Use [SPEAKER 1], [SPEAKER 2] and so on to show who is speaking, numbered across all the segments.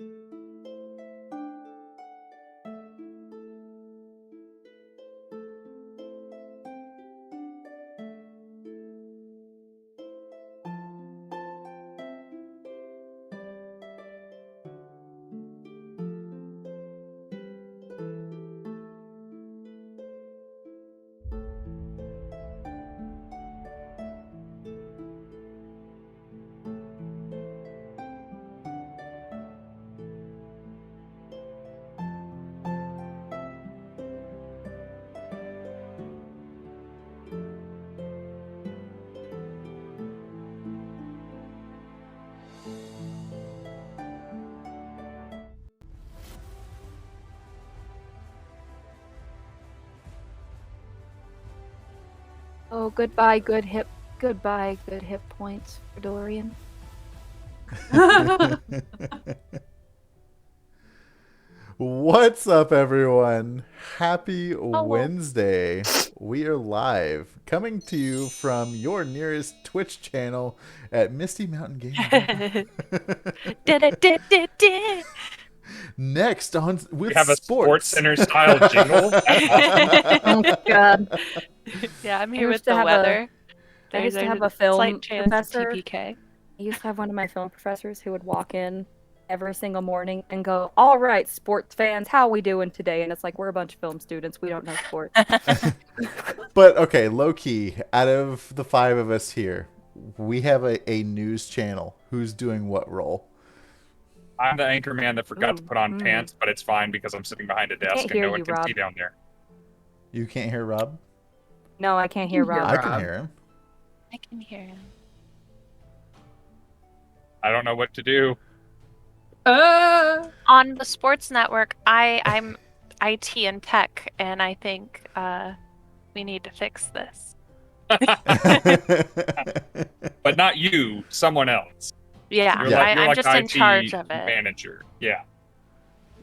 [SPEAKER 1] Oh, goodbye, good hit points for Dorian.
[SPEAKER 2] What's up, everyone? Happy Wednesday. We are live, coming to you from your nearest Twitch channel at Misty Mountain Gaming. Next on with
[SPEAKER 3] we have a
[SPEAKER 2] sports
[SPEAKER 3] Center style jingle.
[SPEAKER 1] Oh God!
[SPEAKER 4] Yeah, I'm here with the weather.
[SPEAKER 1] I used to have a film professor.
[SPEAKER 4] TPK.
[SPEAKER 1] I used to have one of my film professors who would walk in every single morning and go, "All right, sports fans, how we doing today?" And it's like, we're a bunch of film students. We don't know sports.
[SPEAKER 2] But okay, low key, out of the five of us here, we have a news channel. Who's doing what role?
[SPEAKER 3] I'm the anchor man that forgot to put on pants, but it's fine because I'm sitting behind a desk and no one can see down there.
[SPEAKER 2] You can't hear Rob?
[SPEAKER 1] No, I can't hear Rob.
[SPEAKER 2] I can hear him.
[SPEAKER 4] I can hear him.
[SPEAKER 3] I don't know what to do.
[SPEAKER 4] On the sports network, I'm IT and tech, and I think we need to fix this.
[SPEAKER 3] But not you, someone else.
[SPEAKER 4] Yeah, I'm just in charge of it.
[SPEAKER 3] Manager, yeah.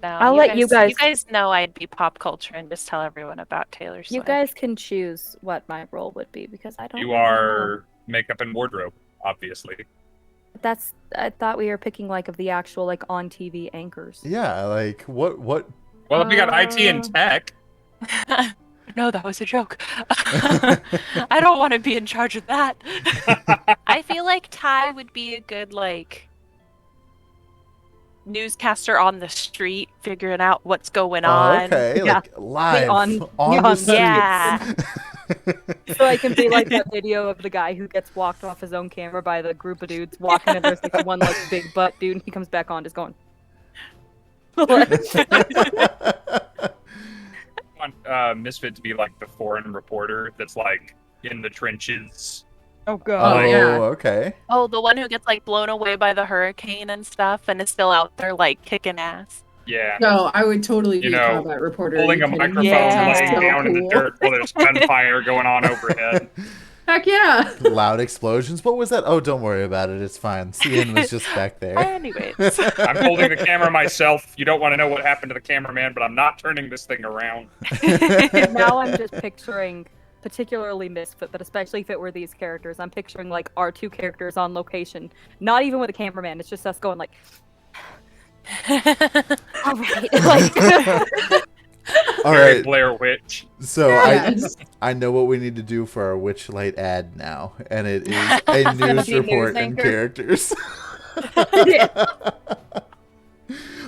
[SPEAKER 4] No,
[SPEAKER 1] I'll let you guys.
[SPEAKER 4] You guys know I'd be pop culture and just tell everyone about Taylor Swift.
[SPEAKER 1] You guys can choose what my role would be because I don't.
[SPEAKER 3] You are makeup and wardrobe, obviously.
[SPEAKER 1] I thought we were picking like of the actual like on TV anchors.
[SPEAKER 2] Yeah, like what?
[SPEAKER 3] Well, if we got IT and tech.
[SPEAKER 4] No, that was a joke. I don't want to be in charge of that. I feel like Ty would be a good like newscaster on the street, figuring out what's going on.
[SPEAKER 2] Okay,
[SPEAKER 1] Yeah.
[SPEAKER 2] like live on
[SPEAKER 1] the
[SPEAKER 2] streets.
[SPEAKER 4] Yeah.
[SPEAKER 1] So I can be like that video of the guy who gets walked off his own camera by the group of dudes walking, and there's like one like big butt dude, and he comes back on just going.
[SPEAKER 3] Misfit to be like the foreign reporter that's like in the trenches.
[SPEAKER 1] Oh God!
[SPEAKER 2] Oh,
[SPEAKER 5] yeah.
[SPEAKER 2] okay.
[SPEAKER 4] Oh, the one who gets like blown away by the hurricane and stuff, and is still out there like kicking ass.
[SPEAKER 3] Yeah.
[SPEAKER 5] No, I would totally be a combat reporter.
[SPEAKER 3] Holding a
[SPEAKER 5] You
[SPEAKER 3] microphone
[SPEAKER 4] Yeah.
[SPEAKER 3] laying
[SPEAKER 5] So
[SPEAKER 3] down in the
[SPEAKER 5] cool.
[SPEAKER 3] dirt while there's gunfire going on overhead.
[SPEAKER 5] Heck yeah!
[SPEAKER 2] Loud explosions. What was that? Oh, don't worry about it. It's fine. Cian was just back there.
[SPEAKER 4] Anyways.
[SPEAKER 3] I'm holding the camera myself. You don't want to know what happened to the cameraman, but I'm not turning this thing around.
[SPEAKER 1] Now I'm just picturing, particularly Misfit, but especially if it were these characters, I'm picturing like our two characters on location, not even with a cameraman. It's just us going like, all right, like.
[SPEAKER 2] All
[SPEAKER 3] Very
[SPEAKER 2] right.
[SPEAKER 3] Blair Witch.
[SPEAKER 2] So
[SPEAKER 5] Yes.
[SPEAKER 2] I know what we need to do for our Witchlight ad now, and it is a news
[SPEAKER 1] be a
[SPEAKER 2] report
[SPEAKER 1] news
[SPEAKER 2] and
[SPEAKER 1] anchor.
[SPEAKER 2] characters.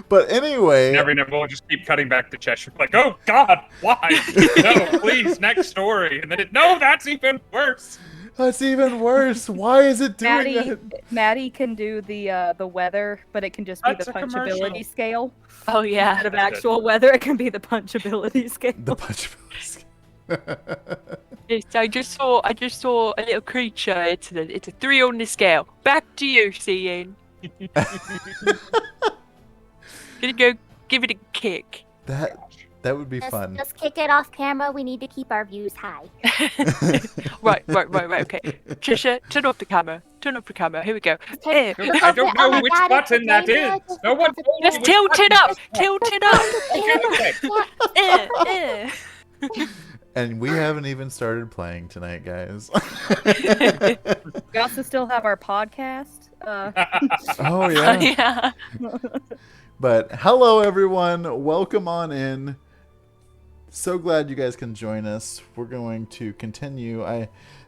[SPEAKER 2] But anyway,
[SPEAKER 3] We'll just keep cutting back to Cheshire. Like, oh God, why? No, please, next story. And then no, that's even worse.
[SPEAKER 2] that's even worse. Why is it doing that?
[SPEAKER 1] Maddie can do the weather, but it can just be
[SPEAKER 3] That's
[SPEAKER 1] the
[SPEAKER 3] a commercial.
[SPEAKER 1] punchability scale.
[SPEAKER 4] Oh yeah.
[SPEAKER 1] Instead of actual weather, it can be the punchability scale.
[SPEAKER 2] The punchability.
[SPEAKER 4] Yes, I just saw a little creature. It's a 3 on the scale. Back to you, Cian. Gonna go give it a kick.
[SPEAKER 2] That would be fun.
[SPEAKER 6] Just kick it off camera. We need to keep our views high.
[SPEAKER 4] Right, okay. Trisha, turn off the camera. Here we go. Eh.
[SPEAKER 3] I don't know which button that is. No one told me
[SPEAKER 4] Just
[SPEAKER 3] which
[SPEAKER 4] tilt it up.
[SPEAKER 3] Okay.
[SPEAKER 2] And we haven't even started playing tonight, guys.
[SPEAKER 1] We also still have our podcast.
[SPEAKER 2] Oh yeah.
[SPEAKER 4] Yeah.
[SPEAKER 2] But hello, everyone. Welcome on in. So glad you guys can join us. We're going to continue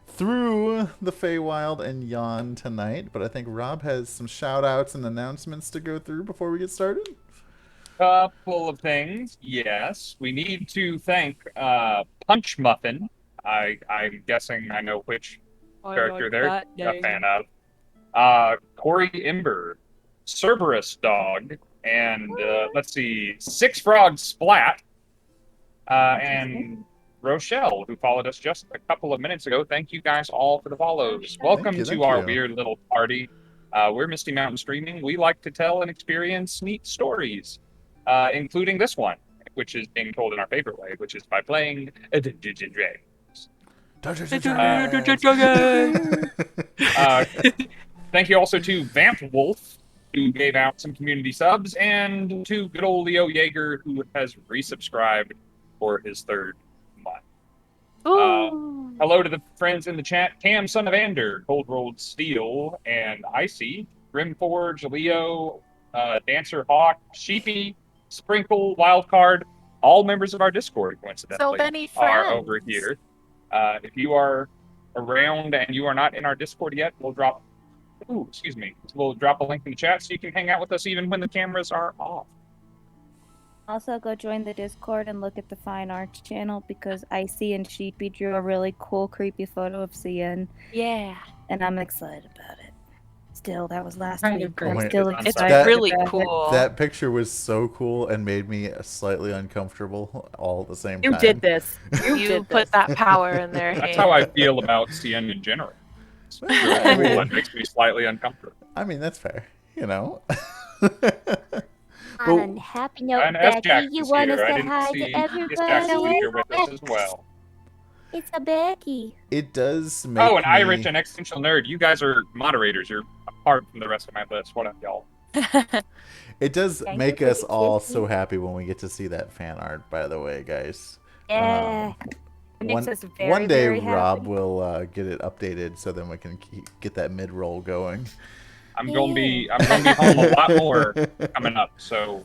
[SPEAKER 2] through the Feywild and Yawn tonight, but I think Rob has some shout-outs and announcements to go through before we get started.
[SPEAKER 3] Couple of things. Yes, we need to thank Punch Muffin. I'm guessing I know which character they're a fan of. Corey Ember, Cerberus Dog, and let's see, Six Frogs Splat, and Rochelle, who followed us just a couple of minutes ago. Thank you guys all for the follows. Welcome to our weird little party. We're Misty Mountain Streaming. We like to tell and experience neat stories, including this one, which is being told in our favorite way, which is by playing Dungeons and Dragons. Thank you also to Vamp Wolf, who gave out some community subs, and to good old Leo Yeager, who has resubscribed for his third month. Hello to the friends in the chat: Cam, Son of Ander, Cold Rolled Steel, and Icy, Grimforge, Leo, Dancer Hawk, Sheepy, Sprinkle, Wildcard, all members of our Discord, coincidentally,
[SPEAKER 4] so many
[SPEAKER 3] are
[SPEAKER 4] friends
[SPEAKER 3] over here. If you are around and you are not in our Discord yet, we'll drop a link in the chat so you can hang out with us even when the cameras are off.
[SPEAKER 7] Also, go join the Discord and look at the Fine Arts channel because Icy and Sheepy drew a really cool, creepy photo of Sisyphean.
[SPEAKER 4] Yeah.
[SPEAKER 7] And I'm excited about it. Still, that was last
[SPEAKER 5] Kind
[SPEAKER 7] week.
[SPEAKER 5] of great.
[SPEAKER 7] I'm still
[SPEAKER 3] It's
[SPEAKER 7] excited.
[SPEAKER 4] It's really
[SPEAKER 7] about it.
[SPEAKER 4] cool.
[SPEAKER 2] That picture was so cool and made me slightly uncomfortable all at the same time.
[SPEAKER 1] You did this.
[SPEAKER 4] You put that power in their hands.
[SPEAKER 3] That's how I feel about CN in general. It's really cool and makes me slightly uncomfortable.
[SPEAKER 2] I mean, that's fair. You know.
[SPEAKER 6] On a happy note,
[SPEAKER 3] And F. Jack
[SPEAKER 6] Becky, you
[SPEAKER 3] is
[SPEAKER 6] want to
[SPEAKER 3] here. I
[SPEAKER 6] say
[SPEAKER 3] didn't
[SPEAKER 6] hi
[SPEAKER 3] see
[SPEAKER 6] to
[SPEAKER 3] F. Jackson
[SPEAKER 6] everybody?
[SPEAKER 3] here with us as well.
[SPEAKER 6] It's a Becky.
[SPEAKER 2] It does make
[SPEAKER 3] Oh, and
[SPEAKER 2] me...
[SPEAKER 3] Irish and Existential Nerd, you guys are moderators. You're apart from the rest of my list. What up, y'all?
[SPEAKER 2] It does
[SPEAKER 6] Thank
[SPEAKER 2] make
[SPEAKER 6] you for
[SPEAKER 2] us
[SPEAKER 6] the
[SPEAKER 2] all
[SPEAKER 6] gift.
[SPEAKER 2] so happy when we get to see that fan art, by the way, guys.
[SPEAKER 6] Yeah.
[SPEAKER 1] It makes us very,
[SPEAKER 2] one day
[SPEAKER 1] very
[SPEAKER 2] Rob
[SPEAKER 1] happy.
[SPEAKER 2] will get it updated so then we can get that mid-roll going.
[SPEAKER 3] I'm gonna be home a lot more coming up, so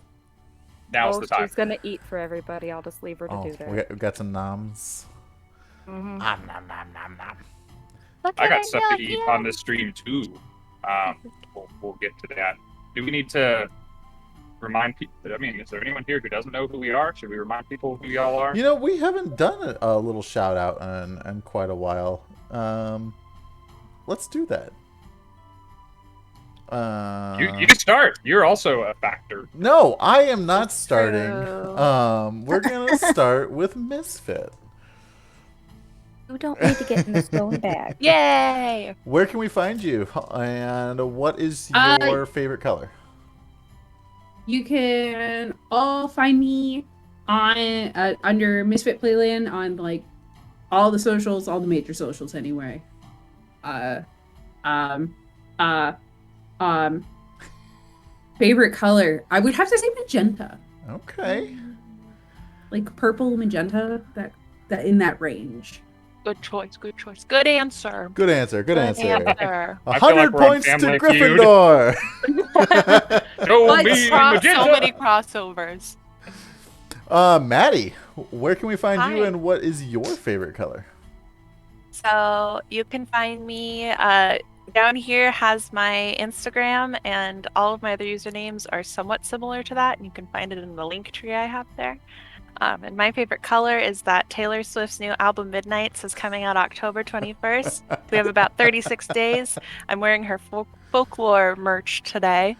[SPEAKER 3] now's the time.
[SPEAKER 1] She's gonna eat for everybody. I'll just leave her to do that.
[SPEAKER 2] We got some noms.
[SPEAKER 1] Mhm.
[SPEAKER 3] I got stuff to eat on this stream too. We'll get to that. Do we need to remind people? I mean, is there anyone here who doesn't know who we are? Should we remind people who y'all are?
[SPEAKER 2] You know, we haven't done a little shout out in quite a while. Let's do that.
[SPEAKER 3] You start. You're also a factor.
[SPEAKER 2] No, I am not starting.
[SPEAKER 4] True.
[SPEAKER 2] We're gonna start with Misfit.
[SPEAKER 7] You don't need to get in this going back.
[SPEAKER 4] Yay!
[SPEAKER 2] Where can we find you? And what is your favorite color?
[SPEAKER 5] You can all find me on under Misfit Playland on like all the socials, all the major socials anyway. Favorite color, I would have to say magenta.
[SPEAKER 2] Okay.
[SPEAKER 5] Like purple, magenta, that in that range.
[SPEAKER 4] Good choice. Good choice. Good answer.
[SPEAKER 2] Good answer. Good answer.
[SPEAKER 4] answer.
[SPEAKER 3] I feel like
[SPEAKER 2] 100
[SPEAKER 3] we're on
[SPEAKER 2] points to
[SPEAKER 3] Family Feud.
[SPEAKER 2] Gryffindor.
[SPEAKER 3] Go
[SPEAKER 4] Like,
[SPEAKER 3] me,
[SPEAKER 4] so
[SPEAKER 3] magenta!
[SPEAKER 4] many crossovers.
[SPEAKER 2] Maddie, where can we find you
[SPEAKER 4] Hi.
[SPEAKER 2] and what is your favorite color?
[SPEAKER 4] So you can find me down here has my Instagram, and all of my other usernames are somewhat similar to that, and you can find it in the link tree I have there. And my favorite color is that Taylor Swift's new album Midnights is coming out October 21st. We have about 36 days. I'm wearing her folklore merch today.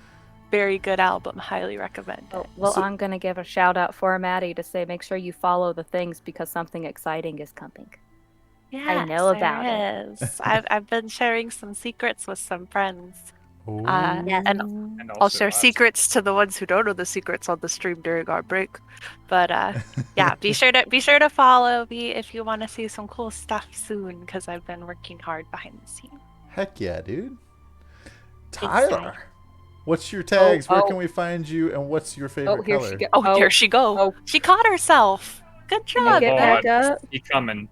[SPEAKER 4] Very good album. Highly recommend it.
[SPEAKER 1] Well,
[SPEAKER 2] So-
[SPEAKER 1] I'm gonna give a shout out for Maddie to say make sure you follow the things because something exciting is coming.
[SPEAKER 4] Yes,
[SPEAKER 1] know about
[SPEAKER 4] there is. I've been sharing some secrets with some friends.
[SPEAKER 2] Ooh.
[SPEAKER 6] Yes.
[SPEAKER 4] And
[SPEAKER 3] And
[SPEAKER 4] I'll
[SPEAKER 3] also
[SPEAKER 4] share
[SPEAKER 3] us.
[SPEAKER 4] secrets to the ones who don't know the secrets on the stream during our break. But yeah, be sure to follow me if you want to see some cool stuff soon, because I've been working hard behind the scenes.
[SPEAKER 2] Heck yeah, dude. Tyler,
[SPEAKER 4] Exciting.
[SPEAKER 2] what's your tags? Where
[SPEAKER 1] oh.
[SPEAKER 2] can we find you and what's your favorite
[SPEAKER 1] Oh, here
[SPEAKER 2] color?
[SPEAKER 1] she goes.
[SPEAKER 4] Oh, there she go.
[SPEAKER 1] Oh.
[SPEAKER 4] She caught herself. Good
[SPEAKER 1] Can you
[SPEAKER 4] job.
[SPEAKER 1] get
[SPEAKER 3] Oh,
[SPEAKER 1] back
[SPEAKER 3] God.
[SPEAKER 1] up?
[SPEAKER 3] He coming.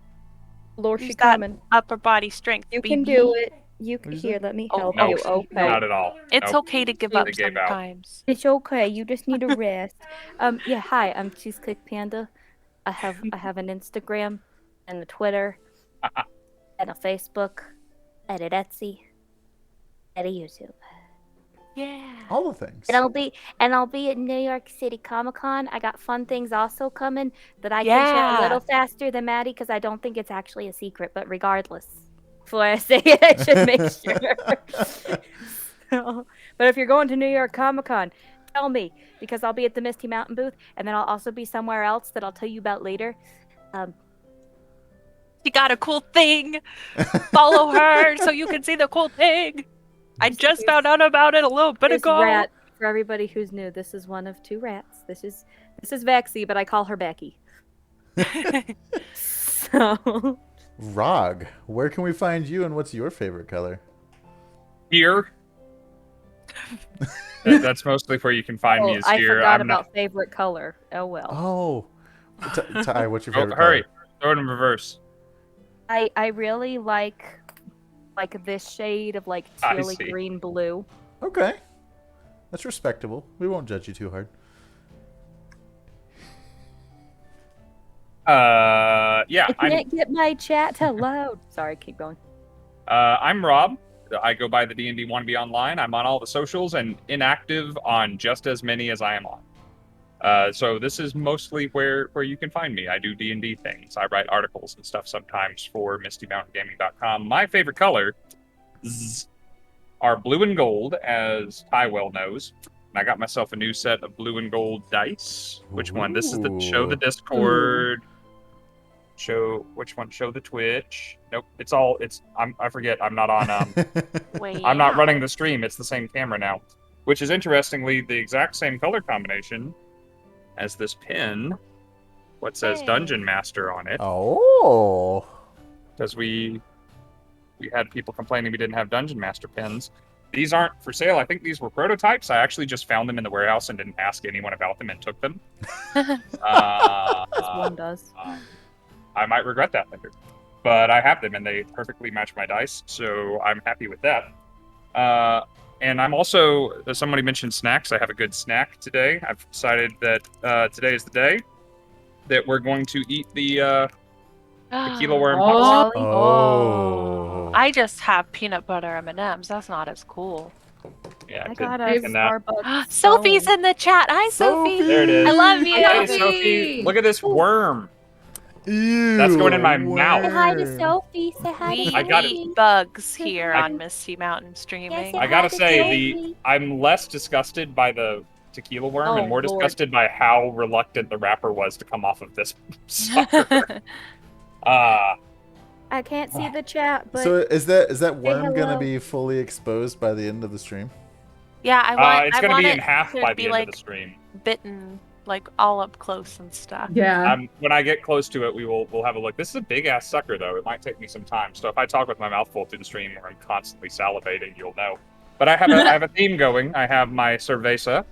[SPEAKER 1] Lord,
[SPEAKER 4] Use
[SPEAKER 1] she
[SPEAKER 4] that
[SPEAKER 1] coming.
[SPEAKER 4] upper body strength.
[SPEAKER 1] You can
[SPEAKER 4] baby.
[SPEAKER 1] do it.
[SPEAKER 7] You
[SPEAKER 2] What'd you
[SPEAKER 7] here,
[SPEAKER 2] say?
[SPEAKER 7] let me
[SPEAKER 4] Oh,
[SPEAKER 7] help
[SPEAKER 3] No,
[SPEAKER 7] you.
[SPEAKER 1] okay.
[SPEAKER 3] not at all.
[SPEAKER 4] It's
[SPEAKER 3] Nope.
[SPEAKER 4] okay to give
[SPEAKER 3] They
[SPEAKER 4] up
[SPEAKER 3] gave out.
[SPEAKER 4] sometimes.
[SPEAKER 7] It's okay. You just need a rest. Yeah, hi, I'm Cheesecake Panda. I have an Instagram and a Twitter and a Facebook and an Etsy and a YouTube.
[SPEAKER 4] Yeah.
[SPEAKER 2] All the things.
[SPEAKER 7] And I'll be at New York City Comic Con. I got fun things also coming that I can share a little faster than Maddie because I don't think it's actually a secret. But regardless, before I say it, I should make sure. So, but if you're going to New York Comic Con, tell me because I'll be at the Misty Mountain booth, and then I'll also be somewhere else that I'll tell you about later.
[SPEAKER 4] She got a cool thing. Follow her so you can see the cool thing. I just found out about it a little bit ago.
[SPEAKER 1] Rat. For everybody who's new, this is one of two rats. This is Vexy, but I call her Becky. So,
[SPEAKER 2] Rog, where can we find you and what's your favorite color?
[SPEAKER 3] Here. That's mostly where you can find me. Is
[SPEAKER 1] I
[SPEAKER 3] here.
[SPEAKER 1] forgot
[SPEAKER 3] I'm
[SPEAKER 1] about
[SPEAKER 3] not.
[SPEAKER 1] favorite color. Oh well.
[SPEAKER 2] Oh. Ty, what's your
[SPEAKER 3] Oh,
[SPEAKER 2] favorite
[SPEAKER 3] hurry!
[SPEAKER 2] color?
[SPEAKER 3] Throw it in reverse.
[SPEAKER 1] I really like this shade of like
[SPEAKER 3] I
[SPEAKER 1] tealy
[SPEAKER 3] see.
[SPEAKER 1] green blue.
[SPEAKER 2] Okay. That's respectable. We won't judge you too hard.
[SPEAKER 3] Yeah.
[SPEAKER 1] I can't get my chat to load. Sorry, keep going.
[SPEAKER 3] I'm Rob. I go by the D&D Wannabe Online. I'm on all the socials and inactive on just as many as I am on. So this is mostly where you can find me. I do D&D things. I write articles and stuff sometimes for MistyMountainGaming.com. My favorite color are blue and gold, as Ty well knows. And I got myself a new set of blue and gold dice. Which one? This is the show the Discord. Show which one? Show the Twitch. Nope. I forget. I'm not on.
[SPEAKER 4] Wait.
[SPEAKER 3] I'm not running the stream. It's the same camera now, which is interestingly the exact same color combination as this pin. What says
[SPEAKER 4] Hey.
[SPEAKER 3] Dungeon Master on it?
[SPEAKER 2] Oh.
[SPEAKER 3] Because we had people complaining we didn't have Dungeon Master pins. These aren't for sale. I think these were prototypes. I actually just found them in the warehouse and didn't ask anyone about them and took them.
[SPEAKER 1] As one does.
[SPEAKER 3] I might regret that later. But I have them and they perfectly match my dice, so I'm happy with that. And I'm also, as somebody mentioned snacks, I have a good snack today. I've decided that today is the day that we're going to eat the tequila worm popsicle.
[SPEAKER 2] Oh.
[SPEAKER 4] I just have peanut butter M&Ms. That's not as cool.
[SPEAKER 3] Yeah,
[SPEAKER 1] I
[SPEAKER 3] could
[SPEAKER 1] got a
[SPEAKER 3] pick in that.
[SPEAKER 1] Starbucks.
[SPEAKER 4] Sophie's in the chat. Hi, Sophie.
[SPEAKER 2] Sophie!
[SPEAKER 3] There it is.
[SPEAKER 4] I love you.
[SPEAKER 3] Hey, Sophie, look at this worm.
[SPEAKER 2] Ew,
[SPEAKER 3] That's going in my mouth.
[SPEAKER 7] Say hi to
[SPEAKER 2] worm.
[SPEAKER 7] Sophie. Say hi
[SPEAKER 4] We
[SPEAKER 7] to
[SPEAKER 3] I gotta-
[SPEAKER 7] Sophie.
[SPEAKER 4] eat bugs here
[SPEAKER 3] I-
[SPEAKER 4] on Misty Mountain Streaming.
[SPEAKER 7] Yes,
[SPEAKER 3] I gotta
[SPEAKER 7] Hi,
[SPEAKER 3] say,
[SPEAKER 7] Sophie.
[SPEAKER 3] I'm less disgusted by the tequila worm
[SPEAKER 1] Oh,
[SPEAKER 3] and more
[SPEAKER 1] Lord.
[SPEAKER 3] disgusted by how reluctant the wrapper was to come off of this sucker.
[SPEAKER 7] I can't see the chat, but
[SPEAKER 2] So is that worm gonna
[SPEAKER 7] hello.
[SPEAKER 2] be fully exposed by the end of the stream?
[SPEAKER 4] Yeah,
[SPEAKER 3] It's
[SPEAKER 4] I
[SPEAKER 3] gonna
[SPEAKER 4] want
[SPEAKER 3] be
[SPEAKER 4] it
[SPEAKER 3] in half
[SPEAKER 4] to
[SPEAKER 3] by
[SPEAKER 4] be
[SPEAKER 3] the end
[SPEAKER 4] like
[SPEAKER 3] of the stream.
[SPEAKER 4] bitten, like all up close and stuff.
[SPEAKER 5] Yeah.
[SPEAKER 3] When I get close to it, we'll have a look. This is a big ass sucker though. It might take me some time. So if I talk with my mouth full through the stream or I'm constantly salivating, you'll know. But I have a theme going. I have my cerveza,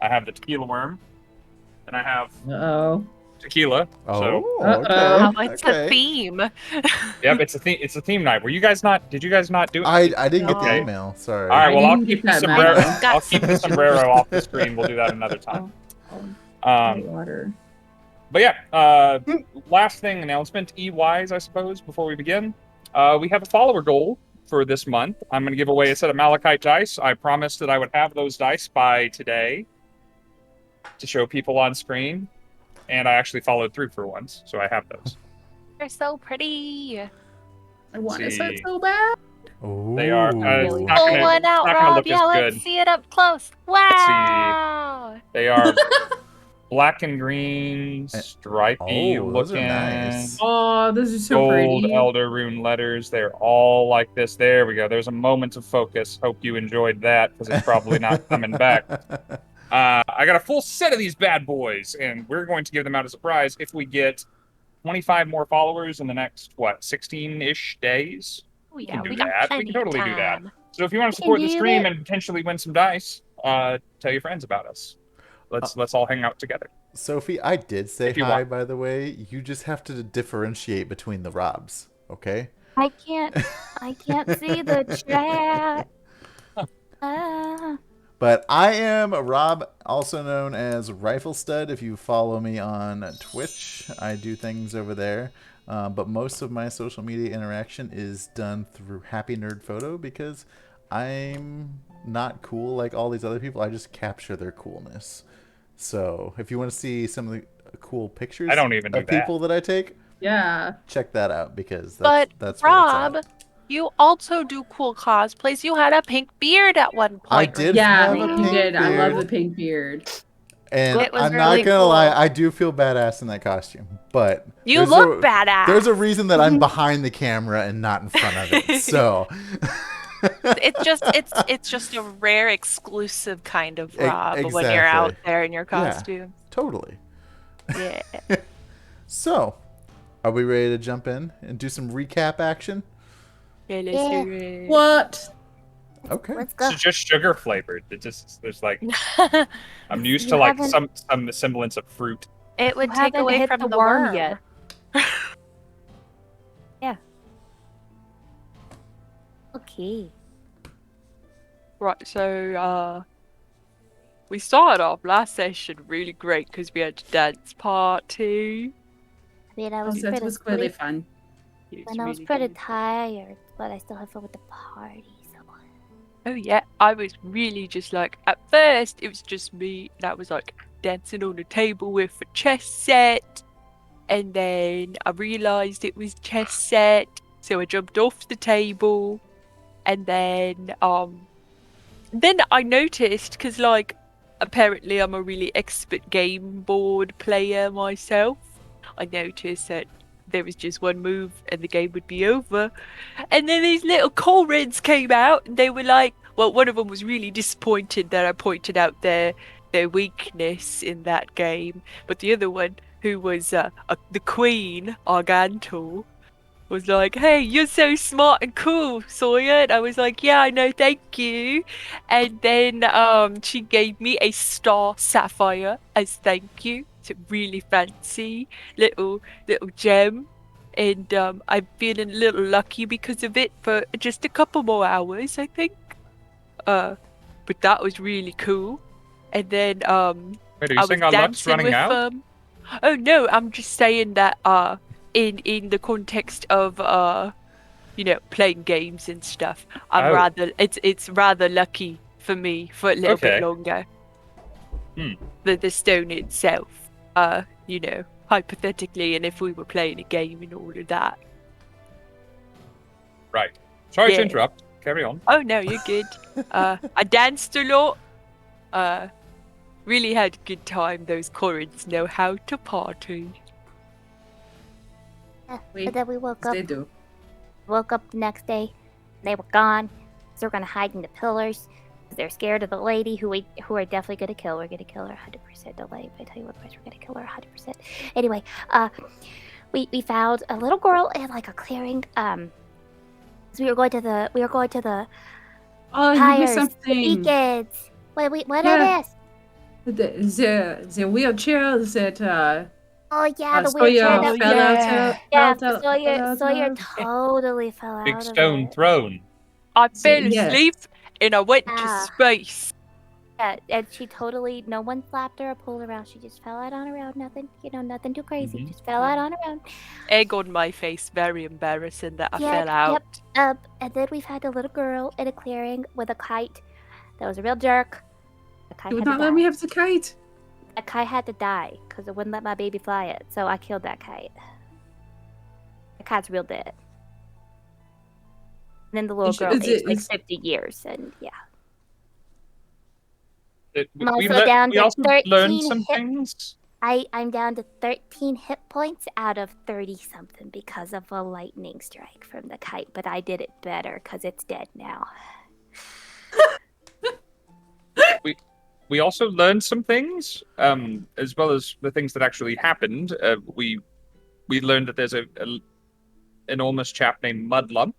[SPEAKER 3] I have the tequila worm, and I have
[SPEAKER 5] Uh-oh.
[SPEAKER 3] tequila.
[SPEAKER 2] Oh,
[SPEAKER 3] So
[SPEAKER 2] okay.
[SPEAKER 4] Oh, it's a
[SPEAKER 2] okay.
[SPEAKER 4] theme.
[SPEAKER 3] yep, it's a theme. It's a theme night. Did you guys not do it?
[SPEAKER 2] I didn't get the
[SPEAKER 3] Okay.
[SPEAKER 2] email. Sorry.
[SPEAKER 3] All right. Well,
[SPEAKER 5] I
[SPEAKER 3] I'll
[SPEAKER 5] didn't
[SPEAKER 3] keep
[SPEAKER 5] get
[SPEAKER 3] the
[SPEAKER 5] that
[SPEAKER 3] sombrero.
[SPEAKER 5] memo.
[SPEAKER 3] I'll keep the sombrero off the screen. We'll do that another time.
[SPEAKER 5] Water.
[SPEAKER 3] But yeah, last thing, announcement, E-wise, I suppose, before we begin. We have a follower goal for this month. I'm going to give away a set of Malachite dice. I promised that I would have those dice by today to show people on screen, and I actually followed through for once, so I have those.
[SPEAKER 4] They're so pretty.
[SPEAKER 5] I want a
[SPEAKER 3] See.
[SPEAKER 5] set so bad.
[SPEAKER 3] They are. It's
[SPEAKER 1] Really?
[SPEAKER 3] not
[SPEAKER 4] Pull
[SPEAKER 3] gonna,
[SPEAKER 4] one out,
[SPEAKER 3] it's not gonna
[SPEAKER 4] Rob.
[SPEAKER 3] look
[SPEAKER 4] Yeah,
[SPEAKER 3] as
[SPEAKER 4] let's
[SPEAKER 3] good.
[SPEAKER 4] see it up close. Wow.
[SPEAKER 3] They are black and green, stripey
[SPEAKER 2] Oh, those are
[SPEAKER 3] looking.
[SPEAKER 2] nice.
[SPEAKER 5] Oh, this is so
[SPEAKER 3] Gold
[SPEAKER 5] pretty.
[SPEAKER 3] Elder Rune letters. They're all like this. There we go. There's a moment of focus. Hope you enjoyed that because it's probably not coming back. I got a full set of these bad boys, and we're going to give them out as a prize if we get 25 more followers in the next, 16-ish days?
[SPEAKER 4] Oh, yeah,
[SPEAKER 3] do
[SPEAKER 4] we got
[SPEAKER 3] that. We
[SPEAKER 4] plenty
[SPEAKER 3] can totally
[SPEAKER 4] of
[SPEAKER 3] do that.
[SPEAKER 4] time.
[SPEAKER 3] So if you want to
[SPEAKER 7] We can
[SPEAKER 3] support the
[SPEAKER 7] do
[SPEAKER 3] stream
[SPEAKER 7] it.
[SPEAKER 3] and potentially win some dice, tell your friends about us. Let's all hang out together.
[SPEAKER 2] Sophie, I did say
[SPEAKER 3] If you
[SPEAKER 2] hi,
[SPEAKER 3] want.
[SPEAKER 2] by the way. You just have to differentiate between the Robs, okay?
[SPEAKER 7] I can't see the chat.
[SPEAKER 2] But I am Rob, also known as Rifle Stud. If you follow me on Twitch, I do things over there. But most of my social media interaction is done through Happy Nerd Photo because I'm not cool like all these other people. I just capture their coolness. So if you want to see some of the cool pictures
[SPEAKER 3] I don't even do
[SPEAKER 2] of people that I take, check that out because that's
[SPEAKER 4] Rob,
[SPEAKER 2] where it's at.
[SPEAKER 4] you also do cool cosplays. You had a pink beard at one point.
[SPEAKER 2] I did
[SPEAKER 5] Yeah,
[SPEAKER 2] have a
[SPEAKER 5] you
[SPEAKER 2] pink
[SPEAKER 5] did. I love
[SPEAKER 2] beard.
[SPEAKER 5] the pink beard.
[SPEAKER 2] And
[SPEAKER 4] It was
[SPEAKER 2] I'm
[SPEAKER 4] really
[SPEAKER 2] not gonna
[SPEAKER 4] cool.
[SPEAKER 2] lie, I do feel badass in that costume. But
[SPEAKER 4] You look badass.
[SPEAKER 2] There's a reason that I'm behind the camera and not in front of it. So
[SPEAKER 4] it's just a rare, exclusive kind of Rob when you're out there in your costume.
[SPEAKER 2] Yeah, totally.
[SPEAKER 4] Yeah.
[SPEAKER 2] So, are we ready to jump in and do some recap action?
[SPEAKER 4] Yeah, let's do it.
[SPEAKER 5] What?
[SPEAKER 2] Okay.
[SPEAKER 7] Let's go.
[SPEAKER 3] It's just sugar flavored. There's like I'm used to like some semblance of fruit.
[SPEAKER 4] It would
[SPEAKER 7] You
[SPEAKER 4] take
[SPEAKER 7] haven't
[SPEAKER 4] away
[SPEAKER 7] hit
[SPEAKER 4] from
[SPEAKER 7] the worm
[SPEAKER 4] yet.
[SPEAKER 7] Yeah. Okay.
[SPEAKER 8] Right, so we started off last session really great because we had a dance party.
[SPEAKER 7] I mean, I was
[SPEAKER 5] That
[SPEAKER 7] pretty
[SPEAKER 5] was really fun.
[SPEAKER 7] and I was pretty tired, but I still had fun with the party. So.
[SPEAKER 8] Oh yeah, I was really just like, at first it was just me and I was like dancing on the table with a chess set, and then I realised it was chess set, so I jumped off the table, and then I noticed, because like apparently I'm a really expert game board player myself, I noticed that there was just one move and the game would be over. And then these little Colreds came out and they were like, well, one of them was really disappointed that I pointed out their weakness in that game. But the other one, who was the queen, Argantor, was like, hey, you're so smart and cool, Sawyer. And I was like, yeah, I know, thank you. And then she gave me a star sapphire as thank you. It's a really fancy little gem. And I'm feeling a little lucky because of it for just a couple more hours, I think. But that was really cool. And then
[SPEAKER 3] Wait, are you
[SPEAKER 8] I was
[SPEAKER 3] saying our luck's
[SPEAKER 8] dancing
[SPEAKER 3] running
[SPEAKER 8] with
[SPEAKER 3] out?
[SPEAKER 8] oh no, I'm just saying that in the context of playing games and stuff, I'm rather it's rather lucky for me for a little bit longer. The stone itself, hypothetically, and if we were playing a game and all of that.
[SPEAKER 3] Right. Sorry to interrupt. Carry on.
[SPEAKER 8] Oh no, you're good. I danced a lot. Really had a good time. Those Corins know how to party.
[SPEAKER 7] But then we woke up.
[SPEAKER 5] They do.
[SPEAKER 7] Woke up the next day. They were gone. So we're gonna hide in the pillars. They're scared of the lady who are definitely gonna kill. We're gonna kill her 100%. Don't let anybody tell you otherwise. We're gonna kill her 100%. Anyway, we found a little girl in like a clearing. So we were going to the
[SPEAKER 5] Oh, you
[SPEAKER 7] tires,
[SPEAKER 5] missed something.
[SPEAKER 7] Beacons. What
[SPEAKER 5] Yeah.
[SPEAKER 7] I missed?
[SPEAKER 5] The wheelchair that
[SPEAKER 7] Oh yeah, the
[SPEAKER 5] Sawyer
[SPEAKER 7] wheelchair that
[SPEAKER 5] fell out.
[SPEAKER 7] Sawyer totally fell out
[SPEAKER 3] Big
[SPEAKER 7] of
[SPEAKER 3] stone
[SPEAKER 7] it.
[SPEAKER 3] throne.
[SPEAKER 8] I fell
[SPEAKER 5] Yes.
[SPEAKER 8] asleep and I went to
[SPEAKER 7] Ah.
[SPEAKER 8] space.
[SPEAKER 7] Yeah, and she totally, no one slapped her or pulled her out. She just fell out on her own. Nothing, nothing too crazy. Just fell out on her own.
[SPEAKER 8] Egg on my face, very embarrassing that I fell out.
[SPEAKER 7] Yep. And then we've had a little girl in a clearing with a kite. That was a real jerk. The kite
[SPEAKER 5] Do
[SPEAKER 7] had
[SPEAKER 5] not
[SPEAKER 7] to
[SPEAKER 5] let
[SPEAKER 7] die.
[SPEAKER 5] me have the kite.
[SPEAKER 7] A kite had to die because it wouldn't let my baby fly it. So I killed that kite. The kite's real dead. And then the little girl aged like 50 years, and yeah. I'm also down to 13
[SPEAKER 3] learned some
[SPEAKER 7] hit-
[SPEAKER 3] things.
[SPEAKER 7] I'm down to 13 hit points out of 30-something because of a lightning strike from the kite, but I did it better because it's dead now.
[SPEAKER 3] We also learned some things, as well as the things that actually happened. We learned that there's an enormous chap named Mudlump,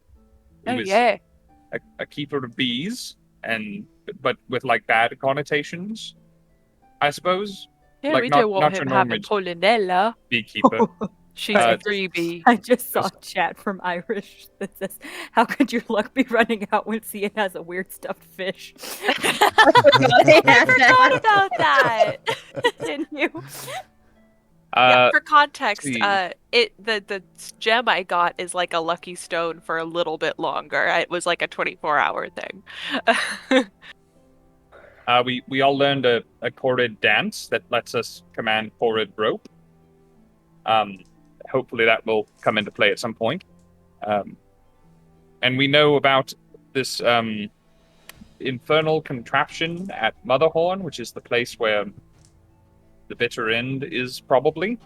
[SPEAKER 3] who is a keeper of bees, but with like bad connotations, I suppose.
[SPEAKER 8] Yeah,
[SPEAKER 3] like
[SPEAKER 8] we
[SPEAKER 3] not,
[SPEAKER 8] don't want
[SPEAKER 3] not
[SPEAKER 8] him
[SPEAKER 3] your
[SPEAKER 8] having
[SPEAKER 3] normal
[SPEAKER 8] Polinella.
[SPEAKER 3] beekeeper.
[SPEAKER 8] She's a freebie.
[SPEAKER 1] I just saw a chat from Irish that says, "How could your luck be running out when Cian has a weird stuffed fish?"
[SPEAKER 4] I forgot about that.
[SPEAKER 1] Didn't you?
[SPEAKER 4] Yeah, for context,
[SPEAKER 3] see.
[SPEAKER 4] the gem I got is like a lucky stone for a little bit longer. It was like a 24-hour thing.
[SPEAKER 3] We all learned a corded dance that lets us command corded rope. Hopefully that will come into play at some point. And we know about this infernal contraption at Motherhorn, which is the place where the bitter end is probably,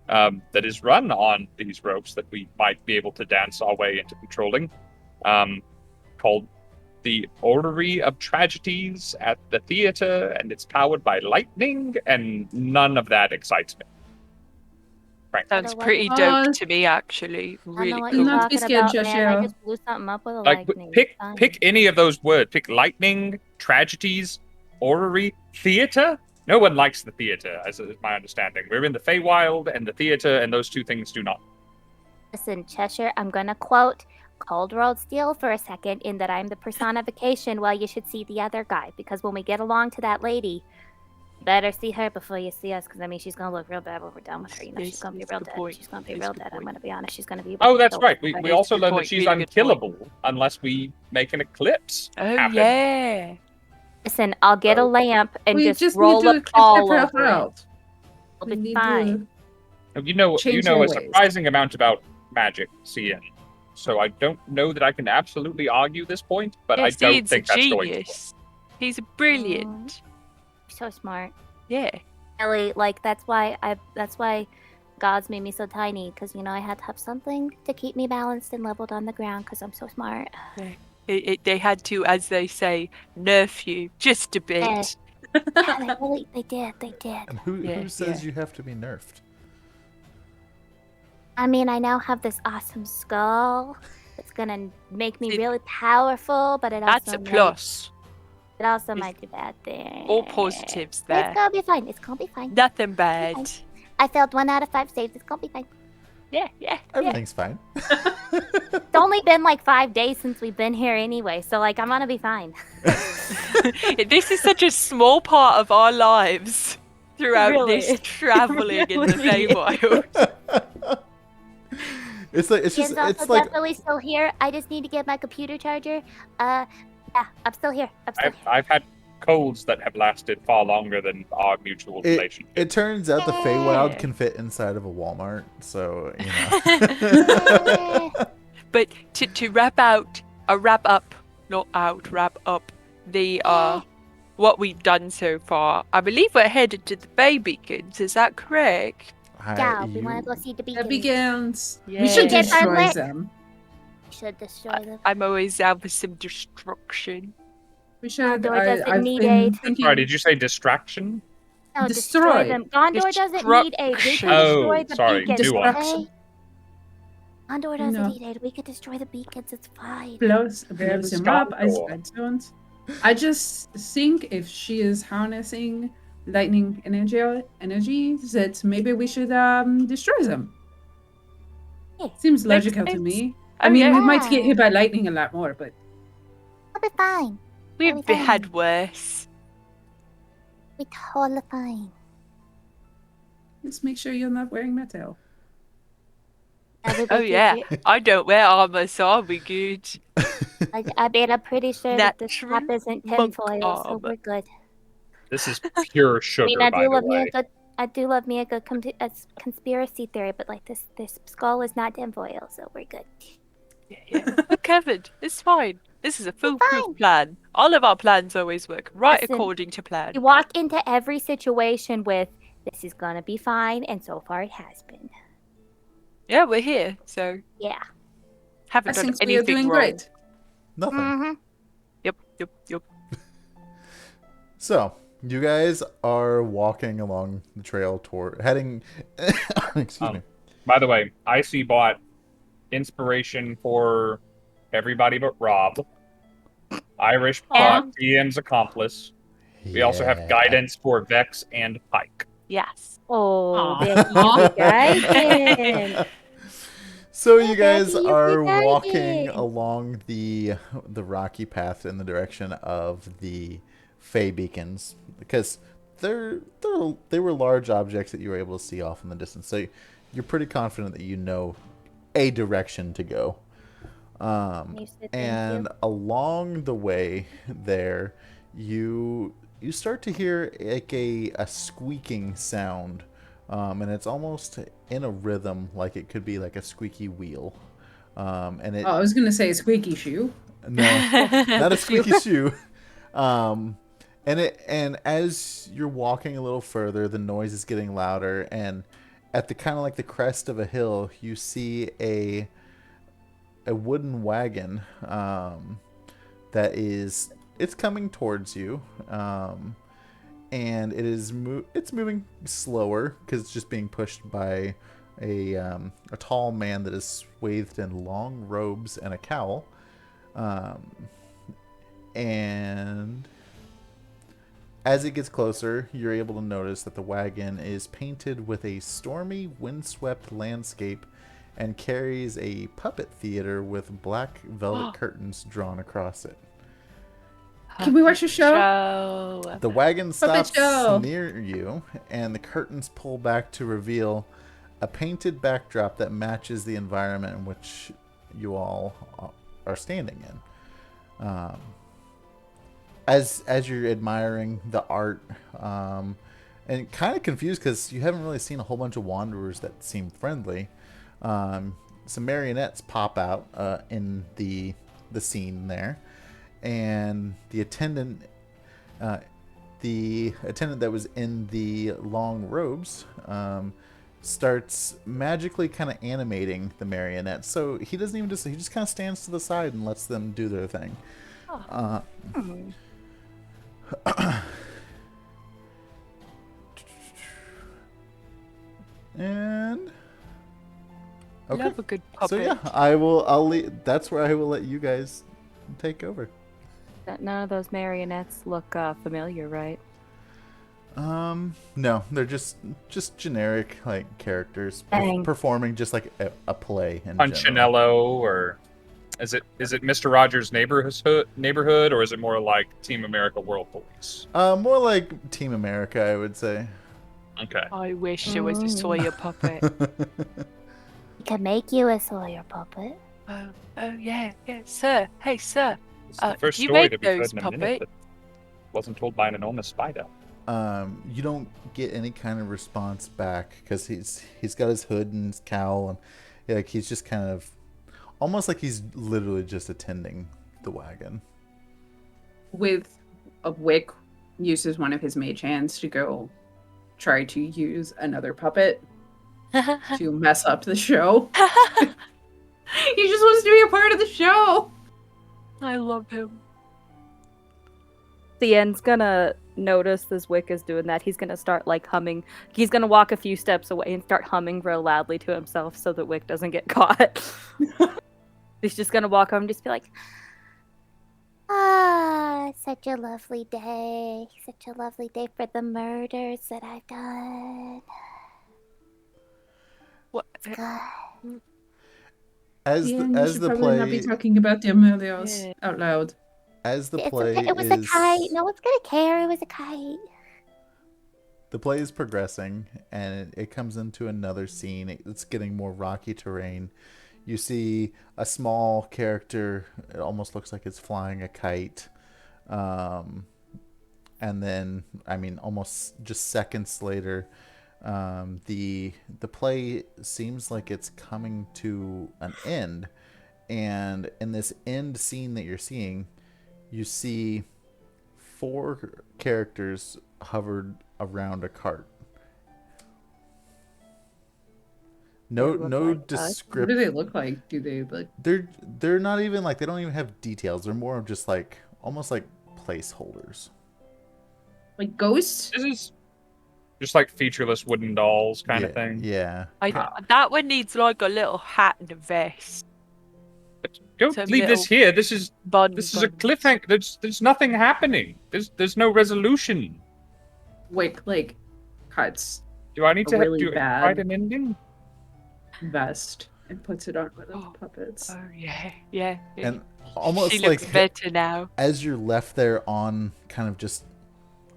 [SPEAKER 3] that is run on these ropes that we might be able to dance our way into controlling, called the Orrery of Tragedies at the theater, and it's powered by lightning, and none of that excites me. Frankly.
[SPEAKER 8] Sounds pretty dope to me, actually. Really
[SPEAKER 7] I know what
[SPEAKER 8] cool.
[SPEAKER 7] you're
[SPEAKER 5] Not be
[SPEAKER 7] talking
[SPEAKER 5] scared,
[SPEAKER 7] about, man.
[SPEAKER 5] Cheshire.
[SPEAKER 7] I just blew something up with a
[SPEAKER 3] Like,
[SPEAKER 7] lightning.
[SPEAKER 3] pick any of those words. Pick lightning, tragedies, orrery, theater. No one likes the theater, as is my understanding. We're in the Feywild and the theater, and those two things do not.
[SPEAKER 7] Listen, Cheshire, I'm gonna quote Cold World Steel for a second in that I'm the personification while you should see the other guy. Because when we get along to that lady, you better see her before you see us. Because, I mean, she's gonna look real bad when we're done with her. You know, she's gonna be real dead. She's gonna be real dead. I'm gonna be honest. She's gonna be...
[SPEAKER 3] Oh, that's right. We
[SPEAKER 8] That is
[SPEAKER 3] also
[SPEAKER 8] a good
[SPEAKER 3] learned that
[SPEAKER 8] point.
[SPEAKER 3] she's
[SPEAKER 8] Really good
[SPEAKER 3] unkillable unless we make an eclipse
[SPEAKER 8] Oh,
[SPEAKER 3] happen.
[SPEAKER 8] yeah.
[SPEAKER 1] Listen, I'll get a lamp and
[SPEAKER 5] We
[SPEAKER 1] just roll
[SPEAKER 5] need
[SPEAKER 1] a
[SPEAKER 5] to
[SPEAKER 1] call
[SPEAKER 5] accept her
[SPEAKER 1] over it.
[SPEAKER 5] out.
[SPEAKER 1] It'll
[SPEAKER 5] We
[SPEAKER 1] be
[SPEAKER 5] need
[SPEAKER 1] fine.
[SPEAKER 5] to-
[SPEAKER 3] You know
[SPEAKER 5] Change
[SPEAKER 3] a
[SPEAKER 5] your ways.
[SPEAKER 3] surprising amount about magic, Cian. So I don't know that I can absolutely argue this point, but
[SPEAKER 8] Yeah,
[SPEAKER 3] I don't
[SPEAKER 8] Cian's
[SPEAKER 3] think
[SPEAKER 8] a
[SPEAKER 3] that's going to work.
[SPEAKER 8] genius. He's brilliant.
[SPEAKER 7] So smart.
[SPEAKER 8] Yeah.
[SPEAKER 7] Ellie, like, that's why gods made me so tiny. Because, you know, I had to have something to keep me balanced and leveled on the ground. Because I'm so smart.
[SPEAKER 8] They had to, as they say, nerf you just a bit.
[SPEAKER 7] Yeah, they did.
[SPEAKER 2] And who
[SPEAKER 8] Yeah,
[SPEAKER 2] says you have to be nerfed?
[SPEAKER 7] I mean, I now have this awesome skull. It's gonna make me really powerful, but it also
[SPEAKER 8] That's a plus.
[SPEAKER 7] It also
[SPEAKER 8] It's
[SPEAKER 7] might do bad things.
[SPEAKER 8] All positives
[SPEAKER 7] But
[SPEAKER 8] there.
[SPEAKER 7] it's gonna be fine. It's gonna be fine.
[SPEAKER 8] Nothing bad.
[SPEAKER 7] I failed 1 out of 5 saves. It's gonna be fine.
[SPEAKER 8] Yeah.
[SPEAKER 2] Everything's fine.
[SPEAKER 7] It's only been like 5 days since we've been here anyway, so like I'm gonna be fine.
[SPEAKER 8] This is such a small part of our lives throughout
[SPEAKER 1] Really
[SPEAKER 8] this
[SPEAKER 1] is.
[SPEAKER 8] traveling in the
[SPEAKER 1] Really is.
[SPEAKER 8] Feywild.
[SPEAKER 2] It's like it's
[SPEAKER 7] Ian's
[SPEAKER 2] just
[SPEAKER 7] also
[SPEAKER 2] it's like
[SPEAKER 7] definitely still here. I just need to get my computer charger. Yeah, I'm still here.
[SPEAKER 3] I've had colds that have lasted far longer than our mutual relationship.
[SPEAKER 2] it turns out the Feywild can fit inside of a Walmart, so you know.
[SPEAKER 8] But to wrap up the what we've done so far, I believe we're headed to the Fey Beacons. Is that correct?
[SPEAKER 7] Yeah, we want to go see the beacons.
[SPEAKER 5] The Beacons.
[SPEAKER 8] Yeah.
[SPEAKER 5] We should
[SPEAKER 7] Beacons are
[SPEAKER 5] destroy
[SPEAKER 7] lit.
[SPEAKER 5] them.
[SPEAKER 7] We should destroy them.
[SPEAKER 8] I'm always out for some destruction.
[SPEAKER 5] We should.
[SPEAKER 7] Gondor doesn't
[SPEAKER 5] I've
[SPEAKER 7] need
[SPEAKER 5] been
[SPEAKER 7] aid.
[SPEAKER 5] thinking.
[SPEAKER 3] Sorry, did you say distraction?
[SPEAKER 7] No,
[SPEAKER 5] Destroy.
[SPEAKER 7] destroy them. Gondor doesn't need aid. We
[SPEAKER 8] Destruction.
[SPEAKER 7] can
[SPEAKER 3] Oh,
[SPEAKER 7] destroy the
[SPEAKER 3] sorry,
[SPEAKER 7] beacons.
[SPEAKER 3] nuance.
[SPEAKER 7] Okay? Gondor doesn't
[SPEAKER 5] No.
[SPEAKER 7] need aid. We can destroy the beacons. It's fine.
[SPEAKER 5] Blows him up. I
[SPEAKER 3] Gondor.
[SPEAKER 5] don't. I just think if she is harnessing lightning energy, that maybe we should destroy them.
[SPEAKER 7] Yeah.
[SPEAKER 5] Seems
[SPEAKER 8] Makes
[SPEAKER 5] logical to
[SPEAKER 8] sense.
[SPEAKER 5] me.
[SPEAKER 8] Oh,
[SPEAKER 5] I mean,
[SPEAKER 8] yeah.
[SPEAKER 5] we might get hit by lightning a lot more, but
[SPEAKER 7] We'll be fine.
[SPEAKER 8] We've
[SPEAKER 7] Okay.
[SPEAKER 8] had worse.
[SPEAKER 7] We're totally fine.
[SPEAKER 5] just make sure you're not wearing metal.
[SPEAKER 8] Oh
[SPEAKER 7] Everybody
[SPEAKER 8] yeah,
[SPEAKER 7] do-
[SPEAKER 8] I don't wear armor, so I'll be good.
[SPEAKER 7] I mean, I'm pretty sure that this
[SPEAKER 8] Natural
[SPEAKER 7] cap isn't
[SPEAKER 8] monk
[SPEAKER 7] tinfoil, so
[SPEAKER 8] armor.
[SPEAKER 7] we're good.
[SPEAKER 3] This is pure sugar,
[SPEAKER 7] I mean, I
[SPEAKER 3] by
[SPEAKER 7] do
[SPEAKER 3] the
[SPEAKER 7] love me
[SPEAKER 3] way.
[SPEAKER 7] a good. I do love me a good conspiracy theory, but like this skull is not tinfoil, so we're good.
[SPEAKER 8] Yeah. We're covered. It's fine. This is a
[SPEAKER 7] fine.
[SPEAKER 8] foolproof plan. All of our plans always work right
[SPEAKER 7] Listen,
[SPEAKER 8] according to plan.
[SPEAKER 7] You walk into every situation with, "This is gonna be fine," and so far it has been.
[SPEAKER 8] Yeah, we're here, so
[SPEAKER 7] Yeah.
[SPEAKER 5] I
[SPEAKER 8] haven't done
[SPEAKER 5] think we
[SPEAKER 8] anything
[SPEAKER 5] are doing
[SPEAKER 8] wrong.
[SPEAKER 5] great.
[SPEAKER 2] Nothing.
[SPEAKER 7] Mm-hmm.
[SPEAKER 8] Yep.
[SPEAKER 2] So you guys are walking along the trail heading. Excuse me.
[SPEAKER 3] By the way, Icy bought inspiration for everybody but Rob. Irish bought DM's accomplice. We also have
[SPEAKER 2] Yeah.
[SPEAKER 3] guidance for Vex and Pike.
[SPEAKER 4] Yes.
[SPEAKER 1] Oh,
[SPEAKER 5] Aw.
[SPEAKER 1] Becky,
[SPEAKER 2] So you guys
[SPEAKER 6] Becky, you
[SPEAKER 2] are
[SPEAKER 6] did it
[SPEAKER 2] walking
[SPEAKER 6] again.
[SPEAKER 2] along the rocky path in the direction of the Fey Beacons because they were large objects that you were able to see off in the distance. So you're pretty confident that you know a direction to go.
[SPEAKER 6] You said thank
[SPEAKER 2] And
[SPEAKER 6] you.
[SPEAKER 2] along the way there, you start to hear like a squeaking sound, and it's almost in a rhythm, like it could be like a squeaky wheel. And it
[SPEAKER 5] Oh, I was gonna say squeaky shoe.
[SPEAKER 2] no, not a squeaky shoe. And as you're walking a little further, the noise is getting louder, and at the kind of like the crest of a hill, you see a wooden wagon it's coming towards you, and it's moving slower because it's just being pushed by a tall man that is swathed in long robes and a cowl, and as it gets closer, you're able to notice that the wagon is painted with a stormy, windswept landscape and carries a puppet theater with black velvet curtains drawn across it.
[SPEAKER 5] Can we watch a show?
[SPEAKER 2] The wagon
[SPEAKER 5] Puppet
[SPEAKER 2] stops
[SPEAKER 5] show.
[SPEAKER 2] near you, and the curtains pull back to reveal a painted backdrop that matches the environment in which you all are standing in. As you're admiring the art, and kind of confused because you haven't really seen a whole bunch of wanderers that seem friendly, some marionettes pop out in the scene there, and the attendant that was in the long robes starts magically kind of animating the marionettes. So he doesn't even he just kind of stands to the side and lets them do their thing. And okay.
[SPEAKER 8] Love a good puppet.
[SPEAKER 2] So yeah, I'll that's where I will let you guys take over.
[SPEAKER 1] none of those marionettes look familiar, right?
[SPEAKER 2] No, they're just generic like characters
[SPEAKER 1] Dang.
[SPEAKER 2] performing just like a play in general.
[SPEAKER 3] Punchinello, or is it Mr. Rogers' neighborhood, or is it more like Team America World Police?
[SPEAKER 2] More like Team America, I would say.
[SPEAKER 3] Okay.
[SPEAKER 8] I wish there was a Sawyer puppet.
[SPEAKER 6] We can make you a Sawyer puppet.
[SPEAKER 8] Oh yeah, sir. Hey, sir.
[SPEAKER 3] It's the first
[SPEAKER 8] you
[SPEAKER 3] story
[SPEAKER 8] made
[SPEAKER 3] to be heard
[SPEAKER 8] those
[SPEAKER 3] in a minute
[SPEAKER 8] puppets.
[SPEAKER 3] that wasn't told by an enormous spider.
[SPEAKER 2] You don't get any kind of response back because he's got his hood and his cowl, and like he's just kind of almost like he's literally just attending the wagon.
[SPEAKER 5] With a Wick uses one of his mage hands to go try to use another puppet to mess up the show. He just wants to be a part of the show.
[SPEAKER 8] I love him.
[SPEAKER 1] Cien's gonna notice as Wick is doing that. He's gonna start like humming. He's gonna walk a few steps away and start humming real loudly to himself so that Wick doesn't get caught. He's just gonna walk over and just be like,
[SPEAKER 6] Ah, such a lovely day. Such a lovely day for the murders that I've done.
[SPEAKER 8] What?
[SPEAKER 6] God.
[SPEAKER 2] As
[SPEAKER 5] Ian, you
[SPEAKER 2] the
[SPEAKER 5] should probably not be
[SPEAKER 2] play
[SPEAKER 5] talking about the Amelios
[SPEAKER 8] Yeah.
[SPEAKER 5] out loud.
[SPEAKER 2] as the
[SPEAKER 6] It's
[SPEAKER 2] play
[SPEAKER 6] okay. It was
[SPEAKER 2] is
[SPEAKER 6] a kite. No one's gonna care. It was a kite.
[SPEAKER 2] the play is progressing, and it comes into another scene. It's getting more rocky terrain. You see a small character. It almost looks like it's flying a kite. And then, I mean, almost just seconds later, the play seems like it's coming to an end. And in this end scene that you're seeing, you see 4 characters hovered around a cart. No
[SPEAKER 1] They look like us.
[SPEAKER 5] What
[SPEAKER 2] description.
[SPEAKER 5] do they look like? Do they look
[SPEAKER 2] They're not even like, they don't even have details. They're more of just like almost like placeholders.
[SPEAKER 5] like ghosts?
[SPEAKER 3] This is just like featureless wooden dolls kind of thing.
[SPEAKER 2] Yeah.
[SPEAKER 8] That one needs like a little hat and a vest.
[SPEAKER 3] Don't
[SPEAKER 8] Some
[SPEAKER 3] leave this
[SPEAKER 8] little
[SPEAKER 3] here. This is a
[SPEAKER 8] buns.
[SPEAKER 3] cliffhanger. There's nothing happening. There's no resolution.
[SPEAKER 5] Wick like cuts
[SPEAKER 3] Do I need to
[SPEAKER 5] really
[SPEAKER 3] do
[SPEAKER 5] bad.
[SPEAKER 3] write an ending?
[SPEAKER 5] vest and puts it on one of the puppets.
[SPEAKER 8] Oh yeah.
[SPEAKER 2] And almost
[SPEAKER 8] she
[SPEAKER 2] like
[SPEAKER 8] looks better now.
[SPEAKER 2] as you're left there on kind of just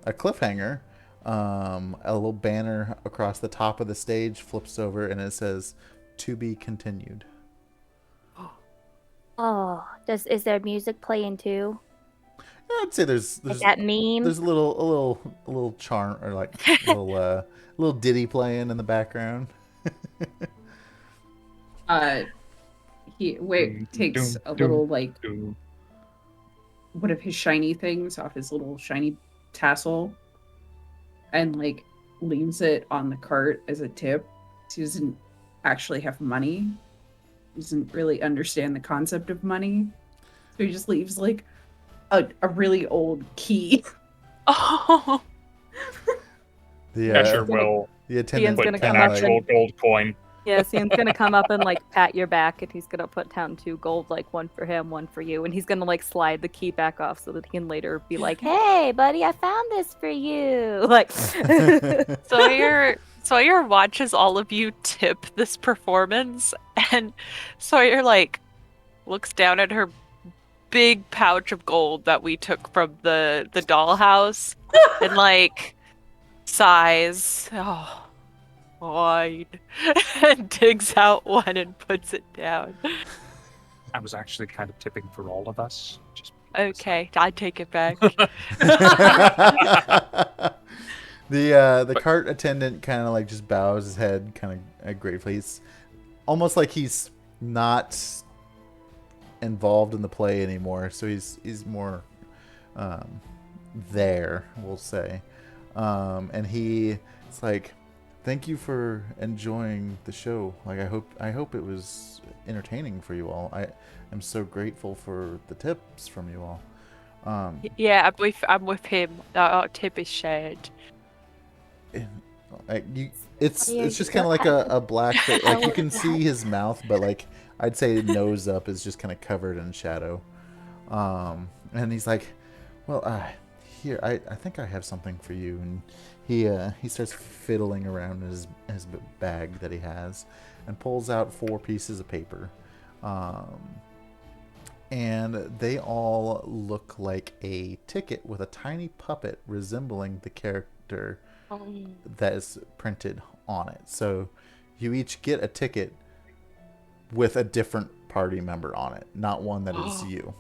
[SPEAKER 2] a cliffhanger, a little banner across the top of the stage flips over and it says, "To be continued."
[SPEAKER 7] Oh, is there music playing too?
[SPEAKER 2] I'd say there's
[SPEAKER 7] Like that meme?
[SPEAKER 2] there's a little charm or like little ditty playing in the background.
[SPEAKER 5] Wick takes a little like one of his shiny things off his little shiny tassel and like leaves it on the cart as a tip. He doesn't actually have money. He doesn't really understand the concept of money. So he just leaves like a really old key.
[SPEAKER 8] Oh.
[SPEAKER 3] Cheshire will
[SPEAKER 2] The attendant
[SPEAKER 3] put
[SPEAKER 1] gonna
[SPEAKER 3] 10
[SPEAKER 1] come up
[SPEAKER 3] actual gold coin.
[SPEAKER 1] Yeah, Sian's gonna come up and like pat your back, and he's gonna put down 2 gold, like one for him, one for you, and he's gonna like slide the key back off so that he can later be like, "Hey, buddy, I found this for you." Like,
[SPEAKER 4] Sawyer watches all of you tip this performance, and Sawyer like looks down at her big pouch of gold that we took from the dollhouse, and like sighs. Oh. Wine, and digs out one and puts it down.
[SPEAKER 3] I was actually kind of tipping for all of us. Just
[SPEAKER 4] Okay, I take it back.
[SPEAKER 2] The cart attendant kind of like just bows his head kind of gratefully. He's almost like he's not involved in the play anymore, so he's more there, we'll say. And it's like, thank you for enjoying the show. Like I hope it was entertaining for you all. I am so grateful for the tips from you all.
[SPEAKER 4] Yeah, I'm with him. Our tip is shared.
[SPEAKER 2] It's just kind of like a black, like you can see his mouth, but like I'd say nose up is just kind of covered in shadow. And he's like, well, here I think I have something for you. And he starts fiddling around in his bag that he has and pulls out 4 pieces of paper. And they all look like a ticket with a tiny puppet resembling the character that is printed on it. So you each get a ticket with a different party member on it, not one that is you.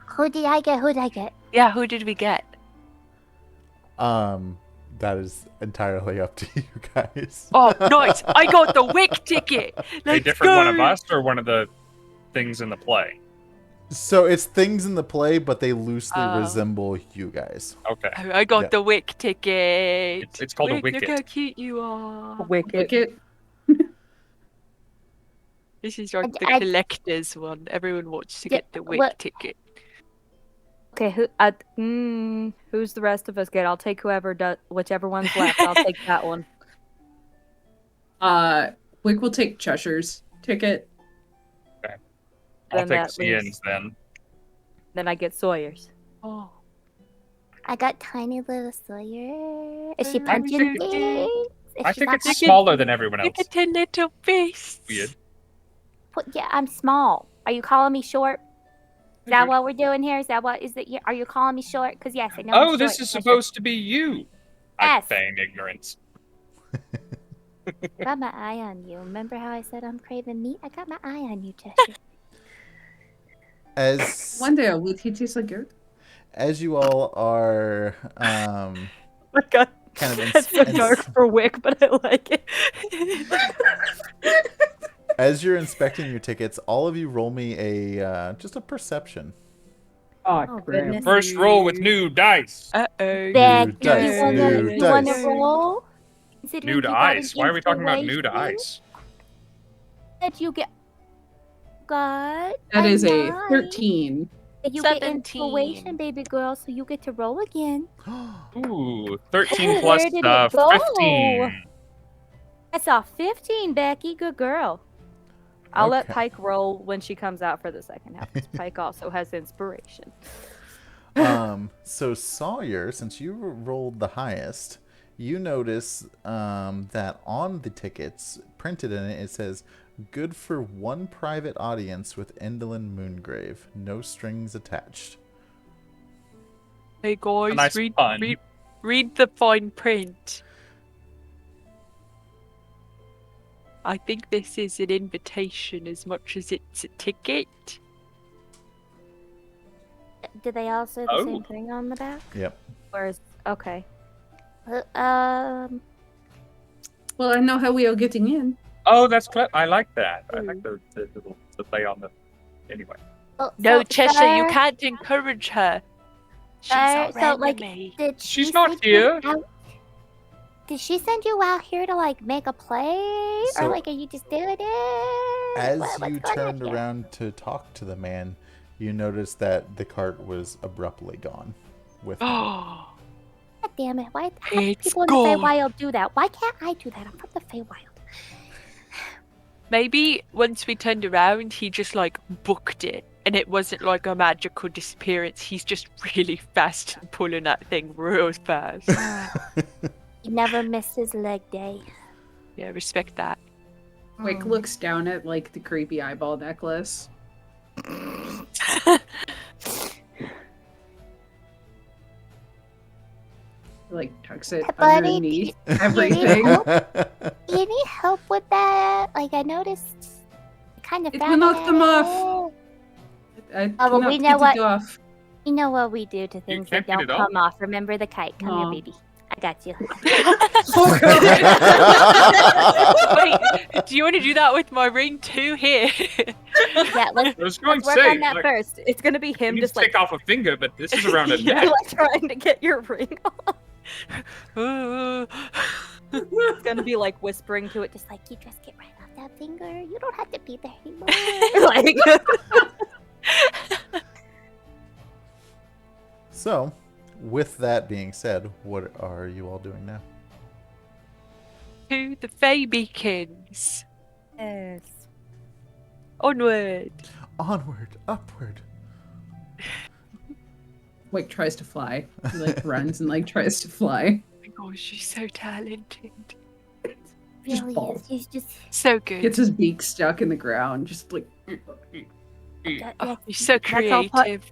[SPEAKER 6] Who did I get?
[SPEAKER 4] Yeah, who did we get?
[SPEAKER 2] That is entirely up to you guys.
[SPEAKER 8] Oh, nice! I got the Wick ticket.
[SPEAKER 3] a different one of us or one of the things in the play?
[SPEAKER 2] So it's things in the play, but they loosely resemble you guys.
[SPEAKER 3] Okay.
[SPEAKER 8] I got the Wick ticket.
[SPEAKER 3] It's called a
[SPEAKER 8] Wick,
[SPEAKER 3] wicket.
[SPEAKER 8] Look how cute you are.
[SPEAKER 1] Wicket.
[SPEAKER 8] This is like the
[SPEAKER 6] I-
[SPEAKER 8] collector's one. Everyone wants to get the Wick ticket.
[SPEAKER 1] Okay, who's the rest of us get? I'll take whichever one's left. I'll take that one.
[SPEAKER 5] Wick will take Cheshire's ticket.
[SPEAKER 3] Okay. I'll
[SPEAKER 1] Then
[SPEAKER 3] take
[SPEAKER 1] that
[SPEAKER 3] Cian's
[SPEAKER 1] leaves-
[SPEAKER 3] then.
[SPEAKER 1] Then I get Sawyer's.
[SPEAKER 8] Oh.
[SPEAKER 6] I got tiny little Sawyer. Is she
[SPEAKER 8] Oh,
[SPEAKER 6] punching
[SPEAKER 8] so
[SPEAKER 6] things? If
[SPEAKER 3] I
[SPEAKER 6] she's
[SPEAKER 3] think
[SPEAKER 6] not
[SPEAKER 3] it's
[SPEAKER 6] punching-
[SPEAKER 3] smaller than everyone else.
[SPEAKER 8] Look at her little face.
[SPEAKER 3] Weird.
[SPEAKER 7] Yeah, I'm small. Are you calling me short? Is that what we're doing here? Are you calling me short? Because yes, I know. I'm
[SPEAKER 3] Oh, this
[SPEAKER 7] short,
[SPEAKER 3] is
[SPEAKER 7] Cheshire.
[SPEAKER 3] supposed to be you. I
[SPEAKER 7] Yes.
[SPEAKER 3] feign ignorance.
[SPEAKER 7] Got my eye on you. Remember how I said I'm craving meat? I got my eye on you, Cheshire.
[SPEAKER 5] One day will teach you like good.
[SPEAKER 2] As you all are
[SPEAKER 1] Oh my god.
[SPEAKER 2] kind of
[SPEAKER 1] That's so dark for Wick, but I like it.
[SPEAKER 2] as you're inspecting your tickets, all of you roll me just a perception.
[SPEAKER 5] Oh,
[SPEAKER 1] goodness.
[SPEAKER 3] First roll with new dice.
[SPEAKER 8] Uh-oh.
[SPEAKER 7] Beck, do
[SPEAKER 2] dice,
[SPEAKER 7] you wanna
[SPEAKER 2] dice.
[SPEAKER 7] roll? Considering
[SPEAKER 3] New to
[SPEAKER 7] you got an
[SPEAKER 3] ice. Why are we talking about new to
[SPEAKER 7] inspiration
[SPEAKER 3] ice?
[SPEAKER 7] That you got
[SPEAKER 5] That is a
[SPEAKER 7] nine.
[SPEAKER 5] 13.
[SPEAKER 7] And you get
[SPEAKER 4] 17.
[SPEAKER 7] inspiration, baby girl, so you get to roll again.
[SPEAKER 3] Ooh, 13 plus
[SPEAKER 7] Where did it go?
[SPEAKER 3] 15.
[SPEAKER 7] I saw 15, Becky. Good girl.
[SPEAKER 1] I'll let
[SPEAKER 2] Okay.
[SPEAKER 1] Pike roll when she comes out for the second half. 'Cause Pike also has inspiration.
[SPEAKER 2] So Sawyer, since you rolled the highest, you notice that on the tickets, printed in it, it says, "Good for one private audience with Endlin Moongrave. No strings attached."
[SPEAKER 8] Hey guys,
[SPEAKER 3] A nice pun.
[SPEAKER 8] read the fine print. I think this is an invitation as much as it's a ticket.
[SPEAKER 7] Do they all say the same thing on the back?
[SPEAKER 2] Yep.
[SPEAKER 7] Or is okay?
[SPEAKER 5] Well, I know how we are getting in.
[SPEAKER 3] Oh, that's clever. I like that. I like the play on the. Anyway.
[SPEAKER 7] Well,
[SPEAKER 8] No,
[SPEAKER 7] so,
[SPEAKER 8] Cheshire, you
[SPEAKER 7] sir,
[SPEAKER 8] can't encourage her. She's
[SPEAKER 7] sir,
[SPEAKER 8] our
[SPEAKER 7] so, like,
[SPEAKER 8] enemy.
[SPEAKER 7] did she
[SPEAKER 3] She's not
[SPEAKER 7] send you
[SPEAKER 3] here.
[SPEAKER 7] out- Did she send you out here to like make a play,
[SPEAKER 2] So-
[SPEAKER 7] or like are you just doing it?
[SPEAKER 2] As
[SPEAKER 7] What's
[SPEAKER 2] you
[SPEAKER 7] going on
[SPEAKER 2] turned
[SPEAKER 7] here?
[SPEAKER 2] around to talk to the man, you noticed that the cart was abruptly gone. With him.
[SPEAKER 8] Oh,
[SPEAKER 7] God damn it! Why how do
[SPEAKER 8] It's
[SPEAKER 7] people in the
[SPEAKER 8] gone.
[SPEAKER 7] Feywild do that? Why can't I do that? I'm from the Feywild.
[SPEAKER 8] maybe once we turned around, he just like booked it, and it wasn't like a magical disappearance. He's just really fast at pulling that thing real fast.
[SPEAKER 7] He never missed his leg day.
[SPEAKER 8] Yeah, respect that.
[SPEAKER 5] Wick looks down at like the creepy eyeball necklace. Like tucks it
[SPEAKER 7] Buddy,
[SPEAKER 5] underneath
[SPEAKER 7] do you
[SPEAKER 5] everything.
[SPEAKER 7] Do you need help with that? Like I noticed, kind of.
[SPEAKER 5] It will knock them off. I
[SPEAKER 7] Oh, well,
[SPEAKER 5] cannot
[SPEAKER 7] we know
[SPEAKER 5] get
[SPEAKER 7] what-
[SPEAKER 5] it off.
[SPEAKER 7] You know what we do to things that
[SPEAKER 3] can't get
[SPEAKER 7] don't
[SPEAKER 3] it off?
[SPEAKER 7] come off. Remember the kite? Come
[SPEAKER 5] Aw.
[SPEAKER 7] here, baby. I got you.
[SPEAKER 8] Wait, do you want to do that with my ring too? Here.
[SPEAKER 7] Yeah, let's
[SPEAKER 3] I was going
[SPEAKER 7] work
[SPEAKER 3] to say,
[SPEAKER 7] on that
[SPEAKER 3] like,
[SPEAKER 7] first.
[SPEAKER 1] It's gonna be
[SPEAKER 3] you
[SPEAKER 1] him
[SPEAKER 3] need
[SPEAKER 1] just
[SPEAKER 3] to
[SPEAKER 1] like,
[SPEAKER 3] take off a finger, but this is around a
[SPEAKER 8] Yeah.
[SPEAKER 3] neck.
[SPEAKER 1] like trying to get your ring off.
[SPEAKER 8] Ooh.
[SPEAKER 1] It's gonna be like whispering to it,
[SPEAKER 7] just like you just get right off that finger. You don't have to be there anymore.
[SPEAKER 1] like
[SPEAKER 2] So, with that being said, what are you all doing now?
[SPEAKER 8] To the Fey Beacons.
[SPEAKER 1] yes.
[SPEAKER 8] Onward.
[SPEAKER 2] Onward, upward.
[SPEAKER 5] Wick tries to fly. He like runs and like tries to fly.
[SPEAKER 8] Oh my gosh, she's so talented.
[SPEAKER 5] Just
[SPEAKER 7] Really
[SPEAKER 5] balls.
[SPEAKER 7] is. He's just
[SPEAKER 8] So good.
[SPEAKER 5] Gets his beak stuck in the ground, just like.
[SPEAKER 8] Oh, he's so
[SPEAKER 7] That's all part-
[SPEAKER 8] creative.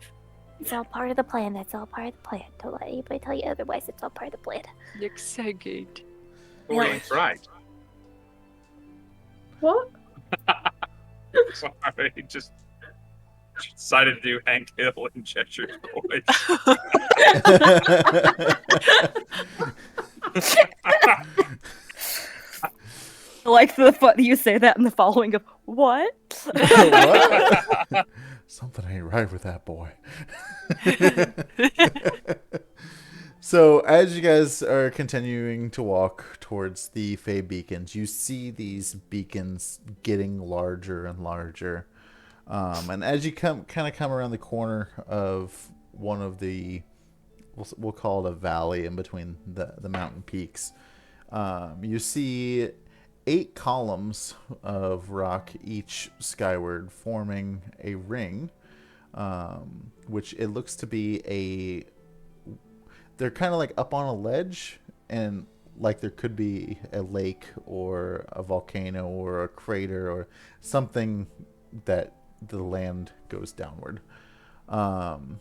[SPEAKER 7] it's all part of the plan. That's all part of the plan. Don't let anybody tell you otherwise. It's all part of the plan.
[SPEAKER 8] Looks so good.
[SPEAKER 3] Boy, right.
[SPEAKER 5] What?
[SPEAKER 3] Sorry, just decided to do Hank Hill in Cheshire voice.
[SPEAKER 1] I like the fun you say that in the following of what?
[SPEAKER 2] What? Something ain't right with that boy. So, as you guys are continuing to walk towards the Fey Beacons, you see these beacons getting larger and larger. And as you come around the corner of one of the, we'll call it a valley in between the mountain peaks, you see 8 columns of rock, each skyward, forming a ring, which it looks to be they're kind of like up on a ledge, and like there could be a lake or a volcano or a crater or something that the land goes downward. And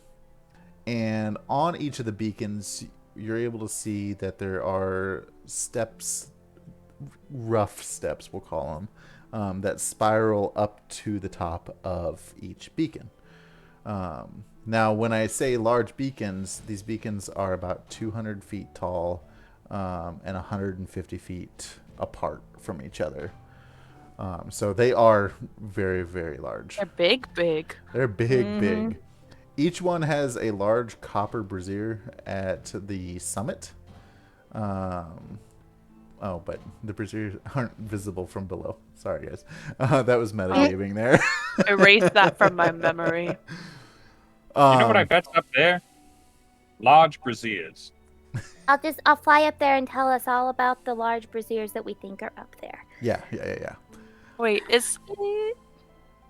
[SPEAKER 2] on each of the beacons, you're able to see that there are steps, rough steps, we'll call them, that spiral up to the top of each beacon. Now, when I say large beacons, these beacons are about 200 feet tall and 150 feet apart from each other. So they are very, very large.
[SPEAKER 8] They're big, big.
[SPEAKER 2] They're big, big. Each one has a large copper brazier at the summit. Oh, but the braziers aren't visible from below. Sorry, guys. That was metagaming there.
[SPEAKER 8] Erase that from my memory.
[SPEAKER 3] You know what I bet's up there? Large braziers.
[SPEAKER 7] I'll fly up there and tell us all about the large braziers that we think are up there.
[SPEAKER 2] Yeah.
[SPEAKER 8] Wait,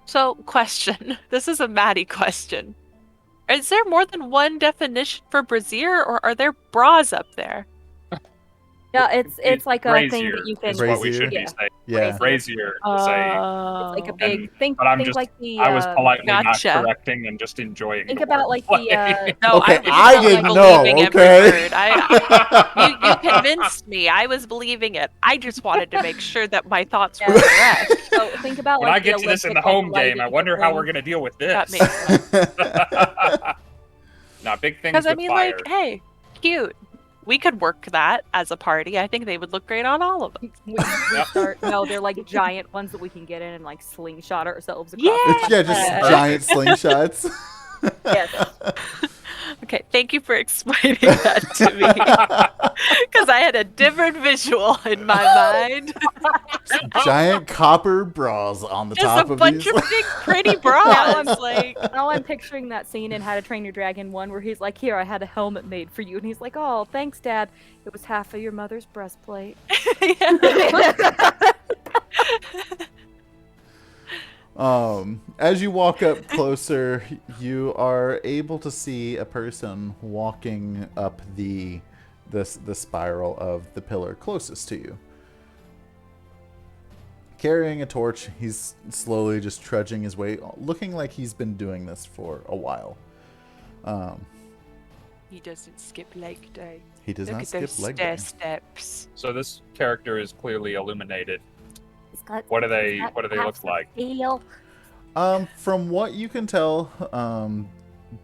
[SPEAKER 8] so question. This is a Maddie question. Is there more than one definition for brazier, or are there bras up there?
[SPEAKER 1] Yeah, it's like a
[SPEAKER 3] brazier
[SPEAKER 1] thing that you can.
[SPEAKER 3] is what we
[SPEAKER 2] Brazier?
[SPEAKER 3] should be
[SPEAKER 1] Yeah.
[SPEAKER 3] saying.
[SPEAKER 2] Yeah.
[SPEAKER 3] Brazier to say.
[SPEAKER 1] It's like a big
[SPEAKER 3] And-
[SPEAKER 1] think.
[SPEAKER 3] But I'm
[SPEAKER 1] think
[SPEAKER 3] just,
[SPEAKER 1] like the.
[SPEAKER 3] I was politely
[SPEAKER 4] Gotcha.
[SPEAKER 3] not correcting and just enjoying.
[SPEAKER 1] Think
[SPEAKER 3] the
[SPEAKER 1] about like the.
[SPEAKER 3] wordplay.
[SPEAKER 4] No,
[SPEAKER 2] Okay,
[SPEAKER 4] was
[SPEAKER 2] I
[SPEAKER 4] totally
[SPEAKER 2] didn't know,
[SPEAKER 4] believing
[SPEAKER 2] okay?
[SPEAKER 4] every word. You convinced me. I was believing it. I just wanted to make sure that my thoughts were correct.
[SPEAKER 1] So think about
[SPEAKER 3] When
[SPEAKER 1] like
[SPEAKER 3] I get
[SPEAKER 1] the
[SPEAKER 3] to this in the
[SPEAKER 1] Olympic, like,
[SPEAKER 3] home game, I
[SPEAKER 1] lighting
[SPEAKER 3] wonder how we're
[SPEAKER 1] thing.
[SPEAKER 3] gonna deal with
[SPEAKER 4] That
[SPEAKER 3] this.
[SPEAKER 4] makes sense.
[SPEAKER 3] Nah, big things
[SPEAKER 4] Because I
[SPEAKER 3] with
[SPEAKER 4] mean,
[SPEAKER 3] fire.
[SPEAKER 4] like, hey, cute. We could work that as a party. I think they would look great on all of them.
[SPEAKER 1] We
[SPEAKER 3] Yep.
[SPEAKER 1] start. No, they're like giant ones that we can get in and like slingshot ourselves across.
[SPEAKER 4] Yeah.
[SPEAKER 1] the
[SPEAKER 2] Yeah, just
[SPEAKER 1] country.
[SPEAKER 2] giant slingshots.
[SPEAKER 1] Yes.
[SPEAKER 4] Okay, thank you for explaining that to me. Because I had a different visual in my mind.
[SPEAKER 2] Giant copper bras on the
[SPEAKER 4] Just
[SPEAKER 2] top
[SPEAKER 4] a
[SPEAKER 2] of
[SPEAKER 4] bunch
[SPEAKER 2] these.
[SPEAKER 4] of big, pretty
[SPEAKER 1] Now
[SPEAKER 4] bras.
[SPEAKER 1] I'm-
[SPEAKER 4] Like,
[SPEAKER 1] Now I'm picturing that scene in How to Train Your Dragon 1 where he's like, "Here, I had a helmet made for you," and he's like, "Oh, thanks, Dad. It was half of your mother's breastplate."
[SPEAKER 2] As you walk up closer, you are able to see a person walking up the spiral of the pillar closest to you. Carrying a torch, he's slowly just trudging his way, looking like he's been doing this for a while.
[SPEAKER 8] He doesn't skip leg day.
[SPEAKER 2] He does
[SPEAKER 8] Look
[SPEAKER 2] not
[SPEAKER 8] at
[SPEAKER 2] skip
[SPEAKER 8] those
[SPEAKER 2] leg
[SPEAKER 8] stair
[SPEAKER 2] day.
[SPEAKER 8] steps.
[SPEAKER 3] So this character is clearly illuminated.
[SPEAKER 6] He's got-
[SPEAKER 3] What do they
[SPEAKER 6] he's got
[SPEAKER 3] What do they
[SPEAKER 6] half
[SPEAKER 3] look
[SPEAKER 6] the
[SPEAKER 3] like?
[SPEAKER 6] steel.
[SPEAKER 2] From what you can tell,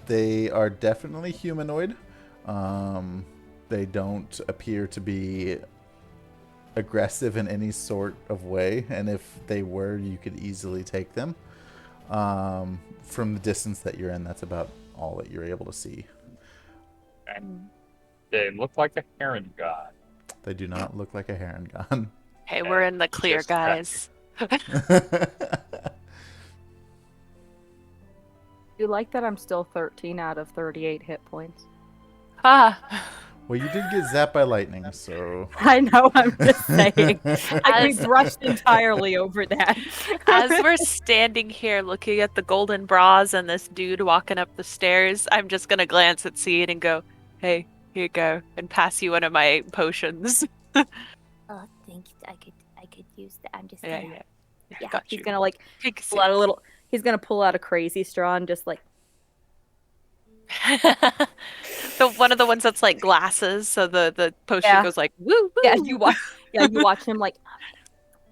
[SPEAKER 2] they are definitely humanoid. They don't appear to be aggressive in any sort of way, and if they were, you could easily take them. From the distance that you're in, that's about all that you're able to see.
[SPEAKER 3] And they look like a heron god.
[SPEAKER 2] They do not look like a heron god.
[SPEAKER 4] hey, we're in the clear,
[SPEAKER 3] Just check.
[SPEAKER 4] guys.
[SPEAKER 1] You like that I'm still 13 out of 38 hit points.
[SPEAKER 4] Ah.
[SPEAKER 2] Well, you did get zapped by lightning, so...
[SPEAKER 1] I know, I'm just saying. I
[SPEAKER 4] As-
[SPEAKER 1] brushed entirely over that.
[SPEAKER 4] As we're standing here looking at the golden bras and this dude walking up the stairs, I'm just gonna glance at Seed and go, "Hey, here you go," and pass you one of my potions.
[SPEAKER 6] Oh, thanks. I could use that. I'm just
[SPEAKER 4] Yeah,
[SPEAKER 6] gonna.
[SPEAKER 4] yeah. Got
[SPEAKER 1] He's
[SPEAKER 4] you.
[SPEAKER 1] gonna like
[SPEAKER 4] Take a
[SPEAKER 1] pull out a little. He's gonna pull out a crazy straw and just like.
[SPEAKER 4] One of the ones that's like glasses, so the potion
[SPEAKER 1] Yeah.
[SPEAKER 4] goes like woo woo.
[SPEAKER 1] Yeah, you watch. Yeah, you watch him like.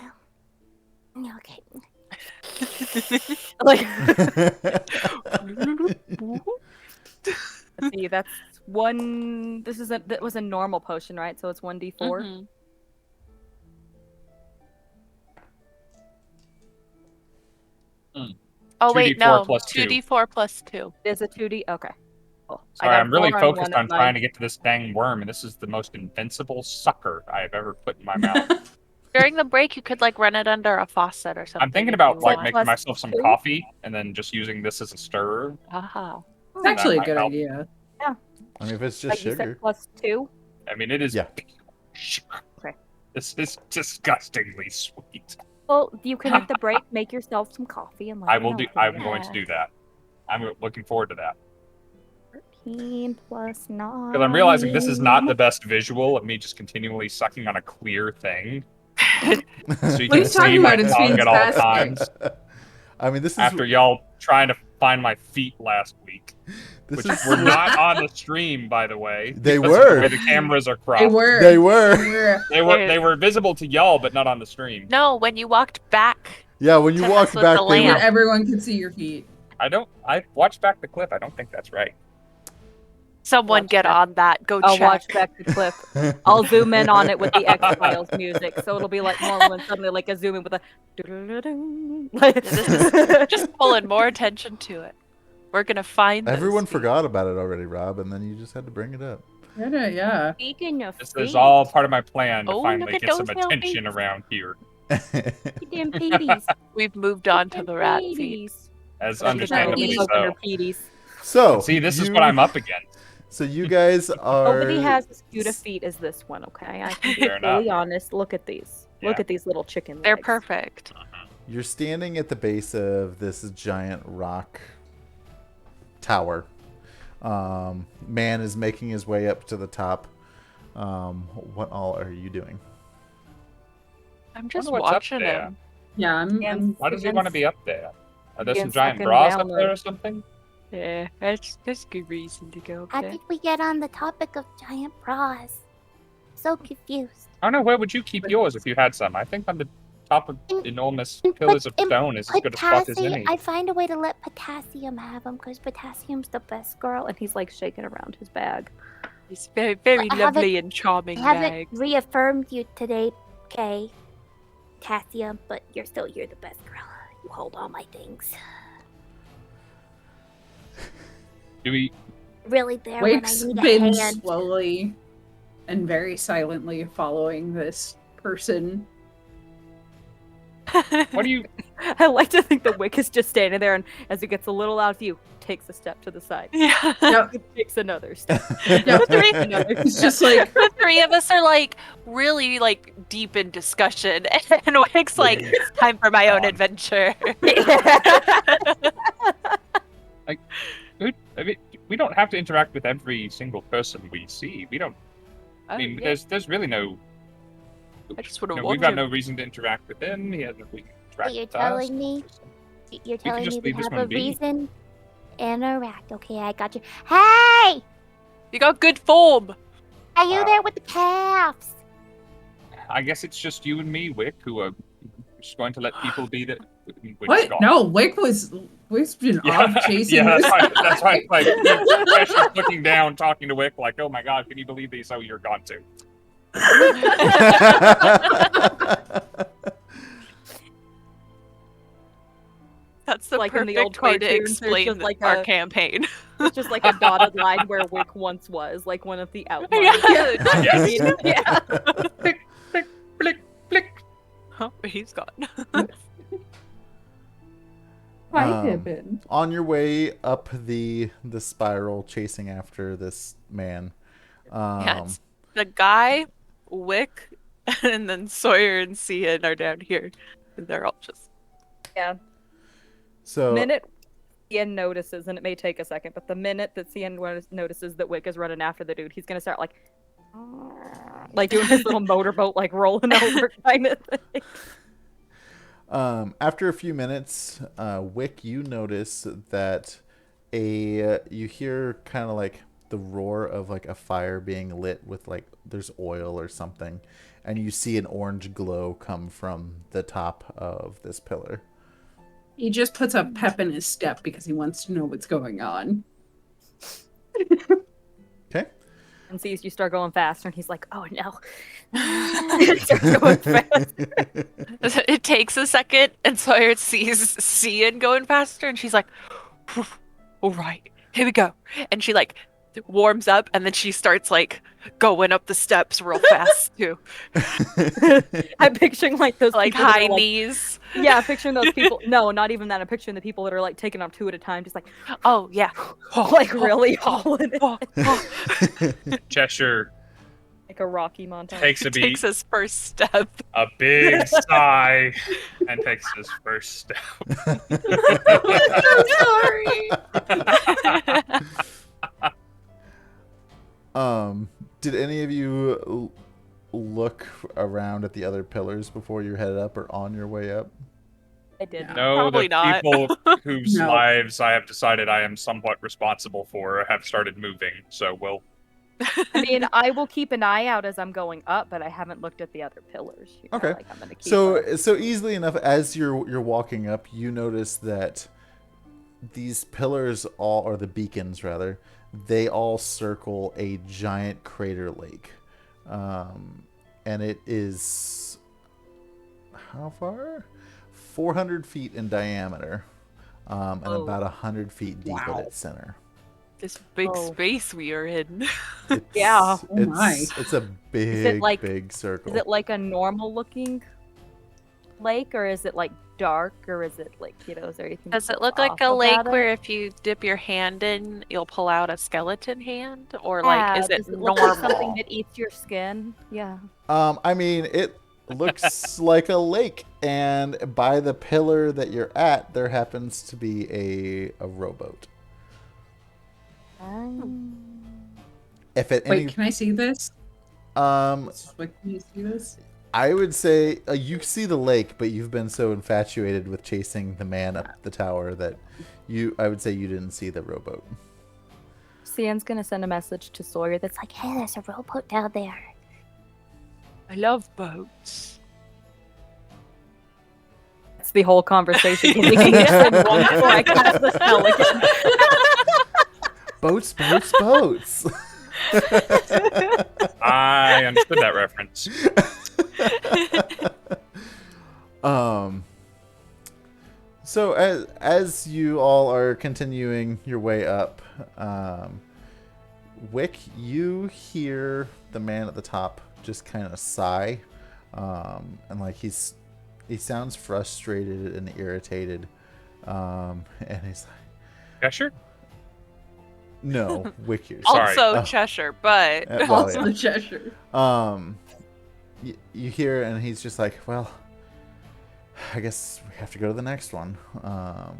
[SPEAKER 6] Yeah, okay.
[SPEAKER 1] Like. Let's see, that's one. That was a normal potion, right? So it's 1d4.
[SPEAKER 4] Mhm. Oh wait,
[SPEAKER 3] 2d4
[SPEAKER 4] no.
[SPEAKER 3] plus 2.
[SPEAKER 4] 2d4 plus 2.
[SPEAKER 1] Is a 2d. Okay. Cool. I
[SPEAKER 3] Sorry,
[SPEAKER 1] got
[SPEAKER 3] I'm really
[SPEAKER 1] 4
[SPEAKER 3] focused
[SPEAKER 1] one
[SPEAKER 3] on
[SPEAKER 1] of
[SPEAKER 3] trying
[SPEAKER 1] mine.
[SPEAKER 3] to get to this dang worm, and this is the most invincible sucker I've ever put in my mouth.
[SPEAKER 4] During the break, you could like run it under a faucet or something.
[SPEAKER 3] I'm thinking
[SPEAKER 4] if
[SPEAKER 3] about
[SPEAKER 4] you
[SPEAKER 3] like
[SPEAKER 4] want.
[SPEAKER 3] making
[SPEAKER 1] Plus
[SPEAKER 3] myself some
[SPEAKER 1] 2?
[SPEAKER 3] coffee and then just using this as a stirrer.
[SPEAKER 4] Aha.
[SPEAKER 5] It's actually a
[SPEAKER 3] might
[SPEAKER 5] good
[SPEAKER 3] help.
[SPEAKER 5] idea.
[SPEAKER 2] I mean, if it's just
[SPEAKER 1] Like you
[SPEAKER 2] sugar.
[SPEAKER 1] said, +2.
[SPEAKER 3] I mean, it is.
[SPEAKER 2] Yeah.
[SPEAKER 1] Okay.
[SPEAKER 3] This is disgustingly sweet.
[SPEAKER 1] Well, you can at the break make yourself some coffee and let
[SPEAKER 3] I
[SPEAKER 1] me
[SPEAKER 3] will
[SPEAKER 1] know
[SPEAKER 3] do.
[SPEAKER 1] if
[SPEAKER 3] I'm
[SPEAKER 1] you
[SPEAKER 3] going to do that. I'm looking forward to that
[SPEAKER 1] 13 plus 9.
[SPEAKER 3] because I'm realizing this is not the best visual of me just continually sucking on a clear thing. So you
[SPEAKER 5] What are
[SPEAKER 3] can
[SPEAKER 5] you
[SPEAKER 3] see
[SPEAKER 5] talking
[SPEAKER 3] my
[SPEAKER 5] about? It's
[SPEAKER 3] tongue at all
[SPEAKER 5] fantastic.
[SPEAKER 3] times.
[SPEAKER 2] I mean, this is
[SPEAKER 3] After y'all trying to find my feet last week,
[SPEAKER 2] this
[SPEAKER 3] which
[SPEAKER 2] is
[SPEAKER 3] were not on the stream, by the way.
[SPEAKER 2] They
[SPEAKER 3] because of
[SPEAKER 2] were.
[SPEAKER 3] the way the cameras are cropped.
[SPEAKER 5] They were.
[SPEAKER 2] They were.
[SPEAKER 5] They were.
[SPEAKER 3] They were visible to y'all, but not on the stream.
[SPEAKER 4] No, when you walked back.
[SPEAKER 2] Yeah, when you
[SPEAKER 4] To
[SPEAKER 2] walked
[SPEAKER 4] mess with
[SPEAKER 2] back,
[SPEAKER 4] the
[SPEAKER 2] they
[SPEAKER 5] Where
[SPEAKER 2] were,
[SPEAKER 4] lamp.
[SPEAKER 5] everyone could see your feet.
[SPEAKER 3] I watched back the clip. I don't think that's right.
[SPEAKER 4] Someone
[SPEAKER 1] Watch
[SPEAKER 4] get
[SPEAKER 1] back.
[SPEAKER 4] on that. Go
[SPEAKER 1] I'll
[SPEAKER 4] check.
[SPEAKER 1] watch back the clip. I'll zoom in on it with the X-Files music, so it'll be like normal and suddenly like a zoom in with a.
[SPEAKER 4] This is just pulling more attention to it. We're gonna find.
[SPEAKER 2] everyone
[SPEAKER 4] those feet.
[SPEAKER 2] forgot about it already, Rob, and then you just had to bring it up.
[SPEAKER 5] Yeah.
[SPEAKER 1] Speaking of
[SPEAKER 3] This is
[SPEAKER 1] feet,
[SPEAKER 3] all part of my plan to
[SPEAKER 4] Oh,
[SPEAKER 3] finally
[SPEAKER 4] look at
[SPEAKER 3] get some
[SPEAKER 4] those little
[SPEAKER 3] attention
[SPEAKER 4] feet.
[SPEAKER 3] around here.
[SPEAKER 1] damn Petey's.
[SPEAKER 4] We've moved on to the rat feet.
[SPEAKER 3] As
[SPEAKER 1] She's
[SPEAKER 3] understandably
[SPEAKER 1] not
[SPEAKER 3] so.
[SPEAKER 1] Petey's.
[SPEAKER 2] So
[SPEAKER 3] See, this is what I'm up against.
[SPEAKER 2] So you guys are.
[SPEAKER 1] Nobody has as cute a feet as this one, okay? I can be
[SPEAKER 3] Fair
[SPEAKER 1] fully
[SPEAKER 3] enough.
[SPEAKER 1] honest. Look at these. Look
[SPEAKER 3] Yeah.
[SPEAKER 1] at these little chicken legs.
[SPEAKER 4] They're perfect.
[SPEAKER 2] You're standing at the base of this giant rock tower. Man is making his way up to the top. What all are you doing?
[SPEAKER 4] I'm just
[SPEAKER 3] what's up
[SPEAKER 4] watching
[SPEAKER 3] there.
[SPEAKER 4] him.
[SPEAKER 5] Yeah, I'm
[SPEAKER 3] Why does he want to be up there? Are there some
[SPEAKER 1] Against
[SPEAKER 3] giant
[SPEAKER 1] fucking
[SPEAKER 3] bras up
[SPEAKER 1] download.
[SPEAKER 3] there or something?
[SPEAKER 8] Yeah, that's good reason to go up
[SPEAKER 6] How
[SPEAKER 8] there.
[SPEAKER 6] did we get on the topic of giant bras? So confused.
[SPEAKER 3] I don't know. Where would you keep yours if you had some? I think on the top of enormous pillars of stone is as good a spot as any.
[SPEAKER 6] I find a way to let Potassium have them because Potassium's the best girl.
[SPEAKER 1] And he's like shaking around his bag.
[SPEAKER 8] It's very, very
[SPEAKER 6] I haven't-
[SPEAKER 8] lovely and charming
[SPEAKER 6] I haven't
[SPEAKER 8] bag.
[SPEAKER 6] reaffirmed you today, Kay. Potassium, but you're the best girl. You hold all my things.
[SPEAKER 3] Do we?
[SPEAKER 6] Really there
[SPEAKER 5] Wick's
[SPEAKER 6] when I
[SPEAKER 5] been
[SPEAKER 6] need a hand.
[SPEAKER 5] slowly and very silently following this person.
[SPEAKER 3] What do you?
[SPEAKER 1] I like to think that Wick is just standing there, and as it gets a little out of view, takes a step to the side.
[SPEAKER 8] Yeah.
[SPEAKER 5] Yep.
[SPEAKER 1] Takes another step.
[SPEAKER 5] It's just like
[SPEAKER 4] The three of us are like really like deep in discussion, and Wick's like, "It's time for my own adventure."
[SPEAKER 3] I mean, we don't have to interact with every single person we see. We don't. I
[SPEAKER 8] Oh,
[SPEAKER 3] mean,
[SPEAKER 8] yeah.
[SPEAKER 3] there's really no.
[SPEAKER 8] I just want to
[SPEAKER 3] No,
[SPEAKER 8] watch
[SPEAKER 3] we've got
[SPEAKER 8] him.
[SPEAKER 3] no reason to interact with him. He hasn't really
[SPEAKER 6] So
[SPEAKER 3] interacted
[SPEAKER 6] you're
[SPEAKER 3] with us.
[SPEAKER 6] telling me? You're telling
[SPEAKER 3] just
[SPEAKER 6] me we
[SPEAKER 3] leave this
[SPEAKER 6] have
[SPEAKER 3] one
[SPEAKER 6] a
[SPEAKER 3] be.
[SPEAKER 6] reason to interact. Okay, I got you. Hey!
[SPEAKER 4] You got good form.
[SPEAKER 6] Are you there with the calves?
[SPEAKER 3] I guess it's just you and me, Wick, who are just going to let people be that. Wick's
[SPEAKER 5] what?
[SPEAKER 3] gone.
[SPEAKER 5] No, Wick's been off chasing.
[SPEAKER 3] Yeah,
[SPEAKER 5] this.
[SPEAKER 3] that's why. Like, Cheshire's looking down, talking to Wick, like, "Oh my God, can you believe these? Oh, you're gone too."
[SPEAKER 4] That's the
[SPEAKER 1] Like in
[SPEAKER 4] perfect
[SPEAKER 1] the old
[SPEAKER 4] way to
[SPEAKER 1] cartoons, there's
[SPEAKER 4] explain
[SPEAKER 1] just like
[SPEAKER 4] our
[SPEAKER 1] a-
[SPEAKER 4] campaign.
[SPEAKER 1] It's just like a dotted line where Wick once was, like one of the outlines.
[SPEAKER 4] Yeah.
[SPEAKER 3] Yes.
[SPEAKER 1] Yeah.
[SPEAKER 3] Blick, blick, blick, blick.
[SPEAKER 4] Oh, he's gone.
[SPEAKER 5] Hi, Pippin.
[SPEAKER 2] On your way up the spiral, chasing after this man.
[SPEAKER 4] Yes. The guy, Wick, and then Sawyer and Sian are down here. And they're all just
[SPEAKER 1] Yeah.
[SPEAKER 2] So
[SPEAKER 1] Minute Cian notices, and it may take a second, but the minute that Cian notices that Wick is running after the dude, he's gonna start like doing his little motorboat, like rolling over kind of thing.
[SPEAKER 2] After a few minutes, Wick, you notice that you hear kind of like the roar of like a fire being lit with like there's oil or something, and you see an orange glow come from the top of this pillar.
[SPEAKER 5] He just puts a pep in his step because he wants to know what's going on.
[SPEAKER 2] Okay.
[SPEAKER 1] And sees you start going faster, and he's like, "Oh no!" Starts going fast.
[SPEAKER 4] It takes a second, and Sawyer sees Cian going faster, and she's like, "All right, here we go." And she like warms up, and then she starts like going up the steps real fast too,
[SPEAKER 1] I'm picturing like those
[SPEAKER 4] like
[SPEAKER 1] people that are,
[SPEAKER 4] high
[SPEAKER 1] like-
[SPEAKER 4] knees.
[SPEAKER 1] Yeah, picturing those people. No, not even that. I'm picturing the people that are like taking them two at a time, just like
[SPEAKER 4] Oh yeah,
[SPEAKER 1] like really hauling it,
[SPEAKER 3] Cheshire
[SPEAKER 1] like a Rocky montage.
[SPEAKER 3] takes a beat,
[SPEAKER 4] takes his first step.
[SPEAKER 3] a big sigh, and takes his first step.
[SPEAKER 2] Did any of you look around at the other pillars before you headed up or on your way up?
[SPEAKER 1] I did.
[SPEAKER 3] No,
[SPEAKER 4] Probably
[SPEAKER 3] the
[SPEAKER 4] not.
[SPEAKER 3] people whose
[SPEAKER 5] No.
[SPEAKER 3] lives I have decided I am somewhat responsible for have started moving. So we'll.
[SPEAKER 1] I mean, I will keep an eye out as I'm going up, but I haven't looked at the other pillars. You know,
[SPEAKER 2] Okay.
[SPEAKER 1] like, I'm gonna keep
[SPEAKER 2] So easily enough, as you're walking up, you notice that these pillars or the beacons rather, they all circle a giant crater lake, and it is how far? 400 feet in diameter, and
[SPEAKER 1] Oh.
[SPEAKER 2] about 100 feet deep
[SPEAKER 5] Wow.
[SPEAKER 2] at its center.
[SPEAKER 4] This big
[SPEAKER 1] Oh.
[SPEAKER 4] space we are in.
[SPEAKER 2] It's,
[SPEAKER 1] Yeah.
[SPEAKER 5] Oh my.
[SPEAKER 2] It's a big,
[SPEAKER 1] like-
[SPEAKER 2] big circle.
[SPEAKER 1] Is it like a normal looking lake, or is it like dark, or is it like, you know, is there anything?
[SPEAKER 4] Does it
[SPEAKER 1] so
[SPEAKER 4] look like
[SPEAKER 1] off
[SPEAKER 4] a lake
[SPEAKER 1] about it?
[SPEAKER 4] where if you dip your hand in, you'll pull out a skeleton hand? Or like, is it
[SPEAKER 1] does it look
[SPEAKER 4] normal?
[SPEAKER 1] like something that eats your skin? Yeah.
[SPEAKER 2] I mean, it looks like a lake, and by the pillar that you're at, there happens to be a rowboat.
[SPEAKER 1] Um,
[SPEAKER 2] If at any
[SPEAKER 5] Wait, can I see this? Can you see this?
[SPEAKER 2] I would say you see the lake, but you've been so infatuated with chasing the man up the tower that I would say you didn't see the rowboat.
[SPEAKER 1] Cian's gonna send a message to Sawyer that's like,
[SPEAKER 6] Hey, there's a rowboat down there.
[SPEAKER 8] I love boats.
[SPEAKER 1] that's the whole conversation. We can get it one before I cast the spell again.
[SPEAKER 2] Boats, boats, boats.
[SPEAKER 3] I understood that reference.
[SPEAKER 2] So as you all are continuing your way up, Wick, you hear the man at the top just kind of sigh, and like he sounds frustrated and irritated, and he's like,
[SPEAKER 3] Cheshire?
[SPEAKER 2] No, Wick here.
[SPEAKER 3] Sorry.
[SPEAKER 4] Also
[SPEAKER 2] Oh.
[SPEAKER 4] Cheshire, but
[SPEAKER 2] Well,
[SPEAKER 5] Also
[SPEAKER 2] yeah.
[SPEAKER 5] Cheshire.
[SPEAKER 2] You hear, and he's just like, well, I guess we have to go to the next one.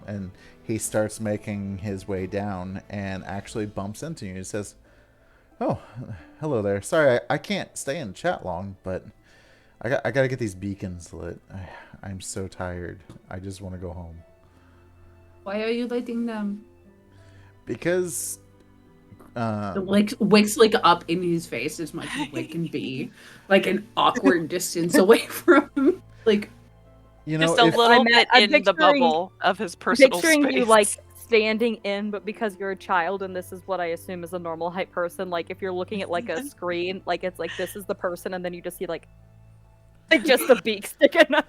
[SPEAKER 2] And he starts making his way down and actually bumps into you. He says, oh, hello there. Sorry, I can't stay in chat long, but I gotta get these beacons lit. I'm so tired. I just want to go home.
[SPEAKER 5] Why are you lighting them?
[SPEAKER 2] Because
[SPEAKER 5] Wick's like up in his face as much as Wick can be, like an awkward distance away from him. Like,
[SPEAKER 2] you know,
[SPEAKER 4] just a
[SPEAKER 2] if,
[SPEAKER 4] little
[SPEAKER 1] I'm
[SPEAKER 4] bit in the
[SPEAKER 1] picturing-
[SPEAKER 4] bubble of his personal
[SPEAKER 1] Picturing
[SPEAKER 4] space.
[SPEAKER 1] you like standing in, but because you're a child and this is what I assume is a normal height person, like if you're looking at like a screen, like it's like this is the person, and then you just see like just the beak sticking up.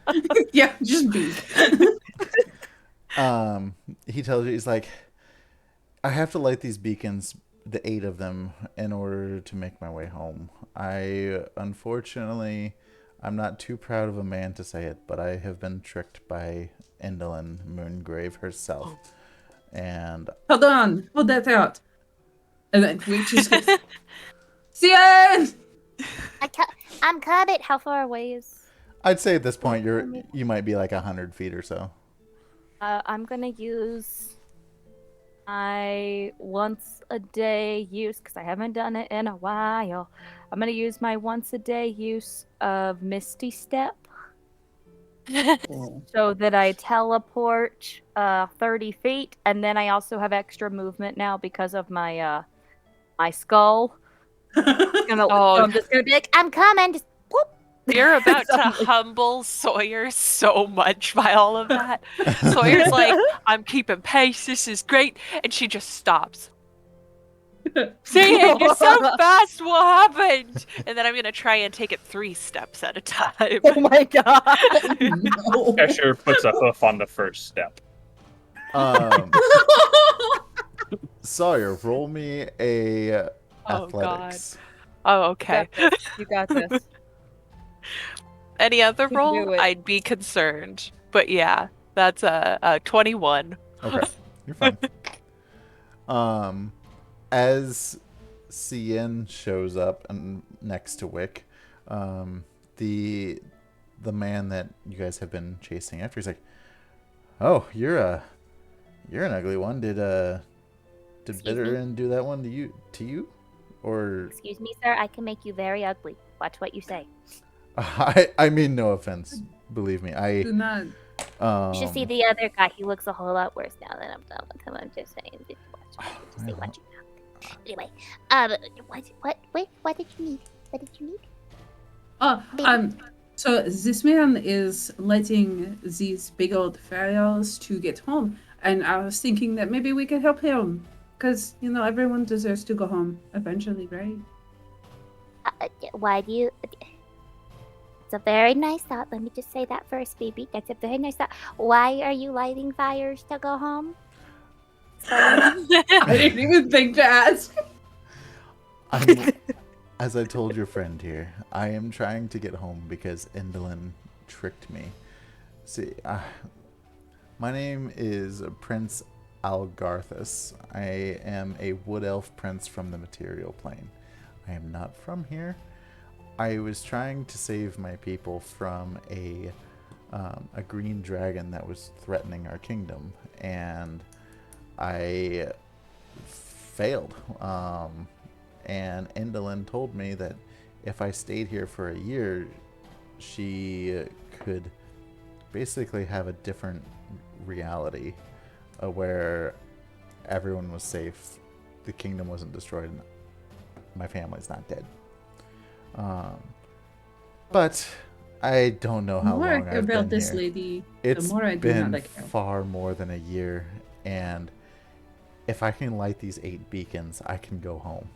[SPEAKER 5] yeah, just be.
[SPEAKER 2] he tells you, he's like, I have to light these beacons, the 8 of them, in order to make my way home. Unfortunately, I'm not too proud of a man to say it, but I have been tricked by Endlin Moongrave herself. And
[SPEAKER 5] Hold on, hold that out. And then we just goes, Cian!
[SPEAKER 6] I'm coming. How far away is?
[SPEAKER 2] I'd say at this point you might be like 100 feet or so.
[SPEAKER 1] I'm gonna use my once a day use because I haven't done it in a while. I'm gonna use my once a day use of Misty Step so that I teleport 30 feet, and then I also have extra movement now because of my my skull. So I'm just gonna be like,
[SPEAKER 6] I'm coming. Just whoop.
[SPEAKER 4] You're about to humble Sawyer so much by all of that. Sawyer's like, I'm keeping pace, this is great. And she just stops. See, you're so fast, what happened? And then I'm going to try and take it 3 steps at a time.
[SPEAKER 1] oh my god!
[SPEAKER 5] No.
[SPEAKER 3] Cheshire puts a hoof on the first step.
[SPEAKER 2] Sawyer, roll me a
[SPEAKER 4] Oh,
[SPEAKER 2] athletics.
[SPEAKER 4] Oh, okay.
[SPEAKER 1] You got this.
[SPEAKER 4] Any other
[SPEAKER 1] You can
[SPEAKER 4] roll,
[SPEAKER 1] do it.
[SPEAKER 4] I'd be concerned. But yeah, that's a 21.
[SPEAKER 2] Okay, you're fine. As Cian shows up and next to Wick, the man that you guys have been chasing after, he's like, "Oh, you're an ugly one. Did Bitterin do that one to you, or?"
[SPEAKER 6] Excuse me, sir. I can make you very ugly. Watch what you say.
[SPEAKER 2] I mean no offense. Believe me,
[SPEAKER 5] Do not.
[SPEAKER 6] You should see the other guy. He looks a whole lot worse now that I'm done with him. I'm just saying. Just watch it. Anyway, what did you need? What did you need?
[SPEAKER 5] So this man is letting these big old fairies to get home, and I was thinking that maybe we could help him, because everyone deserves to go home eventually, right?
[SPEAKER 6] Why do you? It's a very nice thought. Let me just say that first, baby. That's a very nice thought. Why are you lighting fires to go home?
[SPEAKER 5] I didn't even think to ask.
[SPEAKER 2] As I told your friend here, I am trying to get home because Endlin tricked me. See, my name is Prince Algarthus. I am a wood elf prince from the material plane. I am not from here. I was trying to save my people from a green dragon that was threatening our kingdom, and I failed. And Endlin told me that if I stayed here for a year, she could basically have a different reality where everyone was safe, the kingdom wasn't destroyed, and my family's not dead. But I don't know how long I've been
[SPEAKER 5] about this
[SPEAKER 2] here.
[SPEAKER 5] lady,
[SPEAKER 2] It's
[SPEAKER 5] the more I do
[SPEAKER 2] been
[SPEAKER 5] not like her.
[SPEAKER 2] far more than a year, and if I can light these 8 beacons, I can go home.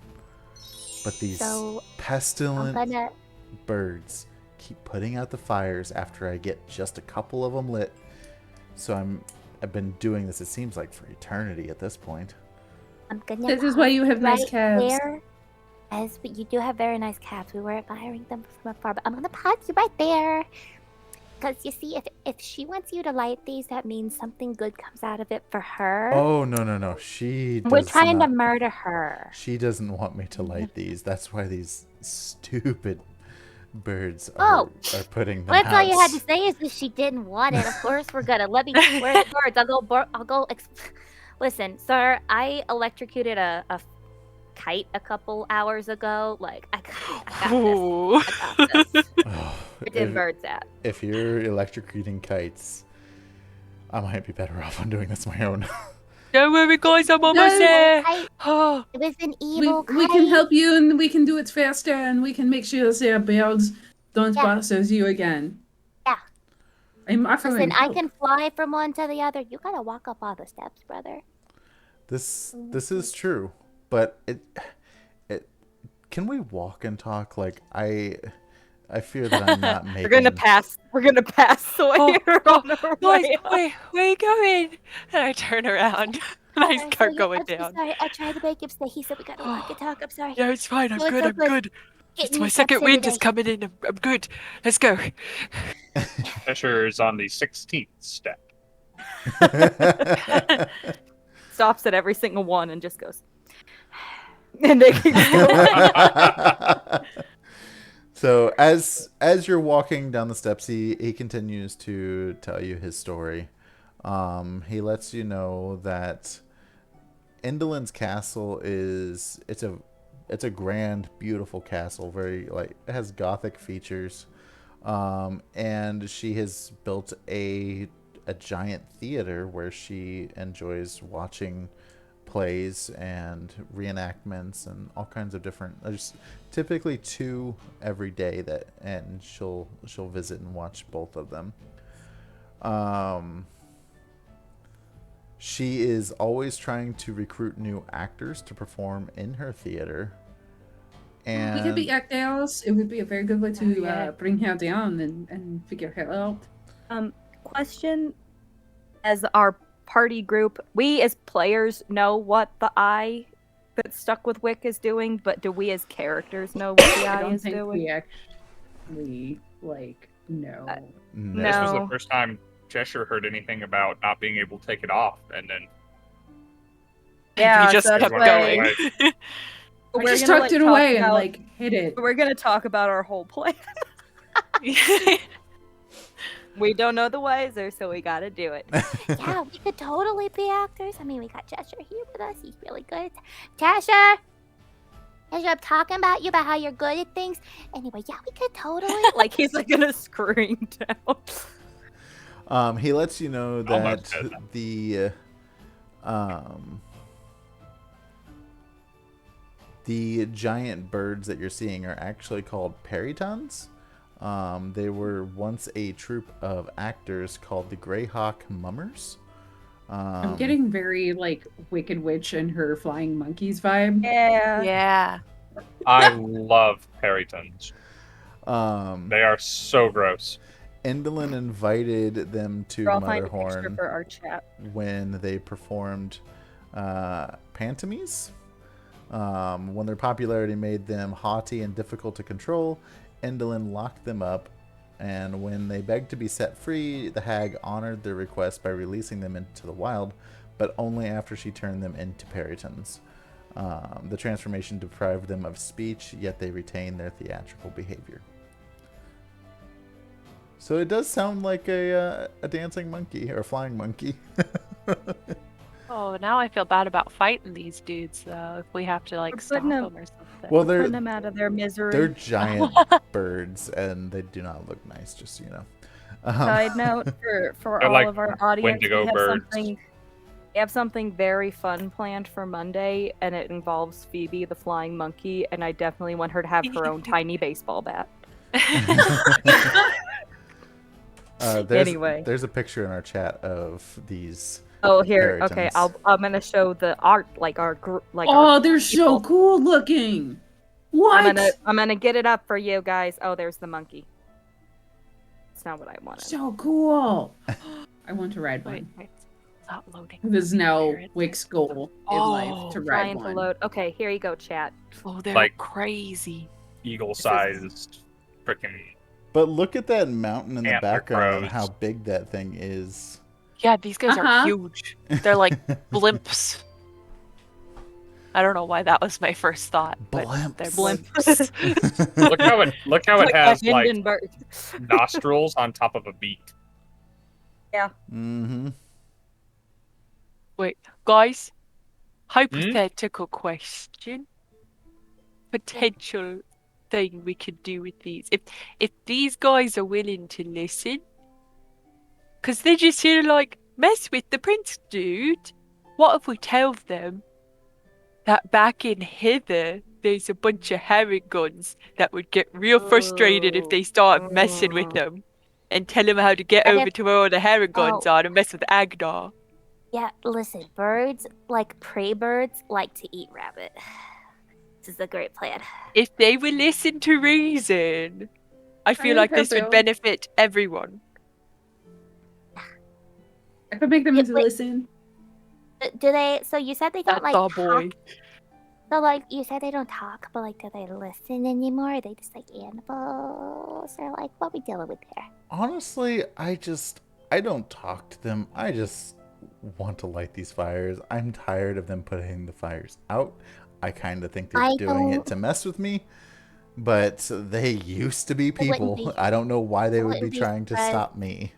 [SPEAKER 2] But these
[SPEAKER 6] So,
[SPEAKER 2] pestilent birds keep putting out the fires after I get just a couple of them lit. So I've been doing this, it seems like, for eternity at this point.
[SPEAKER 6] I'm gonna
[SPEAKER 5] This is why you have nice
[SPEAKER 6] right
[SPEAKER 5] calves.
[SPEAKER 6] there. You do have very nice calves. We were admiring them from afar, but I'm gonna pause you right there. Because you see, if she wants you to light these, that means something good comes out of it for her.
[SPEAKER 2] Oh, no. She does
[SPEAKER 6] We're trying
[SPEAKER 2] not,
[SPEAKER 6] to murder her.
[SPEAKER 2] She doesn't want me to light these. That's why these stupid birds
[SPEAKER 6] Oh,
[SPEAKER 2] are putting them
[SPEAKER 6] That's
[SPEAKER 2] out.
[SPEAKER 6] all you had to say is that she didn't want it. Of course we're gonna. Let me. Where are the birds? I'll go. Listen, sir, I electrocuted a kite a couple hours ago. Like, I got this.
[SPEAKER 2] Oh,
[SPEAKER 6] Where did birds at?
[SPEAKER 2] if you're electrocuting kites, I might be better off on doing this my own.
[SPEAKER 8] Don't worry, guys, I'm almost there. Oh,
[SPEAKER 6] It was an evil
[SPEAKER 5] We can help you, and we can do it faster, and we can make sure their birds don't bother you again.
[SPEAKER 6] Yeah.
[SPEAKER 5] I'm offering
[SPEAKER 6] Listen, I
[SPEAKER 5] help.
[SPEAKER 6] can fly from one to the other. You gotta walk up all the steps, brother.
[SPEAKER 2] This is true, but it can we walk and talk? Like I fear that I'm not making.
[SPEAKER 1] We're gonna pass Sawyer on our
[SPEAKER 8] guys,
[SPEAKER 1] way.
[SPEAKER 8] wait, where are you going? And I turn around and I start going
[SPEAKER 6] I'm so
[SPEAKER 8] down.
[SPEAKER 6] sorry. I tried to make him stay. He said we gotta walk and talk. I'm sorry.
[SPEAKER 8] No, it's fine. I'm
[SPEAKER 6] No, it's
[SPEAKER 8] good.
[SPEAKER 6] so
[SPEAKER 8] I'm
[SPEAKER 6] good.
[SPEAKER 8] good.
[SPEAKER 6] Getting
[SPEAKER 8] It's my
[SPEAKER 6] these
[SPEAKER 8] second
[SPEAKER 6] steps in
[SPEAKER 8] wind is
[SPEAKER 6] today.
[SPEAKER 8] coming in. I'm good. Let's go.
[SPEAKER 3] Cheshire is on the 16th step.
[SPEAKER 1] Stops at every single one and just goes. And they keep going.
[SPEAKER 2] So as you're walking down the steps, he continues to tell you his story. He lets you know that Endelin's castle it's a grand, beautiful castle. Very it has Gothic features, and she has built a giant theater where she enjoys watching plays and reenactments and all kinds of different. There's typically 2 every day and she'll visit and watch both of them. She is always trying to recruit new actors to perform in her theater. And
[SPEAKER 5] We could be actors. It would be a very good way to bring her down and figure her out.
[SPEAKER 1] Question: as our party group, we as players know what the eye that's stuck with Wick is doing, but do we as characters know what the
[SPEAKER 5] I
[SPEAKER 1] eye
[SPEAKER 5] don't
[SPEAKER 1] is
[SPEAKER 5] think
[SPEAKER 1] doing?
[SPEAKER 5] we actually know.
[SPEAKER 2] no.
[SPEAKER 3] This was the first time Cheshire heard anything about not being able to take it off, and then
[SPEAKER 1] Yeah,
[SPEAKER 8] he just
[SPEAKER 1] so that's
[SPEAKER 8] kept
[SPEAKER 1] why-
[SPEAKER 8] going.
[SPEAKER 5] I
[SPEAKER 1] We're
[SPEAKER 5] just
[SPEAKER 1] gonna,
[SPEAKER 5] tucked it
[SPEAKER 1] talk
[SPEAKER 5] away
[SPEAKER 1] about-
[SPEAKER 5] and hit it.
[SPEAKER 1] We're gonna talk about our whole plan. We don't know the wiser, so we gotta do it.
[SPEAKER 6] Yeah, we could totally be actors. I mean, we got Cheshire here with us. He's really good. Cheshire! Cheshire, I'm talking about you, about how you're good at things. Anyway, yeah, we could totally.
[SPEAKER 1] Like he's gonna scream down.
[SPEAKER 2] He lets you know
[SPEAKER 3] Almost
[SPEAKER 2] that
[SPEAKER 3] said that.
[SPEAKER 2] the giant birds that you're seeing are actually called peritons. They were once a troupe of actors called the Greyhawk Mummers.
[SPEAKER 5] I'm getting very Wicked Witch and her flying monkeys vibe.
[SPEAKER 1] Yeah.
[SPEAKER 8] Yeah.
[SPEAKER 3] I love peritons.
[SPEAKER 2] They
[SPEAKER 3] are so gross.
[SPEAKER 2] Endelin invited them to
[SPEAKER 1] I'll find a picture
[SPEAKER 2] Motherhorn
[SPEAKER 1] for our chat.
[SPEAKER 2] when they performed pantomimes. When their popularity made them haughty and difficult to control, Endelin locked them up, and when they begged to be set free, the hag honored their request by releasing them into the wild, but only after she turned them into peritons. The transformation deprived them of speech, yet they retained their theatrical behavior. So it does sound like a dancing monkey or a flying monkey.
[SPEAKER 4] Oh, now I feel bad about fighting these dudes, though, if we have to, like, stop them or something.
[SPEAKER 2] Well,
[SPEAKER 1] Putting them out of their misery.
[SPEAKER 2] they're giant birds, and they do not look nice, just so you know.
[SPEAKER 1] Side note for
[SPEAKER 3] They're
[SPEAKER 1] all
[SPEAKER 3] like
[SPEAKER 1] of our audience,
[SPEAKER 3] Wendigo birds.
[SPEAKER 1] we have something very fun planned for Monday, and it involves Phoebe, the flying monkey, and I definitely want her to have her own tiny baseball bat. Anyway.
[SPEAKER 2] There's a picture in our chat of these.
[SPEAKER 1] Oh, here. Okay,
[SPEAKER 2] Peritons.
[SPEAKER 1] I'm gonna show the art, like our
[SPEAKER 5] Oh, they're so cool looking. What?
[SPEAKER 1] I'm gonna get it up for you guys. Oh, there's the monkey. It's not what I wanted.
[SPEAKER 5] So cool. I want to ride one.
[SPEAKER 4] Wait. Stop loading.
[SPEAKER 5] This is now Wick's goal in life to ride
[SPEAKER 1] Trying
[SPEAKER 5] one.
[SPEAKER 1] to load. Okay, here you go, chat.
[SPEAKER 4] Oh, they're
[SPEAKER 3] Like-
[SPEAKER 4] crazy.
[SPEAKER 3] Eagle-sized freaking.
[SPEAKER 2] But look at that mountain in the
[SPEAKER 3] Antler
[SPEAKER 2] background and
[SPEAKER 3] crows.
[SPEAKER 2] how big that thing is.
[SPEAKER 4] Yeah, these guys
[SPEAKER 5] Uh-huh.
[SPEAKER 4] are huge. They're like blimps. I don't know why that was my first thought, but they're
[SPEAKER 2] Blimps.
[SPEAKER 4] blimps.
[SPEAKER 3] Look how it has
[SPEAKER 1] a
[SPEAKER 3] like
[SPEAKER 1] Hindenburg.
[SPEAKER 3] nostrils on top of a beak.
[SPEAKER 2] Mm-hmm.
[SPEAKER 4] Wait, guys, hypothetical question. Potential thing we could do with these. If these guys are willing to listen, because they're just here to, like, mess with the prince dude. What if we tell them that back in Hither, there's a bunch of herring guns that would get real frustrated if they start messing with them, and tell them how to get
[SPEAKER 6] And
[SPEAKER 4] over
[SPEAKER 6] if-
[SPEAKER 4] to where all the herring guns are and mess with Agnar?
[SPEAKER 6] Yeah, listen, birds, like prey birds, like to eat rabbit. This is a great plan.
[SPEAKER 4] If they would listen to reason, I feel
[SPEAKER 5] I
[SPEAKER 4] like this would
[SPEAKER 5] will.
[SPEAKER 4] benefit everyone.
[SPEAKER 5] I could make them
[SPEAKER 6] Yeah,
[SPEAKER 5] to
[SPEAKER 6] wait.
[SPEAKER 5] listen.
[SPEAKER 6] Do they? So you said they don't
[SPEAKER 4] That's
[SPEAKER 6] like
[SPEAKER 4] our
[SPEAKER 6] talk.
[SPEAKER 4] boy.
[SPEAKER 6] So like you said they don't talk, but like do they listen anymore? Are they just like animals, or like what we dealing with there?
[SPEAKER 2] Honestly, I don't talk to them. I just want to light these fires. I'm tired of them putting the fires out. I kind of think they're
[SPEAKER 6] I
[SPEAKER 2] doing it
[SPEAKER 6] don't-
[SPEAKER 2] to mess with me, but they used to be
[SPEAKER 6] wouldn't
[SPEAKER 2] people.
[SPEAKER 6] be-
[SPEAKER 2] I don't know why they
[SPEAKER 6] I
[SPEAKER 2] would be
[SPEAKER 6] wouldn't be
[SPEAKER 2] trying to
[SPEAKER 6] surprised.
[SPEAKER 2] stop me.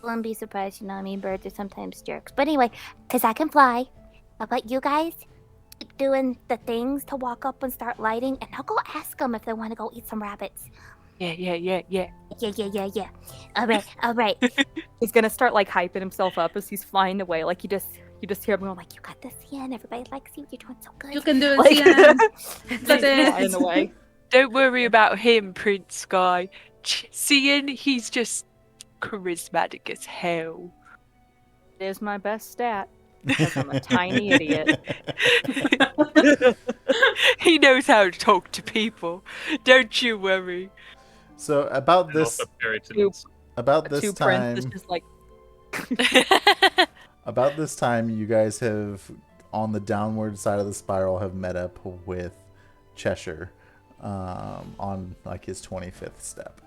[SPEAKER 6] Wouldn't be surprised, you know what I mean? Birds are sometimes jerks. But anyway, because I can fly, how about you guys keep doing the things to walk up and start lighting, and I'll go ask them if they want to go eat some rabbits.
[SPEAKER 4] Yeah.
[SPEAKER 6] Yeah. All right.
[SPEAKER 1] He's gonna start like hyping himself up as he's flying away. Like you just hear him going like, "You got this, Ian. Everybody likes you. You're doing so good."
[SPEAKER 5] You can do it,
[SPEAKER 1] Like,
[SPEAKER 5] Ian.
[SPEAKER 1] he's
[SPEAKER 5] That's it.
[SPEAKER 1] flying away.
[SPEAKER 4] Don't worry about him, Prince Sky. Seeing he's just charismatic as hell.
[SPEAKER 1] It is my best stat. Because I'm a tiny idiot.
[SPEAKER 4] He knows how to talk to people. Don't you worry.
[SPEAKER 2] So about
[SPEAKER 3] And
[SPEAKER 2] this
[SPEAKER 3] also Puritans.
[SPEAKER 2] about this
[SPEAKER 1] Two prince is
[SPEAKER 2] time
[SPEAKER 1] just like
[SPEAKER 2] about this time you guys have on the downward side of the spiral have met up with Cheshire on like his 25th step.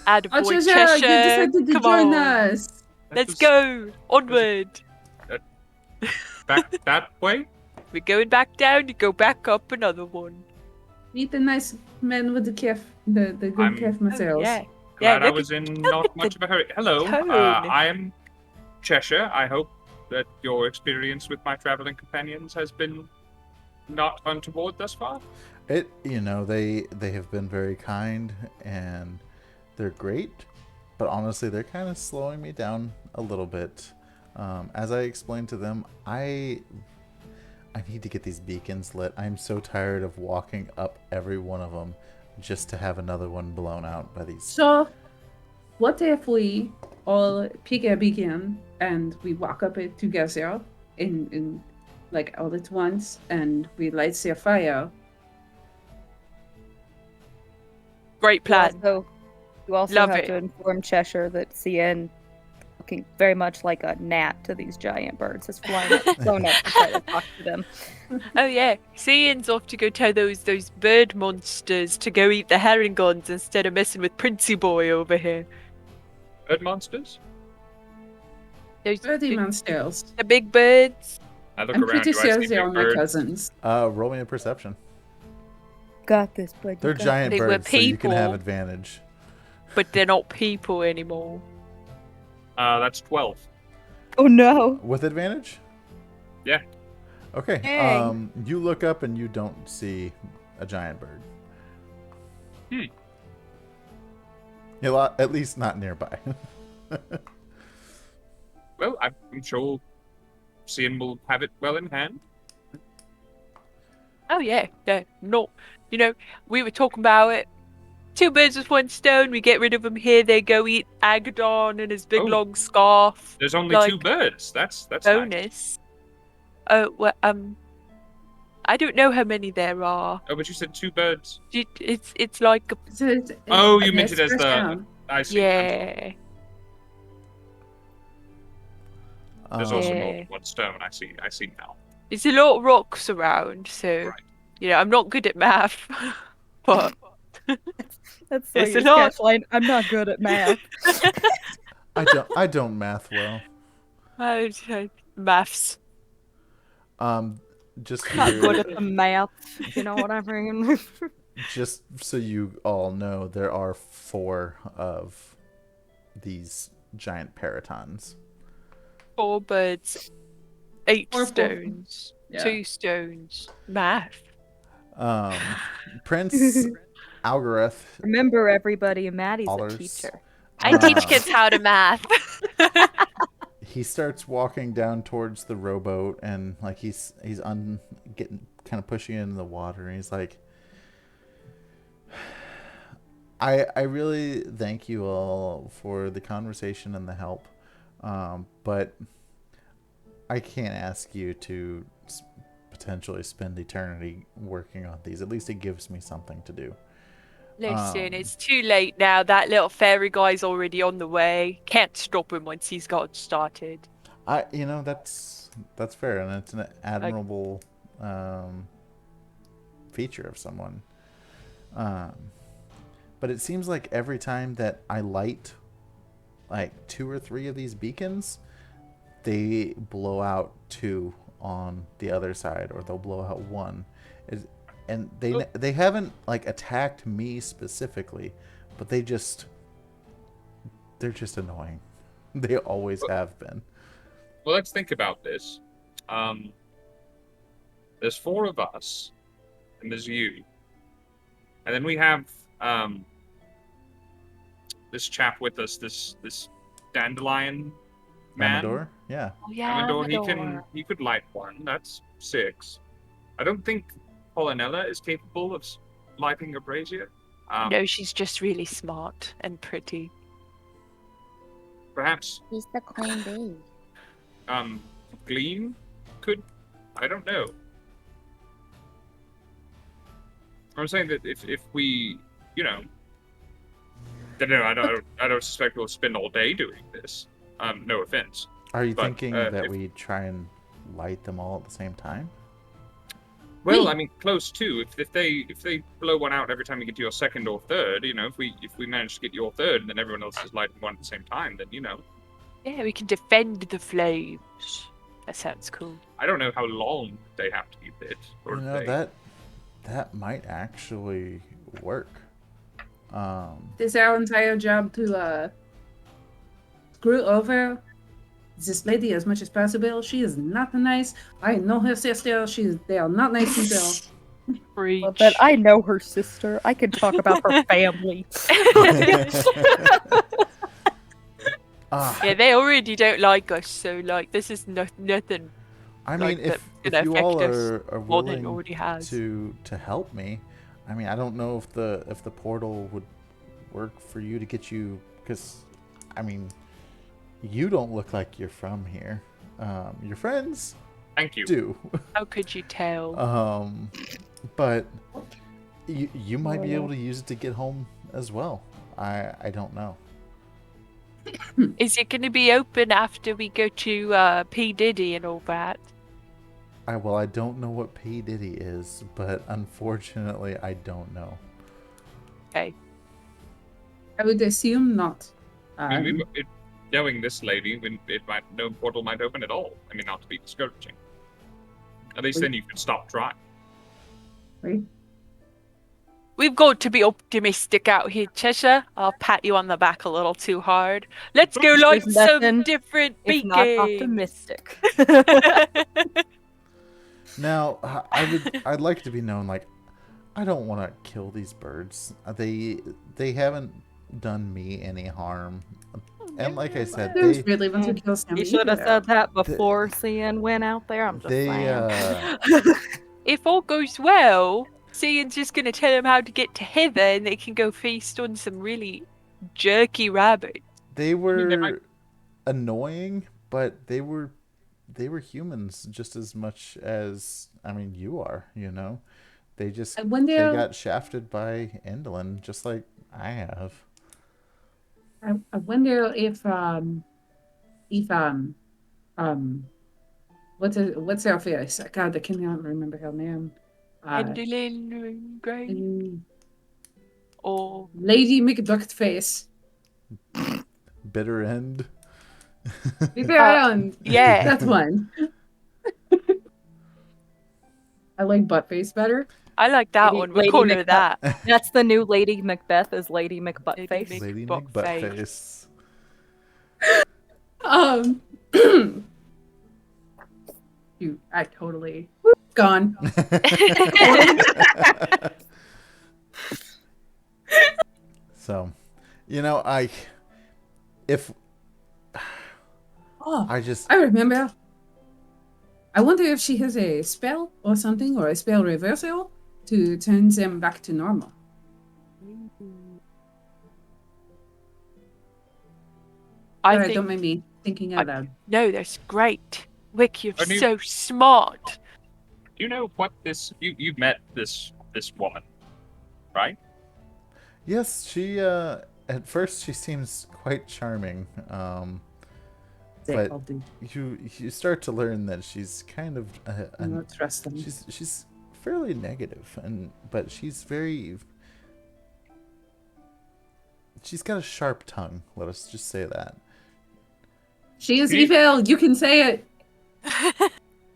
[SPEAKER 4] Attaboy,
[SPEAKER 5] Oh, Cheshire,
[SPEAKER 4] Cheshire.
[SPEAKER 5] you decided to
[SPEAKER 4] Come
[SPEAKER 5] join
[SPEAKER 4] on.
[SPEAKER 5] us.
[SPEAKER 4] Let's
[SPEAKER 3] Just
[SPEAKER 4] go. Onward.
[SPEAKER 3] back that way.
[SPEAKER 4] We're going back down to go back up another one.
[SPEAKER 5] Meet the nice man with the kef, the good
[SPEAKER 3] I'm-
[SPEAKER 5] kef materials.
[SPEAKER 4] Yeah.
[SPEAKER 3] Glad I
[SPEAKER 4] look
[SPEAKER 3] was in
[SPEAKER 4] look
[SPEAKER 3] not
[SPEAKER 4] at
[SPEAKER 3] much of a hurry. Hello,
[SPEAKER 4] tone.
[SPEAKER 3] I am Cheshire. I hope that your experience with my traveling companions has been not untoward thus far.
[SPEAKER 2] It they have been very kind and they're great, but honestly they're kind of slowing me down a little bit. As I explained to them, I need to get these beacons lit. I'm so tired of walking up every one of them just to have another one blown out by these.
[SPEAKER 5] So, what if we all pick a beacon and we walk up it together in like all at once and we light their fire?
[SPEAKER 4] Great plan.
[SPEAKER 1] You also
[SPEAKER 4] Love
[SPEAKER 1] have
[SPEAKER 4] it.
[SPEAKER 1] to inform Cheshire that CN, looking very much like a gnat to these giant birds, has flown up to try to talk to them.
[SPEAKER 4] Oh yeah, Cian's off to go tell those bird monsters to go eat the herring guns instead of messing with Princey Boy over here.
[SPEAKER 3] Bird monsters.
[SPEAKER 4] Those
[SPEAKER 5] Birdie monsters.
[SPEAKER 4] the big birds.
[SPEAKER 3] I look
[SPEAKER 5] I'm
[SPEAKER 3] around.
[SPEAKER 5] pretty
[SPEAKER 3] Do I
[SPEAKER 5] sure
[SPEAKER 3] see
[SPEAKER 5] they are
[SPEAKER 3] big
[SPEAKER 5] my
[SPEAKER 3] birds?
[SPEAKER 5] cousins.
[SPEAKER 2] Roll me a perception.
[SPEAKER 1] Got this, bud.
[SPEAKER 2] They're giant
[SPEAKER 4] They were
[SPEAKER 2] birds, so you can have
[SPEAKER 4] people.
[SPEAKER 2] advantage.
[SPEAKER 4] But they're not people anymore.
[SPEAKER 3] That's 12.
[SPEAKER 1] Oh no!
[SPEAKER 2] With advantage?
[SPEAKER 3] Yeah.
[SPEAKER 2] Okay.
[SPEAKER 1] Dang.
[SPEAKER 2] You look up and you don't see a giant bird. At least not nearby.
[SPEAKER 3] Well, I'm sure Scinn will have it well in hand.
[SPEAKER 8] Oh yeah, no. You know, we were talking about it. 2 birds with 1 stone. We get rid of them here. They go eat Agadon and his big long scarf.
[SPEAKER 3] There's only
[SPEAKER 8] like,
[SPEAKER 3] 2 birds. That's
[SPEAKER 8] bonus.
[SPEAKER 3] nice.
[SPEAKER 8] Oh well, I don't know how many there are.
[SPEAKER 3] Oh, but you said 2 birds.
[SPEAKER 8] It's like a...
[SPEAKER 3] Oh, you meant it as the... I see.
[SPEAKER 8] Yeah.
[SPEAKER 3] There's also more than 1 stone. I see now.
[SPEAKER 8] There's a lot of rocks around, so you know I'm not good at math, but
[SPEAKER 1] That's
[SPEAKER 8] it's
[SPEAKER 1] like
[SPEAKER 8] a lot.
[SPEAKER 1] Sketchline. I'm not good at math.
[SPEAKER 2] I don't math well.
[SPEAKER 8] Maths.
[SPEAKER 2] Just
[SPEAKER 1] Not
[SPEAKER 2] for
[SPEAKER 1] good at the math. You know what I mean?
[SPEAKER 2] just so you all know, there are 4 of these giant paratons.
[SPEAKER 8] 4 birds, 8
[SPEAKER 5] Or 4.
[SPEAKER 8] stones,
[SPEAKER 5] Yeah.
[SPEAKER 8] 2 stones. Math.
[SPEAKER 2] Prince Algareth.
[SPEAKER 1] Remember, everybody, Maddie's
[SPEAKER 2] Dollars.
[SPEAKER 1] a teacher.
[SPEAKER 8] I teach kids how to math.
[SPEAKER 2] He starts walking down towards the rowboat, and like he's getting kind of pushing it in the water, and he's like, I really thank you all for the conversation and the help, but I can't ask you to potentially spend eternity working on these. At least it gives me something to do.
[SPEAKER 8] Listen, it's too late now. That little fairy guy's already on the way. Can't stop him once he's got started.
[SPEAKER 2] That's fair, and it's an admirable feature of someone. But it seems like every time that I light like 2 or 3 of these beacons, they blow out 2 on the other side, or they'll blow out 1. And they haven't like attacked me specifically, but they're just annoying. They always have been.
[SPEAKER 3] Well, let's think about this. There's 4 of us, and there's you, and then we have this chap with us, this dandelion man.
[SPEAKER 2] Amador? Yeah.
[SPEAKER 8] Oh yeah,
[SPEAKER 3] Amador, he could light 1. That's 6. I don't think Polynella is capable of lighting a brazier.
[SPEAKER 8] No, she's just really smart and pretty.
[SPEAKER 3] Perhaps
[SPEAKER 6] He's the queen bee.
[SPEAKER 3] Gleam could. I don't know. I'm saying that if we, I don't suspect we'll spend all day doing this. No offense.
[SPEAKER 2] Are you
[SPEAKER 3] But,
[SPEAKER 2] thinking that we try and light them all at the same time?
[SPEAKER 3] Well, I mean, close to. If they blow 1 out every time you get to your 2nd or 3rd, if we manage to get your 3rd and then everyone else is lighting 1 at the same time, then
[SPEAKER 8] Yeah, we can defend the flames. That sounds cool.
[SPEAKER 3] I don't know how long they have to be lit. Or
[SPEAKER 2] That might actually work.
[SPEAKER 5] It's our entire job to screw over this lady as much as possible. She is not nice. I know her sister. They are not nice people.
[SPEAKER 8] Preach.
[SPEAKER 1] Well, but I know her sister. I can talk about her family.
[SPEAKER 8] Yeah, they already don't like us, so like this is nothing.
[SPEAKER 2] I mean,
[SPEAKER 8] like,
[SPEAKER 2] if
[SPEAKER 8] that's
[SPEAKER 2] you
[SPEAKER 8] gonna
[SPEAKER 2] all
[SPEAKER 8] affect
[SPEAKER 2] are
[SPEAKER 8] more than it
[SPEAKER 2] willing
[SPEAKER 8] already has.
[SPEAKER 2] to help me, I mean, I don't know if the portal would work for you to get you, because I mean, you don't look like you're from here. Your friends
[SPEAKER 3] Thank you.
[SPEAKER 2] do.
[SPEAKER 8] How could you tell?
[SPEAKER 2] But you might be able to use it to get home as well. I don't know.
[SPEAKER 8] Is it going to be open after we go to P. Diddy and all that?
[SPEAKER 2] I don't know what P. Diddy is, but unfortunately, I don't know.
[SPEAKER 8] Okay.
[SPEAKER 5] I would assume not.
[SPEAKER 3] I mean, knowing this lady, no portal might open at all. I mean, not to be discouraging. At least then you can stop trying.
[SPEAKER 5] Right?
[SPEAKER 8] We've got to be optimistic out here, Cheshire. I'll pat you on the back a little too hard. Let's go light
[SPEAKER 1] There's
[SPEAKER 8] some
[SPEAKER 1] nothing
[SPEAKER 8] different
[SPEAKER 1] It's
[SPEAKER 8] beacons.
[SPEAKER 1] not optimistic.
[SPEAKER 2] Now, I'd like to be known, like, I don't want to kill these birds. They haven't done me any harm. And like I said,
[SPEAKER 5] There's really want to kill Sam.
[SPEAKER 1] You should have said that before Cian went out there. I'm just saying.
[SPEAKER 8] If all goes well, Cian's just gonna tell them how to get to heather, and they can go feast on some really jerky rabbit.
[SPEAKER 2] They were annoying, but they were humans just as much as, I mean, you are, you know? They just, they got shafted by Endlin, just like I have.
[SPEAKER 5] I wonder if what's her face? God, I cannot remember her name.
[SPEAKER 8] Endlin Gray or
[SPEAKER 5] Lady McDuckface.
[SPEAKER 2] Bitter End.
[SPEAKER 5] Bitter End.
[SPEAKER 8] Yeah,
[SPEAKER 5] that's one. I like Buttface better.
[SPEAKER 8] I like that one. We'll call her that.
[SPEAKER 1] That's the new Lady Macbeth, is Lady McButtface.
[SPEAKER 2] Lady McButtface.
[SPEAKER 5] I totally gone.
[SPEAKER 2] So, you know, I
[SPEAKER 5] remember. I wonder if she has a spell or something, or a spell reversal to turn them back to normal. Don't mind me thinking out loud.
[SPEAKER 8] No, that's great. Wick, you're so smart.
[SPEAKER 3] Do you know what you've met this woman, right?
[SPEAKER 2] Yes, she at first she seems quite charming. But you start to learn that she's kind of
[SPEAKER 5] not trust them.
[SPEAKER 2] She's fairly negative, but she's got a sharp tongue. Let us just say that.
[SPEAKER 5] She is evil. You can say it.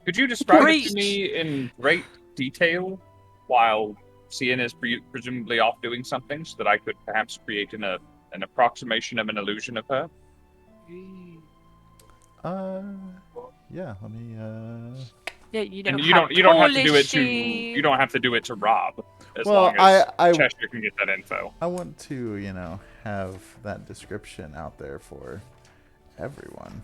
[SPEAKER 3] Could you describe it to me in great detail while Cian is presumably off doing something, so that I could perhaps create an approximation of an illusion of her?
[SPEAKER 2] Yeah, let me
[SPEAKER 8] Yeah, you know,
[SPEAKER 3] and you don't have to do it you don't have to do it to Rob, as long as Cheshire can get that info.
[SPEAKER 2] I want to, you know, have that description out there for everyone.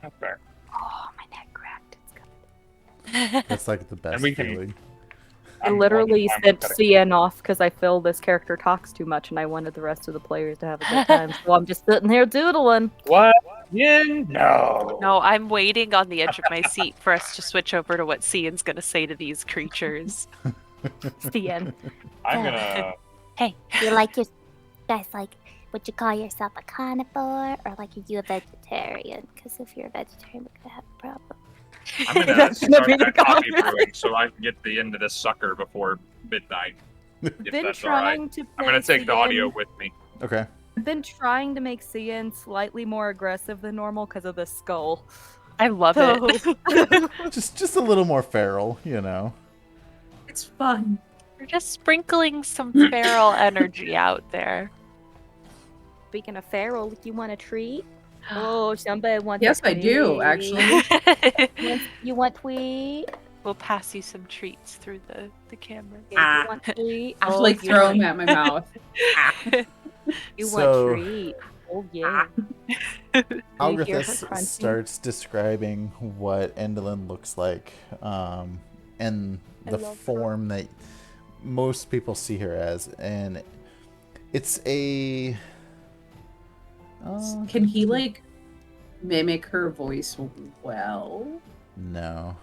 [SPEAKER 3] Okay.
[SPEAKER 6] Oh, my neck cracked. It's good.
[SPEAKER 2] That's like the best feeling.
[SPEAKER 1] I literally sent Cian off because I feel this character talks too much and I wanted the rest of the players to have a good time. So I'm just sitting here doodling.
[SPEAKER 3] What? Yeah, no.
[SPEAKER 4] No, I'm waiting on the edge of my seat for us to switch over to what Cian's going to say to these creatures.
[SPEAKER 1] Cian.
[SPEAKER 3] I'm gonna...
[SPEAKER 6] Hey, you like your... guys, like, would you call yourself a carnivore? Or, like, are you a vegetarian? Because if you're a vegetarian, we're going to have a problem.
[SPEAKER 3] I'm gonna start that coffee brewing so I can get the end of this sucker before midnight. If that's alright. I'm gonna take the audio with me.
[SPEAKER 2] Okay.
[SPEAKER 1] I've been trying to make Cian slightly more aggressive than normal because of the skull.
[SPEAKER 4] I love it.
[SPEAKER 2] just a little more feral, you know.
[SPEAKER 5] It's fun.
[SPEAKER 4] We're just sprinkling some feral energy out there.
[SPEAKER 6] Speaking of feral, do you want a treat? Oh, somebody wants
[SPEAKER 5] Yes,
[SPEAKER 6] a treat.
[SPEAKER 5] I do, actually.
[SPEAKER 6] You want tweet?
[SPEAKER 4] We'll pass you some treats through the camera.
[SPEAKER 6] Yeah, you want tweet?
[SPEAKER 5] I like throw them at my mouth.
[SPEAKER 6] You want treat? Oh yeah.
[SPEAKER 2] Algrithus starts describing what Endlin looks like, and the form that most people see her as, and it's a.
[SPEAKER 5] Can he like mimic her voice well?
[SPEAKER 2] No.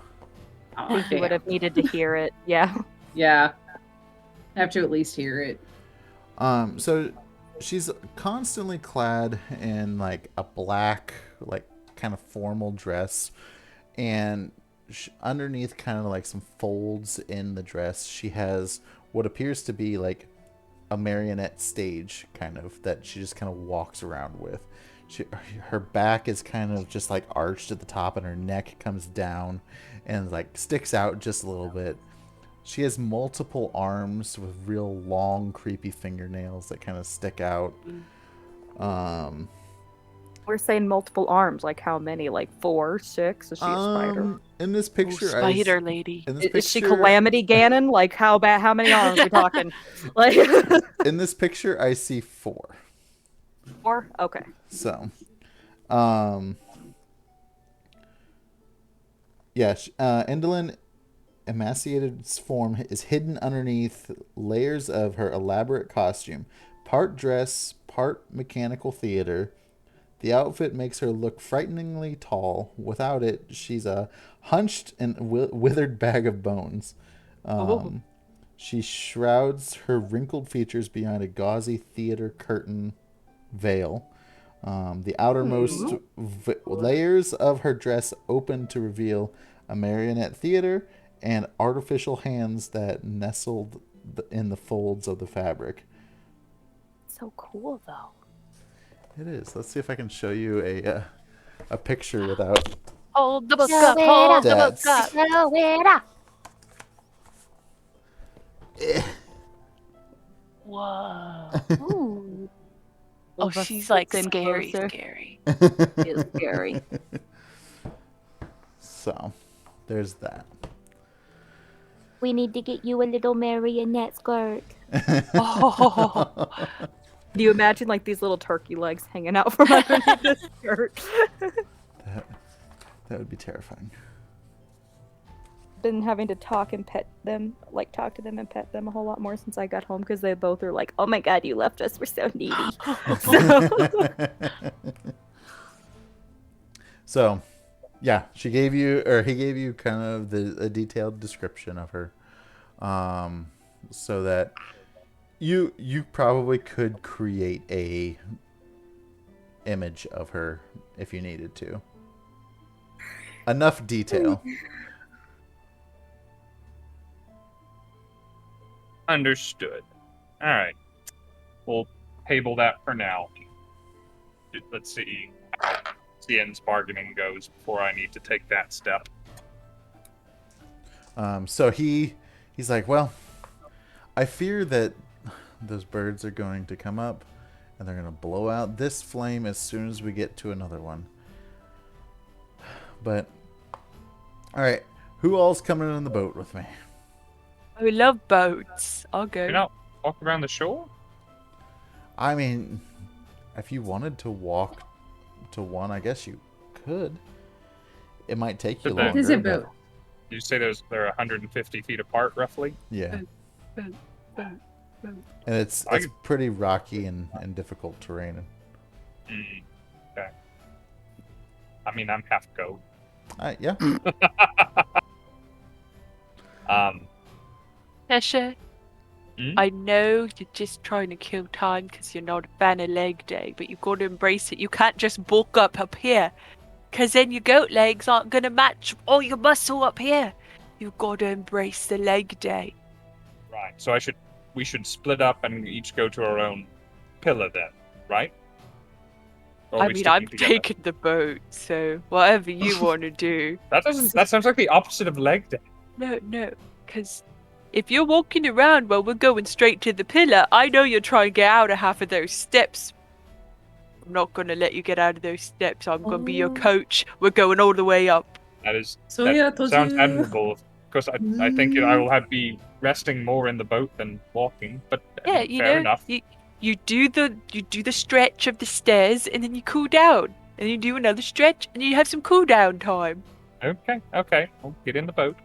[SPEAKER 1] I think you would have needed to hear it. Yeah.
[SPEAKER 5] Yeah. I have to at least hear it.
[SPEAKER 2] So she's constantly clad in like a black, like kind of formal dress, and underneath kind of like some folds in the dress, she has what appears to be like a marionette stage kind of that she just kind of walks around with. Her back is kind of just like arched at the top, and her neck comes down and like sticks out just a little bit. She has multiple arms with real long creepy fingernails that kind of stick out.
[SPEAKER 1] We're saying multiple arms. Like how many? Like 4, 6? Is she a spider?
[SPEAKER 2] In this picture,
[SPEAKER 8] Spider lady.
[SPEAKER 2] in this
[SPEAKER 1] Is she
[SPEAKER 2] picture-
[SPEAKER 1] Calamity Ganon? Like how many arms are we talking? Like
[SPEAKER 2] in this picture, I see 4.
[SPEAKER 1] 4? Okay.
[SPEAKER 2] So, Indolin emaciated form is hidden underneath layers of her elaborate costume, part dress, part mechanical theater. The outfit makes her look frighteningly tall. Without it, she's a hunched and withered bag of bones. She shrouds her wrinkled features behind a gauzy theater curtain veil. The outermost layers of her dress open to reveal a marionette theater and artificial hands that nestled in the folds of the fabric.
[SPEAKER 6] So cool, though.
[SPEAKER 2] It is. Let's see if I can show you a picture without.
[SPEAKER 8] Hold the book
[SPEAKER 6] Show
[SPEAKER 8] up.
[SPEAKER 6] it
[SPEAKER 8] Hold the
[SPEAKER 2] up.
[SPEAKER 8] book up.
[SPEAKER 6] Show it up.
[SPEAKER 8] Whoa.
[SPEAKER 6] Ooh.
[SPEAKER 8] Oh,
[SPEAKER 1] Let's
[SPEAKER 8] she's like
[SPEAKER 1] get in
[SPEAKER 8] scary,
[SPEAKER 1] closer.
[SPEAKER 8] scary.
[SPEAKER 1] It's scary.
[SPEAKER 2] So, there's that.
[SPEAKER 6] We need to get you a little marionette skirt.
[SPEAKER 8] Oh.
[SPEAKER 1] Do you imagine like these little turkey legs hanging out from underneath the skirt?
[SPEAKER 2] That would be terrifying.
[SPEAKER 1] Been having to talk and pet them, like talk to them and pet them a whole lot more since I got home because they both are like, "Oh my god, you left us. We're so needy."
[SPEAKER 2] So, yeah, he gave you kind of a detailed description of her, so that you probably could create a image of her if you needed to. Enough detail.
[SPEAKER 3] Understood. All right. We'll table that for now. Let's see how Cian's bargaining goes before I need to take that step.
[SPEAKER 2] So he's like, well, I fear that those birds are going to come up and they're going to blow out this flame as soon as we get to another one. But, all right, who all's coming in the boat with me?
[SPEAKER 8] I love boats. I'll go.
[SPEAKER 3] You know, walk around the shore?
[SPEAKER 2] I mean, if you wanted to walk to one, I guess you could. It might take you
[SPEAKER 3] But then-
[SPEAKER 2] longer.
[SPEAKER 5] What is a
[SPEAKER 2] but-
[SPEAKER 5] boat?
[SPEAKER 3] You say they're 150 feet apart, roughly?
[SPEAKER 2] Yeah.
[SPEAKER 8] Boat, boat, boat.
[SPEAKER 2] And it's pretty rocky and difficult terrain.
[SPEAKER 3] Okay. I mean, I'm half goat.
[SPEAKER 2] Yeah.
[SPEAKER 8] Cheshire,
[SPEAKER 3] Hmm?
[SPEAKER 8] I know you're just trying to kill time because you're not a fan of leg day, but you've got to embrace it. You can't just bulk up here, because then your goat legs aren't going to match all your muscle up here. You've got to embrace the leg day.
[SPEAKER 3] Right. So we should split up and each go to our own pillar then, right? Or are
[SPEAKER 8] I
[SPEAKER 3] we
[SPEAKER 8] mean,
[SPEAKER 3] sticking
[SPEAKER 8] I'm
[SPEAKER 3] together?
[SPEAKER 8] taking the boat, so whatever you want to do.
[SPEAKER 3] That sounds like the opposite of leg day.
[SPEAKER 8] No, because if you're walking around while we're going straight to the pillar, I know you're trying to get out of half of those steps. I'm not going to let you get out of those steps. I'm going to be your coach. We're going all the way up.
[SPEAKER 3] That
[SPEAKER 5] told
[SPEAKER 3] sounds
[SPEAKER 5] you.
[SPEAKER 3] admirable. Of course, I think I will be resting more in the boat than walking. But
[SPEAKER 8] Yeah, you
[SPEAKER 3] fair
[SPEAKER 8] know,
[SPEAKER 3] enough.
[SPEAKER 8] you do the stretch of the stairs, and then you cool down, and you do another stretch, and you have some cool down time.
[SPEAKER 3] Okay. We'll get in the boat.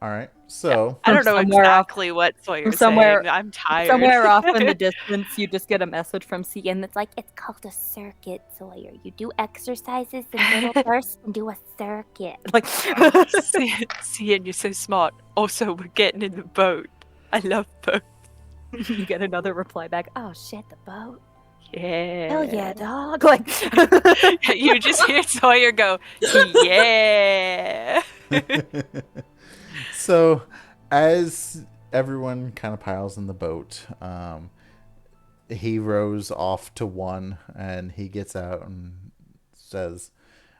[SPEAKER 2] All right. So
[SPEAKER 8] I don't know
[SPEAKER 1] somewhere off-
[SPEAKER 8] exactly what Sawyer's
[SPEAKER 1] somewhere-
[SPEAKER 8] saying. I'm tired.
[SPEAKER 1] Somewhere off in the distance, you just get a message from
[SPEAKER 6] And
[SPEAKER 1] Cian.
[SPEAKER 6] it's like, it's called a circuit, Sawyer. You do exercises in little bursts and do a circuit.
[SPEAKER 1] Like,
[SPEAKER 8] Cian, you're so smart. Also, we're getting in the boat. I love boats.
[SPEAKER 1] you get another reply back.
[SPEAKER 6] Oh shit, the boat.
[SPEAKER 8] Yeah.
[SPEAKER 6] Hell yeah, dog.
[SPEAKER 1] Like,
[SPEAKER 8] You just hear Sawyer go, yeah.
[SPEAKER 2] So, as everyone kind of piles in the boat, he rows off to one, and he gets out and says,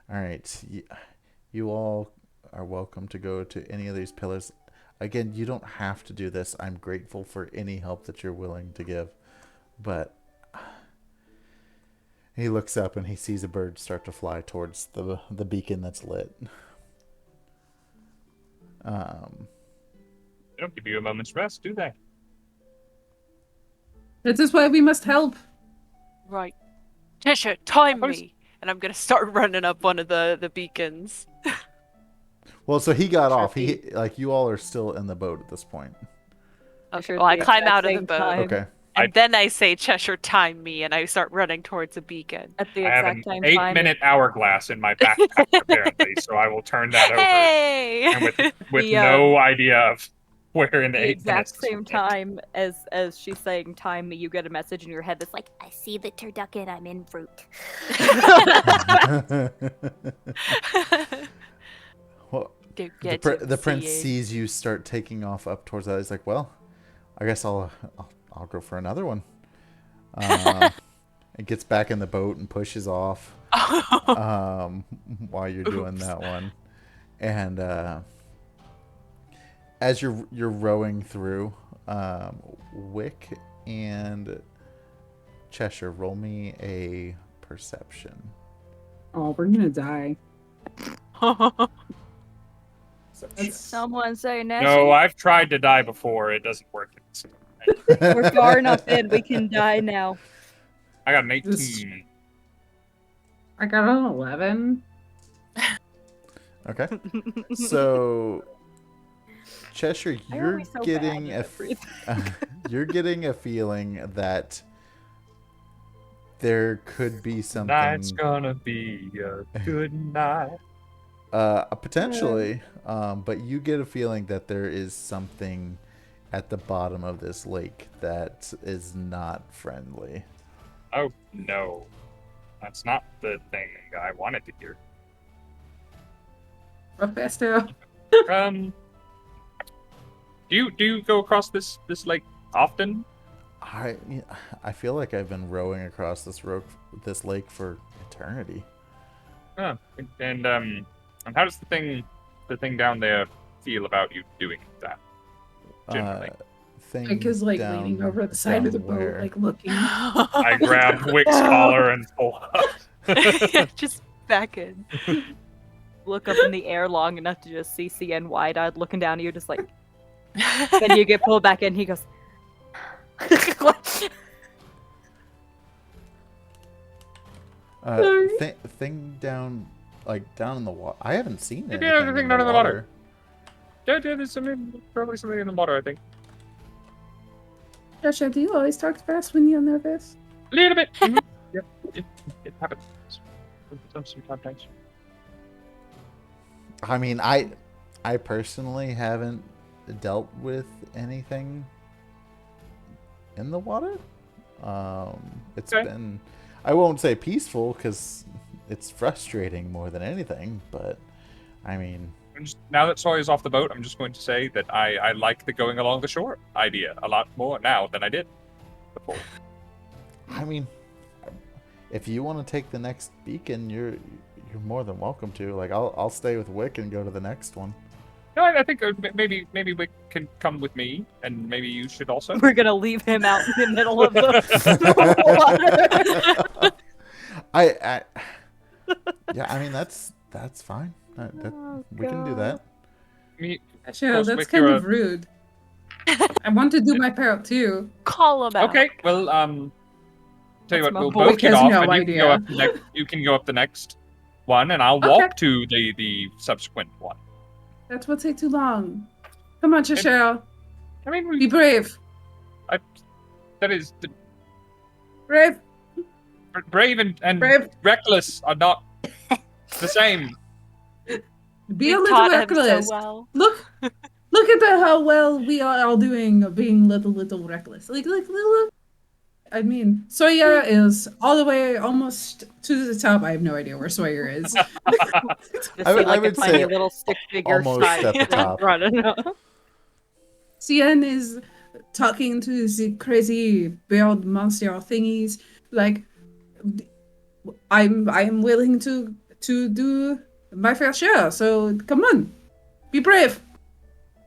[SPEAKER 2] "All right, you all are welcome to go to any of these pillars. Again, you don't have to do this. I'm grateful for any help that you're willing to give. But he looks up and he sees a bird start to fly towards the beacon that's lit.
[SPEAKER 3] They don't give you a moment's rest, do they?
[SPEAKER 5] This is why we must help.
[SPEAKER 8] Right. Cheshire, time me! And I'm gonna start running up one of the beacons.
[SPEAKER 2] Well, so he got off. He you all are still in the boat at this point.
[SPEAKER 8] Okay, well, I climb out of the boat.
[SPEAKER 1] Time.
[SPEAKER 2] Okay.
[SPEAKER 8] And then I say, Cheshire, time me, and I start running towards a beacon.
[SPEAKER 1] At the
[SPEAKER 3] I have
[SPEAKER 1] exact
[SPEAKER 3] an
[SPEAKER 1] same time.
[SPEAKER 3] 8-minute hourglass in my backpack, apparently, so I will turn that over.
[SPEAKER 8] Hey!
[SPEAKER 3] And with
[SPEAKER 1] The,
[SPEAKER 3] no idea of where in the
[SPEAKER 1] The
[SPEAKER 3] 8
[SPEAKER 1] exact
[SPEAKER 3] minutes.
[SPEAKER 1] same time as she's saying time me, you get a message in your head that's like,
[SPEAKER 7] I see the turducken. I'm en route.
[SPEAKER 2] Well,
[SPEAKER 8] Get
[SPEAKER 2] the prince sees you start taking off up towards that. He's like, "Well, I guess I'll go for another one." It gets back in the boat and pushes off while you're doing that one. And as you're rowing through, Wick and Cheshire, roll me a perception.
[SPEAKER 5] Oh, we're gonna die.
[SPEAKER 1] someone say Nessie.
[SPEAKER 3] No, I've tried to die before. It doesn't work.
[SPEAKER 1] We're far enough in. We can die now.
[SPEAKER 3] I got an 18.
[SPEAKER 5] I got an 11.
[SPEAKER 2] Okay. So, Cheshire,
[SPEAKER 1] Why are
[SPEAKER 2] you're
[SPEAKER 1] we so
[SPEAKER 2] getting
[SPEAKER 1] bad at
[SPEAKER 2] you're getting a feeling that there could be something.
[SPEAKER 3] Tonight's gonna be a good night.
[SPEAKER 2] Potentially, but you get a feeling that there is something at the bottom of this lake that is not friendly.
[SPEAKER 3] Oh no, that's not the thing I wanted to hear.
[SPEAKER 5] Professor.
[SPEAKER 3] Do you go across this lake often?
[SPEAKER 2] I feel like I've been rowing across this lake for eternity.
[SPEAKER 3] And how does the thing down there feel about you doing that? Generally,
[SPEAKER 5] Like is like leaning over the side of the boat, like looking.
[SPEAKER 3] I grab Wick's collar and pull up.
[SPEAKER 8] Just back in.
[SPEAKER 1] Look up in the air long enough to just see CN wide-eyed looking down at you, just like. Then you get pulled back in. He goes.
[SPEAKER 2] Thing down, down in the water. I haven't seen it.
[SPEAKER 3] Yeah, the thing down in the water. Yeah, there's probably something in the water, I think.
[SPEAKER 5] Joshua, do you always talk fast when you're nervous?
[SPEAKER 3] A little bit. Yep, it happens. Sometimes.
[SPEAKER 2] I mean, I personally haven't dealt with anything in the water. It's been, I won't say peaceful because it's frustrating more than anything, but I mean,
[SPEAKER 3] now that Sawyer's off the boat, I'm just going to say that I like the going along the shore idea a lot more now than I did before.
[SPEAKER 2] I mean, if you want to take the next beacon, you're more than welcome to. Like, I'll stay with Wick and go to the next one.
[SPEAKER 3] No, I think maybe Wick can come with me, and maybe you should also.
[SPEAKER 1] We're gonna leave him out in the middle of the water.
[SPEAKER 2] Yeah, I mean that's fine. We can do that.
[SPEAKER 5] Sure, that's kind of rude. I want to do my part too.
[SPEAKER 8] Call him out.
[SPEAKER 3] Okay, well, tell you what, we'll
[SPEAKER 5] boy
[SPEAKER 3] both get
[SPEAKER 5] has
[SPEAKER 3] off,
[SPEAKER 5] no
[SPEAKER 3] and
[SPEAKER 5] idea.
[SPEAKER 3] you can go up the next one, and I'll walk to the subsequent one.
[SPEAKER 5] That will take too long. Come on, Cheshire.
[SPEAKER 3] I mean,
[SPEAKER 5] Be brave.
[SPEAKER 3] That is
[SPEAKER 5] Brave.
[SPEAKER 3] brave and
[SPEAKER 5] Brave.
[SPEAKER 3] reckless are not the same.
[SPEAKER 5] Be
[SPEAKER 8] You
[SPEAKER 5] a little
[SPEAKER 8] taught him
[SPEAKER 5] reckless.
[SPEAKER 8] so well.
[SPEAKER 5] Look at how well we are all doing being little reckless. Like little. I mean, Sawyer is all the way almost to the top. I have no idea where Sawyer is.
[SPEAKER 1] Just
[SPEAKER 2] I
[SPEAKER 1] like
[SPEAKER 2] would
[SPEAKER 1] a tiny
[SPEAKER 2] say
[SPEAKER 1] little stick figure
[SPEAKER 2] almost at the top.
[SPEAKER 1] running up.
[SPEAKER 5] Cien is talking to the crazy bird monster thingies. Like, I'm willing to do my fair share. So come on, be brave.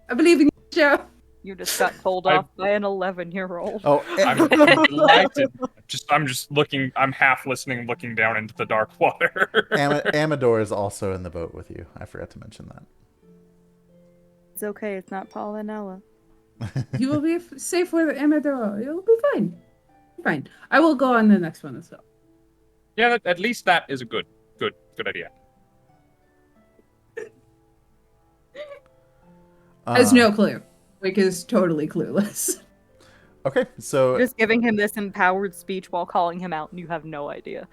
[SPEAKER 5] I believe in you. Share.
[SPEAKER 1] You just got told off by an 11-year-old.
[SPEAKER 2] Oh,
[SPEAKER 3] I'm delighted. I'm just looking. I'm half listening, looking down into the dark water.
[SPEAKER 2] Amador is also in the boat with you. I forgot to mention that.
[SPEAKER 1] It's okay. It's not Paul and Ella.
[SPEAKER 5] You will be safe with Amador. You'll be fine. Fine. I will go on the next one as well.
[SPEAKER 3] Yeah, at least that is a good idea.
[SPEAKER 5] Has no clue. Wick is totally clueless.
[SPEAKER 2] Okay, so
[SPEAKER 1] Just giving him this empowered speech while calling him out, and you have no idea.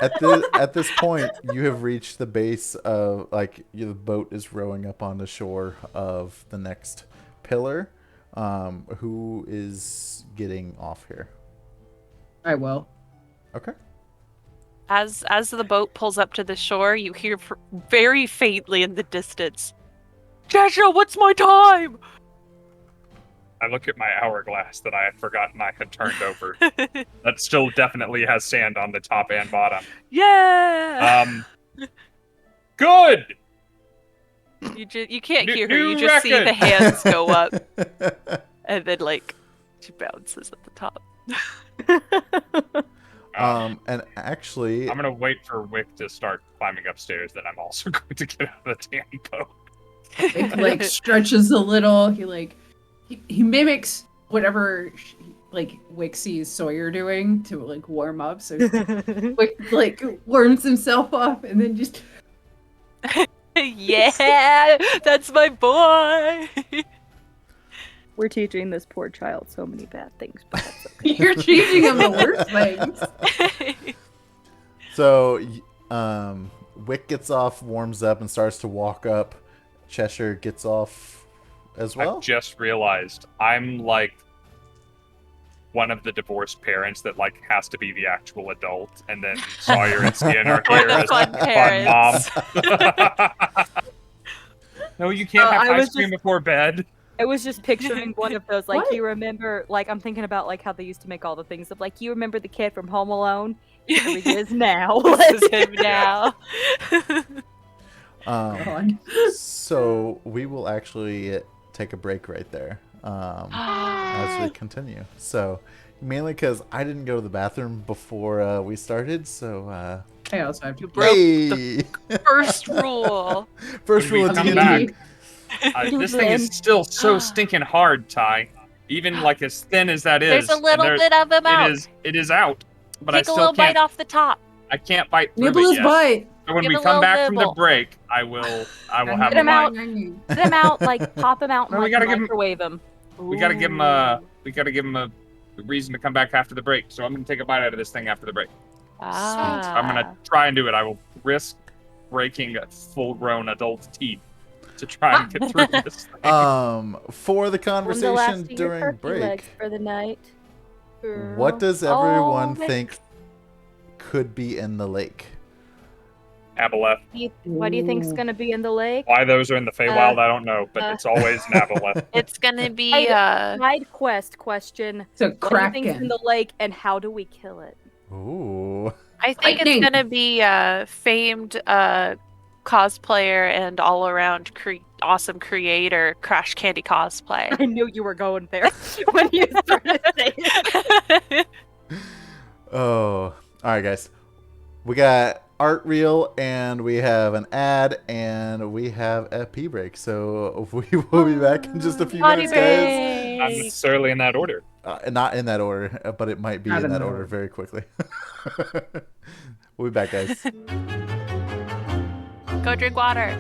[SPEAKER 2] at this point, you have reached the base of the boat is rowing up on the shore of the next pillar. Who is getting off here?
[SPEAKER 5] I will.
[SPEAKER 2] Okay.
[SPEAKER 4] As the boat pulls up to the shore, you hear very faintly in the distance, "Cheshire, what's my time?"
[SPEAKER 3] I look at my hourglass that I had forgotten I had turned over. That still definitely has sand on the top and bottom.
[SPEAKER 4] Yeah.
[SPEAKER 3] Good.
[SPEAKER 4] You can't hear her.
[SPEAKER 3] New
[SPEAKER 4] You just see
[SPEAKER 3] record.
[SPEAKER 4] the hands go up, and then she bounces at the top.
[SPEAKER 2] And actually,
[SPEAKER 3] I'm gonna wait for Wick to start climbing upstairs. Then I'm also going to get out of the damn boat.
[SPEAKER 5] Wick stretches a little. He mimics whatever Wick sees Sawyer doing to warm up. So Wick warms himself up and then just
[SPEAKER 4] Yeah, that's my boy.
[SPEAKER 1] We're teaching this poor child so many bad things, but that's okay.
[SPEAKER 5] you're teaching him the worst things.
[SPEAKER 2] So, Wick gets off, warms up, and starts to walk up. Cheshire gets off as well.
[SPEAKER 3] I just realized I'm like one of the divorced parents that has to be the actual adult, and then Sawyer and Scinn are here as
[SPEAKER 4] fun
[SPEAKER 3] fun mom. No, you can't have ice cream before bed.
[SPEAKER 1] I was just picturing one of those,
[SPEAKER 5] What?
[SPEAKER 1] you remember, I'm thinking about, how they used to make all the things of, you remember the kid from Home Alone? Here he is now.
[SPEAKER 4] This is him now.
[SPEAKER 2] So we will actually take a break right there as we continue. So mainly because I didn't go to the bathroom before we started, so
[SPEAKER 5] I also have to.
[SPEAKER 4] You broke the first rule.
[SPEAKER 2] First rule of
[SPEAKER 3] Come
[SPEAKER 2] D&D.
[SPEAKER 3] back. This thing is still so stinking hard, Ty. Even as thin as that is.
[SPEAKER 4] There's a little bit of him out.
[SPEAKER 3] It is out, but I
[SPEAKER 4] Take a
[SPEAKER 3] still
[SPEAKER 4] little
[SPEAKER 3] can't.
[SPEAKER 4] bite off the top.
[SPEAKER 3] I can't bite through
[SPEAKER 5] Nibble
[SPEAKER 3] it
[SPEAKER 5] his
[SPEAKER 3] yet.
[SPEAKER 5] bite.
[SPEAKER 3] So when
[SPEAKER 4] Give
[SPEAKER 3] we
[SPEAKER 4] a
[SPEAKER 3] come
[SPEAKER 4] little
[SPEAKER 3] back from the
[SPEAKER 4] nibble.
[SPEAKER 3] break, I will have
[SPEAKER 1] Get
[SPEAKER 3] a
[SPEAKER 1] him out.
[SPEAKER 3] mind.
[SPEAKER 1] Get him out, pop him out, and
[SPEAKER 3] No, we gotta give him-
[SPEAKER 1] microwave him.
[SPEAKER 3] We gotta give him a reason to come back after the break. So I'm gonna take a bite out of this thing after the break. I'm gonna try and do it. I will risk breaking full-grown adult teeth to try and get through this thing.
[SPEAKER 2] For the
[SPEAKER 1] From the last
[SPEAKER 2] conversation
[SPEAKER 1] of your
[SPEAKER 2] during
[SPEAKER 1] turkey
[SPEAKER 2] break,
[SPEAKER 1] legs for the night.
[SPEAKER 2] what does everyone
[SPEAKER 1] Oh,
[SPEAKER 2] think could be in the lake?
[SPEAKER 3] Aboleth.
[SPEAKER 1] What do you think's gonna be in the lake?
[SPEAKER 3] Why those are in the Feywild, I don't know, but it's always an Aboleth.
[SPEAKER 4] It's gonna be
[SPEAKER 1] Side quest question.
[SPEAKER 5] It's a
[SPEAKER 1] What do you think's in
[SPEAKER 5] kraken.
[SPEAKER 1] the lake, and how do we kill it?
[SPEAKER 2] Ooh.
[SPEAKER 4] I think
[SPEAKER 5] Lightning.
[SPEAKER 4] it's gonna be famed cosplayer and all around awesome creator Crash Candy cosplay.
[SPEAKER 1] I knew you were going there when you started saying it.
[SPEAKER 2] Oh, all right, guys. We got art reel, and we have an ad, and we have a pee break. So we will be back in just a few
[SPEAKER 4] Potty
[SPEAKER 2] minutes, guys.
[SPEAKER 4] break.
[SPEAKER 3] Not necessarily in that order.
[SPEAKER 2] Not in that order, but it might be
[SPEAKER 5] Not
[SPEAKER 2] in
[SPEAKER 5] in
[SPEAKER 2] that
[SPEAKER 5] that
[SPEAKER 2] order
[SPEAKER 5] order.
[SPEAKER 2] very quickly. We'll be back, guys.
[SPEAKER 4] Go drink water.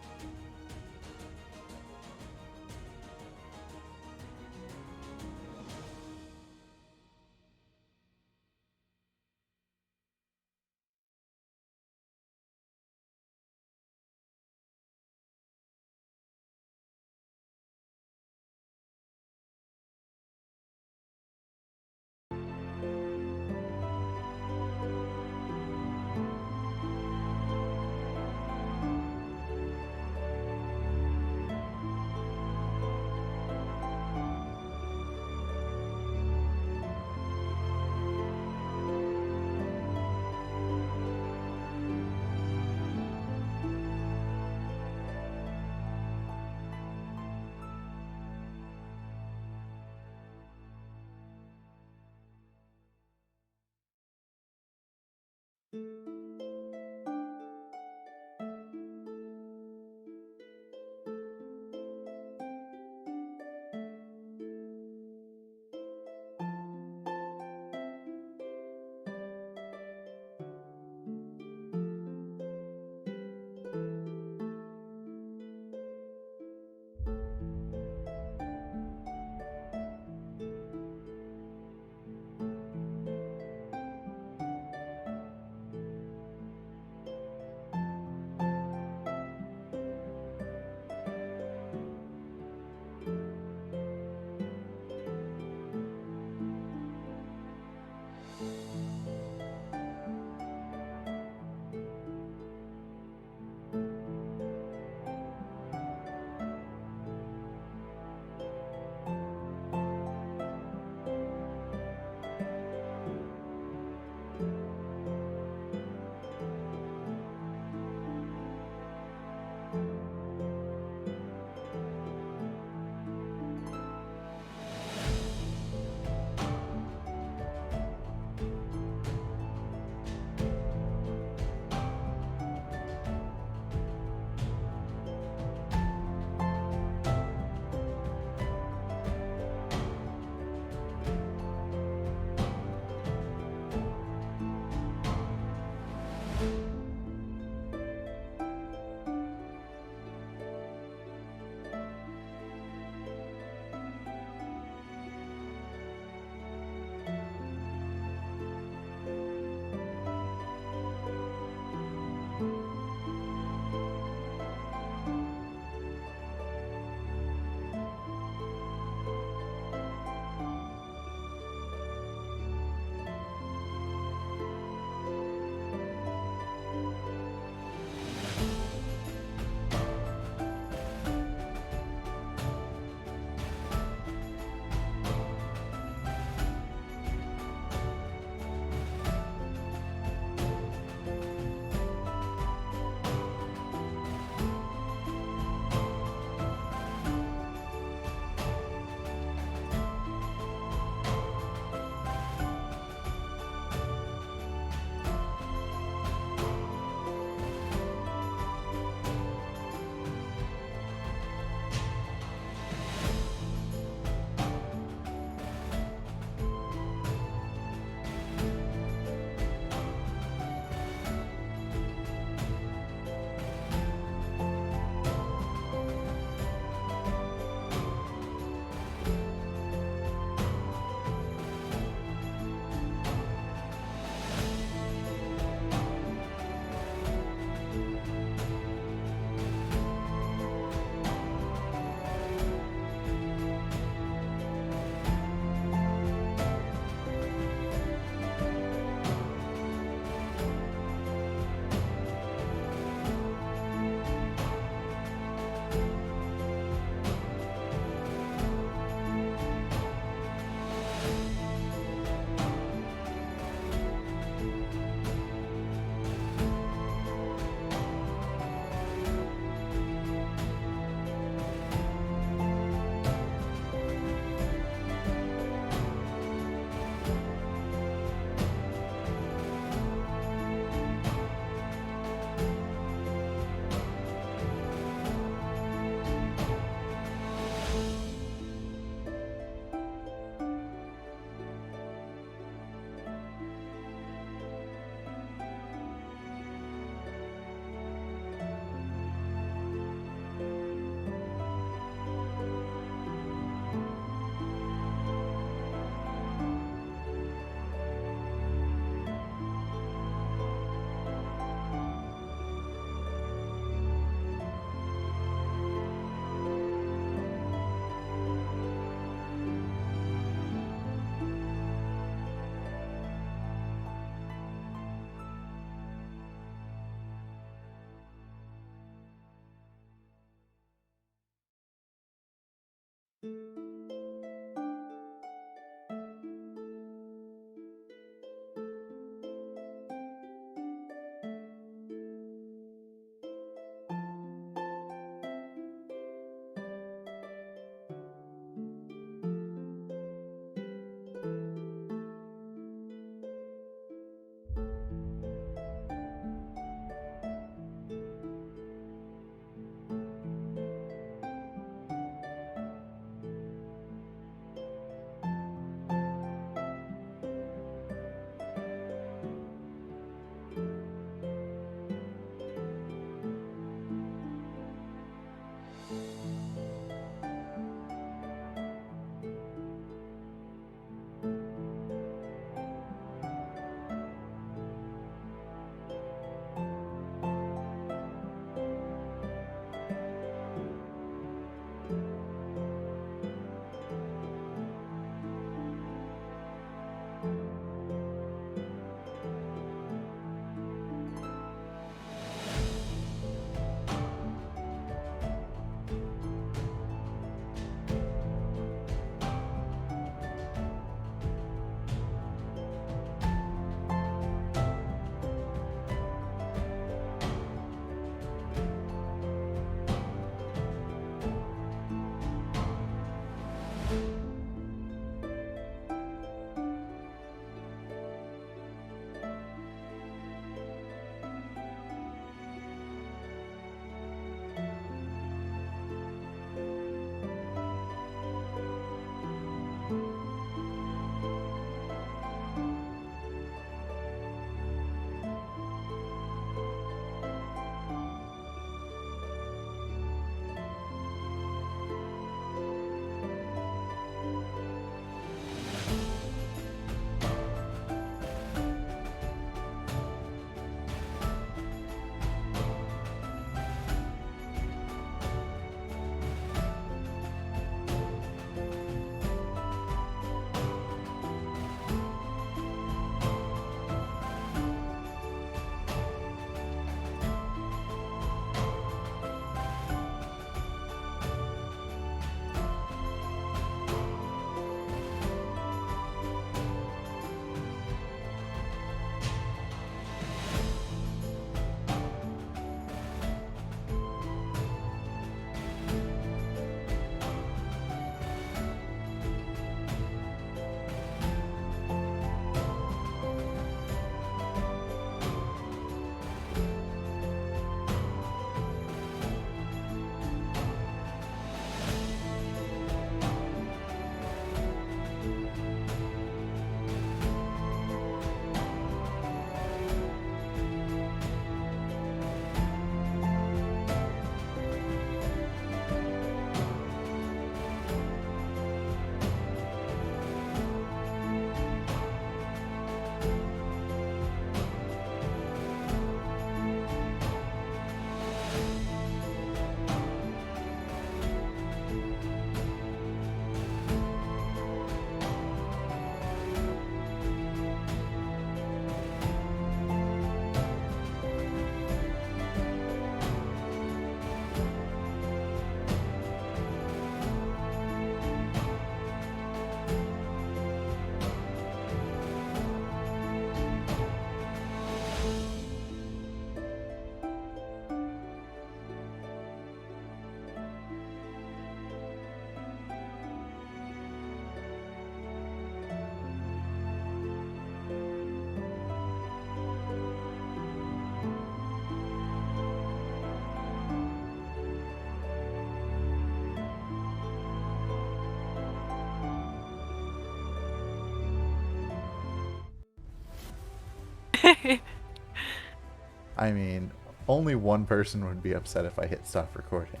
[SPEAKER 2] I mean, only one person would be upset if I hit stop recording.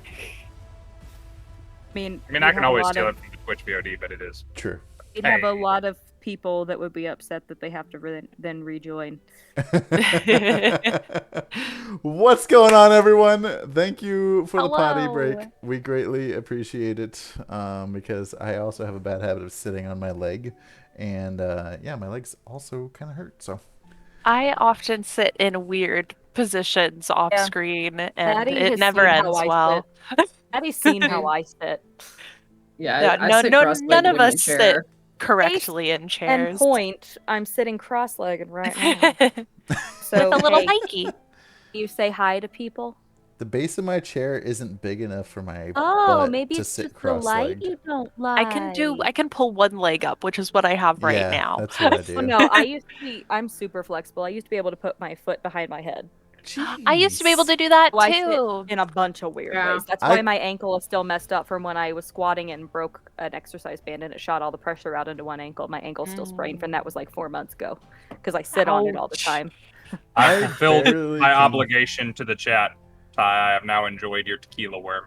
[SPEAKER 1] I mean,
[SPEAKER 3] I can always steal it from the Twitch VOD, but it is.
[SPEAKER 2] True.
[SPEAKER 1] You'd have a lot of people that would be upset that they have to then rejoin.
[SPEAKER 2] What's going on, everyone? Thank you for the potty
[SPEAKER 6] Hello.
[SPEAKER 2] break. We greatly appreciate it because I also have a bad habit of sitting on my leg. And yeah, my legs also kind of hurt. So
[SPEAKER 4] I often sit in weird positions off screen, and
[SPEAKER 1] Maddie
[SPEAKER 4] it
[SPEAKER 1] has
[SPEAKER 4] never
[SPEAKER 1] seen how
[SPEAKER 4] ends
[SPEAKER 1] I
[SPEAKER 4] well.
[SPEAKER 1] Maddie's seen how I sit.
[SPEAKER 5] Yeah, I sit
[SPEAKER 4] none
[SPEAKER 5] cross-legged
[SPEAKER 4] of
[SPEAKER 5] in my
[SPEAKER 4] us sit
[SPEAKER 5] chair.
[SPEAKER 4] correctly in
[SPEAKER 1] And
[SPEAKER 4] chairs.
[SPEAKER 1] point, I'm sitting cross-legged right now. So
[SPEAKER 4] With a little
[SPEAKER 1] hey,
[SPEAKER 4] hikey.
[SPEAKER 1] you say hi to people.
[SPEAKER 2] the base of my chair isn't big enough for my
[SPEAKER 6] Oh,
[SPEAKER 2] butt
[SPEAKER 6] maybe
[SPEAKER 2] to
[SPEAKER 6] it's
[SPEAKER 2] sit
[SPEAKER 6] just the light
[SPEAKER 2] cross-legged.
[SPEAKER 6] you don't like.
[SPEAKER 4] I can pull one leg up, which is what I have right
[SPEAKER 2] Yeah,
[SPEAKER 4] now.
[SPEAKER 2] that's what I do.
[SPEAKER 1] Oh no, I'm super flexible. I used to be able to put my foot behind my head.
[SPEAKER 4] I used to be able to do that
[SPEAKER 1] So I sit
[SPEAKER 4] too.
[SPEAKER 1] in a bunch of weird
[SPEAKER 5] Yeah.
[SPEAKER 1] ways. That's why my ankle is still messed up from when I was squatting and broke an exercise band and it shot all the pressure out into one ankle. My ankle's still sprained from that was like 4 months ago because I sit on it all the
[SPEAKER 4] Ouch.
[SPEAKER 1] time.
[SPEAKER 3] I fulfilled
[SPEAKER 2] barely
[SPEAKER 3] my
[SPEAKER 2] can-
[SPEAKER 3] obligation to the chat. Ty, I have now enjoyed your tequila worm.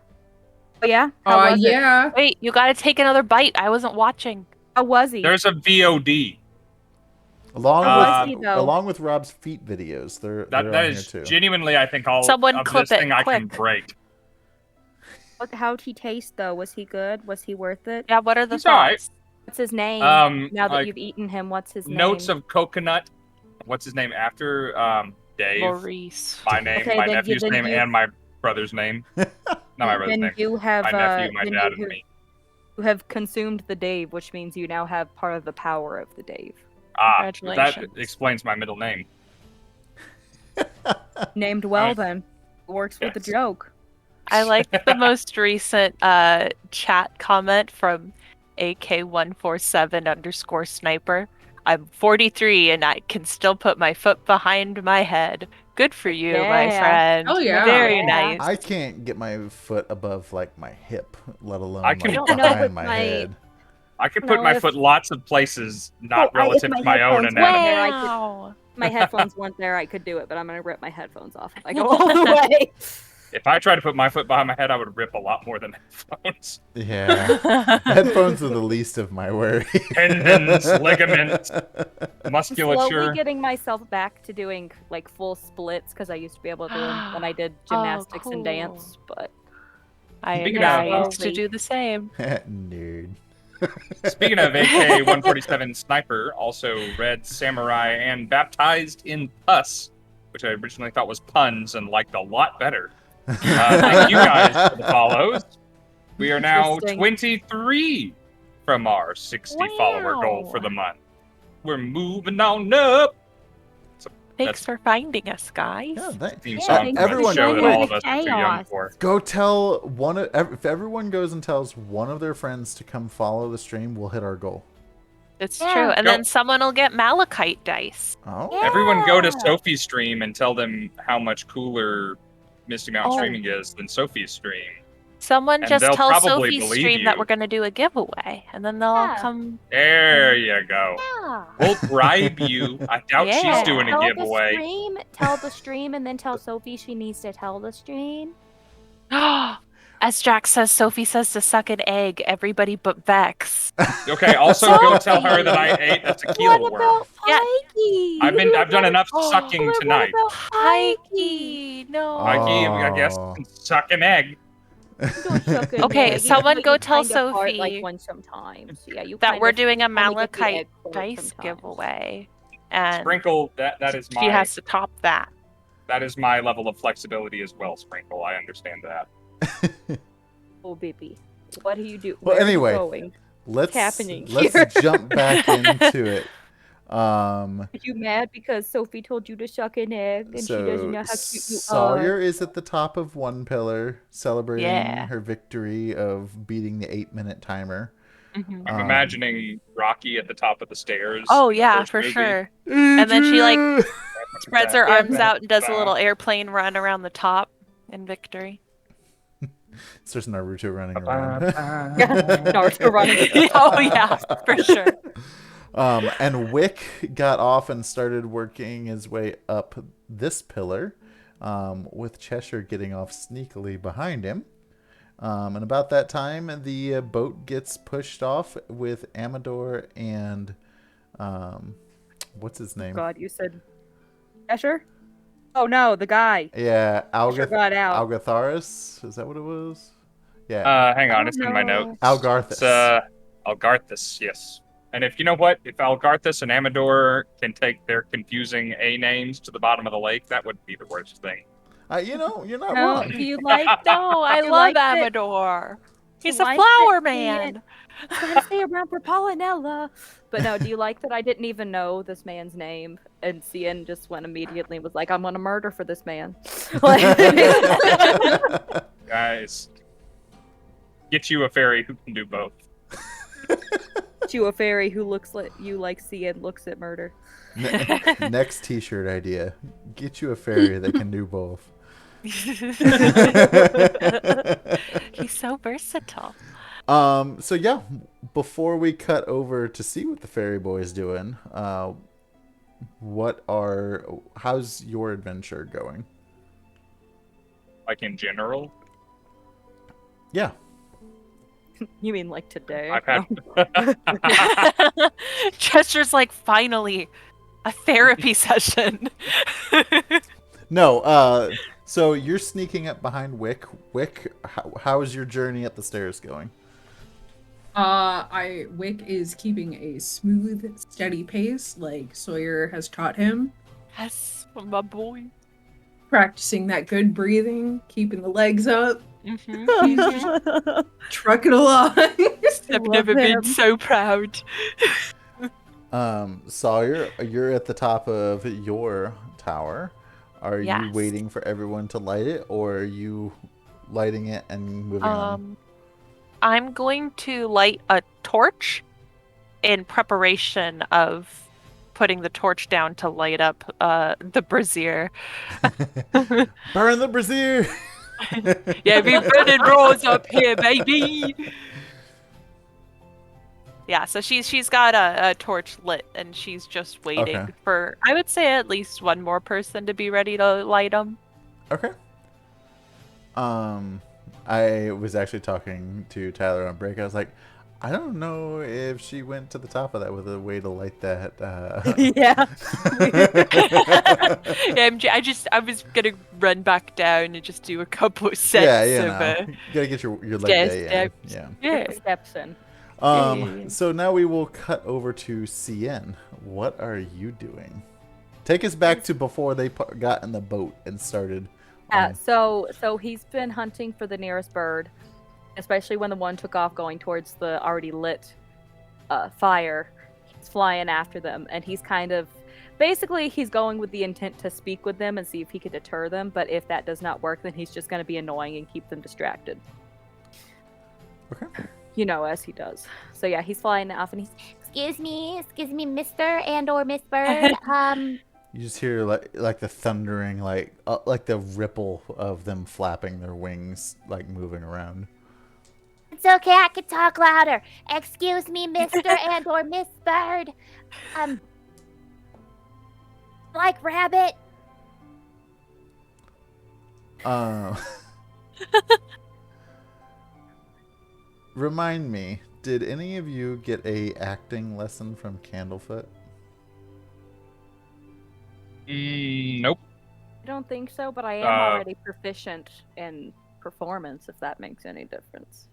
[SPEAKER 1] Oh yeah? How was it?
[SPEAKER 5] Yeah.
[SPEAKER 4] Wait, you gotta take another bite. I wasn't watching.
[SPEAKER 1] How was he?
[SPEAKER 3] There's a VOD.
[SPEAKER 2] Along with Rob's feet videos, they're
[SPEAKER 3] That
[SPEAKER 2] on
[SPEAKER 3] is
[SPEAKER 2] here too.
[SPEAKER 3] genuinely, I think, all
[SPEAKER 4] Someone
[SPEAKER 3] of
[SPEAKER 4] clip
[SPEAKER 3] this
[SPEAKER 4] it,
[SPEAKER 3] thing I can
[SPEAKER 4] quick.
[SPEAKER 3] break.
[SPEAKER 1] How'd he taste though? Was he good? Was he worth it?
[SPEAKER 4] Yeah, what are the
[SPEAKER 3] He's alright.
[SPEAKER 4] thoughts?
[SPEAKER 1] What's his name? Now that
[SPEAKER 3] like,
[SPEAKER 1] you've eaten him, what's his
[SPEAKER 3] Notes
[SPEAKER 1] name?
[SPEAKER 3] of coconut. What's his name after Dave?
[SPEAKER 4] Maurice.
[SPEAKER 3] My name,
[SPEAKER 1] Okay,
[SPEAKER 3] my
[SPEAKER 1] then
[SPEAKER 3] nephew's
[SPEAKER 1] then
[SPEAKER 3] name,
[SPEAKER 1] you-
[SPEAKER 3] and my brother's name. Not my brother's
[SPEAKER 1] Then
[SPEAKER 3] name.
[SPEAKER 1] you have
[SPEAKER 3] My nephew, my
[SPEAKER 1] then
[SPEAKER 3] dad,
[SPEAKER 1] you
[SPEAKER 3] and me.
[SPEAKER 1] have consumed the Dave, which means you now have part of the power of the Dave.
[SPEAKER 3] That
[SPEAKER 4] Congratulations.
[SPEAKER 3] explains my middle name.
[SPEAKER 1] Named well then. Works with the
[SPEAKER 3] Yes.
[SPEAKER 1] joke.
[SPEAKER 4] I like the most recent chat comment from AK147_sniper. I'm 43 and I can still put my foot behind my head. Good for you, my
[SPEAKER 1] Yeah.
[SPEAKER 4] friend.
[SPEAKER 5] Oh, yeah.
[SPEAKER 4] Very
[SPEAKER 1] Yeah.
[SPEAKER 4] nice.
[SPEAKER 2] I can't get my foot above like my hip, let alone
[SPEAKER 3] I can-
[SPEAKER 2] like,
[SPEAKER 1] I don't know
[SPEAKER 2] behind
[SPEAKER 1] if
[SPEAKER 2] my
[SPEAKER 1] my-
[SPEAKER 2] head.
[SPEAKER 3] I could
[SPEAKER 1] No,
[SPEAKER 3] put my
[SPEAKER 1] if-
[SPEAKER 3] foot lots of places, not
[SPEAKER 1] if
[SPEAKER 3] relative
[SPEAKER 1] my
[SPEAKER 3] to my own
[SPEAKER 1] headphones
[SPEAKER 3] anatomy.
[SPEAKER 1] there, I could-
[SPEAKER 4] Wow.
[SPEAKER 1] My headphones weren't there, I could do it, but I'm gonna rip my headphones off if I go all the way.
[SPEAKER 3] If I tried to put my foot behind my head, I would rip a lot more than headphones.
[SPEAKER 2] Yeah. Headphones are the least of my worries.
[SPEAKER 3] Tendons, ligaments,
[SPEAKER 1] I'm
[SPEAKER 3] musculature.
[SPEAKER 1] slowly getting myself back to doing like full splits because I used to be able to do them when I did gymnastics and dance, but
[SPEAKER 4] I
[SPEAKER 3] Speaking
[SPEAKER 4] used
[SPEAKER 1] of-
[SPEAKER 4] to do the same.
[SPEAKER 2] Nerd.
[SPEAKER 3] Speaking of AK-147 Sniper, also read Samurai and Baptized in Pus, which I originally thought was puns and liked a lot better. Thank you guys for the follows. We are now
[SPEAKER 1] Interesting.
[SPEAKER 3] 23 from our 60 follower goal for the month. We're moving on up.
[SPEAKER 4] Thanks for finding us, guys.
[SPEAKER 2] Yeah,
[SPEAKER 3] Theme
[SPEAKER 6] Yeah,
[SPEAKER 3] song
[SPEAKER 6] thanks
[SPEAKER 3] from
[SPEAKER 2] for
[SPEAKER 3] the show that
[SPEAKER 2] joining
[SPEAKER 3] all of
[SPEAKER 6] the
[SPEAKER 3] us are too young
[SPEAKER 6] chaos.
[SPEAKER 3] for.
[SPEAKER 2] Go tell if everyone goes and tells one of their friends to come follow the stream, we'll hit our goal.
[SPEAKER 4] It's
[SPEAKER 6] Yeah.
[SPEAKER 4] true. And
[SPEAKER 3] Go.
[SPEAKER 4] then someone will get malachite dice.
[SPEAKER 2] Oh.
[SPEAKER 6] Yeah.
[SPEAKER 3] Everyone go to Sophie's stream and tell them how much cooler Misty Mountain
[SPEAKER 4] Oh.
[SPEAKER 3] Streaming is than Sophie's stream.
[SPEAKER 4] Someone
[SPEAKER 3] And
[SPEAKER 4] just
[SPEAKER 3] they'll
[SPEAKER 4] tell
[SPEAKER 3] probably
[SPEAKER 4] Sophie's
[SPEAKER 3] believe
[SPEAKER 4] stream
[SPEAKER 3] you.
[SPEAKER 4] that we're going to do a giveaway. And then they'll all
[SPEAKER 6] Yeah.
[SPEAKER 4] come.
[SPEAKER 3] There you go.
[SPEAKER 6] Yeah.
[SPEAKER 3] We'll bribe you. I doubt
[SPEAKER 4] Yeah.
[SPEAKER 3] she's doing a
[SPEAKER 6] Tell
[SPEAKER 3] giveaway.
[SPEAKER 6] tell the stream, and then tell Sophie she needs to tell the stream.
[SPEAKER 4] As Jack says, Sophie says to suck an egg, everybody but Vex.
[SPEAKER 3] Okay, also go tell her that I ate a tequila
[SPEAKER 6] What
[SPEAKER 3] worm.
[SPEAKER 6] about
[SPEAKER 4] Yeah.
[SPEAKER 6] Pikey?
[SPEAKER 3] I've done enough
[SPEAKER 4] Oh,
[SPEAKER 3] sucking
[SPEAKER 6] What
[SPEAKER 3] tonight.
[SPEAKER 6] about
[SPEAKER 4] Pikey, no.
[SPEAKER 3] Mikey, I guess
[SPEAKER 2] Oh.
[SPEAKER 3] suck an egg.
[SPEAKER 1] Don't suck an
[SPEAKER 4] Okay,
[SPEAKER 1] egg.
[SPEAKER 4] someone
[SPEAKER 1] You
[SPEAKER 4] go
[SPEAKER 1] can
[SPEAKER 4] tell
[SPEAKER 1] kind of fart,
[SPEAKER 4] Sophie
[SPEAKER 1] like one sometimes. Yeah, you
[SPEAKER 4] that
[SPEAKER 1] kind
[SPEAKER 4] we're
[SPEAKER 1] of
[SPEAKER 4] doing a
[SPEAKER 1] only get the
[SPEAKER 4] malachite
[SPEAKER 1] egg fart
[SPEAKER 4] dice
[SPEAKER 1] sometimes.
[SPEAKER 4] giveaway. And
[SPEAKER 3] Sprinkle, that is
[SPEAKER 4] she
[SPEAKER 3] my
[SPEAKER 4] has to top that.
[SPEAKER 3] that is my level of flexibility as well, Sprinkle. I understand that.
[SPEAKER 1] Oh, baby. What do you do?
[SPEAKER 2] Well,
[SPEAKER 1] Where are you
[SPEAKER 2] anyway,
[SPEAKER 1] going?
[SPEAKER 2] Let's
[SPEAKER 1] happening
[SPEAKER 2] let's
[SPEAKER 1] here?
[SPEAKER 2] jump back into it.
[SPEAKER 1] Are you mad because Sophie told you to suck an egg and she doesn't know how cute you are?
[SPEAKER 2] Sawyer is at the top of one pillar, celebrating
[SPEAKER 4] Yeah.
[SPEAKER 2] her victory of beating the 8-minute timer.
[SPEAKER 4] Mhm.
[SPEAKER 3] I'm imagining Rocky at the top of the stairs.
[SPEAKER 4] Oh
[SPEAKER 3] in the
[SPEAKER 4] yeah,
[SPEAKER 3] first
[SPEAKER 4] for
[SPEAKER 3] movie.
[SPEAKER 4] sure. And then she like spreads her
[SPEAKER 1] Yeah,
[SPEAKER 4] arms out and does a little airplane run around the top in victory.
[SPEAKER 2] It's just Naruto running around.
[SPEAKER 1] Naruto running.
[SPEAKER 4] Oh yeah, for sure.
[SPEAKER 2] And Wick got off and started working his way up this pillar, with Cheshire getting off sneakily behind him. And about that time, the boat gets pushed off with Amador and what's his name?
[SPEAKER 1] God, you said Cheshire? Oh no, the guy.
[SPEAKER 2] Yeah,
[SPEAKER 1] Cheshire got out.
[SPEAKER 2] Algatharis. Is that what it was? Yeah.
[SPEAKER 3] Hang on, it's in my notes.
[SPEAKER 2] Algarthus.
[SPEAKER 3] It's Algarthus, yes. And if you know what, if Algarthus and Amador can take their confusing A names to the bottom of the lake, that wouldn't be the worst thing.
[SPEAKER 2] You're not wrong.
[SPEAKER 1] Do you like
[SPEAKER 8] No, I
[SPEAKER 1] You
[SPEAKER 8] love
[SPEAKER 1] liked it?
[SPEAKER 8] Amador. He's a
[SPEAKER 1] liked
[SPEAKER 8] flower
[SPEAKER 1] it,
[SPEAKER 8] man.
[SPEAKER 1] Gotta stay around for Pollinella. But no, do you like that I didn't even know this man's name? And Scinn just went immediately and was like, I'm gonna murder for this man.
[SPEAKER 3] Guys, get you a fairy who can do both.
[SPEAKER 1] You a fairy who looks like you like Scinn looks at murder.
[SPEAKER 2] Next t-shirt idea. Get you a fairy that can do both.
[SPEAKER 8] He's so versatile.
[SPEAKER 2] So yeah, before we cut over to see what the fairy boy's doing, how's your adventure going?
[SPEAKER 3] Like in general,
[SPEAKER 2] Yeah.
[SPEAKER 1] You mean like today?
[SPEAKER 3] I've had.
[SPEAKER 8] Chester's like, finally, a therapy session.
[SPEAKER 2] No, so you're sneaking up behind Wick. Wick, how is your journey up the stairs going?
[SPEAKER 5] Wick is keeping a smooth, steady pace, like Sawyer has taught him.
[SPEAKER 8] Yes, my boy.
[SPEAKER 5] Practicing that good breathing, keeping the legs up,
[SPEAKER 8] Mm-hmm.
[SPEAKER 5] he's just trucking along.
[SPEAKER 8] I've never been so proud.
[SPEAKER 2] Sawyer, you're at the top of your tower. Are you
[SPEAKER 8] Yes.
[SPEAKER 2] waiting for everyone to light it, or are you lighting it and moving on?
[SPEAKER 8] I'm going to light a torch in preparation of putting the torch down to light up the brazier.
[SPEAKER 2] Burn the brazier!
[SPEAKER 8] Yeah, we burning rolls up here, baby. Yeah, so she's got a torch lit, and she's just waiting
[SPEAKER 2] Okay.
[SPEAKER 8] for, I would say, at least one more person to be ready to light them.
[SPEAKER 2] Okay. I was actually talking to Tyler on break. I was like, I don't know if she went to the top of that with a way to light that.
[SPEAKER 1] Yeah.
[SPEAKER 8] I was gonna run back down and just do a couple sets
[SPEAKER 2] Yeah, you
[SPEAKER 8] of
[SPEAKER 2] know. You gotta get your leg
[SPEAKER 8] stairs,
[SPEAKER 2] day in.
[SPEAKER 8] steps.
[SPEAKER 2] Yeah.
[SPEAKER 8] yeah.
[SPEAKER 1] Steps in.
[SPEAKER 2] So now we will cut over to Scinn. What are you doing? Take us back to before they got in the boat and started.
[SPEAKER 1] Yeah, so he's been hunting for the nearest bird, especially when the one took off going towards the already lit fire. He's flying after them, and he's kind of basically he's going with the intent to speak with them and see if he could deter them. But if that does not work, then he's just going to be annoying and keep them distracted.
[SPEAKER 2] Okay.
[SPEAKER 1] You know, as he does. So yeah, he's flying off, and he's
[SPEAKER 6] Excuse me, Mr. and or Miss Bird.
[SPEAKER 2] You just hear like the thundering, like the ripple of them flapping their wings, like moving around.
[SPEAKER 6] It's okay, I can talk louder. Excuse me, Mr. and or Miss Bird. Like rabbit.
[SPEAKER 2] Remind me, did any of you get a acting lesson from Candlefoot?
[SPEAKER 3] Nope.
[SPEAKER 1] I don't think so, but I am already proficient in performance, if that makes any difference.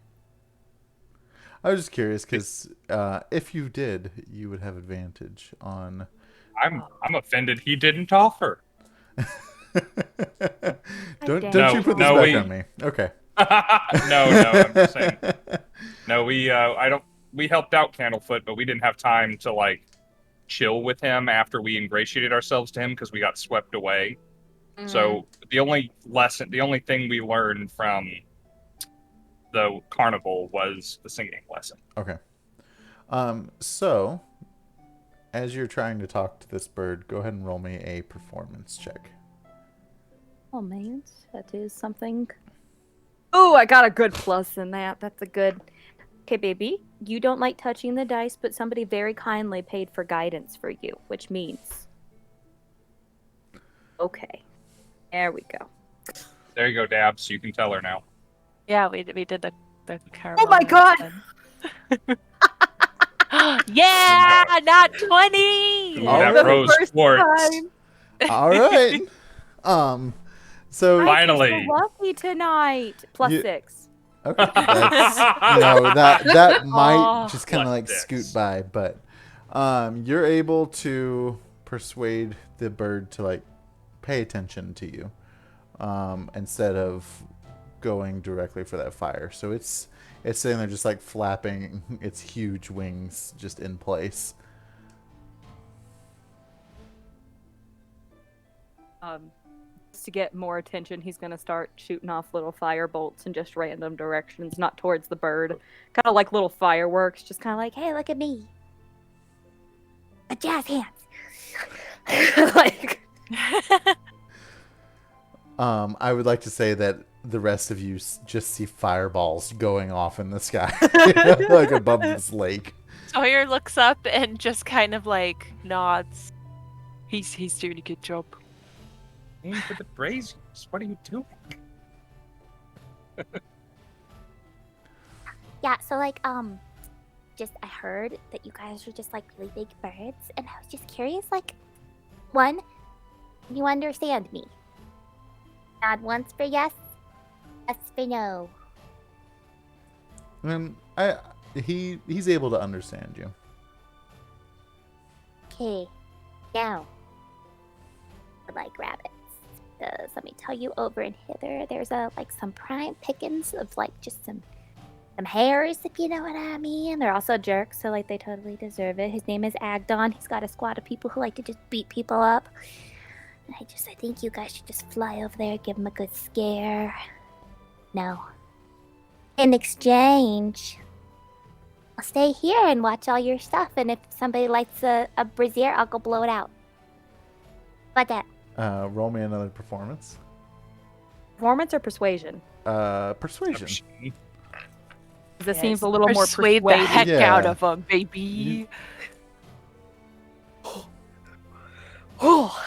[SPEAKER 2] I was just curious because if you did, you would have advantage on.
[SPEAKER 3] I'm offended he didn't offer.
[SPEAKER 2] don't
[SPEAKER 1] No,
[SPEAKER 2] you put this
[SPEAKER 3] no,
[SPEAKER 2] back on me? Okay.
[SPEAKER 3] No, I'm just saying. No, we helped out Candlefoot, but we didn't have time to like chill with him after we ingratiated ourselves to him because we got swept away. So the only thing we learned from the carnival was the singing lesson.
[SPEAKER 2] Okay. So as you're trying to talk to this bird, go ahead and roll me a performance check.
[SPEAKER 1] Oh man, that is something. Oh, I got a good plus in that. That's a good Okay, baby, you don't like touching the dice, but somebody very kindly paid for guidance for you, which means... Okay. There we go.
[SPEAKER 3] There you go, Dabs. You can tell her now.
[SPEAKER 4] Yeah, we did the caramel.
[SPEAKER 1] Oh my god!
[SPEAKER 4] Yeah, not 20.
[SPEAKER 3] Ooh,
[SPEAKER 2] Oh,
[SPEAKER 3] that
[SPEAKER 2] the
[SPEAKER 3] rose
[SPEAKER 1] first
[SPEAKER 3] quartz.
[SPEAKER 1] time.
[SPEAKER 2] All right. So
[SPEAKER 3] Finally.
[SPEAKER 1] I'm so lucky tonight. Plus
[SPEAKER 2] You-
[SPEAKER 1] 6.
[SPEAKER 2] okay, that's that might
[SPEAKER 4] Oh.
[SPEAKER 2] just kind of
[SPEAKER 3] Plus
[SPEAKER 2] like
[SPEAKER 3] six.
[SPEAKER 2] scoot by, but you're able to persuade the bird to like pay attention to you instead of going directly for that fire. So it's sitting there just like flapping its huge wings just in place.
[SPEAKER 1] Just to get more attention, he's gonna start shooting off little fire bolts in just random directions, not towards the bird. Kind of like little fireworks, just kind of like,
[SPEAKER 6] Hey, look at me. A jazz hands.
[SPEAKER 1] like.
[SPEAKER 2] I would like to say that the rest of you just see fireballs going off in the sky, like above this lake.
[SPEAKER 4] Sawyer looks up and just kind of like nods.
[SPEAKER 8] He's doing a good job.
[SPEAKER 3] Aim for the braziers. What are you doing?
[SPEAKER 6] Yeah, so like just I heard that you guys are just like really big birds, and I was just curious, like, one, can you understand me? Nod once for yes, yes for no.
[SPEAKER 2] And he's able to understand you.
[SPEAKER 6] Okay, now, I like rabbits. Let me tell you, over in hither, there's like some prime pickings of like just some hares, if you know what I mean. They're also jerks, so like they totally deserve it. His name is Agdon. He's got a squad of people who like to just beat people up. And I think you guys should just fly over there, give him a good scare. No. In exchange, I'll stay here and watch all your stuff, and if somebody lights a brazier, I'll go blow it out. What that?
[SPEAKER 2] Roll me another performance.
[SPEAKER 1] Performance or persuasion?
[SPEAKER 2] Persuasion.
[SPEAKER 1] This seems a little more
[SPEAKER 8] persuade the
[SPEAKER 1] persuading.
[SPEAKER 8] heck
[SPEAKER 2] Yeah.
[SPEAKER 8] out of him, baby.
[SPEAKER 1] Oh.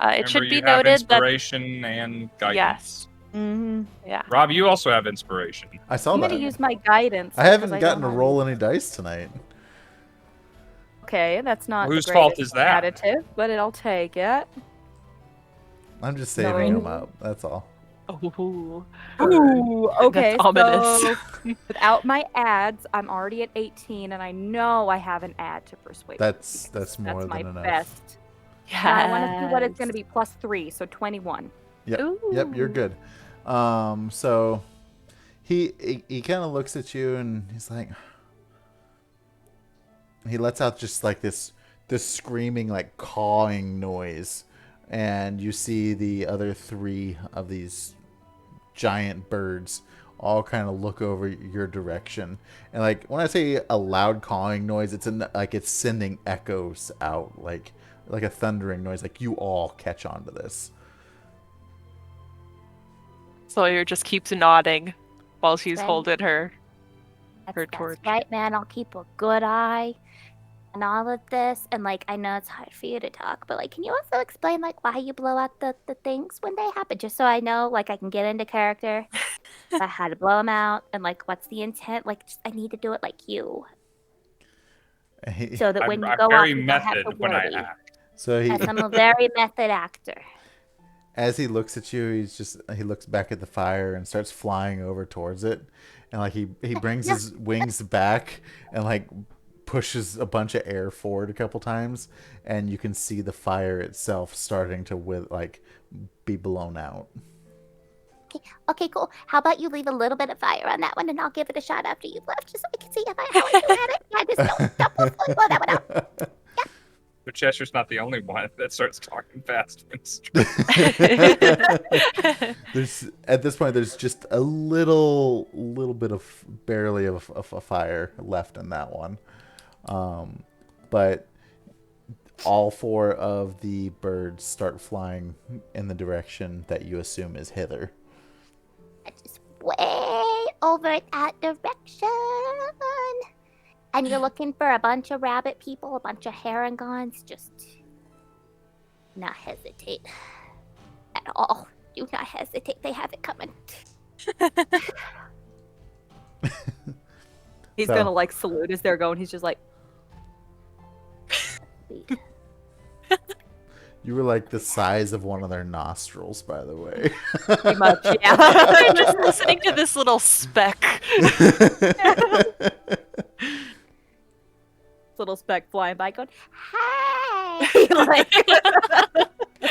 [SPEAKER 4] It should
[SPEAKER 3] Remember,
[SPEAKER 4] be
[SPEAKER 3] you have
[SPEAKER 4] noted that
[SPEAKER 3] inspiration and guidance.
[SPEAKER 4] yes,
[SPEAKER 1] Mm-hmm.
[SPEAKER 4] yeah.
[SPEAKER 3] Rob, you also have inspiration.
[SPEAKER 2] I saw
[SPEAKER 1] I'm
[SPEAKER 2] that.
[SPEAKER 1] gonna use my guidance.
[SPEAKER 2] I haven't
[SPEAKER 1] because
[SPEAKER 2] gotten to
[SPEAKER 1] don't
[SPEAKER 2] roll
[SPEAKER 1] always-
[SPEAKER 2] any dice tonight.
[SPEAKER 1] Okay, that's not
[SPEAKER 3] Whose
[SPEAKER 1] the
[SPEAKER 3] fault
[SPEAKER 1] greatest
[SPEAKER 3] is that?
[SPEAKER 1] additive, but I'll take it.
[SPEAKER 2] I'm just saving
[SPEAKER 1] No.
[SPEAKER 2] them up. That's all.
[SPEAKER 8] Oh,
[SPEAKER 1] Ooh, okay.
[SPEAKER 8] That's ominous.
[SPEAKER 1] So without my ads, I'm already at 18, and I know I have an ad to persuade.
[SPEAKER 2] That's
[SPEAKER 1] because
[SPEAKER 2] more
[SPEAKER 1] that's my
[SPEAKER 2] than enough.
[SPEAKER 1] best.
[SPEAKER 8] yeah.
[SPEAKER 1] Now I want to see what it's going to be plus 3, so 21.
[SPEAKER 2] Yep, you're good. So he kind of looks at you and he's like, he lets out just like this screaming, like cawing noise, and you see the other 3 of these giant birds all kind of look over your direction. And like when I say a loud cawing noise, it's like it's sending echoes out, like a thundering noise. Like you all catch on to this.
[SPEAKER 4] Sawyer just keeps nodding while she's
[SPEAKER 6] Right.
[SPEAKER 4] holding her
[SPEAKER 6] That's
[SPEAKER 4] torch.
[SPEAKER 6] right, man. I'll keep a good eye on all of this. And like, I know it's hard for you to talk, but like, can you also explain like why you blow out the things when they happen, just so I know, like, I can get into character, how to blow them out, and like, what's the intent? Like, just, I need to do it like you, so that when
[SPEAKER 3] I'm
[SPEAKER 6] you go
[SPEAKER 3] very
[SPEAKER 6] off, you don't have to
[SPEAKER 3] method when I
[SPEAKER 6] worry.
[SPEAKER 3] act.
[SPEAKER 2] So he
[SPEAKER 6] Yes, I'm a very method actor.
[SPEAKER 2] as he looks at you, he looks back at the fire and starts flying over towards it, and like he brings his wings back and like pushes a bunch of air forward a couple times, and you can see the fire itself starting to be blown out.
[SPEAKER 6] Okay, cool. How about you leave a little bit of fire on that one, and I'll give it a shot after you've left, just so I can see how I do at it. Yeah, just don't blow that one out.
[SPEAKER 3] But Cheshire's not the only one that starts talking fast.
[SPEAKER 2] There's at this point there's just a little bit of barely of a fire left in that one, but all 4 of the birds start flying in the direction that you assume is hither.
[SPEAKER 6] Just way over in that direction. And you're looking for a bunch of rabbit people, a bunch of herringons, just not hesitate at all. Do not hesitate. They have it coming.
[SPEAKER 1] He's
[SPEAKER 2] So-
[SPEAKER 1] gonna like salute as they're going. He's just like,
[SPEAKER 2] You were like the size of one of their nostrils, by the way.
[SPEAKER 1] pretty much, yeah.
[SPEAKER 4] I'm just listening to this little speck.
[SPEAKER 1] Little speck flying by, going,
[SPEAKER 6] Hey!
[SPEAKER 1] like,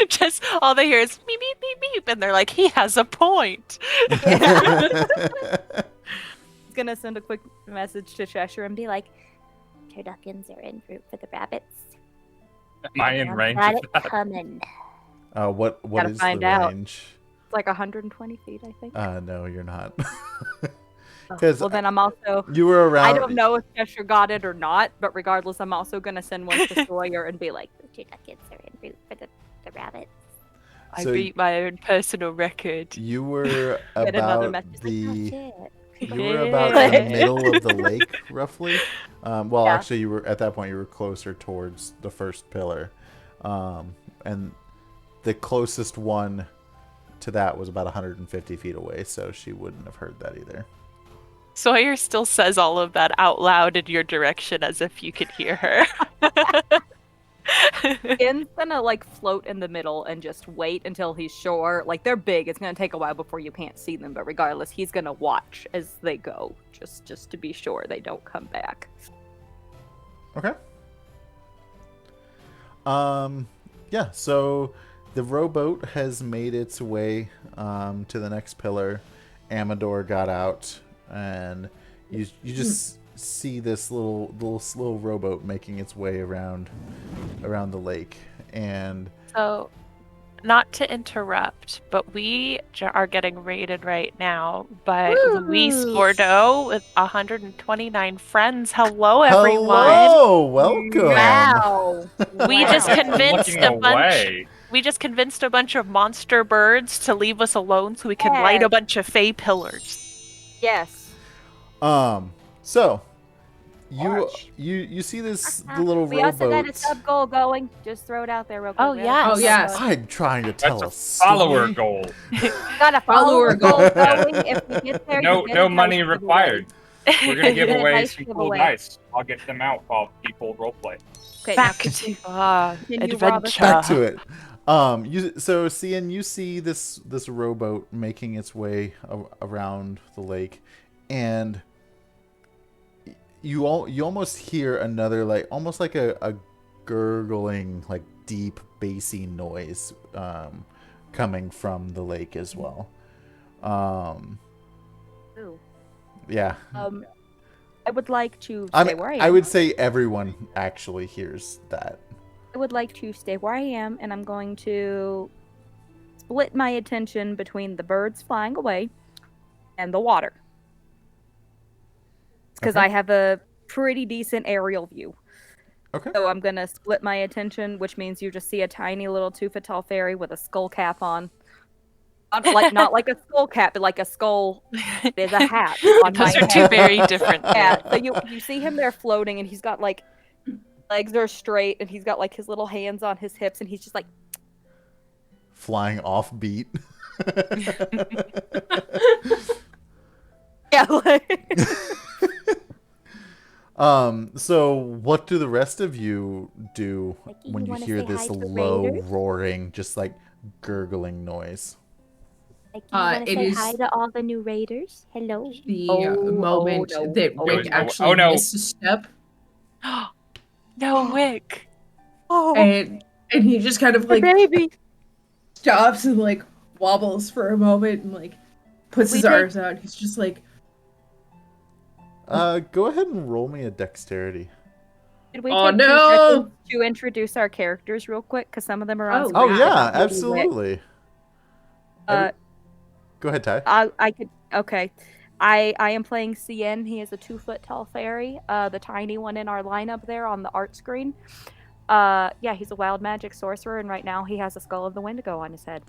[SPEAKER 4] Just all they hear is beep beep beep beep, and they're like, he has a point.
[SPEAKER 1] he's gonna send a quick message to Cheshire and be like,
[SPEAKER 6] Turduckins are en route for the rabbits.
[SPEAKER 3] Am I in
[SPEAKER 6] I've
[SPEAKER 3] range
[SPEAKER 6] got
[SPEAKER 3] of
[SPEAKER 6] it
[SPEAKER 3] that?
[SPEAKER 6] coming.
[SPEAKER 2] what
[SPEAKER 1] Gotta
[SPEAKER 2] is
[SPEAKER 1] find
[SPEAKER 2] the
[SPEAKER 1] out.
[SPEAKER 2] range?
[SPEAKER 1] it's like 120 feet, I think.
[SPEAKER 2] No, you're not.
[SPEAKER 1] Oh,
[SPEAKER 2] 'cause
[SPEAKER 1] well, then I'm also.
[SPEAKER 2] You were around.
[SPEAKER 1] I don't know if Cheshire got it or not, but regardless, I'm also gonna send one to Sawyer and be like,
[SPEAKER 6] Turduckins are en route for the rabbits.
[SPEAKER 4] I
[SPEAKER 2] So
[SPEAKER 4] beat my own personal record.
[SPEAKER 2] You were
[SPEAKER 1] Get another
[SPEAKER 2] about
[SPEAKER 1] message
[SPEAKER 6] Oh,
[SPEAKER 2] the.
[SPEAKER 6] shit.
[SPEAKER 2] You were about the
[SPEAKER 1] Yeah.
[SPEAKER 2] middle of the lake, roughly. Well,
[SPEAKER 1] Yeah.
[SPEAKER 2] actually, you were at that point. You were closer towards the first pillar, and the closest one to that was about 150 feet away. So she wouldn't have heard that either.
[SPEAKER 4] Sawyer still says all of that out loud in your direction as if you could hear her.
[SPEAKER 1] Skin's gonna like float in the middle and just wait until he's sure. Like they're big, it's gonna take a while before you can't see them, but regardless, he's gonna watch as they go, just to be sure they don't come back.
[SPEAKER 2] Okay. Yeah. So the rowboat has made its way to the next pillar. Amador got out, and you just see this little slow rowboat making its way around the lake, and
[SPEAKER 4] So, not to interrupt, but we are getting raided right now by Luis Bordeaux with 129 friends. Hello, everyone.
[SPEAKER 2] hello, welcome.
[SPEAKER 1] Wow.
[SPEAKER 4] We just convinced
[SPEAKER 3] Looking
[SPEAKER 4] a bunch.
[SPEAKER 3] away.
[SPEAKER 4] We just convinced a bunch of monster birds to leave us alone so we can light a
[SPEAKER 1] Yes.
[SPEAKER 4] bunch of Fey pillars.
[SPEAKER 1] Yes.
[SPEAKER 2] So you
[SPEAKER 3] Watch.
[SPEAKER 2] you see this the little
[SPEAKER 1] We also got a
[SPEAKER 2] rowboat.
[SPEAKER 1] sub goal going. Just throw it out there real quick.
[SPEAKER 4] Oh,
[SPEAKER 1] We
[SPEAKER 4] yes.
[SPEAKER 1] got a
[SPEAKER 5] Oh, yes.
[SPEAKER 1] sub goal.
[SPEAKER 2] I'm trying to tell
[SPEAKER 3] That's
[SPEAKER 2] a
[SPEAKER 3] a follower
[SPEAKER 2] story.
[SPEAKER 3] goal.
[SPEAKER 1] Got a follower
[SPEAKER 5] Follower
[SPEAKER 1] goal
[SPEAKER 5] goal.
[SPEAKER 1] going. If we get there,
[SPEAKER 3] No,
[SPEAKER 1] you get
[SPEAKER 3] no
[SPEAKER 1] a
[SPEAKER 3] money
[SPEAKER 1] dice giveaway.
[SPEAKER 3] required. We're gonna give
[SPEAKER 1] Get a
[SPEAKER 3] away
[SPEAKER 1] dice
[SPEAKER 3] some cool
[SPEAKER 1] giveaway.
[SPEAKER 3] dice. I'll get them out while people roleplay.
[SPEAKER 1] Okay, now
[SPEAKER 4] Back
[SPEAKER 1] continue.
[SPEAKER 4] to
[SPEAKER 1] Continue, Robert.
[SPEAKER 4] adventure.
[SPEAKER 2] Back to it. So Cian, you see this rowboat making its way around the lake, and you almost hear another almost like a gurgling, like deep bassy noise coming from the lake as well.
[SPEAKER 1] Ooh.
[SPEAKER 2] Yeah.
[SPEAKER 1] I would like to stay where I am.
[SPEAKER 2] I would say everyone actually hears that.
[SPEAKER 1] I would like to stay where I am, and I'm going to split my attention between the birds flying away and the water. Because
[SPEAKER 2] Okay.
[SPEAKER 1] I have a pretty decent aerial view.
[SPEAKER 2] Okay.
[SPEAKER 1] So I'm going to split my attention, which means you just see a tiny little 2-foot tall fairy with a skull cap on. Not like a skull cap, but like a skull. There's a hat on my
[SPEAKER 4] Those are
[SPEAKER 1] head.
[SPEAKER 4] two very different
[SPEAKER 1] Yeah,
[SPEAKER 4] things.
[SPEAKER 1] so you see him there floating, and he's got like legs are straight, and he's got like his little hands on his hips, and he's just like,
[SPEAKER 2] Flying off beat.
[SPEAKER 1] yeah, like
[SPEAKER 2] So what do the rest of you do
[SPEAKER 6] Becky,
[SPEAKER 2] when
[SPEAKER 6] you
[SPEAKER 2] you
[SPEAKER 6] wanna
[SPEAKER 2] hear
[SPEAKER 6] say
[SPEAKER 2] this
[SPEAKER 6] hi to the
[SPEAKER 2] low
[SPEAKER 6] raiders?
[SPEAKER 2] roaring, just like gurgling noise?
[SPEAKER 6] Like, you want to
[SPEAKER 5] it
[SPEAKER 6] say
[SPEAKER 5] is-
[SPEAKER 6] hi to all the new raiders? Hello.
[SPEAKER 5] The
[SPEAKER 1] Oh,
[SPEAKER 5] moment
[SPEAKER 1] oh, no.
[SPEAKER 5] that
[SPEAKER 1] Oh,
[SPEAKER 5] Wick
[SPEAKER 3] no.
[SPEAKER 5] actually
[SPEAKER 3] Oh, no.
[SPEAKER 5] missed a step,
[SPEAKER 4] No, Wick.
[SPEAKER 1] oh,
[SPEAKER 5] and he just kind of
[SPEAKER 1] my
[SPEAKER 5] like
[SPEAKER 1] baby.
[SPEAKER 5] stops and like wobbles for a moment and like puts
[SPEAKER 1] We
[SPEAKER 5] his
[SPEAKER 1] take-
[SPEAKER 5] arms out. He's just like,
[SPEAKER 2] Go ahead and roll me a dexterity.
[SPEAKER 1] Did we
[SPEAKER 5] Oh,
[SPEAKER 1] take 2
[SPEAKER 5] no.
[SPEAKER 1] seconds to introduce our characters real quick? Because some of them are on
[SPEAKER 5] Oh,
[SPEAKER 1] screen.
[SPEAKER 2] Oh
[SPEAKER 5] Wow.
[SPEAKER 2] yeah,
[SPEAKER 1] Really quick.
[SPEAKER 2] absolutely. Go ahead, Ty.
[SPEAKER 1] I could. Okay. I am playing Cien. He is a 2-foot tall fairy. The tiny one in our lineup there on the art screen. Yeah, he's a wild magic sorcerer, and right now he has a skull of the Wendigo on his head.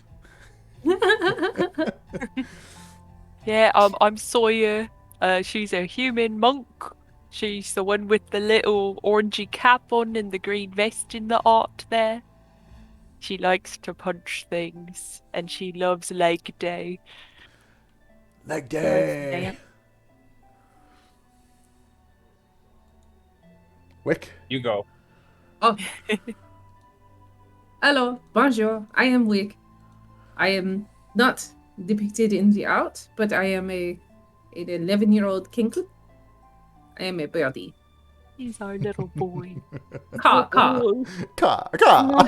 [SPEAKER 8] Yeah, I'm Sawyer. She's a human monk. She's the one with the little orangey cap on and the green vest in the art there. She likes to punch things, and she loves leg day.
[SPEAKER 2] Leg
[SPEAKER 8] Loves
[SPEAKER 2] day.
[SPEAKER 8] dance.
[SPEAKER 2] Wick.
[SPEAKER 3] You go.
[SPEAKER 5] Oh. Hello, bonjour. I am Wick. I am not depicted in the art, but I am an 11-year-old kinkle. I am a birdie.
[SPEAKER 8] He's our little boy.
[SPEAKER 5] Caw, caw.
[SPEAKER 2] Caw, caw.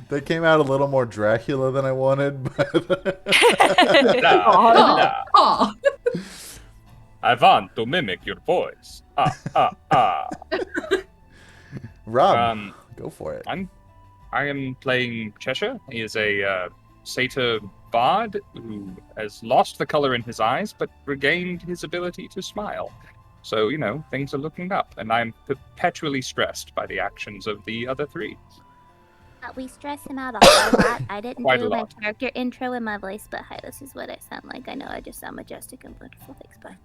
[SPEAKER 2] They came out a little more Dracula than I wanted, but
[SPEAKER 5] Caw, caw.
[SPEAKER 3] I want to mimic your voice.
[SPEAKER 2] Rob, go for it.
[SPEAKER 3] I am playing Cheshire. He is a satyr bard who has lost the color in his eyes, but regained his ability to smile. So, things are looking up, and I'm perpetually stressed by the actions of the other three.
[SPEAKER 6] We stress him out a whole lot. I didn't
[SPEAKER 3] Quite
[SPEAKER 6] do
[SPEAKER 3] a
[SPEAKER 6] my
[SPEAKER 3] lot.
[SPEAKER 6] character intro in my voice, but hi, this is what I sound like. I know I just sound majestic and wonderful. Thanks, bye.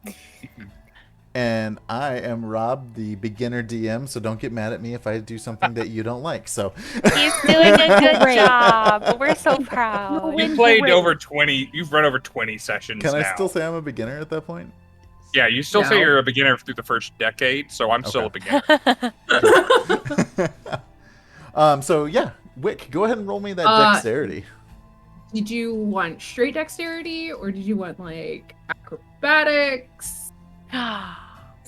[SPEAKER 2] And I am Rob, the beginner DM, so don't get mad at me if I do something that you don't like. So
[SPEAKER 8] He's doing a good job. We're so proud.
[SPEAKER 3] You've run over 20 sessions
[SPEAKER 2] can
[SPEAKER 3] now.
[SPEAKER 2] I still say I'm a beginner at that point?
[SPEAKER 3] Yeah, you still say you're a beginner through the first decade, so I'm still a beginner.
[SPEAKER 2] So yeah, Wick, go ahead and roll me that dexterity.
[SPEAKER 5] Did you want straight dexterity, or did you want, like, acrobatics?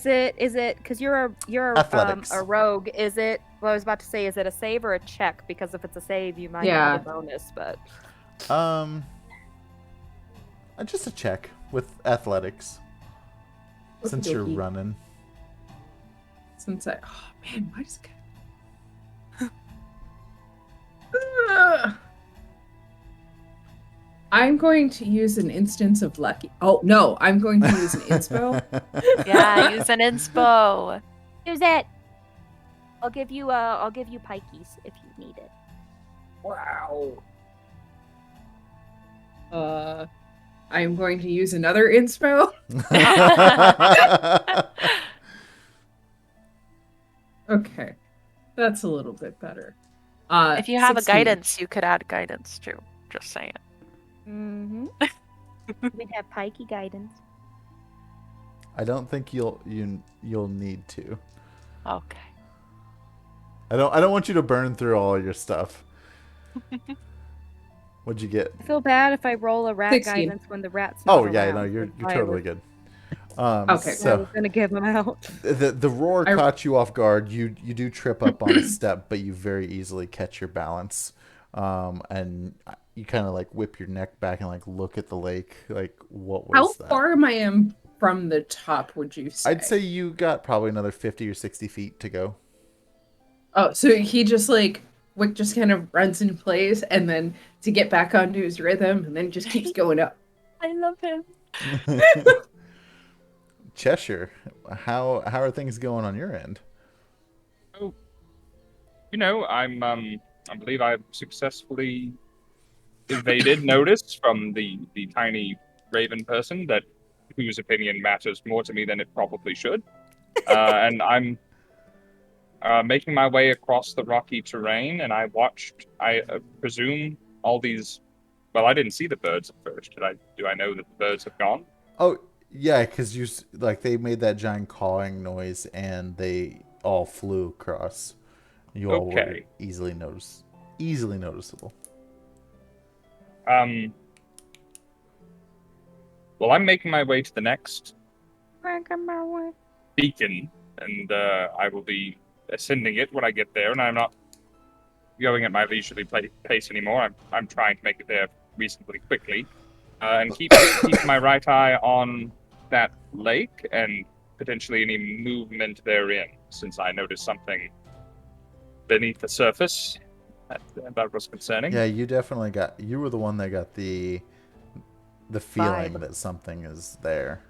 [SPEAKER 1] Is it because you're
[SPEAKER 2] Athletics.
[SPEAKER 1] a rogue? Is it? Well, I was about to say, is it a save or a check? Because if it's a save, you might
[SPEAKER 5] Yeah.
[SPEAKER 1] have a bonus. But
[SPEAKER 2] Just a check with athletics. Since you're
[SPEAKER 5] Okey-dokey.
[SPEAKER 2] running.
[SPEAKER 5] Since I... Oh, man, why does it... I'm going to use an instance of lucky... Oh, no, I'm going to use an inspo.
[SPEAKER 8] Yeah, use an inspo.
[SPEAKER 6] Use it. I'll give you pikeys if you need it.
[SPEAKER 5] Wow. I'm going to use another inspo. Okay. That's a little bit better.
[SPEAKER 4] If you have
[SPEAKER 5] 16.
[SPEAKER 4] a guidance, you could add guidance too. Just saying.
[SPEAKER 6] Mm-hmm. We'd have pikey guidance.
[SPEAKER 2] I don't think you'll need to.
[SPEAKER 4] Okay.
[SPEAKER 2] I don't want you to burn through all your stuff. What'd you get?
[SPEAKER 1] I feel bad if I roll a rat
[SPEAKER 5] 16.
[SPEAKER 1] guidance when the rat's not
[SPEAKER 2] Oh yeah,
[SPEAKER 1] around,
[SPEAKER 2] no, you're
[SPEAKER 1] since I
[SPEAKER 2] totally
[SPEAKER 1] was-
[SPEAKER 2] good.
[SPEAKER 5] Okay.
[SPEAKER 1] I
[SPEAKER 2] So
[SPEAKER 1] was gonna give them out.
[SPEAKER 2] the roar caught you off guard. You do trip up on a step, but you very easily catch your balance. And you kind of like whip your neck back and like look at the lake. Like, what was
[SPEAKER 5] How
[SPEAKER 2] that?
[SPEAKER 5] far am I from the top, would you say?
[SPEAKER 2] I'd say you got probably another 50 or 60 feet to go.
[SPEAKER 5] Oh, so he just like Wick just kind of runs in place, and then to get back onto his rhythm, and then just keeps going up.
[SPEAKER 8] I love him.
[SPEAKER 2] Cheshire, how are things going on your end?
[SPEAKER 3] I believe I've successfully evaded notice from the tiny raven person whose opinion matters more to me than it probably should. And I'm making my way across the rocky terrain, and I watched, I presume, all these... Well, I didn't see the birds at first. Do I know that the birds have gone?
[SPEAKER 2] Oh, yeah, because they made that giant cawing noise, and they all flew across. You all were easily noticeable.
[SPEAKER 3] Well, I'm making my way to the next beacon, and I will be ascending it when I get there, and I'm not going at my leisurely pace anymore. I'm trying to make it there reasonably quickly, and keep my right eye on that lake and potentially any movement therein, since I noticed something beneath the surface that was concerning.
[SPEAKER 2] Yeah, you were the one that got the feeling that something is there.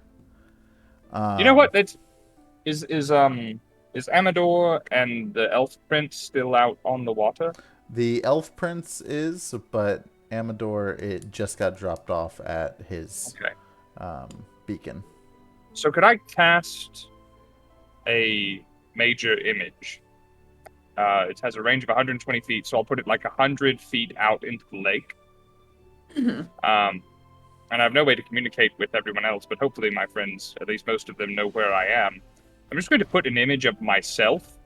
[SPEAKER 3] You know what? Is Amador and the elf prince still out on the water?
[SPEAKER 2] The elf prince is, but Amador, it just got dropped off at his beacon.
[SPEAKER 3] So could I cast a major image? It has a range of 120 feet, so I'll put it like 100 feet out into the lake. And I have no way to communicate with everyone else, but hopefully my friends, at least most of them, know where I am. I'm just going to put an image of myself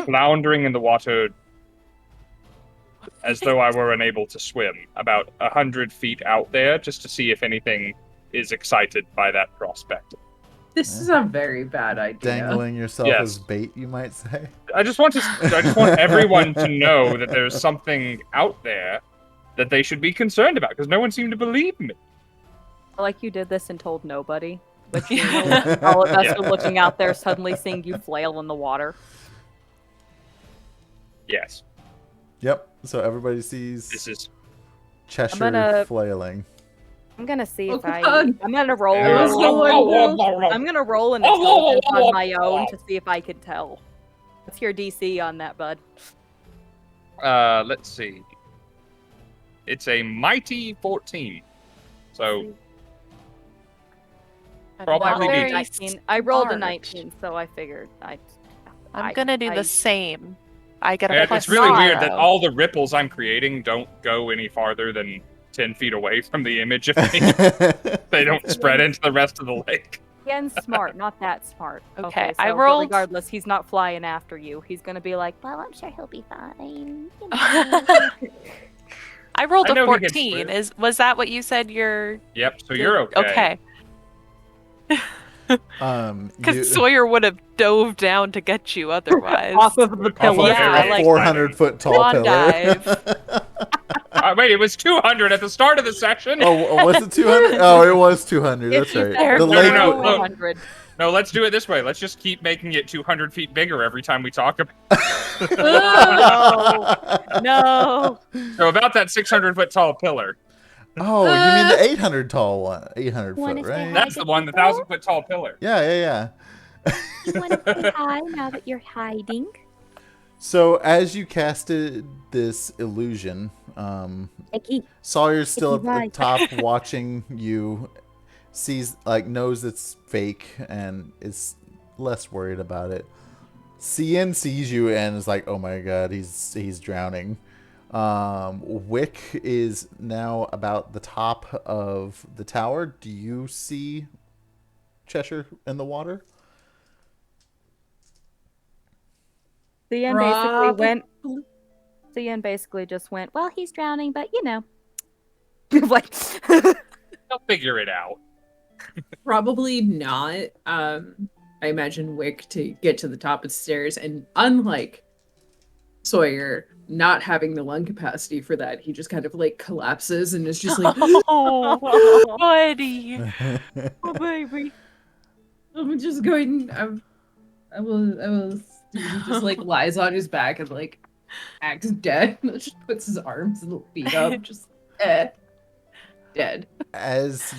[SPEAKER 3] floundering in the water as though I were unable to swim, about 100 feet out there, just to see if anything is excited by that prospect.
[SPEAKER 5] This is a very bad idea.
[SPEAKER 2] Dangling yourself as bait, you might say.
[SPEAKER 3] I just want everyone to know that there's something out there that they should be concerned about, because no one seemed to believe me.
[SPEAKER 1] Like you did this and told nobody. Which all of us are looking out there, suddenly seeing you flail in the water.
[SPEAKER 3] Yes.
[SPEAKER 2] Yep. So everybody sees
[SPEAKER 3] this is
[SPEAKER 2] Cheshire flailing.
[SPEAKER 1] I'm gonna see if I'm gonna roll. I'm gonna roll an intelligence on my own to see if I can tell. What's your DC on that, bud?
[SPEAKER 3] Let's see. It's a mighty 14. So probably be
[SPEAKER 1] 19. I rolled a 19, so I figured
[SPEAKER 4] I'm gonna do the same. I get a plus
[SPEAKER 3] It's really
[SPEAKER 4] 0.
[SPEAKER 3] weird that all the ripples I'm creating don't go any farther than 10 feet away from the image of me. They don't spread into the rest of the lake.
[SPEAKER 1] Ian's smart, not that smart.
[SPEAKER 4] Okay,
[SPEAKER 1] so,
[SPEAKER 4] I rolled.
[SPEAKER 1] Regardless, he's not flying after you. He's gonna be like, well, I'm sure he'll be fine.
[SPEAKER 4] I rolled a 14. Was that what you said?
[SPEAKER 3] Yep. So you're okay.
[SPEAKER 4] Okay. Because Sawyer would have dove down to get you otherwise.
[SPEAKER 1] Off of the pillar.
[SPEAKER 2] Yeah, like 400-foot tall pillar.
[SPEAKER 4] Dive.
[SPEAKER 3] Wait, it was 200 at the start of the session.
[SPEAKER 2] Oh, was it 200? Oh, it was 200. That's right. The lake.
[SPEAKER 3] No, let's do it this way. Let's just keep making it 200 feet bigger every time we talk about it.
[SPEAKER 1] No.
[SPEAKER 3] So about that 600-foot tall pillar.
[SPEAKER 2] Oh, you mean the 800 tall one? 800 foot, right?
[SPEAKER 3] That's the one, the 1,000-foot tall pillar.
[SPEAKER 2] Yeah.
[SPEAKER 6] You want to say hi now that you're hiding?
[SPEAKER 2] So as you casted this illusion, Sawyer's still at the top watching you, knows it's fake and is less worried about it. Scinn sees you and is like, oh my god, he's drowning. Wick is now about the top of the tower. Do you see Cheshire in the water?
[SPEAKER 1] Scinn basically just went, well, he's drowning, but you know. Like,
[SPEAKER 3] they'll figure it out.
[SPEAKER 5] Probably not. I imagine Wick to get to the top of the stairs, and unlike Sawyer, not having the lung capacity for that, he just kind of like collapses and is just like,
[SPEAKER 4] oh, buddy,
[SPEAKER 5] oh baby, I'm just going. I will. He just like lies on his back and like acts dead. Just puts his arms and feet up, just dead.
[SPEAKER 2] As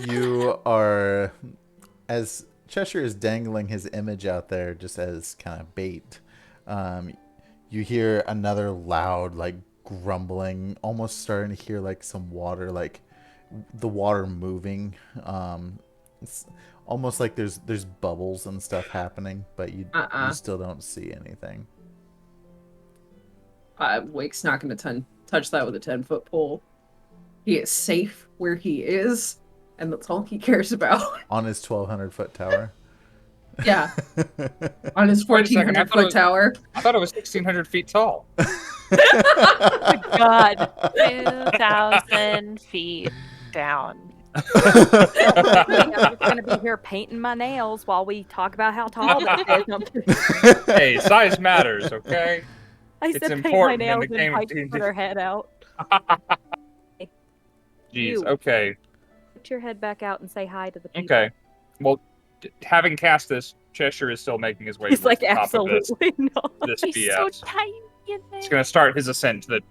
[SPEAKER 2] Cheshire is dangling his image out there just as kind of bait, you hear another loud like grumbling, almost starting to hear like some water, like the water moving. It's almost like there's bubbles and stuff happening, but you still don't see anything.
[SPEAKER 5] Wake's not going to touch that with a 10-foot pole. He is safe where he is, and that's all he cares about.
[SPEAKER 2] On his 1,200-foot tower.
[SPEAKER 5] Yeah. On his 1,400-foot tower.
[SPEAKER 3] I thought it was 1,600 feet tall.
[SPEAKER 4] Oh my god. 2,000 feet down.
[SPEAKER 1] I'm going to be here painting my nails while we talk about how tall that is.
[SPEAKER 3] Hey, size matters, okay?
[SPEAKER 1] I said paint my nails and Pike put her head out.
[SPEAKER 3] Jeez, okay.
[SPEAKER 1] Put your head back out and say hi to the people.
[SPEAKER 3] Okay. Well, having cast this, Cheshire is still making his way to the top of this
[SPEAKER 4] He's
[SPEAKER 3] BS.
[SPEAKER 4] so tiny.
[SPEAKER 3] He's going to start his ascent to the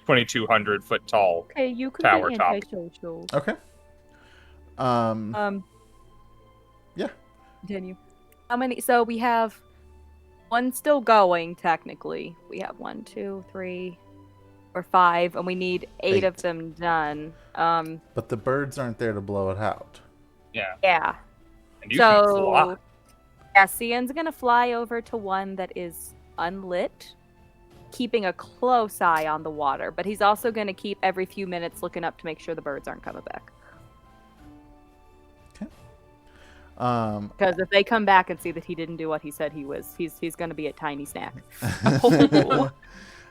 [SPEAKER 3] 2,200-foot tall tower top.
[SPEAKER 2] Okay. Yeah.
[SPEAKER 1] Continue. How many? So we have one still going, technically. We have 1, 2, 3, or 5, and we need 8 of
[SPEAKER 2] 8.
[SPEAKER 1] them done.
[SPEAKER 2] But the birds aren't there to blow it out.
[SPEAKER 3] Yeah.
[SPEAKER 1] Yeah.
[SPEAKER 3] And you can fly.
[SPEAKER 1] So, yeah, Cian's gonna fly over to one that is unlit, keeping a close eye on the water, but he's also gonna keep every few minutes looking up to make sure the birds aren't coming back. Because if they come back and see that he didn't do what he said he was, he's gonna be a tiny snack.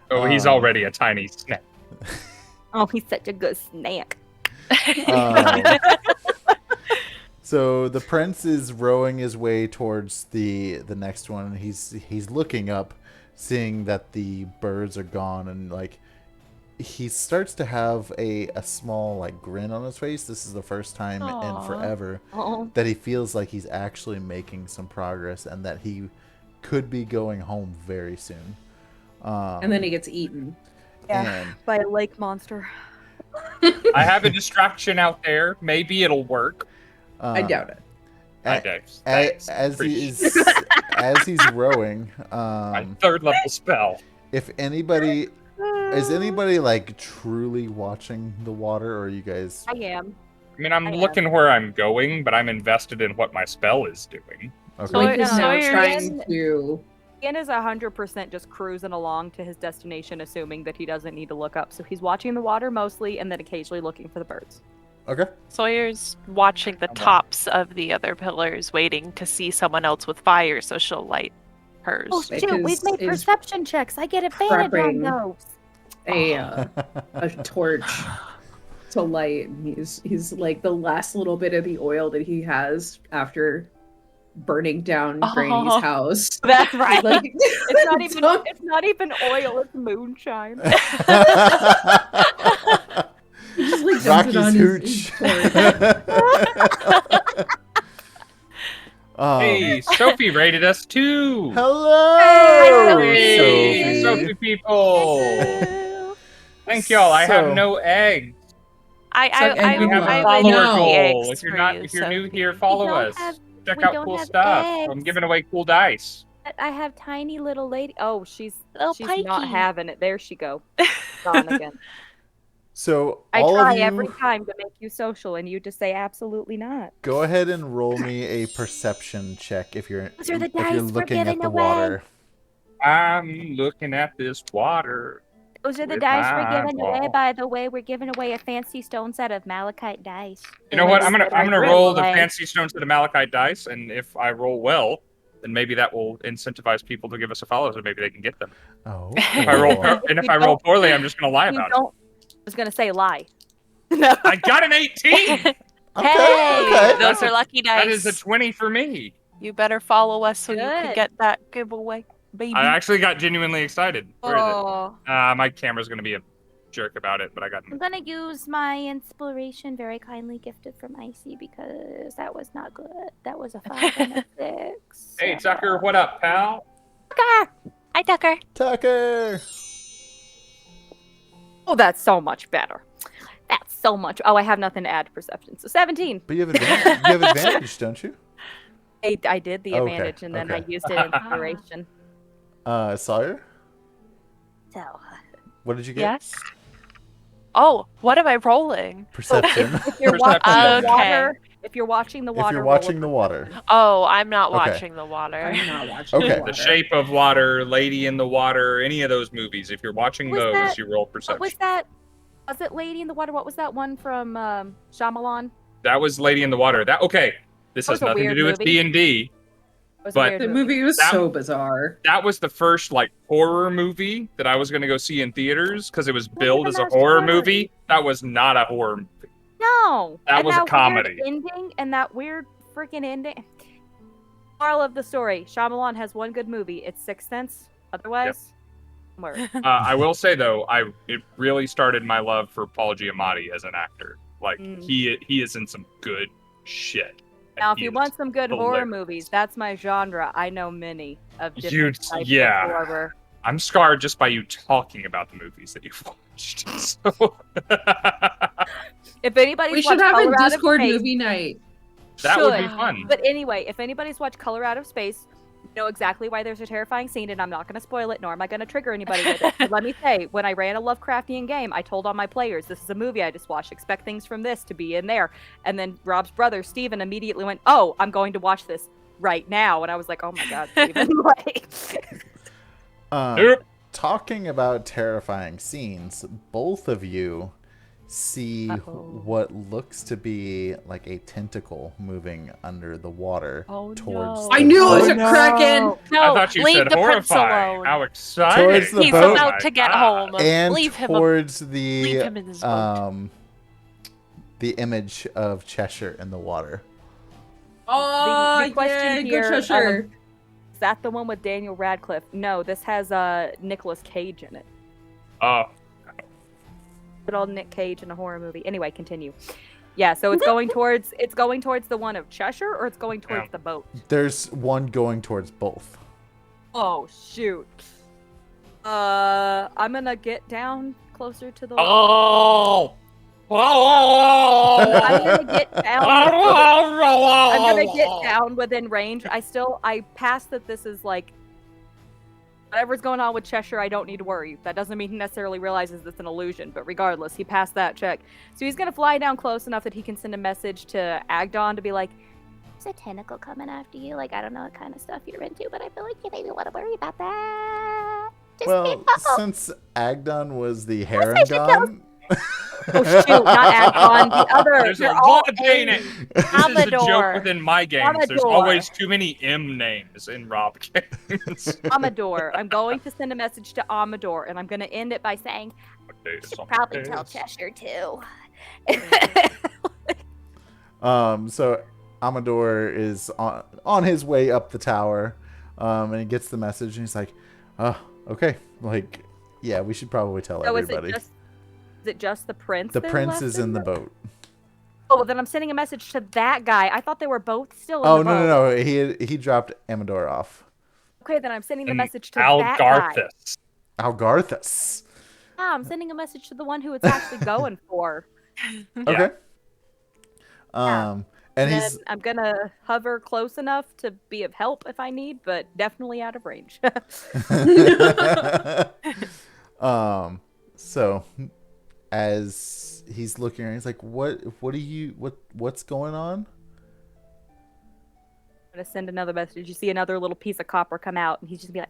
[SPEAKER 3] Oh, he's already a tiny snack.
[SPEAKER 1] Oh, he's such a good snack.
[SPEAKER 2] So the prince is rowing his way towards the next one. He's looking up, seeing that the birds are gone, and like he starts to have a small like grin on his face. This is the first time in forever that he feels like he's actually making some progress, and that he could be going home very soon.
[SPEAKER 5] And then he gets eaten.
[SPEAKER 1] Yeah, by a lake monster.
[SPEAKER 3] I have a distraction out there. Maybe it'll work.
[SPEAKER 5] I doubt it.
[SPEAKER 2] As he's rowing,
[SPEAKER 3] my 3rd level spell.
[SPEAKER 2] If anybody is anybody like truly watching the water, or are you guys?
[SPEAKER 1] I am.
[SPEAKER 3] I mean, I'm looking where I'm going, but I'm invested in what my spell is doing.
[SPEAKER 2] Okay.
[SPEAKER 5] Blake is now
[SPEAKER 1] Sawyer's
[SPEAKER 5] trying to.
[SPEAKER 1] Ian is 100% just cruising along to his destination, assuming that he doesn't need to look up. So he's watching the water mostly, and then occasionally looking for the birds.
[SPEAKER 2] Okay.
[SPEAKER 4] Sawyer's watching the tops of the other pillars, waiting to see someone else with fire, so she'll light hers.
[SPEAKER 1] Oh
[SPEAKER 5] Like
[SPEAKER 1] shoot, we've made
[SPEAKER 5] is
[SPEAKER 1] perception checks. I get advantage on
[SPEAKER 5] prepping.
[SPEAKER 1] those.
[SPEAKER 5] A torch to light. He's like the last little bit of the oil that he has after burning down Granny's house.
[SPEAKER 1] That's right.
[SPEAKER 5] Like,
[SPEAKER 1] it's not even oil, it's moonshine.
[SPEAKER 5] he just like dumps it on
[SPEAKER 2] Rocky's hooch.
[SPEAKER 3] Hey, Sophie rated us too.
[SPEAKER 2] Hello,
[SPEAKER 3] Hey,
[SPEAKER 2] Sophie.
[SPEAKER 3] Sophie people. Thank y'all. I have no eggs.
[SPEAKER 4] I
[SPEAKER 3] We have a
[SPEAKER 4] I
[SPEAKER 3] follower
[SPEAKER 4] would
[SPEAKER 3] goal.
[SPEAKER 4] eggs
[SPEAKER 3] If you're
[SPEAKER 4] for
[SPEAKER 3] not,
[SPEAKER 4] you,
[SPEAKER 3] if you're new
[SPEAKER 4] Sophie.
[SPEAKER 3] here, follow
[SPEAKER 1] We don't
[SPEAKER 3] us.
[SPEAKER 1] have-
[SPEAKER 3] Check
[SPEAKER 1] we
[SPEAKER 3] out
[SPEAKER 1] don't
[SPEAKER 3] cool
[SPEAKER 1] have
[SPEAKER 3] stuff.
[SPEAKER 1] eggs.
[SPEAKER 3] I'm giving away cool dice.
[SPEAKER 1] I have tiny little lady. Oh, she's
[SPEAKER 4] Little
[SPEAKER 1] not
[SPEAKER 4] pikey.
[SPEAKER 1] having it. There she go. Gone again.
[SPEAKER 2] So
[SPEAKER 1] I
[SPEAKER 2] all
[SPEAKER 1] try
[SPEAKER 2] of you,
[SPEAKER 1] every time to make you social, and you just say absolutely not.
[SPEAKER 2] go ahead and roll me a perception check if you're
[SPEAKER 6] Those are the
[SPEAKER 2] if you're
[SPEAKER 6] dice we're
[SPEAKER 2] looking at
[SPEAKER 6] giving
[SPEAKER 2] the
[SPEAKER 6] away.
[SPEAKER 2] water.
[SPEAKER 3] I'm looking at this water.
[SPEAKER 6] Those are the
[SPEAKER 3] With
[SPEAKER 6] dice
[SPEAKER 3] my
[SPEAKER 6] we're giving away.
[SPEAKER 3] ball.
[SPEAKER 6] By the way, we're giving away a fancy stone set of malachite dice.
[SPEAKER 3] You know what? I'm
[SPEAKER 1] Like,
[SPEAKER 3] gonna
[SPEAKER 1] I
[SPEAKER 3] roll the
[SPEAKER 1] really like-
[SPEAKER 3] fancy stones to the malachite dice, and if I roll well, then maybe that will incentivize people to give us a follow, so maybe they can get them.
[SPEAKER 2] Oh.
[SPEAKER 3] If I roll poorly, I'm just gonna lie
[SPEAKER 1] You
[SPEAKER 3] about it.
[SPEAKER 1] don't. I was gonna say lie. No.
[SPEAKER 3] I got an 18.
[SPEAKER 2] Okay,
[SPEAKER 4] Hey,
[SPEAKER 2] okay.
[SPEAKER 4] those are lucky dice.
[SPEAKER 3] That is a 20 for me.
[SPEAKER 4] You better follow us so you can
[SPEAKER 1] Good.
[SPEAKER 4] get that giveaway, baby.
[SPEAKER 3] I actually got genuinely excited. Where is
[SPEAKER 1] Oh.
[SPEAKER 3] it? My camera's gonna be a jerk about it, but I got.
[SPEAKER 6] I'm gonna use my inspiration, very kindly gifted from Icy, because that was not good. That was a 5 and a 6.
[SPEAKER 3] Hey Tucker, what up, pal?
[SPEAKER 6] Tucker!
[SPEAKER 4] Hi, Tucker.
[SPEAKER 2] Tucker.
[SPEAKER 1] Oh, that's so much better. That's so much. Oh, I have nothing to add to perception. So 17.
[SPEAKER 2] But you have advantage, you have advantage, don't you?
[SPEAKER 1] I did the
[SPEAKER 2] Okay,
[SPEAKER 1] advantage, and then I
[SPEAKER 2] okay.
[SPEAKER 1] used it in inspiration.
[SPEAKER 2] Sawyer,
[SPEAKER 6] So,
[SPEAKER 2] what did you get?
[SPEAKER 4] Yes. Oh, what am I rolling?
[SPEAKER 2] Perception.
[SPEAKER 1] If you're watching
[SPEAKER 3] Perception.
[SPEAKER 1] the water, if you're watching the water,
[SPEAKER 2] if you're
[SPEAKER 1] roll a
[SPEAKER 2] watching the water.
[SPEAKER 4] Oh, I'm not
[SPEAKER 2] Okay.
[SPEAKER 4] watching the water.
[SPEAKER 5] I'm not watching
[SPEAKER 2] Okay.
[SPEAKER 5] the water.
[SPEAKER 3] The Shape of Water, Lady in the Water, any of those movies. If you're watching
[SPEAKER 1] Was
[SPEAKER 3] those,
[SPEAKER 1] that-
[SPEAKER 3] you roll
[SPEAKER 1] What
[SPEAKER 3] perception.
[SPEAKER 1] was that? Was it Lady in the Water? What was that one from Shyamalan?
[SPEAKER 3] That was Lady in the Water. Okay. This
[SPEAKER 1] That
[SPEAKER 3] has
[SPEAKER 1] was a
[SPEAKER 3] nothing to
[SPEAKER 1] weird
[SPEAKER 3] do with
[SPEAKER 1] movie.
[SPEAKER 3] D&D.
[SPEAKER 1] It was a
[SPEAKER 3] But-
[SPEAKER 1] weird
[SPEAKER 5] The movie was
[SPEAKER 3] That-
[SPEAKER 5] so bizarre.
[SPEAKER 3] That was the first like horror movie that I was going to go see in theaters because it was billed
[SPEAKER 1] even
[SPEAKER 3] as a
[SPEAKER 1] that
[SPEAKER 3] horror
[SPEAKER 1] scary.
[SPEAKER 3] movie. That was not a horror movie.
[SPEAKER 1] No.
[SPEAKER 3] That
[SPEAKER 1] and
[SPEAKER 3] was a
[SPEAKER 1] weird
[SPEAKER 3] comedy.
[SPEAKER 1] ending and that weird freaking ending. Moral of the story: Shyamalan has one good movie. It's Sixth Sense. Otherwise, word.
[SPEAKER 3] I will say though, it really started my love for Paul Giamatti as an actor. Like
[SPEAKER 1] Mm.
[SPEAKER 3] he is in some good shit. And
[SPEAKER 1] Now, if
[SPEAKER 3] he
[SPEAKER 1] you
[SPEAKER 3] is
[SPEAKER 1] want some good horror
[SPEAKER 3] hilarious.
[SPEAKER 1] movies, that's my genre. I know many of
[SPEAKER 3] You-
[SPEAKER 1] different types
[SPEAKER 3] yeah.
[SPEAKER 1] of horror.
[SPEAKER 3] I'm scarred just by you talking about the movies that you've watched. So
[SPEAKER 1] If anybody's
[SPEAKER 5] We should
[SPEAKER 1] watched
[SPEAKER 5] have
[SPEAKER 1] Color
[SPEAKER 5] a
[SPEAKER 1] Out of
[SPEAKER 5] Discord
[SPEAKER 1] Space,
[SPEAKER 5] movie night.
[SPEAKER 3] that would be
[SPEAKER 1] should.
[SPEAKER 3] fun.
[SPEAKER 1] But anyway, if anybody's watched Color Out of Space, know exactly why there's a terrifying scene, and I'm not going to spoil it, nor am I going to trigger anybody with it. But let me say, when I ran a Lovecraftian game, I told all my players, this is a movie I just watched, expect things from this to be in there. And then Rob's brother, Steven, immediately went, oh, I'm going to watch this right now. And I was like, oh my God, Steven.
[SPEAKER 2] Talking about terrifying scenes, both of you see what looks to be like a tentacle moving under the water towards.
[SPEAKER 5] I knew it was a kraken.
[SPEAKER 4] No,
[SPEAKER 3] I thought you
[SPEAKER 4] leave
[SPEAKER 3] said
[SPEAKER 4] the prince
[SPEAKER 3] horrifying.
[SPEAKER 4] alone.
[SPEAKER 3] How exciting!
[SPEAKER 2] Towards the
[SPEAKER 4] He's
[SPEAKER 2] boat.
[SPEAKER 4] about to get home.
[SPEAKER 2] And
[SPEAKER 4] leave him.
[SPEAKER 2] towards
[SPEAKER 4] Leave him in his boat.
[SPEAKER 2] the image of Cheshire in the water.
[SPEAKER 5] Oh,
[SPEAKER 1] the question
[SPEAKER 5] yeah,
[SPEAKER 1] here,
[SPEAKER 5] good Cheshire.
[SPEAKER 1] Is that the one with Daniel Radcliffe? No, this has Nicolas Cage in it.
[SPEAKER 3] Oh.
[SPEAKER 1] Good old Nick Cage in a horror movie. Anyway, continue. Yeah, so it's going towards the one of Cheshire, or it's going towards the boat.
[SPEAKER 2] There's one going towards both.
[SPEAKER 1] Oh shoot. I'm gonna get down closer to the.
[SPEAKER 3] Oh.
[SPEAKER 1] I'm gonna get down. I'm gonna get down within range. I passed that this is like. Whatever's going on with Cheshire, I don't need to worry. That doesn't mean he necessarily realizes it's an illusion, but regardless, he passed that check. So he's going to fly down close enough that he can send a message to Agdon to be like,
[SPEAKER 6] There's a tentacle coming after you. Like, I don't know what kind of stuff you're into, but I feel like you maybe want to worry about that. Just
[SPEAKER 2] Well,
[SPEAKER 6] be careful.
[SPEAKER 2] since Agdon was the Harangon.
[SPEAKER 1] oh shoot, not Agdon, the other.
[SPEAKER 3] There's a
[SPEAKER 1] They're all
[SPEAKER 3] lot of pain. This is a
[SPEAKER 4] Amador.
[SPEAKER 3] joke within my games. There's
[SPEAKER 1] Amador.
[SPEAKER 3] always too many M names in Rob games.
[SPEAKER 1] Amador. I'm going to send a message to Amador, and I'm going to end it by saying,
[SPEAKER 6] You should probably tell Cheshire, too.
[SPEAKER 2] So Amador is on his way up the tower, and he gets the message, and he's like, "Oh, okay, like, yeah, we should probably tell everybody."
[SPEAKER 1] Is it just the prince?
[SPEAKER 2] The
[SPEAKER 1] that
[SPEAKER 2] prince
[SPEAKER 1] left
[SPEAKER 2] is in the boat.
[SPEAKER 1] Oh, well, then I'm sending a message to that guy. I thought they were both still in
[SPEAKER 2] Oh
[SPEAKER 1] the boat.
[SPEAKER 2] no! He dropped Amador off.
[SPEAKER 1] Okay, then I'm sending the message to that guy.
[SPEAKER 2] Algarthus.
[SPEAKER 1] Yeah, I'm sending a message to the one who it's actually going for.
[SPEAKER 2] Okay.
[SPEAKER 1] Yeah.
[SPEAKER 2] And
[SPEAKER 1] then I'm gonna hover close enough to be of help if I need, but definitely out of range.
[SPEAKER 2] So as he's looking around, he's like, what's going on?
[SPEAKER 1] I'm gonna send another message. You see another little piece of copper come out, and he's just gonna be like,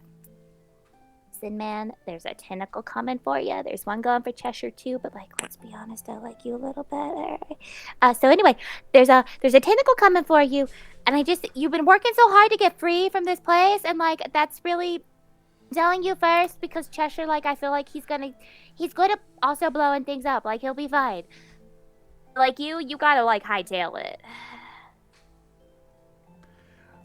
[SPEAKER 6] Listen, man, there's a tentacle coming for you. There's one going for Cheshire too, but like, let's be honest, I like you a little better. So anyway, there's a tentacle coming for you, and you've been working so hard to get free from this place, and like that's really I'm telling you first because Cheshire, like I feel like he's good at also blowing things up. Like he'll be fine. Like you gotta like hightail it.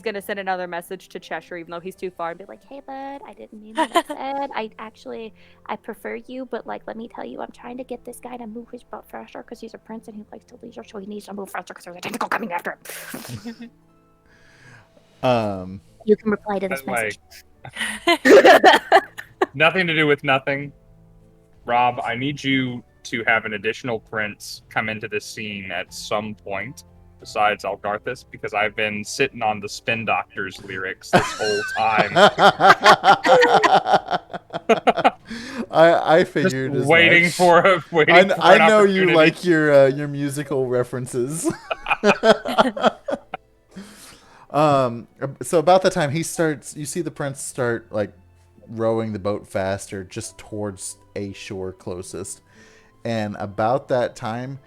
[SPEAKER 1] gonna send another message to Cheshire, even though he's too far, and be like, "Hey, bud, I didn't mean what I said. I prefer you, but like, let me tell you, I'm trying to get this guy to move his boat faster because he's a prince and he likes to leisure, so he needs to move faster because there's a tentacle coming after him." You can reply to this message.
[SPEAKER 3] Nothing to do with nothing. Rob, I need you to have an additional prince come into this scene at some point besides Algarthus, because I've been sitting on the Spin Doctors lyrics this whole time.
[SPEAKER 2] I figured
[SPEAKER 3] just
[SPEAKER 2] as
[SPEAKER 3] waiting
[SPEAKER 2] much.
[SPEAKER 3] for
[SPEAKER 2] I know you like your musical references. So about the time you see the prince start like rowing the boat faster just towards a shore closest, and about that time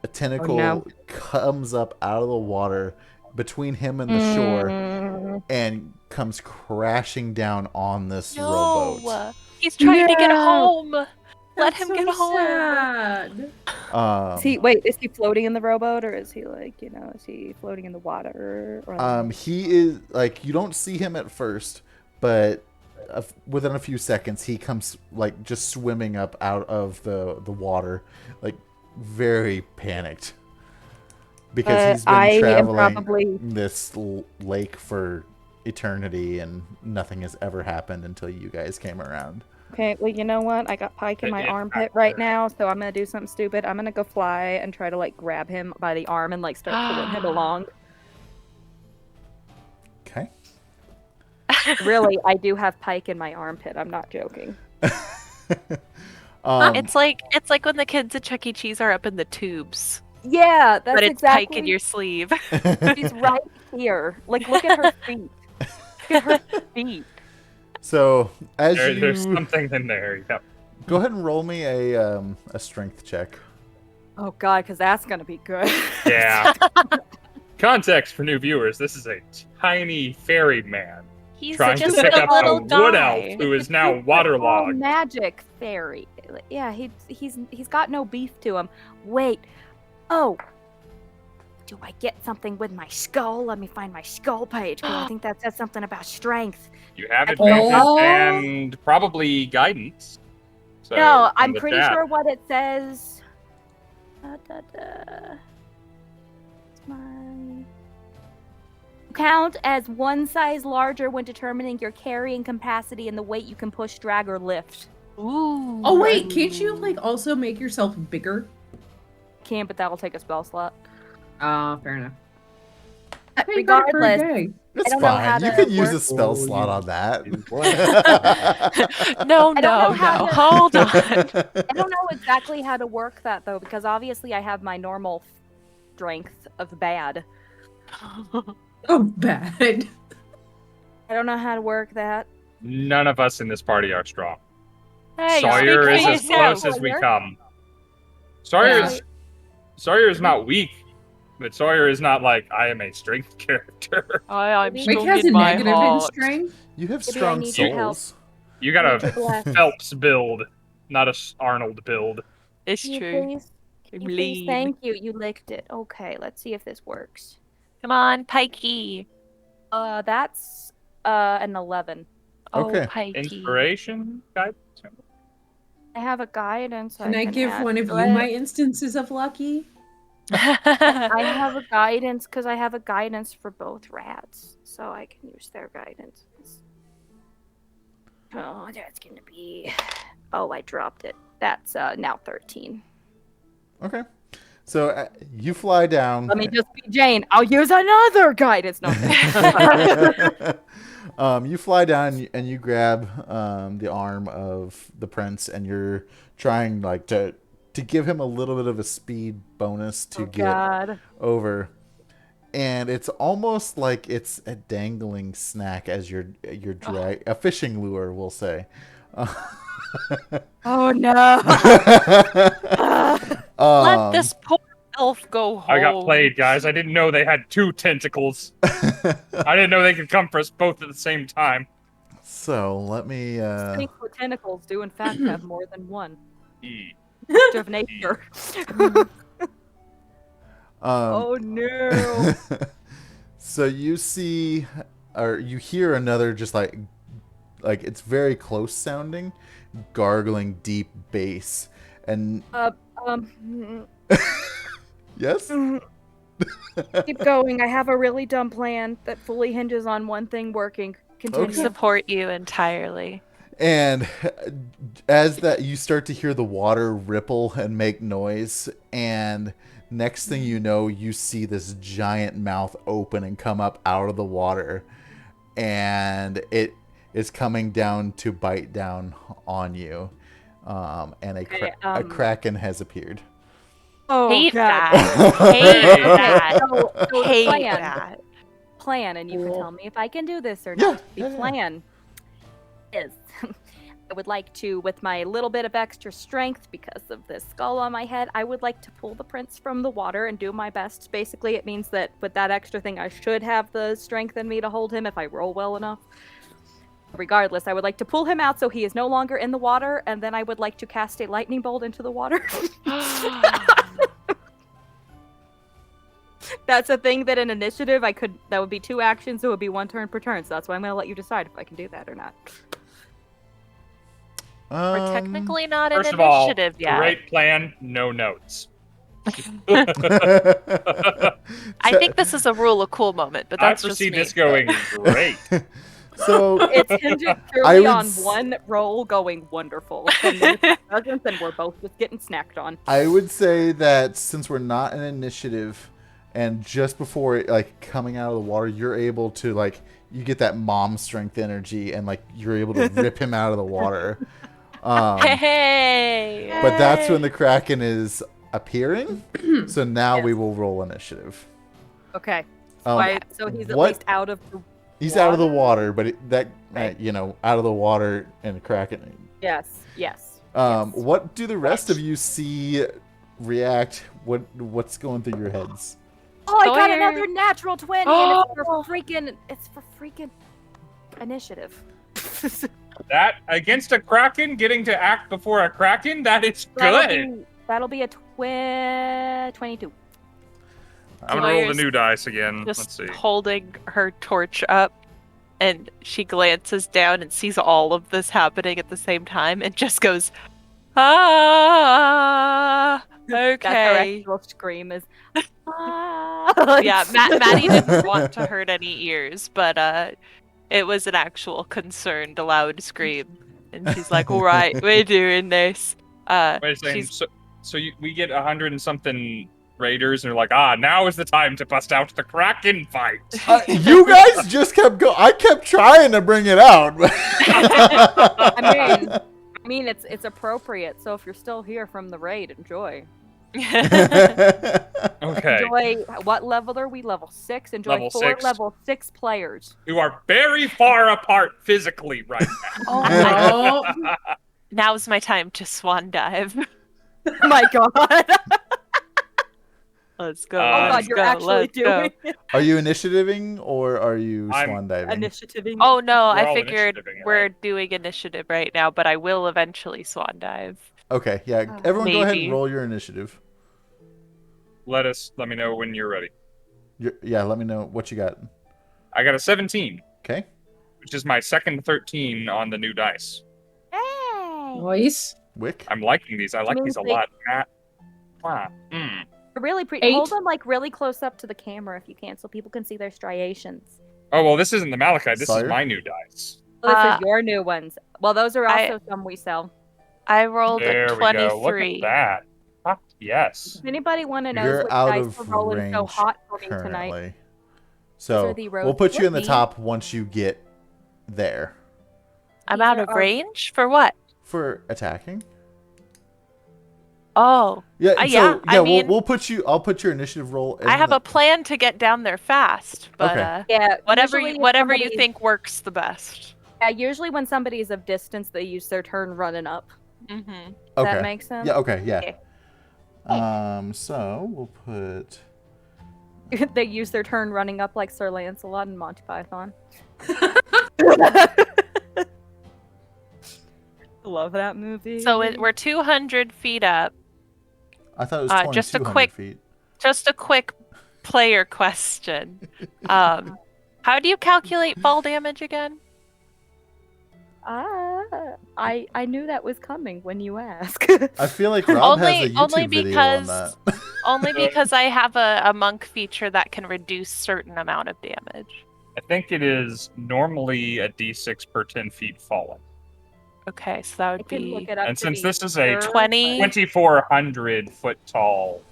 [SPEAKER 2] a tentacle comes up out of the water between him and the shore and comes crashing down on this rowboat.
[SPEAKER 4] He's trying to get home. Let him get
[SPEAKER 5] sad.
[SPEAKER 4] home.
[SPEAKER 1] Is he floating in the rowboat, or is he is he floating in the water? Or
[SPEAKER 2] he is like, you don't see him at first, but within a few seconds he comes like just swimming up out of the water, like very panicked, because he's been traveling this lake for eternity and nothing has ever happened until you guys came around.
[SPEAKER 1] Okay, well, you know what? I got Pike in my armpit right now, so I'm gonna do something stupid. I'm gonna go fly and try to like grab him by the arm and like start pulling him along.
[SPEAKER 2] Okay.
[SPEAKER 1] Really, I do have pike in my armpit. I'm not joking.
[SPEAKER 4] It's like when the kids at Chuck E. Cheese are up in the tubes,
[SPEAKER 1] Yeah, that's
[SPEAKER 4] but it's
[SPEAKER 1] exactly.
[SPEAKER 4] pike in your sleeve.
[SPEAKER 1] She's right here. Like, look at her feet. Look at her feet.
[SPEAKER 2] So as
[SPEAKER 3] there's something in there. Yep.
[SPEAKER 2] go ahead and roll me a strength check.
[SPEAKER 1] Oh god, because that's gonna be good.
[SPEAKER 3] Yeah. Context for new viewers: this is a tiny fairy man
[SPEAKER 4] He's
[SPEAKER 3] trying to
[SPEAKER 4] just
[SPEAKER 3] pick
[SPEAKER 4] a
[SPEAKER 3] up a
[SPEAKER 4] little
[SPEAKER 3] wood
[SPEAKER 4] guy.
[SPEAKER 3] elf who is now
[SPEAKER 1] Oh,
[SPEAKER 3] waterlogged.
[SPEAKER 1] magic fairy. Yeah, he's got no beef to him. Wait. Oh. Do I get something with my skull? Let me find my skull page, because I think that says something about strength.
[SPEAKER 3] You have advantage and probably guidance. So,
[SPEAKER 1] No, I'm
[SPEAKER 3] with
[SPEAKER 1] pretty
[SPEAKER 3] that-
[SPEAKER 1] sure what it says. It's my... Count as one size larger when determining your carrying capacity and the weight you can push, drag, or lift.
[SPEAKER 4] Ooh.
[SPEAKER 5] Oh wait, can't you like also make yourself bigger?
[SPEAKER 1] Can't, but that will take a spell slot.
[SPEAKER 5] Fair enough.
[SPEAKER 1] Regardless,
[SPEAKER 2] It's
[SPEAKER 1] don't know how
[SPEAKER 2] fine. You
[SPEAKER 1] to
[SPEAKER 2] can use a
[SPEAKER 1] work-
[SPEAKER 2] spell slot on that.
[SPEAKER 4] No,
[SPEAKER 1] I don't know how to-
[SPEAKER 4] hold on.
[SPEAKER 1] I don't know exactly how to work that though, because obviously I have my normal strength of bad.
[SPEAKER 5] Oh, bad.
[SPEAKER 1] I don't know how to work that.
[SPEAKER 3] None of us in this party are strong.
[SPEAKER 4] Hey,
[SPEAKER 3] Sawyer
[SPEAKER 4] speak
[SPEAKER 3] is
[SPEAKER 4] for
[SPEAKER 3] as
[SPEAKER 4] yourself.
[SPEAKER 3] close as we
[SPEAKER 1] Sawyer.
[SPEAKER 3] come.
[SPEAKER 1] Yeah.
[SPEAKER 3] Sawyer is not weak, but Sawyer is not like I am a strength character.
[SPEAKER 4] I'm
[SPEAKER 1] Wick
[SPEAKER 4] strong
[SPEAKER 5] Wick has
[SPEAKER 4] in
[SPEAKER 5] a
[SPEAKER 4] my
[SPEAKER 5] negative in
[SPEAKER 4] heart.
[SPEAKER 5] strength.
[SPEAKER 2] You have
[SPEAKER 1] Maybe I
[SPEAKER 2] strong
[SPEAKER 1] need your help.
[SPEAKER 2] souls.
[SPEAKER 3] You got a
[SPEAKER 1] Bless.
[SPEAKER 3] Phelps build, not a Arnold build.
[SPEAKER 4] It's
[SPEAKER 1] Can you
[SPEAKER 4] true.
[SPEAKER 1] please?
[SPEAKER 4] I'm
[SPEAKER 1] Can you please?
[SPEAKER 4] lean.
[SPEAKER 1] Thank you. You licked it. Okay, let's see if this works.
[SPEAKER 4] Come on, Pikey.
[SPEAKER 1] That's an 11.
[SPEAKER 2] Okay.
[SPEAKER 4] Oh, Pikey.
[SPEAKER 3] Inspiration guide.
[SPEAKER 1] I have a guidance.
[SPEAKER 5] Can I give
[SPEAKER 1] add
[SPEAKER 5] one of
[SPEAKER 1] to
[SPEAKER 5] you
[SPEAKER 1] it.
[SPEAKER 5] my instances of lucky?
[SPEAKER 1] I have a guidance because I have a guidance for both rats, so I can use their guidance. Oh, that's gonna be. Oh, I dropped it. That's now 13.
[SPEAKER 2] Okay. So you fly down.
[SPEAKER 1] Let me just be Jane. I'll use another guidance. No.
[SPEAKER 2] You fly down and you grab the arm of the prince, and you're trying like to give him a little bit of a speed bonus to get over. And it's almost like it's a dangling snack as you're drag a fishing lure, we'll say.
[SPEAKER 1] Oh no!
[SPEAKER 4] Let this poor elf go home.
[SPEAKER 3] I got played, guys. I didn't know they had 2 tentacles. I didn't know they could come for us both at the same time.
[SPEAKER 2] So let me.
[SPEAKER 1] Snakes with tentacles do in fact have more than one.
[SPEAKER 3] E.
[SPEAKER 1] Act of nature. Oh no!
[SPEAKER 2] So you see, or you hear another just like it's very close sounding, gargling deep bass, and yes.
[SPEAKER 1] Keep going. I have a really dumb plan that fully hinges on one thing working. Continue.
[SPEAKER 4] Support you entirely.
[SPEAKER 2] And as that, you start to hear the water ripple and make noise, and next thing you know, you see this giant mouth open and come up out of the water, and it is coming down to bite down on you, and a kraken has has
[SPEAKER 1] Oh,
[SPEAKER 4] Hate
[SPEAKER 1] God.
[SPEAKER 4] that. Hate that.
[SPEAKER 1] So
[SPEAKER 4] Hate
[SPEAKER 1] plan.
[SPEAKER 4] that.
[SPEAKER 1] Plan, and you can tell me if I can do this or
[SPEAKER 2] Yeah,
[SPEAKER 1] not. The
[SPEAKER 2] yeah, yeah.
[SPEAKER 1] plan is I would like to, with my little bit of extra strength because of this skull on my head, I would like to pull the prince from the water and do my best. Basically, it means that with that extra thing, I should have the strength in me to hold him if I roll well enough. Regardless, I would like to pull him out so he is no longer in the water, and then I would like to cast a lightning bolt into the water. That's a thing that in initiative that would be 2 actions, so it would be 1 turn per turn. So that's why I'm gonna let you decide if I can do that or not.
[SPEAKER 4] We're technically not in
[SPEAKER 3] First of all,
[SPEAKER 4] initiative yet.
[SPEAKER 3] great plan, no notes.
[SPEAKER 4] I think this is a rule of cool moment, but that's
[SPEAKER 3] I
[SPEAKER 4] just
[SPEAKER 3] foresee
[SPEAKER 4] me.
[SPEAKER 3] this going great.
[SPEAKER 2] So
[SPEAKER 1] It's hinged
[SPEAKER 2] I
[SPEAKER 1] purely
[SPEAKER 2] would
[SPEAKER 1] on
[SPEAKER 2] s-
[SPEAKER 1] one roll going wonderful. And then if it doesn't, then we're both just getting snacked on.
[SPEAKER 2] I would say that since we're not an initiative, and just before it, like coming out of the water, you're able to like you get that mom strength energy, and like you're able to rip him out of the water.
[SPEAKER 4] Hey!
[SPEAKER 2] But that's when the Kraken is appearing. So now we will roll initiative.
[SPEAKER 1] Okay.
[SPEAKER 2] Um,
[SPEAKER 1] So he's at
[SPEAKER 2] what-
[SPEAKER 1] least out of the
[SPEAKER 2] He's out of the
[SPEAKER 1] water?
[SPEAKER 2] water, but out of the water and Kraken.
[SPEAKER 1] Yes. Yes.
[SPEAKER 2] What do the rest of you see? React? What's going through your heads?
[SPEAKER 1] Oh, I got
[SPEAKER 4] Sawyer.
[SPEAKER 1] another natural 20, and it's for freaking initiative.
[SPEAKER 3] That against a Kraken, getting to act before a Kraken, that is good.
[SPEAKER 1] That'll be a 22.
[SPEAKER 3] I'm gonna roll the
[SPEAKER 4] Sawyer's
[SPEAKER 3] new dice again. Let's
[SPEAKER 4] Just
[SPEAKER 3] see.
[SPEAKER 4] holding her torch up, and she glances down and sees all of this happening at the same time, and just goes, "Ah,
[SPEAKER 1] That's her
[SPEAKER 4] okay."
[SPEAKER 1] actual scream is.
[SPEAKER 4] Yeah, Maddie didn't want to hurt any ears, but it was an actual concerned, loud scream, and she's like, "All right, we're doing this."
[SPEAKER 3] Wait a second. We get 100 and something raiders, and they're like, now is the time to bust out the Kraken fight.
[SPEAKER 2] You guys just kept going. I kept trying to bring it out.
[SPEAKER 1] I mean, it's appropriate. So if you're still here from the raid, enjoy.
[SPEAKER 3] Okay.
[SPEAKER 1] Enjoy. What level are we? Level 6. Enjoy
[SPEAKER 3] Level
[SPEAKER 1] 4
[SPEAKER 3] 6.
[SPEAKER 1] level 6 players.
[SPEAKER 3] Who are very far apart physically right now.
[SPEAKER 5] Oh,
[SPEAKER 4] Now's my time to swan dive.
[SPEAKER 1] Oh my god.
[SPEAKER 4] Let's go.
[SPEAKER 3] Oh
[SPEAKER 1] Oh god,
[SPEAKER 4] let's
[SPEAKER 1] you're
[SPEAKER 4] go,
[SPEAKER 1] actually
[SPEAKER 4] let's go.
[SPEAKER 1] doing it.
[SPEAKER 2] Are you initiativing or are you
[SPEAKER 3] I'm
[SPEAKER 2] swan diving?
[SPEAKER 1] Initiativing.
[SPEAKER 4] Oh no,
[SPEAKER 3] We're
[SPEAKER 4] I
[SPEAKER 3] all
[SPEAKER 4] figured
[SPEAKER 3] initiativing,
[SPEAKER 4] we're
[SPEAKER 3] right?
[SPEAKER 4] doing initiative right now, but I will eventually swan dive.
[SPEAKER 2] Okay, yeah. Everyone go ahead and
[SPEAKER 4] Maybe.
[SPEAKER 2] roll your initiative.
[SPEAKER 3] Let me know when you're ready.
[SPEAKER 2] Let me know what you got.
[SPEAKER 3] I got a 17,
[SPEAKER 2] Okay.
[SPEAKER 3] which is my second 13 on the new dice.
[SPEAKER 6] Hey!
[SPEAKER 5] nice.
[SPEAKER 2] Wick.
[SPEAKER 3] I'm liking these. I like these a
[SPEAKER 1] Means they-
[SPEAKER 3] lot. Matt. Wow.
[SPEAKER 1] Really
[SPEAKER 5] 8.
[SPEAKER 1] hold them like really close up to the camera if you can, so people can see their striations.
[SPEAKER 3] Oh, well, this isn't the Malachite. This
[SPEAKER 2] Sawyer?
[SPEAKER 3] is my new dice.
[SPEAKER 1] Well, this
[SPEAKER 4] Uh,
[SPEAKER 1] is your new ones. Well, those are
[SPEAKER 4] I-
[SPEAKER 1] also some we sell.
[SPEAKER 4] I rolled
[SPEAKER 3] There
[SPEAKER 4] a
[SPEAKER 3] we go. Look
[SPEAKER 4] 23.
[SPEAKER 3] at that. Fuck yes.
[SPEAKER 1] Does anybody want to know
[SPEAKER 2] You're
[SPEAKER 1] what
[SPEAKER 2] out
[SPEAKER 1] dice
[SPEAKER 2] of
[SPEAKER 1] are rolling so
[SPEAKER 2] range
[SPEAKER 1] hot for me tonight?
[SPEAKER 2] currently. So
[SPEAKER 1] are the
[SPEAKER 2] we'll put you in the
[SPEAKER 1] rose
[SPEAKER 2] top once you get there
[SPEAKER 4] I'm
[SPEAKER 1] These
[SPEAKER 4] out
[SPEAKER 1] are
[SPEAKER 4] of
[SPEAKER 1] our-
[SPEAKER 4] range? For what?
[SPEAKER 2] for attacking.
[SPEAKER 4] Oh,
[SPEAKER 2] Yeah,
[SPEAKER 4] yeah, I mean-
[SPEAKER 2] we'll put you. I'll put your initiative roll.
[SPEAKER 4] I have a plan to get down there fast, but
[SPEAKER 2] Okay.
[SPEAKER 1] Yeah,
[SPEAKER 4] whatever
[SPEAKER 1] usually if
[SPEAKER 4] whatever you
[SPEAKER 1] somebody's-
[SPEAKER 4] think works the best.
[SPEAKER 1] Yeah, usually when somebody is of distance, they use their turn running up.
[SPEAKER 4] Mm-hmm.
[SPEAKER 1] Does
[SPEAKER 2] Okay.
[SPEAKER 1] that make sense?
[SPEAKER 2] Yeah. Okay. Yeah.
[SPEAKER 1] Okay.
[SPEAKER 2] So we'll put.
[SPEAKER 1] They use their turn running up like Sir Lancelot and Monty Python. Love that movie.
[SPEAKER 4] So we're 200 feet up.
[SPEAKER 2] I thought it was
[SPEAKER 4] Just a
[SPEAKER 2] 2,200
[SPEAKER 4] quick-
[SPEAKER 2] feet.
[SPEAKER 4] Just a quick player question. How do you calculate fall damage again?
[SPEAKER 1] I knew that was coming when you asked.
[SPEAKER 2] I feel like Rob has a YouTube
[SPEAKER 4] only
[SPEAKER 2] video on
[SPEAKER 4] because-
[SPEAKER 2] that.
[SPEAKER 4] Only because I have a monk feature that can reduce certain amount of damage.
[SPEAKER 3] I think it is normally a d6 per 10 feet fallen.
[SPEAKER 4] Okay, so that
[SPEAKER 1] I
[SPEAKER 4] would
[SPEAKER 1] can
[SPEAKER 4] be
[SPEAKER 1] look it up.
[SPEAKER 3] And
[SPEAKER 1] to
[SPEAKER 3] since
[SPEAKER 1] be
[SPEAKER 3] this is a
[SPEAKER 1] sure,
[SPEAKER 4] 20
[SPEAKER 1] but
[SPEAKER 3] 2,400 foot tall.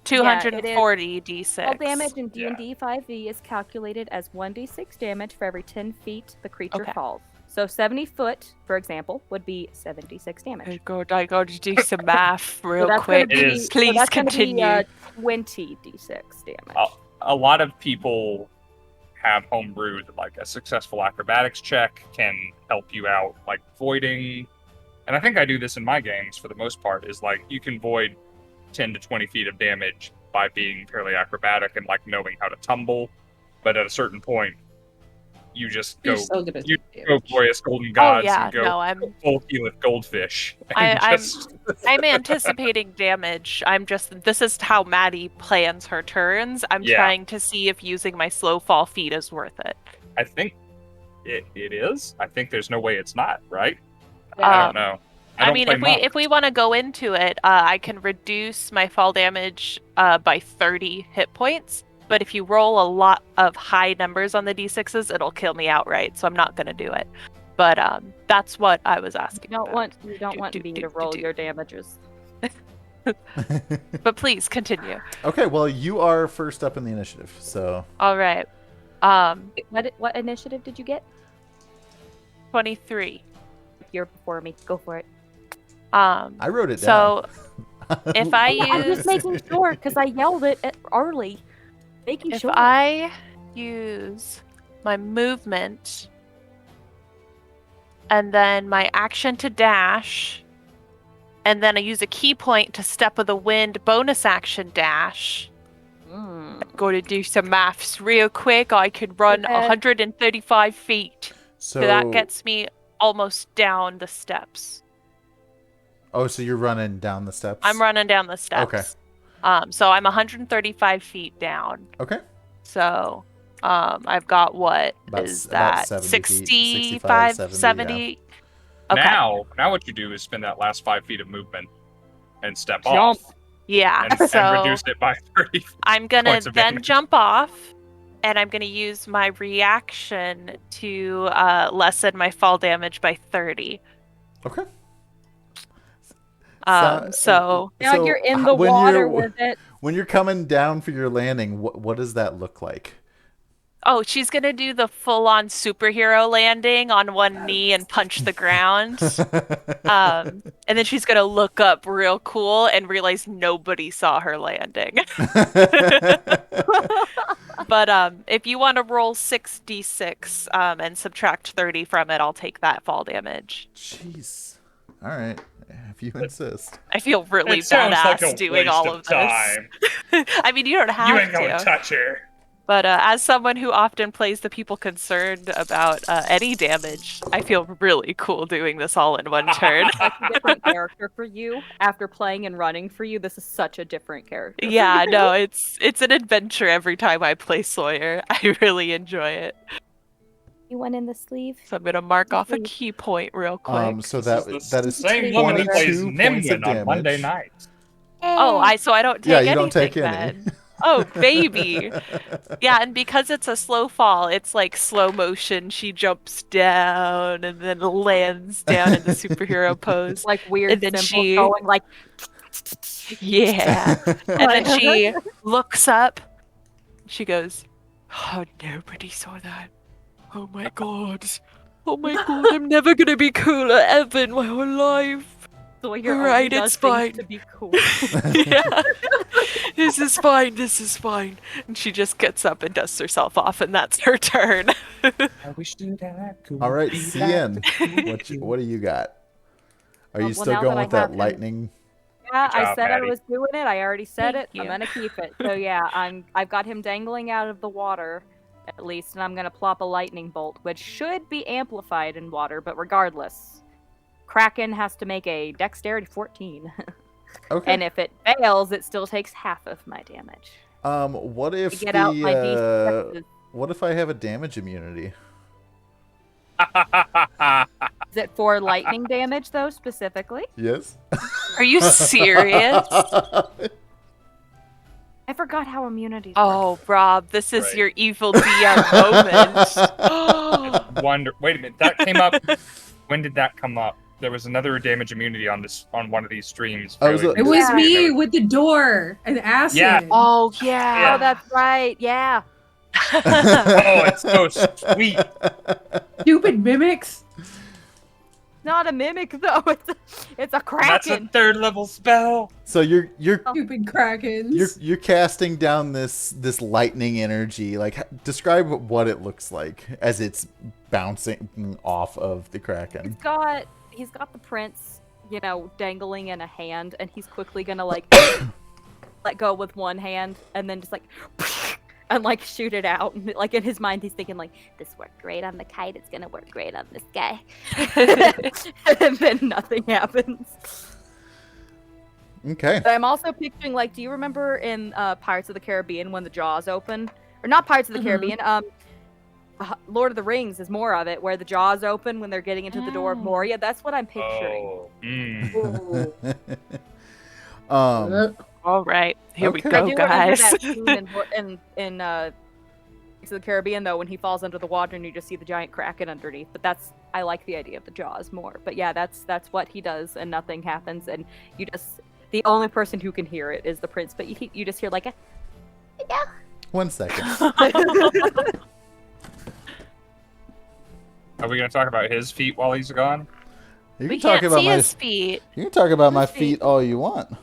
[SPEAKER 4] 240 d6.
[SPEAKER 1] All damage in
[SPEAKER 3] Yeah.
[SPEAKER 1] D&D 5e is calculated as 1d6 damage for every 10 feet the creature
[SPEAKER 4] Okay.
[SPEAKER 1] falls. So 70 foot, for example, would be 76 damage.
[SPEAKER 4] Oh god, I gotta do some math
[SPEAKER 1] So
[SPEAKER 4] real
[SPEAKER 1] that's
[SPEAKER 4] quick.
[SPEAKER 1] gonna
[SPEAKER 3] It
[SPEAKER 1] be-
[SPEAKER 3] is.
[SPEAKER 1] so
[SPEAKER 4] Please
[SPEAKER 1] that's gonna
[SPEAKER 4] continue.
[SPEAKER 1] Be, 20 d6 damage.
[SPEAKER 3] Oh. A lot of people have homebrewed, like a successful acrobatics check can help you out, like voiding. And I think I do this in my games for the most part, is like you can void 10 to 20 feet of damage by being fairly acrobatic and like knowing how to tumble. But at a certain point, you just go
[SPEAKER 5] You're still gonna
[SPEAKER 3] you
[SPEAKER 5] do
[SPEAKER 3] go
[SPEAKER 5] damage.
[SPEAKER 3] glorious golden
[SPEAKER 4] Oh
[SPEAKER 3] gods
[SPEAKER 4] yeah,
[SPEAKER 3] and go
[SPEAKER 4] no, I'm
[SPEAKER 3] full keyleth goldfish. And
[SPEAKER 4] I'm anticipating damage. This is how Maddie plans her turns. I'm
[SPEAKER 3] Yeah.
[SPEAKER 4] trying to see if using my slow fall feat is worth it.
[SPEAKER 3] I think it is. I think there's no way it's not, right? I
[SPEAKER 4] Um,
[SPEAKER 3] don't know.
[SPEAKER 4] I
[SPEAKER 3] don't
[SPEAKER 4] mean,
[SPEAKER 3] play
[SPEAKER 4] if
[SPEAKER 3] monk.
[SPEAKER 4] we want to go into it, I can reduce my fall damage by 30 hit points. But if you roll a lot of high numbers on the d6s, it'll kill me outright. So I'm not gonna do it. But that's what I was asking.
[SPEAKER 1] You don't
[SPEAKER 4] about.
[SPEAKER 1] want me to roll your damages.
[SPEAKER 4] But please continue.
[SPEAKER 2] Okay, well, you are first up in the initiative, so
[SPEAKER 4] All right.
[SPEAKER 1] What initiative did you get?
[SPEAKER 4] 23.
[SPEAKER 1] You're before me. Go for it.
[SPEAKER 2] I wrote it
[SPEAKER 4] So
[SPEAKER 2] down.
[SPEAKER 4] if I
[SPEAKER 1] I'm just
[SPEAKER 4] use
[SPEAKER 1] making sure because I yelled it early. Making
[SPEAKER 4] if
[SPEAKER 1] sure.
[SPEAKER 4] I use my movement and then my action to dash, and then I use a key point to step of the wind bonus action dash.
[SPEAKER 1] Mm.
[SPEAKER 4] Go to do some maths real quick. I could run 135 feet. So that gets me almost down the steps.
[SPEAKER 2] Oh, so you're running down the steps?
[SPEAKER 4] I'm running down the steps.
[SPEAKER 2] Okay.
[SPEAKER 4] So I'm 135 feet down.
[SPEAKER 2] Okay.
[SPEAKER 4] So I've got what is that? 65, 70.
[SPEAKER 2] Yeah.
[SPEAKER 4] Okay.
[SPEAKER 3] Now what you do is spend that last 5 feet of movement and step
[SPEAKER 1] Jump.
[SPEAKER 3] off.
[SPEAKER 4] Yeah.
[SPEAKER 3] And
[SPEAKER 4] So
[SPEAKER 3] reduce it by 30.
[SPEAKER 4] I'm gonna
[SPEAKER 3] points of
[SPEAKER 4] then
[SPEAKER 3] damage.
[SPEAKER 4] jump off, and I'm gonna use my reaction to lessen my fall damage by 30.
[SPEAKER 2] Okay.
[SPEAKER 4] So
[SPEAKER 1] Now you're in the
[SPEAKER 2] when
[SPEAKER 1] water
[SPEAKER 2] you're-
[SPEAKER 1] with it.
[SPEAKER 2] When you're coming down for your landing, what does that look like?
[SPEAKER 4] oh, she's gonna do the full-on superhero landing on one knee and punch the ground. And then she's gonna look up real cool and realize nobody saw her landing. But if you want to roll 6d6 and subtract 30 from it, I'll take that fall damage.
[SPEAKER 2] Jeez. All right. If you insist.
[SPEAKER 4] I feel really
[SPEAKER 3] It sounds like
[SPEAKER 4] badass
[SPEAKER 3] a
[SPEAKER 4] doing
[SPEAKER 3] waste
[SPEAKER 4] all
[SPEAKER 3] of
[SPEAKER 4] of
[SPEAKER 3] time.
[SPEAKER 4] this. I mean, you don't have
[SPEAKER 3] You ain't
[SPEAKER 4] to.
[SPEAKER 3] gonna touch her.
[SPEAKER 4] But as someone who often plays the people concerned about any damage, I feel really cool doing this all in one turn.
[SPEAKER 1] Such a different character for you. After playing and running for you, this is such a different character. for
[SPEAKER 4] Yeah,
[SPEAKER 1] you.
[SPEAKER 4] no, it's an adventure every time I play Sawyer. I really enjoy it.
[SPEAKER 7] You went in the sleeve.
[SPEAKER 4] So I'm gonna mark off a key point real quick.
[SPEAKER 2] So
[SPEAKER 3] This
[SPEAKER 2] that
[SPEAKER 3] the
[SPEAKER 2] is
[SPEAKER 3] same woman who plays
[SPEAKER 2] 22 points of
[SPEAKER 3] Nimwin on Monday
[SPEAKER 2] damage.
[SPEAKER 3] nights.
[SPEAKER 4] Oh, I don't take
[SPEAKER 2] Yeah,
[SPEAKER 4] anything
[SPEAKER 2] you don't take any.
[SPEAKER 4] then. Oh, baby. Yeah, and because it's a slow fall, it's like slow motion. She jumps down and then lands down in the superhero pose.
[SPEAKER 1] Like weird
[SPEAKER 4] And then
[SPEAKER 1] symbols
[SPEAKER 4] she-
[SPEAKER 1] going like
[SPEAKER 4] Yeah. And then she looks up. She goes, "Oh, nobody saw that. Oh my god. Oh my god, I'm never gonna be cooler ever in my whole life."
[SPEAKER 1] so you're
[SPEAKER 4] Right,
[SPEAKER 1] only
[SPEAKER 4] it's
[SPEAKER 1] does things
[SPEAKER 4] fine.
[SPEAKER 1] to be cool.
[SPEAKER 4] Yeah. This is fine, this is fine. And she just gets up and dusts herself off, and that's her turn.
[SPEAKER 3] I wish that could
[SPEAKER 2] All right,
[SPEAKER 3] be
[SPEAKER 2] CN.
[SPEAKER 3] that.
[SPEAKER 2] What do you got? Are you
[SPEAKER 1] Well,
[SPEAKER 2] still
[SPEAKER 1] now
[SPEAKER 2] going
[SPEAKER 1] that I
[SPEAKER 2] with that
[SPEAKER 1] have him-
[SPEAKER 2] lightning?
[SPEAKER 1] Yeah,
[SPEAKER 3] Good
[SPEAKER 1] I
[SPEAKER 3] job,
[SPEAKER 1] said
[SPEAKER 3] Maddie.
[SPEAKER 1] I was doing it. I already said
[SPEAKER 4] Thank
[SPEAKER 1] it. I'm
[SPEAKER 4] you.
[SPEAKER 1] gonna keep it. So yeah, I've got him dangling out of the water, at least, and I'm gonna plop a lightning bolt, which should be amplified in water, but regardless, Kraken has to make a dexterity 14,
[SPEAKER 2] Okay.
[SPEAKER 1] and if it fails, it still takes half of my damage.
[SPEAKER 2] What
[SPEAKER 1] To
[SPEAKER 2] if
[SPEAKER 1] get out my
[SPEAKER 2] the
[SPEAKER 1] D6s.
[SPEAKER 2] what if I have a damage immunity?
[SPEAKER 1] Is it for lightning damage though, specifically?
[SPEAKER 2] Yes.
[SPEAKER 4] Are you serious?
[SPEAKER 1] I forgot how immunities work.
[SPEAKER 4] Oh, Rob, this is
[SPEAKER 3] Right.
[SPEAKER 4] your evil DM moment.
[SPEAKER 3] Wonder. Wait a minute. That came up. When did that come up? There was another damage immunity on one of these streams.
[SPEAKER 2] Oh, was
[SPEAKER 3] fairly
[SPEAKER 2] it-
[SPEAKER 5] It was
[SPEAKER 1] Yeah.
[SPEAKER 5] me with the door and acid.
[SPEAKER 3] Yeah.
[SPEAKER 4] Oh, yeah.
[SPEAKER 1] Oh, that's right. Yeah.
[SPEAKER 3] Oh, it's so sweet.
[SPEAKER 5] Stupid mimics.
[SPEAKER 1] Not a mimic though. It's a
[SPEAKER 3] That's a
[SPEAKER 1] Kraken.
[SPEAKER 3] 3rd level spell.
[SPEAKER 2] So you're
[SPEAKER 5] Stupid krakens.
[SPEAKER 2] you're casting down this lightning energy. Like, describe what it looks like as it's bouncing off of the Kraken.
[SPEAKER 1] He's got the prince, dangling in a hand, and he's quickly gonna like let go with one hand, and then just like and like shoot it out. And like in his mind, he's thinking like, "This worked great on the kite. It's gonna work great on this guy." And then nothing happens.
[SPEAKER 2] Okay.
[SPEAKER 1] But I'm also picturing like, do you remember in Pirates of the Caribbean when the jaws open, or not Pirates of the Caribbean? Lord of the Rings is more of it, where the jaws open when they're getting into the door of Moria. That's what I'm picturing.
[SPEAKER 3] Oh. Mm.
[SPEAKER 1] Ooh.
[SPEAKER 4] All right, here we
[SPEAKER 2] Okay.
[SPEAKER 1] I
[SPEAKER 4] go,
[SPEAKER 1] do remember
[SPEAKER 4] guys.
[SPEAKER 1] that scene in Pirates of the Caribbean though, when he falls under the water and you just see the giant Kraken underneath. But I like the idea of the jaws more. But yeah, that's what he does, and nothing happens, and the only person who can hear it is the prince. But you just hear like a
[SPEAKER 2] 1 second.
[SPEAKER 3] Are we going to talk about his feet while he's gone?
[SPEAKER 2] You
[SPEAKER 4] We
[SPEAKER 2] can talk
[SPEAKER 4] can't
[SPEAKER 2] about
[SPEAKER 4] see
[SPEAKER 2] my
[SPEAKER 4] his feet.
[SPEAKER 2] You can talk about my
[SPEAKER 1] His feet.
[SPEAKER 2] feet all you want.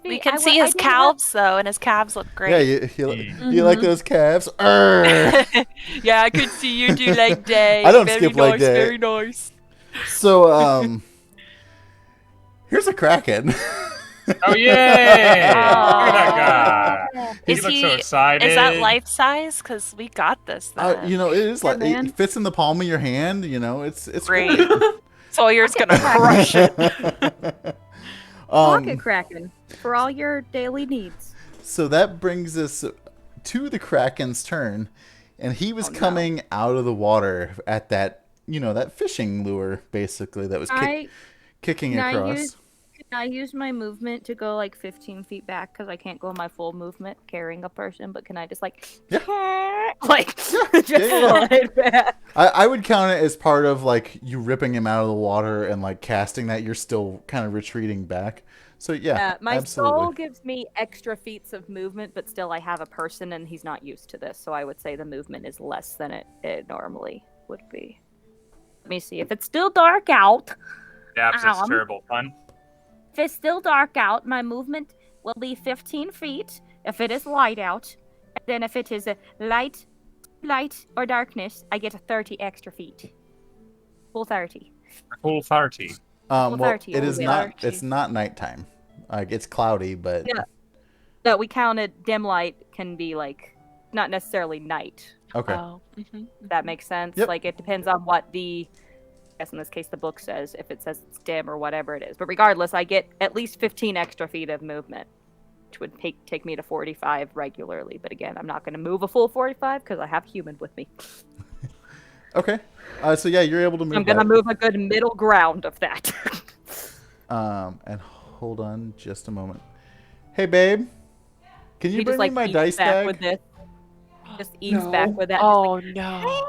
[SPEAKER 4] We can see his calves though, and his calves look great.
[SPEAKER 2] Yeah, you like those calves? Arrgh.
[SPEAKER 8] Yeah, I could see you do leg day.
[SPEAKER 2] I don't
[SPEAKER 8] very
[SPEAKER 2] skip
[SPEAKER 8] nice,
[SPEAKER 2] leg day.
[SPEAKER 8] Very nice.
[SPEAKER 2] So here's a kraken.
[SPEAKER 3] Oh, yay! Look at that guy. He
[SPEAKER 4] Is
[SPEAKER 3] looks so excited.
[SPEAKER 4] Is that life size? Because we got this. Then.
[SPEAKER 2] You know, it is like
[SPEAKER 1] man.
[SPEAKER 2] it fits in the palm of your hand. You know, it's
[SPEAKER 4] Great.
[SPEAKER 2] great.
[SPEAKER 4] Sawyer's gonna crush it.
[SPEAKER 1] Pocket Kraken for all your daily needs.
[SPEAKER 2] So that brings us to the kraken's turn, and he was coming out of the water at that, you know, that fishing lure basically that was kicking across.
[SPEAKER 1] Can I use my movement to go like 15 feet back because I can't go my full movement carrying a person? But can I just like, slide back?
[SPEAKER 2] I would count it as part of like you ripping him out of the water and like casting that. You're still kind of retreating back. So yeah,
[SPEAKER 1] my
[SPEAKER 2] absolutely.
[SPEAKER 1] soul gives me extra feats of movement, but still I have a person and he's not used to this, so I would say the movement is less than it normally would be. Let me see if it's still dark out.
[SPEAKER 3] Yeah, that's terrible fun.
[SPEAKER 1] If it's still dark out, my movement will be 15 feet. If it is light out, and then if it is a light or darkness, I get a 30 extra feet. Full 30.
[SPEAKER 3] Full 30.
[SPEAKER 2] Well,
[SPEAKER 1] 30,
[SPEAKER 2] it is
[SPEAKER 1] yeah.
[SPEAKER 2] not. It's not nighttime. Like it's cloudy, but
[SPEAKER 1] Yeah. No, we counted dim light can be like not necessarily night.
[SPEAKER 2] okay.
[SPEAKER 4] Oh.
[SPEAKER 1] If that makes sense.
[SPEAKER 2] Yep.
[SPEAKER 1] Like it depends on what I guess in this case the book says, if it says it's dim or whatever it is. But regardless, I get at least 15 extra feet of movement, which would take me to 45 regularly. But again, I'm not going to move a full 45 because I have human with me.
[SPEAKER 2] Okay. So yeah, you're able to move.
[SPEAKER 1] I'm going to
[SPEAKER 2] back.
[SPEAKER 1] move a good middle ground of that.
[SPEAKER 2] And hold on just a moment. Hey, babe. Can you
[SPEAKER 1] He
[SPEAKER 2] bring
[SPEAKER 1] just like
[SPEAKER 2] me my
[SPEAKER 1] eats
[SPEAKER 2] dice
[SPEAKER 1] back
[SPEAKER 2] bag?
[SPEAKER 1] with this. Just eats
[SPEAKER 5] No.
[SPEAKER 1] back with that.
[SPEAKER 8] Oh no.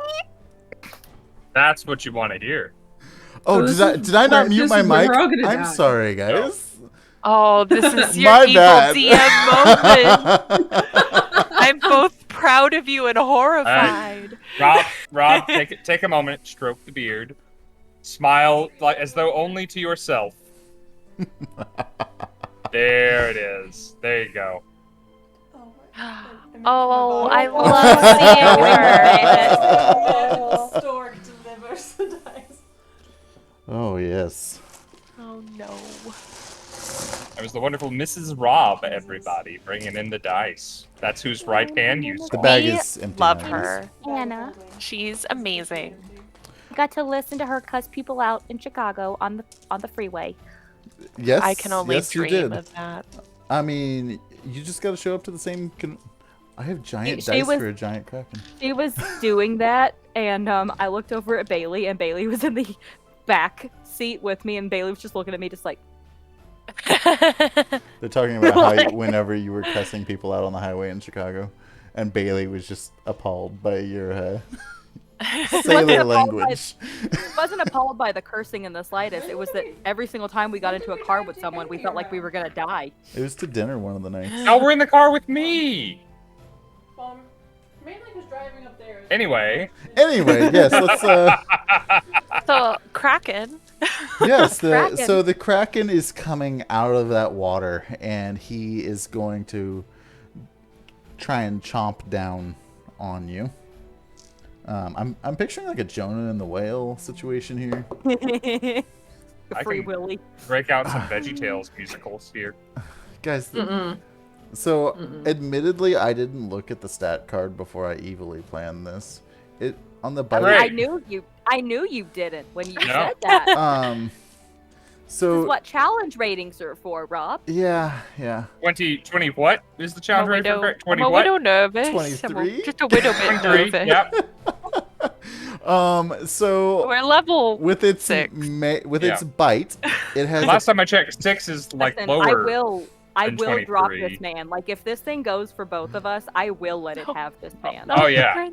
[SPEAKER 3] That's what you want to hear.
[SPEAKER 2] Oh,
[SPEAKER 5] This
[SPEAKER 2] did
[SPEAKER 5] is
[SPEAKER 2] I not
[SPEAKER 5] where-
[SPEAKER 2] mute
[SPEAKER 5] this
[SPEAKER 2] my
[SPEAKER 5] is where
[SPEAKER 2] mic?
[SPEAKER 5] we're all gonna
[SPEAKER 2] I'm
[SPEAKER 5] die.
[SPEAKER 2] sorry, guys.
[SPEAKER 8] Oh, this is your
[SPEAKER 2] My
[SPEAKER 8] evil
[SPEAKER 2] bad.
[SPEAKER 8] DM moment. I'm both proud of you and horrified.
[SPEAKER 3] Rob, take a moment, stroke the beard, smile like as though only to yourself. There it is. There you go.
[SPEAKER 4] Oh, I
[SPEAKER 2] Oh.
[SPEAKER 4] love seeing her.
[SPEAKER 9] Stork delivers the dice.
[SPEAKER 2] Oh yes.
[SPEAKER 8] Oh no.
[SPEAKER 3] That was the wonderful Mrs. Rob, everybody, bringing in the dice. That's whose right hand you
[SPEAKER 2] The
[SPEAKER 3] saw.
[SPEAKER 2] bag
[SPEAKER 4] We
[SPEAKER 2] is empty.
[SPEAKER 4] love
[SPEAKER 2] now.
[SPEAKER 4] her.
[SPEAKER 6] Anna.
[SPEAKER 4] She's amazing.
[SPEAKER 6] Got to listen to her cuss people out in Chicago on the freeway.
[SPEAKER 2] Yes.
[SPEAKER 4] I can only
[SPEAKER 2] yes, you
[SPEAKER 4] dream
[SPEAKER 2] did.
[SPEAKER 4] of that.
[SPEAKER 2] I mean, you just got to show up to the same. I have giant
[SPEAKER 1] She
[SPEAKER 2] dice
[SPEAKER 1] was-
[SPEAKER 2] for a giant kraken.
[SPEAKER 1] She was doing that, and I looked over at Bailey, and Bailey was in the back seat with me, and Bailey was just looking at me just like,
[SPEAKER 2] They're talking about how whenever you were cussing people out on the highway in Chicago, and Bailey was just appalled by your sailor language.
[SPEAKER 1] I wasn't appalled by the cursing in the slightest. It was that every single time we got into a car with someone, we felt like we were gonna die.
[SPEAKER 2] It was to dinner one of the nights.
[SPEAKER 3] Now we're in the car with me.
[SPEAKER 9] Mainly because driving up there.
[SPEAKER 3] Anyway,
[SPEAKER 2] Anyway, yes, let's.
[SPEAKER 4] So, Kraken.
[SPEAKER 2] Yes,
[SPEAKER 1] Kraken.
[SPEAKER 2] so the kraken is coming out of that water, and he is going to try and chomp down on you. I'm picturing like a Jonah and the whale situation here.
[SPEAKER 3] I
[SPEAKER 1] Free
[SPEAKER 3] can-
[SPEAKER 1] Willy.
[SPEAKER 3] break out some VeggieTales musicals here.
[SPEAKER 2] Guys,
[SPEAKER 5] Mm-mm.
[SPEAKER 2] so
[SPEAKER 5] Mm-mm.
[SPEAKER 2] admittedly, I didn't look at the stat card before I evilly planned this. It on the bite.
[SPEAKER 3] Right.
[SPEAKER 1] I knew you didn't when you
[SPEAKER 3] No.
[SPEAKER 1] said that. This
[SPEAKER 2] So
[SPEAKER 1] is what challenge ratings are for, Rob.
[SPEAKER 2] yeah.
[SPEAKER 3] 20 what is the
[SPEAKER 8] I'm
[SPEAKER 3] challenge
[SPEAKER 8] a
[SPEAKER 3] rating
[SPEAKER 8] widow,
[SPEAKER 3] for it? 20
[SPEAKER 8] I'm a
[SPEAKER 3] what?
[SPEAKER 8] widow nervous.
[SPEAKER 2] 23?
[SPEAKER 8] Just a little bit
[SPEAKER 3] 23,
[SPEAKER 8] nervous.
[SPEAKER 3] yep.
[SPEAKER 2] So
[SPEAKER 8] We're level.
[SPEAKER 2] with its
[SPEAKER 8] 6.
[SPEAKER 2] its bite, it has
[SPEAKER 3] Last time I checked, 6 is like
[SPEAKER 1] Listen,
[SPEAKER 3] lower.
[SPEAKER 1] I
[SPEAKER 3] than
[SPEAKER 1] will drop
[SPEAKER 3] 23.
[SPEAKER 1] this man. Like if this thing goes for both of us, I will let it have this man.
[SPEAKER 3] Oh, yeah.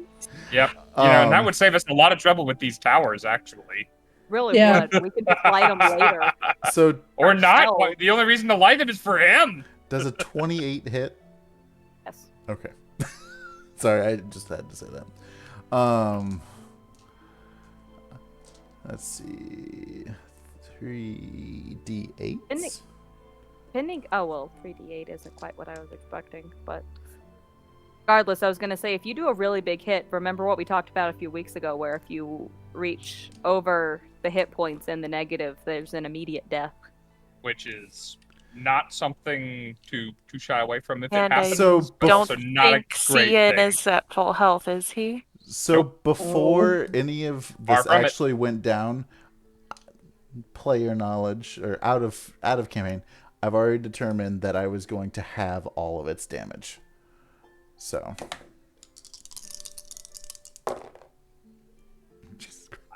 [SPEAKER 3] Yep. And that
[SPEAKER 2] Um,
[SPEAKER 3] would save us a lot of trouble with these towers, actually.
[SPEAKER 1] Really
[SPEAKER 5] Yeah.
[SPEAKER 1] would. We could just light them later.
[SPEAKER 2] so
[SPEAKER 3] Or not.
[SPEAKER 1] No.
[SPEAKER 3] The only reason to light them is for him.
[SPEAKER 2] does a 28 hit?
[SPEAKER 1] Yes.
[SPEAKER 2] Okay. Sorry, I just had to say that. Let's see. 3d8.
[SPEAKER 1] Pending. Oh well, 3d8 isn't quite what I was expecting, but regardless, I was gonna say if you do a really big hit, remember what we talked about a few weeks ago, where if you reach over the hit points in the negative, there's an immediate death.
[SPEAKER 3] Which is not something to shy away from if
[SPEAKER 4] And
[SPEAKER 3] it
[SPEAKER 4] I
[SPEAKER 3] happens.
[SPEAKER 2] So
[SPEAKER 3] but
[SPEAKER 4] don't
[SPEAKER 3] also not
[SPEAKER 4] think
[SPEAKER 3] a great
[SPEAKER 4] Cian
[SPEAKER 3] thing.
[SPEAKER 4] is at full health, is he?
[SPEAKER 2] So before any of
[SPEAKER 3] Far
[SPEAKER 2] this
[SPEAKER 3] from it.
[SPEAKER 2] actually went down, player knowledge or out of campaign, I've already determined that I was going to have all of its damage. So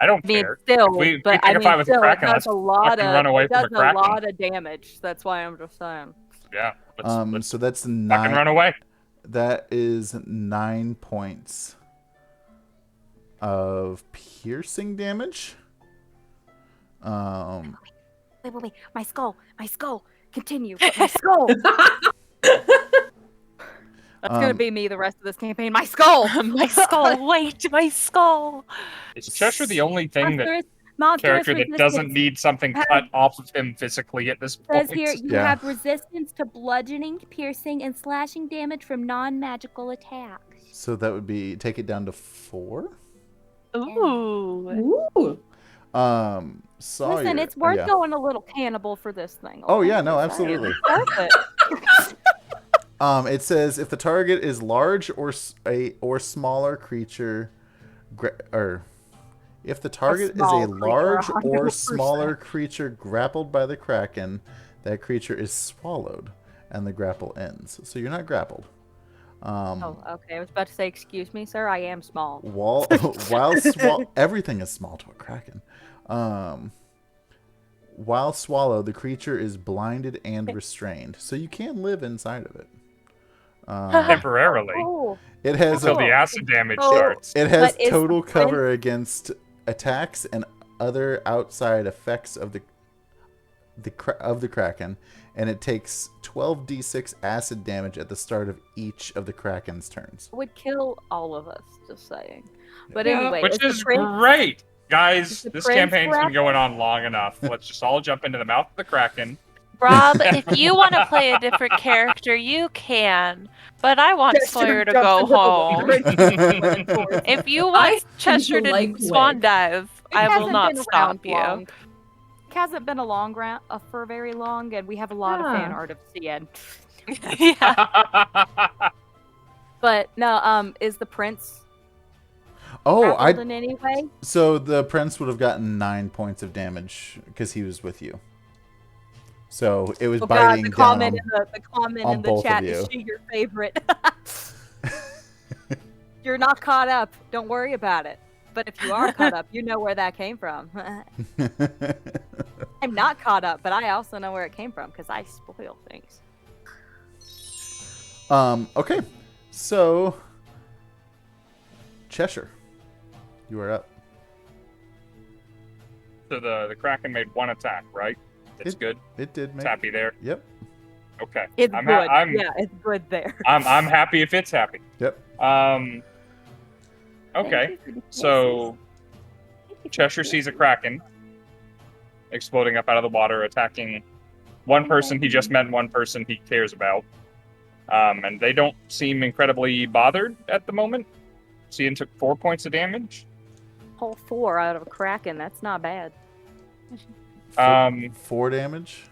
[SPEAKER 3] I don't
[SPEAKER 1] I mean,
[SPEAKER 3] care.
[SPEAKER 1] still,
[SPEAKER 3] we
[SPEAKER 1] but
[SPEAKER 3] pick
[SPEAKER 1] I
[SPEAKER 3] a fight
[SPEAKER 1] mean,
[SPEAKER 3] with a
[SPEAKER 1] still, it
[SPEAKER 3] Kraken,
[SPEAKER 1] does
[SPEAKER 3] let's
[SPEAKER 1] a lot
[SPEAKER 3] fucking
[SPEAKER 1] of
[SPEAKER 3] run away
[SPEAKER 1] it
[SPEAKER 3] from
[SPEAKER 1] does
[SPEAKER 3] a Kraken.
[SPEAKER 1] lot of damage. That's why I'm just saying.
[SPEAKER 3] Yeah. Let's
[SPEAKER 2] so that's
[SPEAKER 3] fucking
[SPEAKER 2] 9.
[SPEAKER 3] run away.
[SPEAKER 2] That is 9 points of piercing damage.
[SPEAKER 7] Wait. My skull. Continue. But my skull.
[SPEAKER 1] That's gonna be me the rest of this campaign. My skull.
[SPEAKER 4] My skull. Wait, my skull.
[SPEAKER 3] Is Cheshire the only thing that
[SPEAKER 7] Monstrous
[SPEAKER 3] character that
[SPEAKER 7] resistance.
[SPEAKER 3] doesn't need something cut off of him physically at this point?
[SPEAKER 7] Says here you
[SPEAKER 2] Yeah.
[SPEAKER 7] have resistance to bludgeoning, piercing, and slashing damage from non-magical attacks.
[SPEAKER 2] So that would be take it down to 4.
[SPEAKER 4] Ooh.
[SPEAKER 5] Ooh.
[SPEAKER 2] Sawyer.
[SPEAKER 1] Listen, it's worth
[SPEAKER 2] yeah.
[SPEAKER 1] going a little cannibal for this thing.
[SPEAKER 2] Oh
[SPEAKER 1] okay?
[SPEAKER 2] yeah, no,
[SPEAKER 1] Just saying.
[SPEAKER 2] absolutely.
[SPEAKER 1] Worth it.
[SPEAKER 2] It says if the target is large or smaller creature, or if the target is a
[SPEAKER 1] small creature,
[SPEAKER 2] large or
[SPEAKER 1] 100%.
[SPEAKER 2] smaller creature grappled by the Kraken, that creature is swallowed, and the grapple ends. So you're not grappled.
[SPEAKER 1] Oh, okay. I was about to say, excuse me, sir. I am small.
[SPEAKER 2] Everything is small to a Kraken. While swallowed, the creature is blinded and restrained, so you can live inside of it.
[SPEAKER 3] Temporarily.
[SPEAKER 1] Oh,
[SPEAKER 2] It has
[SPEAKER 3] Until the acid damage
[SPEAKER 1] Oh.
[SPEAKER 3] starts.
[SPEAKER 2] It has
[SPEAKER 1] But is
[SPEAKER 2] total
[SPEAKER 1] the
[SPEAKER 2] cover against attacks and other outside effects of the Kraken, and it takes 12d6 acid damage at the start of each of the Kraken's turns.
[SPEAKER 1] would kill all of us. Just saying. But
[SPEAKER 3] Yeah,
[SPEAKER 1] anyway,
[SPEAKER 3] which
[SPEAKER 1] is
[SPEAKER 3] is
[SPEAKER 1] the prince-
[SPEAKER 3] great. Guys,
[SPEAKER 1] the
[SPEAKER 3] this
[SPEAKER 1] prince
[SPEAKER 3] campaign's been
[SPEAKER 1] grappled?
[SPEAKER 3] going on long enough. Let's just all jump into the mouth of the Kraken.
[SPEAKER 4] Rob, if you want to play a different character, you can. But I want
[SPEAKER 1] Cheshire
[SPEAKER 4] Sawyer to
[SPEAKER 1] jumps
[SPEAKER 4] go
[SPEAKER 1] into the water
[SPEAKER 4] home.
[SPEAKER 1] and swims.
[SPEAKER 4] If you
[SPEAKER 5] I
[SPEAKER 4] want
[SPEAKER 5] think
[SPEAKER 4] Cheshire
[SPEAKER 5] you
[SPEAKER 4] to
[SPEAKER 5] like
[SPEAKER 4] swan
[SPEAKER 5] Wick.
[SPEAKER 4] dive,
[SPEAKER 1] It
[SPEAKER 4] I will
[SPEAKER 1] hasn't
[SPEAKER 4] not
[SPEAKER 1] been
[SPEAKER 4] stop
[SPEAKER 1] around
[SPEAKER 4] you.
[SPEAKER 1] long. It hasn't been for very long, and we have a lot of fan
[SPEAKER 5] Ah.
[SPEAKER 1] art of Cian.
[SPEAKER 4] Yeah.
[SPEAKER 1] But no, is the prince
[SPEAKER 2] Oh,
[SPEAKER 1] grappled in any way?
[SPEAKER 2] so the prince would have gotten 9 points of damage because he was with you. So it was
[SPEAKER 1] Oh God,
[SPEAKER 2] biting
[SPEAKER 1] the
[SPEAKER 2] down
[SPEAKER 1] comment
[SPEAKER 2] on,
[SPEAKER 1] in the comment
[SPEAKER 2] on
[SPEAKER 1] in the
[SPEAKER 2] both of
[SPEAKER 1] chat
[SPEAKER 2] you.
[SPEAKER 1] is she your favorite? You're not caught up. Don't worry about it. But if you are caught up, you know where that came from. I'm not caught up, but I also know where it came from because I spoil things.
[SPEAKER 2] Okay, so Cheshire, you are up.
[SPEAKER 3] So the Kraken made one attack, right? It's good.
[SPEAKER 2] It did
[SPEAKER 3] It's
[SPEAKER 2] make.
[SPEAKER 3] happy there.
[SPEAKER 2] Yep.
[SPEAKER 3] Okay.
[SPEAKER 1] It's
[SPEAKER 3] I'm
[SPEAKER 1] good.
[SPEAKER 3] I'm,
[SPEAKER 1] Yeah, it's good there.
[SPEAKER 3] I'm happy if it's happy.
[SPEAKER 2] Yep.
[SPEAKER 3] Okay.
[SPEAKER 1] Thank you for the
[SPEAKER 3] So
[SPEAKER 1] kisses.
[SPEAKER 3] Cheshire sees a Kraken exploding up out of the water, attacking one person he just met and one person he cares about. And they don't seem incredibly bothered at the moment. Cian took 4 points of damage.
[SPEAKER 1] Whole 4 out of a Kraken. That's not bad.
[SPEAKER 2] 4 damage.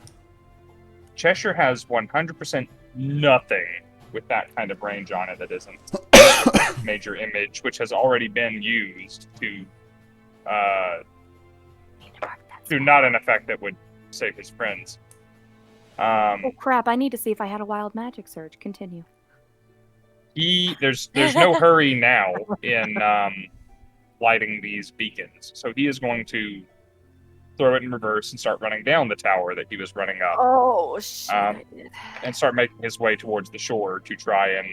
[SPEAKER 3] Cheshire has 100% nothing with that kind of range on it that isn't major image, which has already been used to not an effect that would save his friends.
[SPEAKER 1] Oh crap! I need to see if I had a wild magic surge. Continue.
[SPEAKER 3] There's no hurry now in lighting these beacons, so he is going to throw it in reverse and start running down the tower that he was running up,
[SPEAKER 1] Oh shit!
[SPEAKER 3] and start making his way towards the shore to try and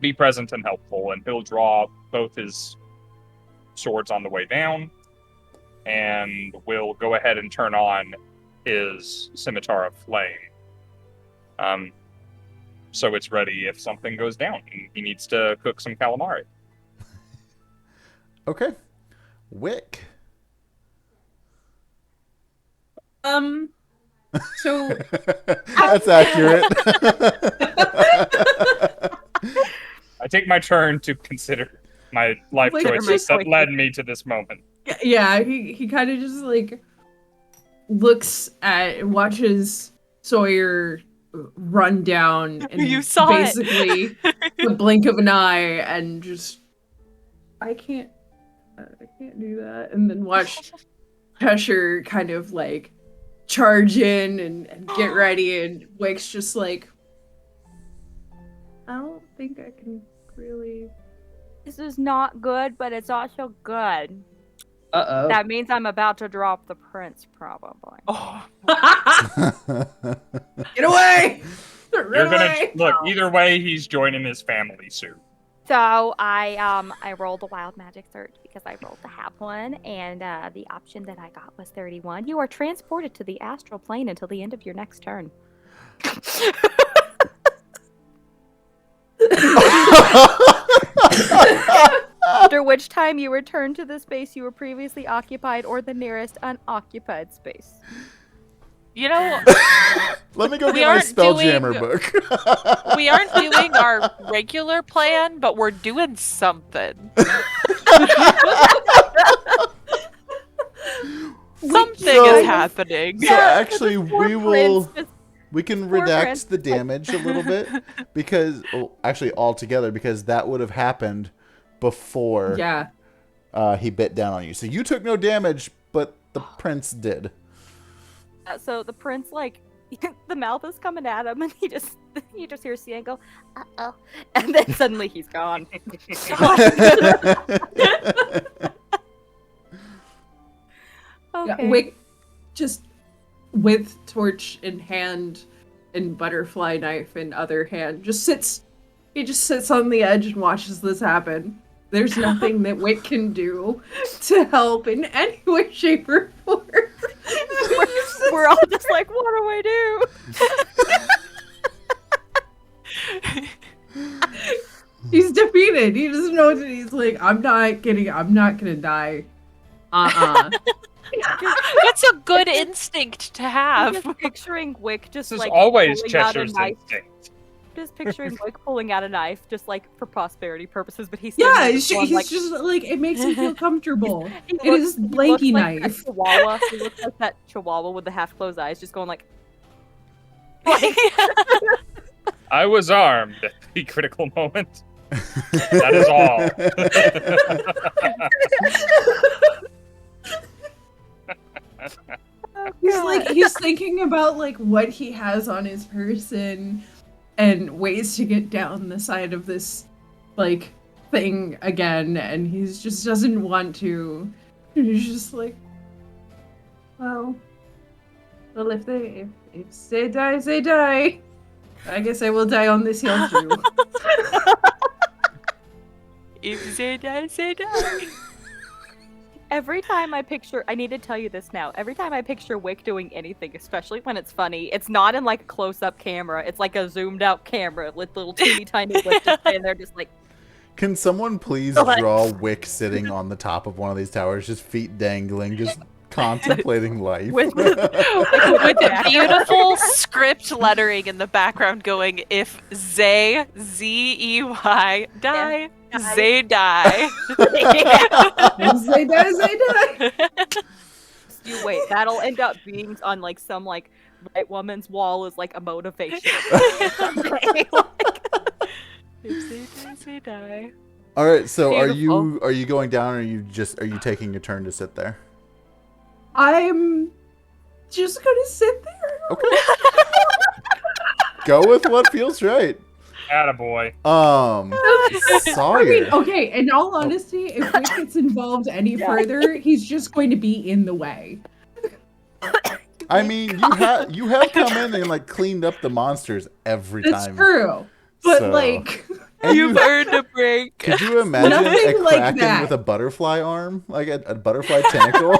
[SPEAKER 3] be present and helpful. And he'll draw both his swords on the way down, and will go ahead and turn on his scimitar of flame. So it's ready if something goes down. He needs to cook some calamari.
[SPEAKER 2] Okay. Wick.
[SPEAKER 5] So
[SPEAKER 2] That's accurate.
[SPEAKER 3] I take my turn to consider my life
[SPEAKER 5] Like,
[SPEAKER 3] choices that
[SPEAKER 1] choices.
[SPEAKER 3] led me to this moment.
[SPEAKER 5] yeah, he kind of just like watches Sawyer run down and
[SPEAKER 4] You saw it.
[SPEAKER 5] basically the blink of an eye and just I can't do that, and then watch Cheshire kind of like charge in and get ready, and Wick's just like, I don't think I can really.
[SPEAKER 1] This is not good, but it's also good.
[SPEAKER 5] Uh-oh.
[SPEAKER 1] That means I'm about to drop the prince, probably.
[SPEAKER 4] Oh,
[SPEAKER 5] Get away!
[SPEAKER 3] You're
[SPEAKER 5] Run
[SPEAKER 3] gonna
[SPEAKER 5] away!
[SPEAKER 3] look. Either way, he's joining his family soon.
[SPEAKER 1] So I rolled a wild magic search because I rolled to have one, and the option that I got was 31. You are transported to the astral plane until the end of your next turn. After which time you return to the space you were previously occupied or the nearest unoccupied space.
[SPEAKER 4] you know,
[SPEAKER 2] Let me go
[SPEAKER 4] We
[SPEAKER 2] get my
[SPEAKER 4] aren't
[SPEAKER 2] Spelljammer
[SPEAKER 4] doing-
[SPEAKER 2] book.
[SPEAKER 4] we aren't doing our regular plan, but we're doing something. Something
[SPEAKER 2] So-
[SPEAKER 4] is happening.
[SPEAKER 2] So actually, we will.
[SPEAKER 1] Prince just-
[SPEAKER 2] We can
[SPEAKER 1] Poor
[SPEAKER 2] redact
[SPEAKER 1] Prince.
[SPEAKER 2] the damage a little bit because, actually, altogether because that would have happened before
[SPEAKER 5] Yeah.
[SPEAKER 2] he bit down on you. So you took no damage, but the prince did.
[SPEAKER 1] So the prince, like, the mouth is coming at him, and you just hear Cian go, "Uh-oh," and then suddenly he's gone.
[SPEAKER 5] Yeah,
[SPEAKER 1] Okay.
[SPEAKER 5] Wick just with torch in hand and butterfly knife in other hand just sits on the edge and watches this happen. There's nothing that Wick can do to help in any way, shape, or form.
[SPEAKER 1] We're all just like, what do we do?
[SPEAKER 5] He's defeated. He doesn't know what to do. He's like, I'm not gonna die.
[SPEAKER 4] That's a good instinct to have.
[SPEAKER 1] Just picturing Wick just
[SPEAKER 3] This is
[SPEAKER 1] like
[SPEAKER 3] always
[SPEAKER 1] pulling out a
[SPEAKER 3] Cheshire's
[SPEAKER 1] knife.
[SPEAKER 3] instinct.
[SPEAKER 1] Just picturing Wick pulling out a knife, just like for prosperity purposes, but he's
[SPEAKER 5] Yeah,
[SPEAKER 1] he's
[SPEAKER 5] he's just like, it makes him feel comfortable.
[SPEAKER 1] He
[SPEAKER 5] It is
[SPEAKER 1] looks
[SPEAKER 5] blankie
[SPEAKER 1] like that
[SPEAKER 5] knife.
[SPEAKER 1] Chihuahua. He looks like that Chihuahua with the half-closed eyes, just going like.
[SPEAKER 3] I was armed at the critical moment. That is all.
[SPEAKER 5] He's thinking about like what he has on his person and ways to get down the side of this like thing again, and he just doesn't want to. He's just like, well, if they die, they die. I guess I will die on this hill too.
[SPEAKER 4] If they die, they die.
[SPEAKER 1] Every time I need to tell you this now. Every time I picture Wick doing anything, especially when it's funny, it's not in like a close-up camera. It's like a zoomed-out camera with little teeny tiny Wick just standing there, just like.
[SPEAKER 2] Can someone please draw Wick sitting on the top of one of these towers, just feet dangling, just contemplating life?
[SPEAKER 1] With
[SPEAKER 4] the beautiful script lettering in the background going, if they, Z-E-Y, die, they die.
[SPEAKER 5] They die.
[SPEAKER 1] You wait, that'll end up being on like some like white woman's wall is like a motivation.
[SPEAKER 4] If they die, they die.
[SPEAKER 2] All right, so
[SPEAKER 1] Beautiful.
[SPEAKER 2] are you going down, or are you taking your turn to sit there?
[SPEAKER 5] I'm just gonna sit there.
[SPEAKER 2] Okay. Go with what feels right.
[SPEAKER 3] Attaboy.
[SPEAKER 2] Sawyer.
[SPEAKER 5] I mean, okay, in all honesty, if Wick gets involved any further, he's just going to be in the way.
[SPEAKER 2] I mean, you have come in and like cleaned up the monsters every
[SPEAKER 5] That's
[SPEAKER 2] time.
[SPEAKER 5] true. But
[SPEAKER 2] So-
[SPEAKER 5] like,
[SPEAKER 2] And
[SPEAKER 4] You've earned a break.
[SPEAKER 2] Could you imagine
[SPEAKER 5] Nothing
[SPEAKER 2] a
[SPEAKER 5] like
[SPEAKER 2] kraken
[SPEAKER 5] that.
[SPEAKER 2] with a butterfly arm, like a butterfly tentacle?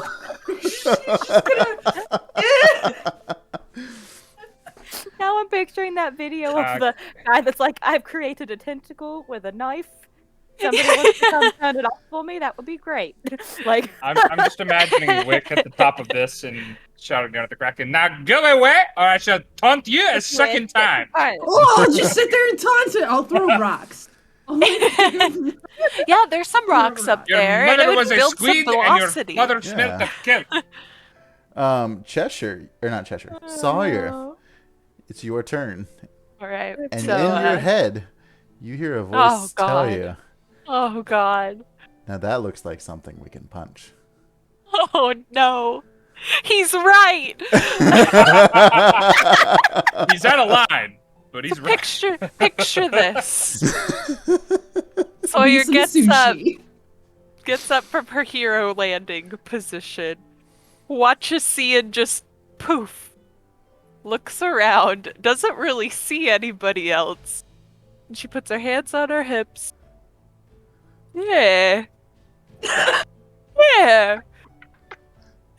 [SPEAKER 1] Now I'm picturing that video of the guy that's like, I've created a tentacle with a knife somebody wants to come turn it off for me, that would be great. Like
[SPEAKER 3] I'm just imagining Wick at the top of this and shouting down at the Kraken, "Now go away, or I shall taunt you a second time."
[SPEAKER 5] Oh, just sit there and taunt it. I'll throw rocks.
[SPEAKER 4] Yeah, there's some rocks up
[SPEAKER 3] Your
[SPEAKER 4] there, and it
[SPEAKER 3] mother
[SPEAKER 4] would
[SPEAKER 3] was a
[SPEAKER 4] build some
[SPEAKER 3] Swede, and your
[SPEAKER 4] velocity.
[SPEAKER 3] father smelled of kill.
[SPEAKER 2] Cheshire, or not Cheshire, Sawyer. It's your turn.
[SPEAKER 4] All right.
[SPEAKER 2] And
[SPEAKER 4] so,
[SPEAKER 2] in your head, you hear a voice tell
[SPEAKER 4] God.
[SPEAKER 2] you,
[SPEAKER 4] Oh God.
[SPEAKER 2] now that looks like something we can punch.
[SPEAKER 4] Oh no. He's right.
[SPEAKER 3] He's out of line, but he's right.
[SPEAKER 4] Picture this. Sawyer gets up from her hero landing position, watches Sian just poof, looks around, doesn't really see anybody else. And she puts her hands on her hips. Yeah. Yeah.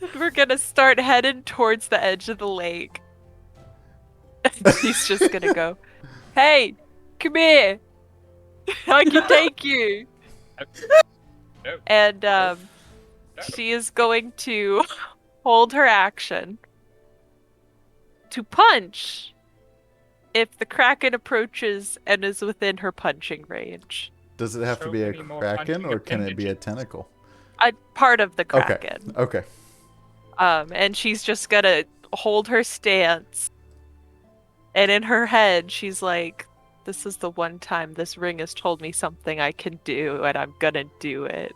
[SPEAKER 4] And we're gonna start heading towards the edge of the lake. And she's just gonna go, "Hey, come here. I can take you."
[SPEAKER 3] No.
[SPEAKER 4] And she is going to hold her action to punch if the Kraken approaches and is within her punching range.
[SPEAKER 2] Does it have to
[SPEAKER 3] So
[SPEAKER 2] be a
[SPEAKER 3] many more
[SPEAKER 2] kraken,
[SPEAKER 3] punching
[SPEAKER 2] or can it be a
[SPEAKER 3] appendages.
[SPEAKER 2] tentacle?
[SPEAKER 4] Part of the Kraken.
[SPEAKER 2] Okay.
[SPEAKER 4] And she's just gonna hold her stance. And in her head, she's like, "This is the one time this ring has told me something I can do, and I'm gonna do it.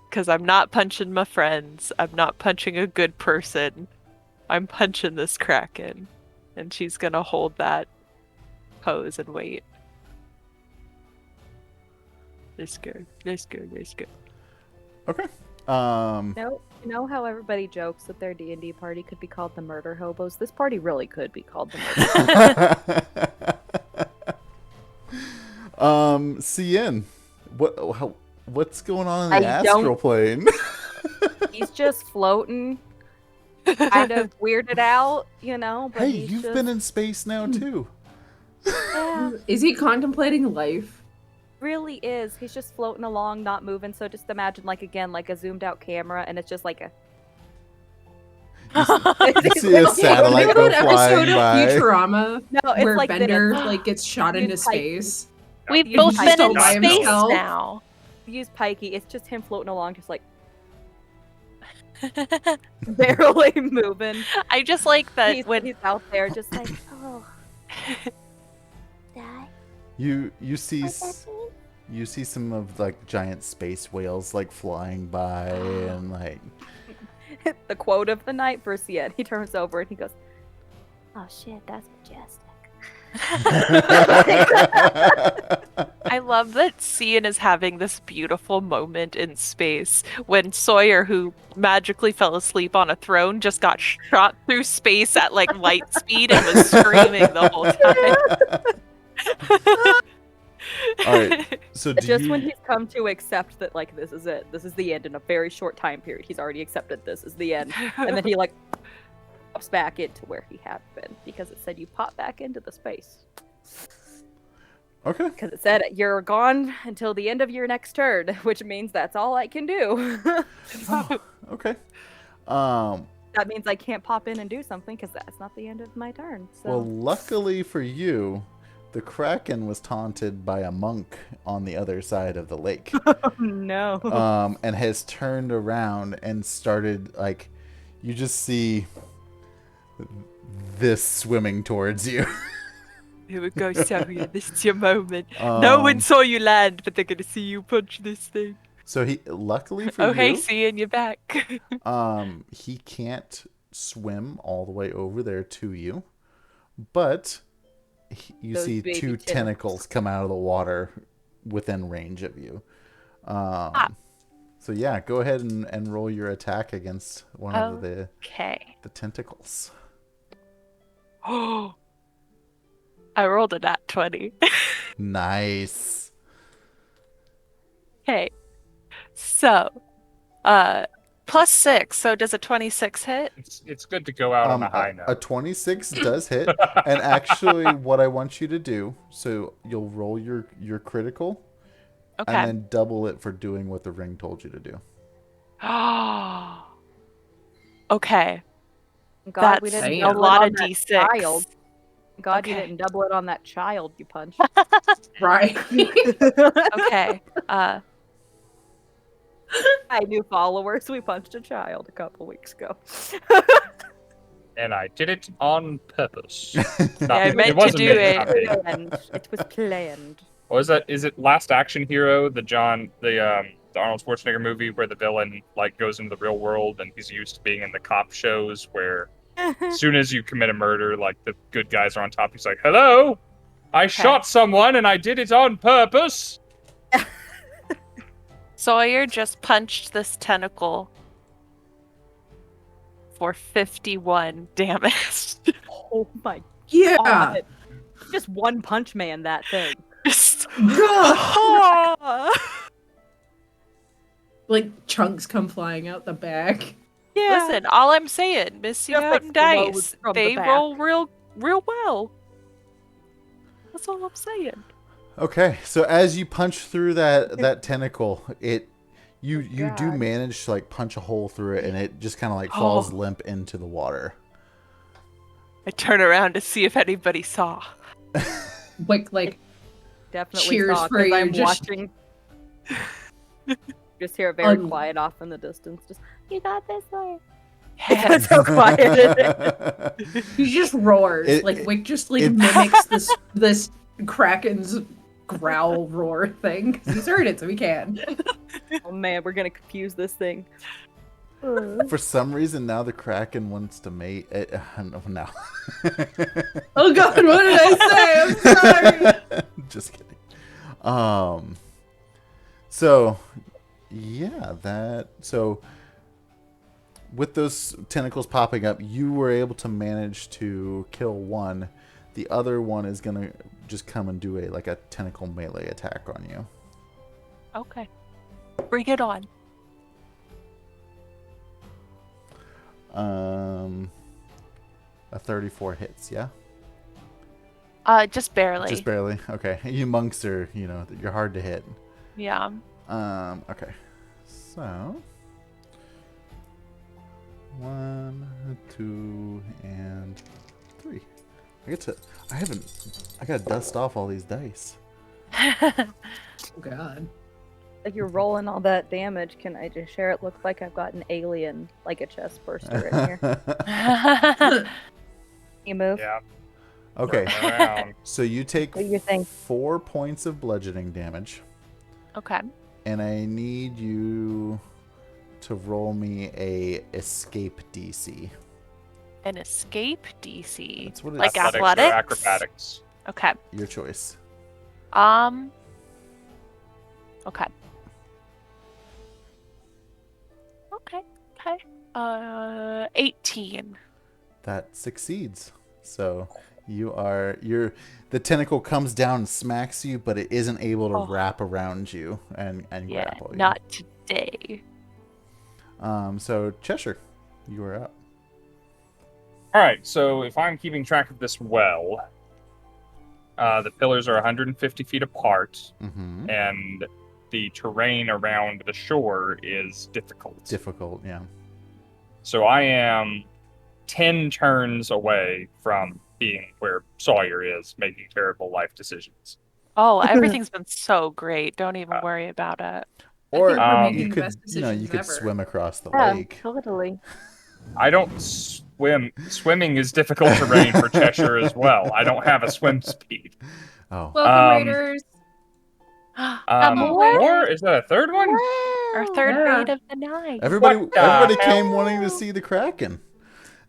[SPEAKER 4] Because I'm not punching my friends. I'm not punching a good person. I'm punching this Kraken." And she's gonna hold that pose and wait. Let's go.
[SPEAKER 2] Okay.
[SPEAKER 1] You know how everybody jokes that their D&D party could be called the Murder Hobos? This party really could be called the Murder Hobos.
[SPEAKER 2] Cian, what's going on in the astral plane?
[SPEAKER 1] He's just floating, kind of weirded out, you know. But
[SPEAKER 2] Hey,
[SPEAKER 1] he's
[SPEAKER 2] you've
[SPEAKER 1] just...
[SPEAKER 2] been in space now too.
[SPEAKER 1] Yeah,
[SPEAKER 5] Is he contemplating life?
[SPEAKER 1] really is. He's just floating along, not moving. So just imagine, like, again, like a zoomed out camera, and it's just like a...
[SPEAKER 2] You see a satellite go
[SPEAKER 5] that
[SPEAKER 2] flying
[SPEAKER 5] episode of
[SPEAKER 2] by.
[SPEAKER 5] Futurama
[SPEAKER 1] No, it's
[SPEAKER 5] where
[SPEAKER 1] like
[SPEAKER 5] Bender
[SPEAKER 1] this.
[SPEAKER 5] like gets shot
[SPEAKER 1] Use
[SPEAKER 5] into
[SPEAKER 1] Pikey.
[SPEAKER 5] space.
[SPEAKER 4] We've
[SPEAKER 1] You
[SPEAKER 4] both
[SPEAKER 1] just
[SPEAKER 4] been in
[SPEAKER 5] don't by
[SPEAKER 4] space
[SPEAKER 5] himself.
[SPEAKER 4] now.
[SPEAKER 1] Use Pikey. It's just him floating along, just like barely moving.
[SPEAKER 4] I just like that
[SPEAKER 1] He's,
[SPEAKER 4] when
[SPEAKER 1] he's out there, just like,
[SPEAKER 6] Oh. Dad?
[SPEAKER 2] You see
[SPEAKER 6] What that mean?
[SPEAKER 2] you see some of like giant space whales like flying by and like
[SPEAKER 1] the quote of the night for Cian. He turns over and he goes,
[SPEAKER 6] Oh shit, that's majestic.
[SPEAKER 4] I love that Cian is having this beautiful moment in space when Sawyer, who magically fell asleep on a throne, just got shot through space at like light speed and was screaming the whole time.
[SPEAKER 2] All right. So do
[SPEAKER 1] just
[SPEAKER 2] you
[SPEAKER 1] when he's come to accept that, like, this is it, this is the end in a very short time period. He's already accepted this is the end, and then he like pops back into where he had been because it said you pop back into the space.
[SPEAKER 2] Okay.
[SPEAKER 1] Because it said you're gone until the end of your next turn, which means that's all I can do.
[SPEAKER 2] Oh, okay.
[SPEAKER 1] That means I can't pop in and do something because that's not the end of my turn. So.
[SPEAKER 2] Well, luckily for you, the Kraken was taunted by a monk on the other side of the lake.
[SPEAKER 1] No.
[SPEAKER 2] And has turned around and started, like, you just see this swimming towards you.
[SPEAKER 8] Here we go, Sawyer. This is your moment. No one saw you land, but they're gonna see you punch this thing.
[SPEAKER 2] So he, luckily for
[SPEAKER 8] Oh,
[SPEAKER 2] you,
[SPEAKER 8] hey, Cian, you're back.
[SPEAKER 2] he can't swim all the way over there to you, but you
[SPEAKER 1] Those
[SPEAKER 2] see
[SPEAKER 1] baby
[SPEAKER 2] two tentacles come out of the water within range of you. So yeah, go ahead and roll your attack against one of the tentacles.
[SPEAKER 4] Oh, I rolled a nat 20.
[SPEAKER 2] Nice.
[SPEAKER 4] Okay, so +6. So does a 26 hit?
[SPEAKER 3] It's good to go out on a high note.
[SPEAKER 2] A 26 does hit, and actually, what I want you to do, so you'll roll your critical,
[SPEAKER 4] Okay.
[SPEAKER 2] And then double it for doing what the ring told you to do.
[SPEAKER 4] Okay.
[SPEAKER 1] God, we
[SPEAKER 4] That's
[SPEAKER 1] didn't
[SPEAKER 5] a
[SPEAKER 1] double
[SPEAKER 4] lot
[SPEAKER 1] it on
[SPEAKER 4] of
[SPEAKER 1] that
[SPEAKER 4] D6.
[SPEAKER 1] child. God, you
[SPEAKER 4] Okay.
[SPEAKER 1] didn't double it on that child you punched.
[SPEAKER 5] Right.
[SPEAKER 4] Okay.
[SPEAKER 1] Hi, new followers. We punched a child a couple weeks ago.
[SPEAKER 3] And I did it on purpose.
[SPEAKER 4] I
[SPEAKER 3] It
[SPEAKER 4] meant to
[SPEAKER 3] wasn't
[SPEAKER 4] do
[SPEAKER 3] me,
[SPEAKER 4] it.
[SPEAKER 3] not me.
[SPEAKER 1] It was planned.
[SPEAKER 3] What is that? Is it Last Action Hero, the Arnold Schwarzenegger movie where the villain like goes into the real world and he's used to being in the cop shows where as soon as you commit a murder, like the good guys are on top. He's like, "Hello, I shot someone and I did it on purpose."
[SPEAKER 4] Sawyer just punched this tentacle for 51 damage.
[SPEAKER 1] Oh my
[SPEAKER 5] Yeah.
[SPEAKER 1] god. Just one punch man that thing.
[SPEAKER 4] Just
[SPEAKER 5] Like chunks come flying out the back.
[SPEAKER 1] Yeah.
[SPEAKER 4] Listen, all I'm saying, Misty
[SPEAKER 1] Just, like,
[SPEAKER 4] Mountain
[SPEAKER 1] flows
[SPEAKER 4] dice,
[SPEAKER 1] from the
[SPEAKER 4] they
[SPEAKER 1] back.
[SPEAKER 4] roll real well. That's all I'm saying.
[SPEAKER 2] Okay, so as you punch through that tentacle, you do
[SPEAKER 1] God.
[SPEAKER 2] manage to like punch a hole through it, and it just kind of like falls limp into the water.
[SPEAKER 4] I turn around to see if anybody saw.
[SPEAKER 5] Wick like
[SPEAKER 1] Definitely
[SPEAKER 5] cheers
[SPEAKER 1] saw,
[SPEAKER 5] for
[SPEAKER 1] 'cause
[SPEAKER 5] you,
[SPEAKER 1] I'm
[SPEAKER 5] just-
[SPEAKER 1] watching. Just hear it very quiet off in the distance. Just, you got this, Sawyer. It's so quiet.
[SPEAKER 5] he just roars.
[SPEAKER 2] It-
[SPEAKER 5] Wick just like
[SPEAKER 2] it-
[SPEAKER 5] mimics this Kraken's growl roar thing. 'Cause he's heard it, so he can.
[SPEAKER 1] Oh man, we're gonna confuse this thing.
[SPEAKER 2] For some reason, now the Kraken wants to mate. No.
[SPEAKER 5] Oh god, what did I say? I'm sorry.
[SPEAKER 2] Just kidding. So, yeah, so with those tentacles popping up, you were able to manage to kill one. The other one is gonna just come and do a tentacle melee attack on you.
[SPEAKER 4] Okay. Bring it on.
[SPEAKER 2] A 34 hits, yeah?
[SPEAKER 4] Just barely.
[SPEAKER 2] Just barely. Okay. You monks are, you're hard to hit.
[SPEAKER 4] Yeah.
[SPEAKER 2] Okay. So 1, 2, and 3. I gotta dust off all these dice.
[SPEAKER 5] Oh god.
[SPEAKER 1] Like you're rolling all that damage. Can I just share? It looks like I've got an alien, like a chest burster in here. You move.
[SPEAKER 3] Yeah.
[SPEAKER 2] Okay.
[SPEAKER 3] Around.
[SPEAKER 2] So you take
[SPEAKER 1] What do you think?
[SPEAKER 2] 4 points of bludgeoning damage,
[SPEAKER 4] Okay.
[SPEAKER 2] and I need you to roll me a escape DC.
[SPEAKER 4] An escape DC.
[SPEAKER 2] That's what it
[SPEAKER 4] Like
[SPEAKER 2] is.
[SPEAKER 3] Athletics or
[SPEAKER 4] athletics?
[SPEAKER 3] acrobatics.
[SPEAKER 4] Okay.
[SPEAKER 2] Your choice.
[SPEAKER 4] Okay. Okay. 18.
[SPEAKER 2] That succeeds. So the tentacle comes down and smacks you, but it isn't able to wrap around you and
[SPEAKER 4] Yeah,
[SPEAKER 2] grapple you.
[SPEAKER 4] not today.
[SPEAKER 2] So Cheshire, you are up.
[SPEAKER 3] All right, so if I'm keeping track of this well, the pillars are 150 feet apart,
[SPEAKER 2] Mm-hmm.
[SPEAKER 3] and the terrain around the shore is difficult.
[SPEAKER 2] Difficult, yeah.
[SPEAKER 3] So I am 10 turns away from being where Sawyer is, making terrible life decisions.
[SPEAKER 4] Oh, everything's been so great. Don't even worry about it.
[SPEAKER 2] Or
[SPEAKER 5] think we're
[SPEAKER 2] you
[SPEAKER 5] making the
[SPEAKER 2] could,
[SPEAKER 5] best
[SPEAKER 2] you
[SPEAKER 5] decisions
[SPEAKER 2] could
[SPEAKER 5] ever.
[SPEAKER 2] swim across the
[SPEAKER 1] Yeah,
[SPEAKER 2] lake.
[SPEAKER 1] totally.
[SPEAKER 3] I don't swim. Swimming is difficult terrain for Cheshire as well. I don't have a swim speed.
[SPEAKER 2] Oh,
[SPEAKER 5] Welcome, Raiders.
[SPEAKER 3] More? Is that a third one?
[SPEAKER 4] Our third
[SPEAKER 5] Yeah.
[SPEAKER 4] raid of the night.
[SPEAKER 2] everybody
[SPEAKER 3] What the
[SPEAKER 2] everybody
[SPEAKER 3] hell?
[SPEAKER 2] came wanting to see the Kraken.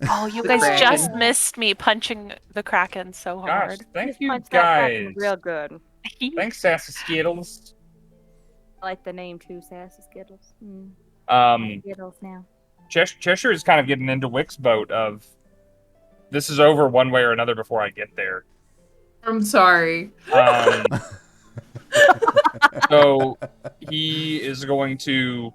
[SPEAKER 4] Oh, you
[SPEAKER 5] The
[SPEAKER 4] guys
[SPEAKER 5] Kraken.
[SPEAKER 4] just missed me punching the Kraken so
[SPEAKER 3] Gosh,
[SPEAKER 4] hard.
[SPEAKER 3] thank you
[SPEAKER 1] Punch that Kraken
[SPEAKER 3] guys.
[SPEAKER 1] real good.
[SPEAKER 3] Thanks, Sassy Skittles.
[SPEAKER 1] I like the name too, Sassy Skittles.
[SPEAKER 7] Skittles now.
[SPEAKER 3] Cheshire is kind of getting into Wick's boat of this is over one way or another before I get there.
[SPEAKER 5] I'm sorry.
[SPEAKER 3] So he is going to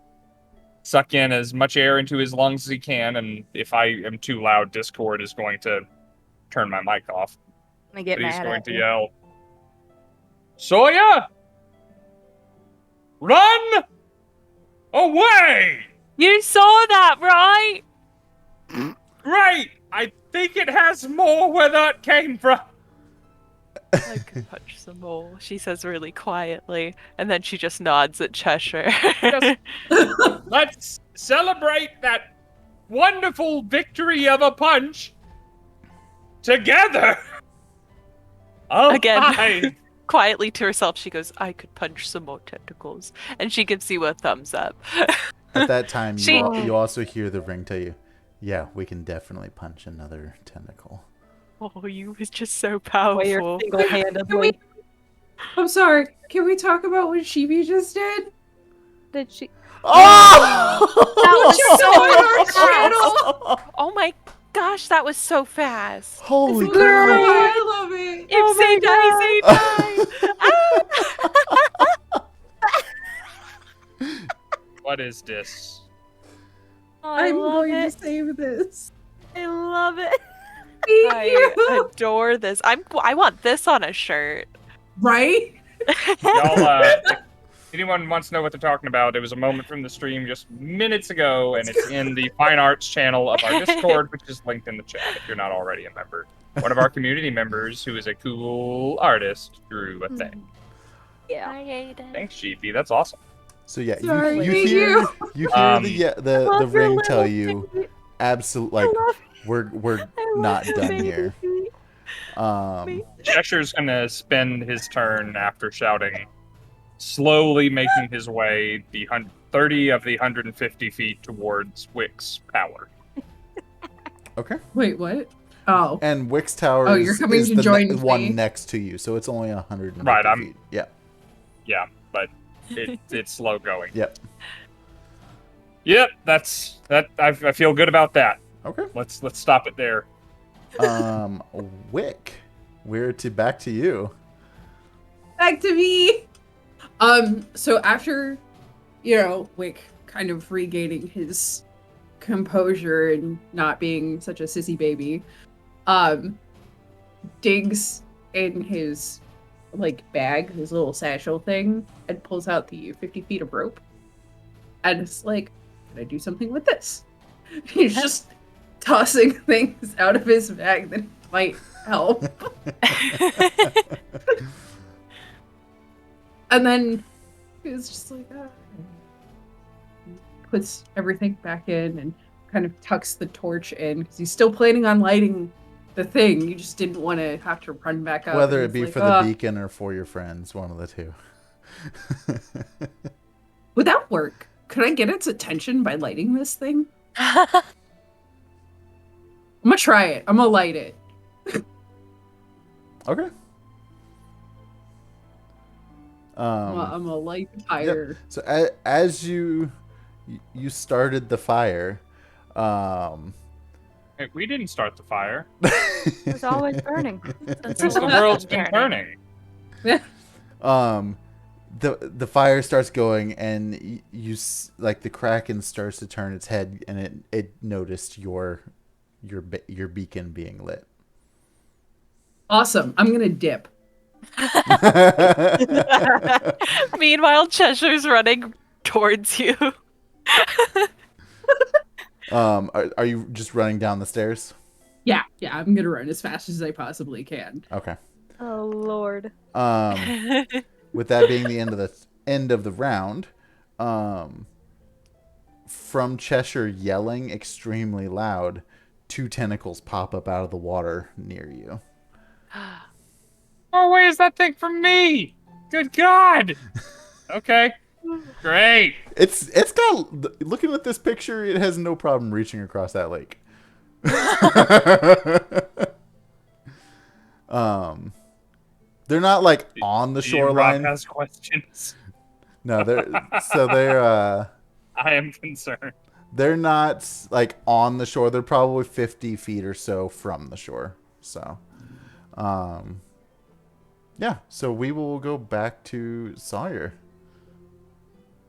[SPEAKER 3] suck in as much air into his lungs as he can, and if I am too loud, Discord is going to turn my mic off.
[SPEAKER 1] I get
[SPEAKER 3] But he's
[SPEAKER 1] mad
[SPEAKER 3] going
[SPEAKER 1] at
[SPEAKER 3] to
[SPEAKER 1] you.
[SPEAKER 3] yell, Sawyer! Run away!
[SPEAKER 8] You saw that, right?
[SPEAKER 3] Great! I think it has more where that came from.
[SPEAKER 8] I could punch some more, she says really quietly, and then she just nods at Cheshire.
[SPEAKER 3] Let's celebrate that wonderful victory of a punch together.
[SPEAKER 8] Again, quietly to herself, she goes, I could punch some more tentacles. And she gives you a thumbs up.
[SPEAKER 2] At that time, you also hear the ring tell you, yeah, we can definitely punch another tentacle.
[SPEAKER 8] Oh, you was just so powerful.
[SPEAKER 1] Single-handedly.
[SPEAKER 5] I'm sorry. Can we talk about what Shibi just did?
[SPEAKER 1] Did she?
[SPEAKER 2] Oh!
[SPEAKER 8] Oh my gosh, that was so fast.
[SPEAKER 2] Holy
[SPEAKER 5] Girl,
[SPEAKER 2] crap!
[SPEAKER 5] I love it.
[SPEAKER 8] If say die, say die.
[SPEAKER 3] What is this?
[SPEAKER 5] I'm going to save this.
[SPEAKER 1] I love it.
[SPEAKER 8] I adore this. I want this on a shirt.
[SPEAKER 5] Right?
[SPEAKER 3] Y'all, if anyone wants to know what they're talking about, it was a moment from the stream just minutes ago, and it's in the Fine Arts channel of our Discord, which is linked in the chat if you're not already a member. One of our community members, who is a cool artist, drew a thing.
[SPEAKER 1] Yeah.
[SPEAKER 3] Thanks, Sheepy. That's awesome.
[SPEAKER 2] So yeah,
[SPEAKER 5] Sorry,
[SPEAKER 2] you
[SPEAKER 5] thank
[SPEAKER 2] hear
[SPEAKER 5] you.
[SPEAKER 2] the ring tell you, absolutely, like we're not done here.
[SPEAKER 3] Cheshire's gonna spend his turn after shouting, slowly making his way the 30 of the 150 feet towards Wick's power.
[SPEAKER 2] Okay.
[SPEAKER 5] Wait, what? Oh.
[SPEAKER 2] And Wick's tower
[SPEAKER 5] Oh,
[SPEAKER 2] is,
[SPEAKER 5] you're coming
[SPEAKER 2] is
[SPEAKER 5] to
[SPEAKER 2] the
[SPEAKER 5] join
[SPEAKER 2] one
[SPEAKER 5] me?
[SPEAKER 2] next to you, so it's only 150
[SPEAKER 3] Right,
[SPEAKER 2] feet. Yeah.
[SPEAKER 3] Yeah, but it's slow going.
[SPEAKER 2] Yep.
[SPEAKER 3] Yep, that's that. I feel good about that.
[SPEAKER 2] Okay.
[SPEAKER 3] Let's stop it there.
[SPEAKER 2] Wick, back to you.
[SPEAKER 5] Back to me. So after, Wick kind of regaining his composure and not being such a sissy baby, digs in his bag, his little satchel thing, and pulls out the 50 feet of rope. And it's like, can I do something with this? He's just tossing things out of his bag that might help. And then he's just like, puts everything back in and kind of tucks the torch in because he's still planning on lighting the thing. You just didn't want to have to run back up.
[SPEAKER 2] Whether it be for the beacon or for your friends, one of the two.
[SPEAKER 5] Would that work? Could I get its attention by lighting this thing? I'm gonna try it. I'm gonna light it.
[SPEAKER 2] Okay.
[SPEAKER 5] I'm gonna light the fire.
[SPEAKER 2] Yep. So as you started the fire,
[SPEAKER 3] Hey, we didn't start the fire.
[SPEAKER 1] It's always burning.
[SPEAKER 3] Since the world's been turning.
[SPEAKER 2] The fire starts going, and you the Kraken starts to turn its head, and it noticed your beacon being lit.
[SPEAKER 5] Awesome. I'm gonna dip.
[SPEAKER 8] Meanwhile, Cheshire's running towards you.
[SPEAKER 2] Are you just running down the stairs?
[SPEAKER 5] Yeah, I'm gonna run as fast as I possibly can.
[SPEAKER 2] Okay.
[SPEAKER 1] Oh Lord.
[SPEAKER 2] With that being the end of the round, from Cheshire yelling extremely loud, 2 tentacles pop up out of the water near you.
[SPEAKER 3] Oh, wait, is that thing from me? Good God. Okay. Great.
[SPEAKER 2] It's got, looking at this picture, it has no problem reaching across that lake. They're not on the shoreline.
[SPEAKER 3] Rob has questions.
[SPEAKER 2] No, they're
[SPEAKER 3] I am concerned.
[SPEAKER 2] They're not on the shore. They're probably 50 feet or so from the shore. So, yeah. So we will go back to Sawyer.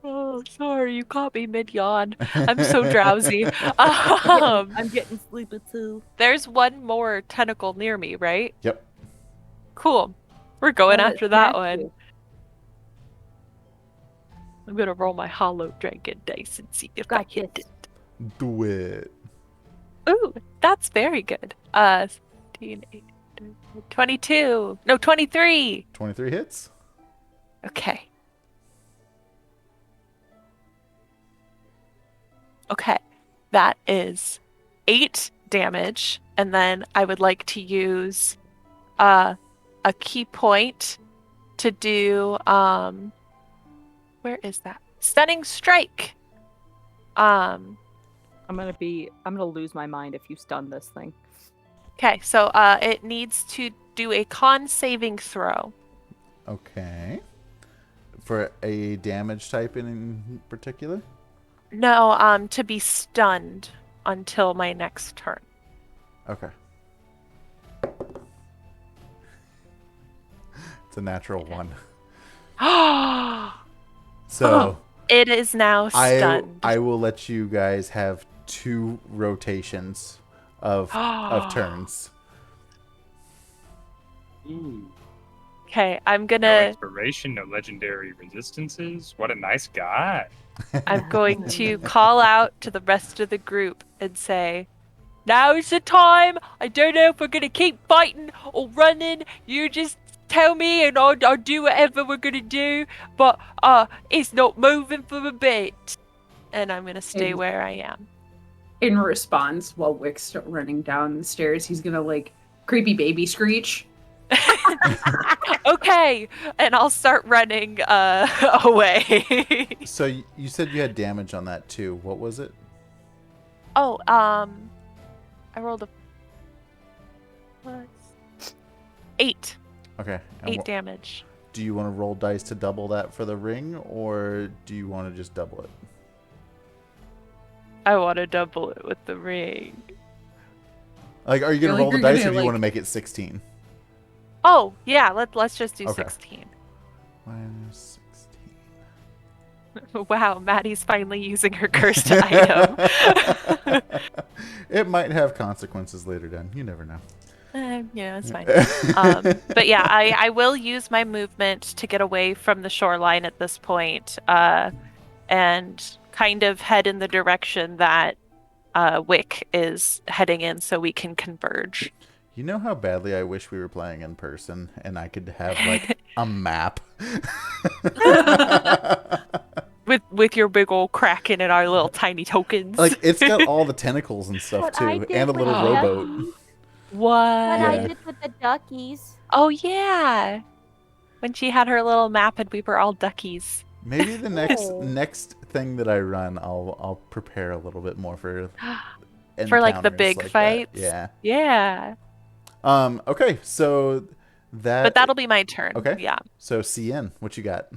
[SPEAKER 8] Oh, sorry, you caught me mid-yawn. I'm so drowsy.
[SPEAKER 1] I'm getting sleepy too.
[SPEAKER 8] There's one more tentacle near me, right?
[SPEAKER 2] Yep.
[SPEAKER 8] Cool. We're going after that one. I'm gonna roll my hollow dragon dice and see if I hit it.
[SPEAKER 2] Do it.
[SPEAKER 8] Ooh, that's very good. 16, 18, 22. No, 23.
[SPEAKER 2] 23 hits.
[SPEAKER 8] Okay. Okay. That is 8 damage. And then I would like to use a key point to do where is that? Stunning strike.
[SPEAKER 1] I'm gonna lose my mind if you stun this thing.
[SPEAKER 8] Okay, so it needs to do a con saving throw.
[SPEAKER 2] Okay. For a damage type in particular?
[SPEAKER 8] No, to be stunned until my next turn.
[SPEAKER 2] Okay. It's a natural 1. So
[SPEAKER 8] it is now stunned.
[SPEAKER 2] I will let you guys have 2 rotations of turns.
[SPEAKER 3] Ooh.
[SPEAKER 8] Okay, I'm
[SPEAKER 3] No
[SPEAKER 8] gonna.
[SPEAKER 3] inspiration, no legendary resistances. What a nice guy.
[SPEAKER 8] I'm going to call out to the rest of the group and say, "Now's the time. I don't know if we're gonna keep fighting or running. You just tell me, and I'll do whatever we're gonna do. But it's not moving for a bit." And I'm gonna stay where I am.
[SPEAKER 5] In response, while Wick's running down the stairs, he's gonna like creepy baby screech.
[SPEAKER 8] Okay, and I'll start running away.
[SPEAKER 2] So you said you had damage on that too. What was it?
[SPEAKER 8] Oh, I rolled a 8.
[SPEAKER 2] Okay. And
[SPEAKER 8] 8 damage.
[SPEAKER 2] do you want to roll dice to double that for the ring, or do you want to just double it?
[SPEAKER 8] I want to double it with the ring.
[SPEAKER 2] Like, are you gonna roll the dice, or do you want to make it 16?
[SPEAKER 8] Oh yeah, let's just do
[SPEAKER 2] Okay.
[SPEAKER 8] 16.
[SPEAKER 2] Minus 16.
[SPEAKER 8] Wow, Maddie's finally using her cursed item.
[SPEAKER 2] It might have consequences later down. You never know.
[SPEAKER 8] Yeah, it's fine. But yeah, I will use my movement to get away from the shoreline at this point, and kind of head in the direction that Wick is heading in, so we can converge.
[SPEAKER 2] You know how badly I wish we were playing in person and I could have like a map.
[SPEAKER 8] With your big old kraken and our little tiny tokens.
[SPEAKER 2] Like, it's got all the tentacles and stuff
[SPEAKER 7] What I
[SPEAKER 2] too,
[SPEAKER 7] did
[SPEAKER 2] and a
[SPEAKER 7] with
[SPEAKER 2] little
[SPEAKER 7] the
[SPEAKER 2] rowboat.
[SPEAKER 7] duckies.
[SPEAKER 8] What?
[SPEAKER 7] What I
[SPEAKER 2] Yeah.
[SPEAKER 7] did with the duckies.
[SPEAKER 8] Oh yeah, when she had her little map and we were all duckies.
[SPEAKER 2] Maybe the
[SPEAKER 7] Oh.
[SPEAKER 2] next thing that I run, I'll prepare a little bit more for
[SPEAKER 8] For like the
[SPEAKER 2] encounters
[SPEAKER 8] big
[SPEAKER 2] like that.
[SPEAKER 8] fights.
[SPEAKER 2] Yeah.
[SPEAKER 8] Yeah.
[SPEAKER 2] Okay, so that.
[SPEAKER 8] But that'll be my turn.
[SPEAKER 2] Okay.
[SPEAKER 8] Yeah.
[SPEAKER 2] So CN, what you got?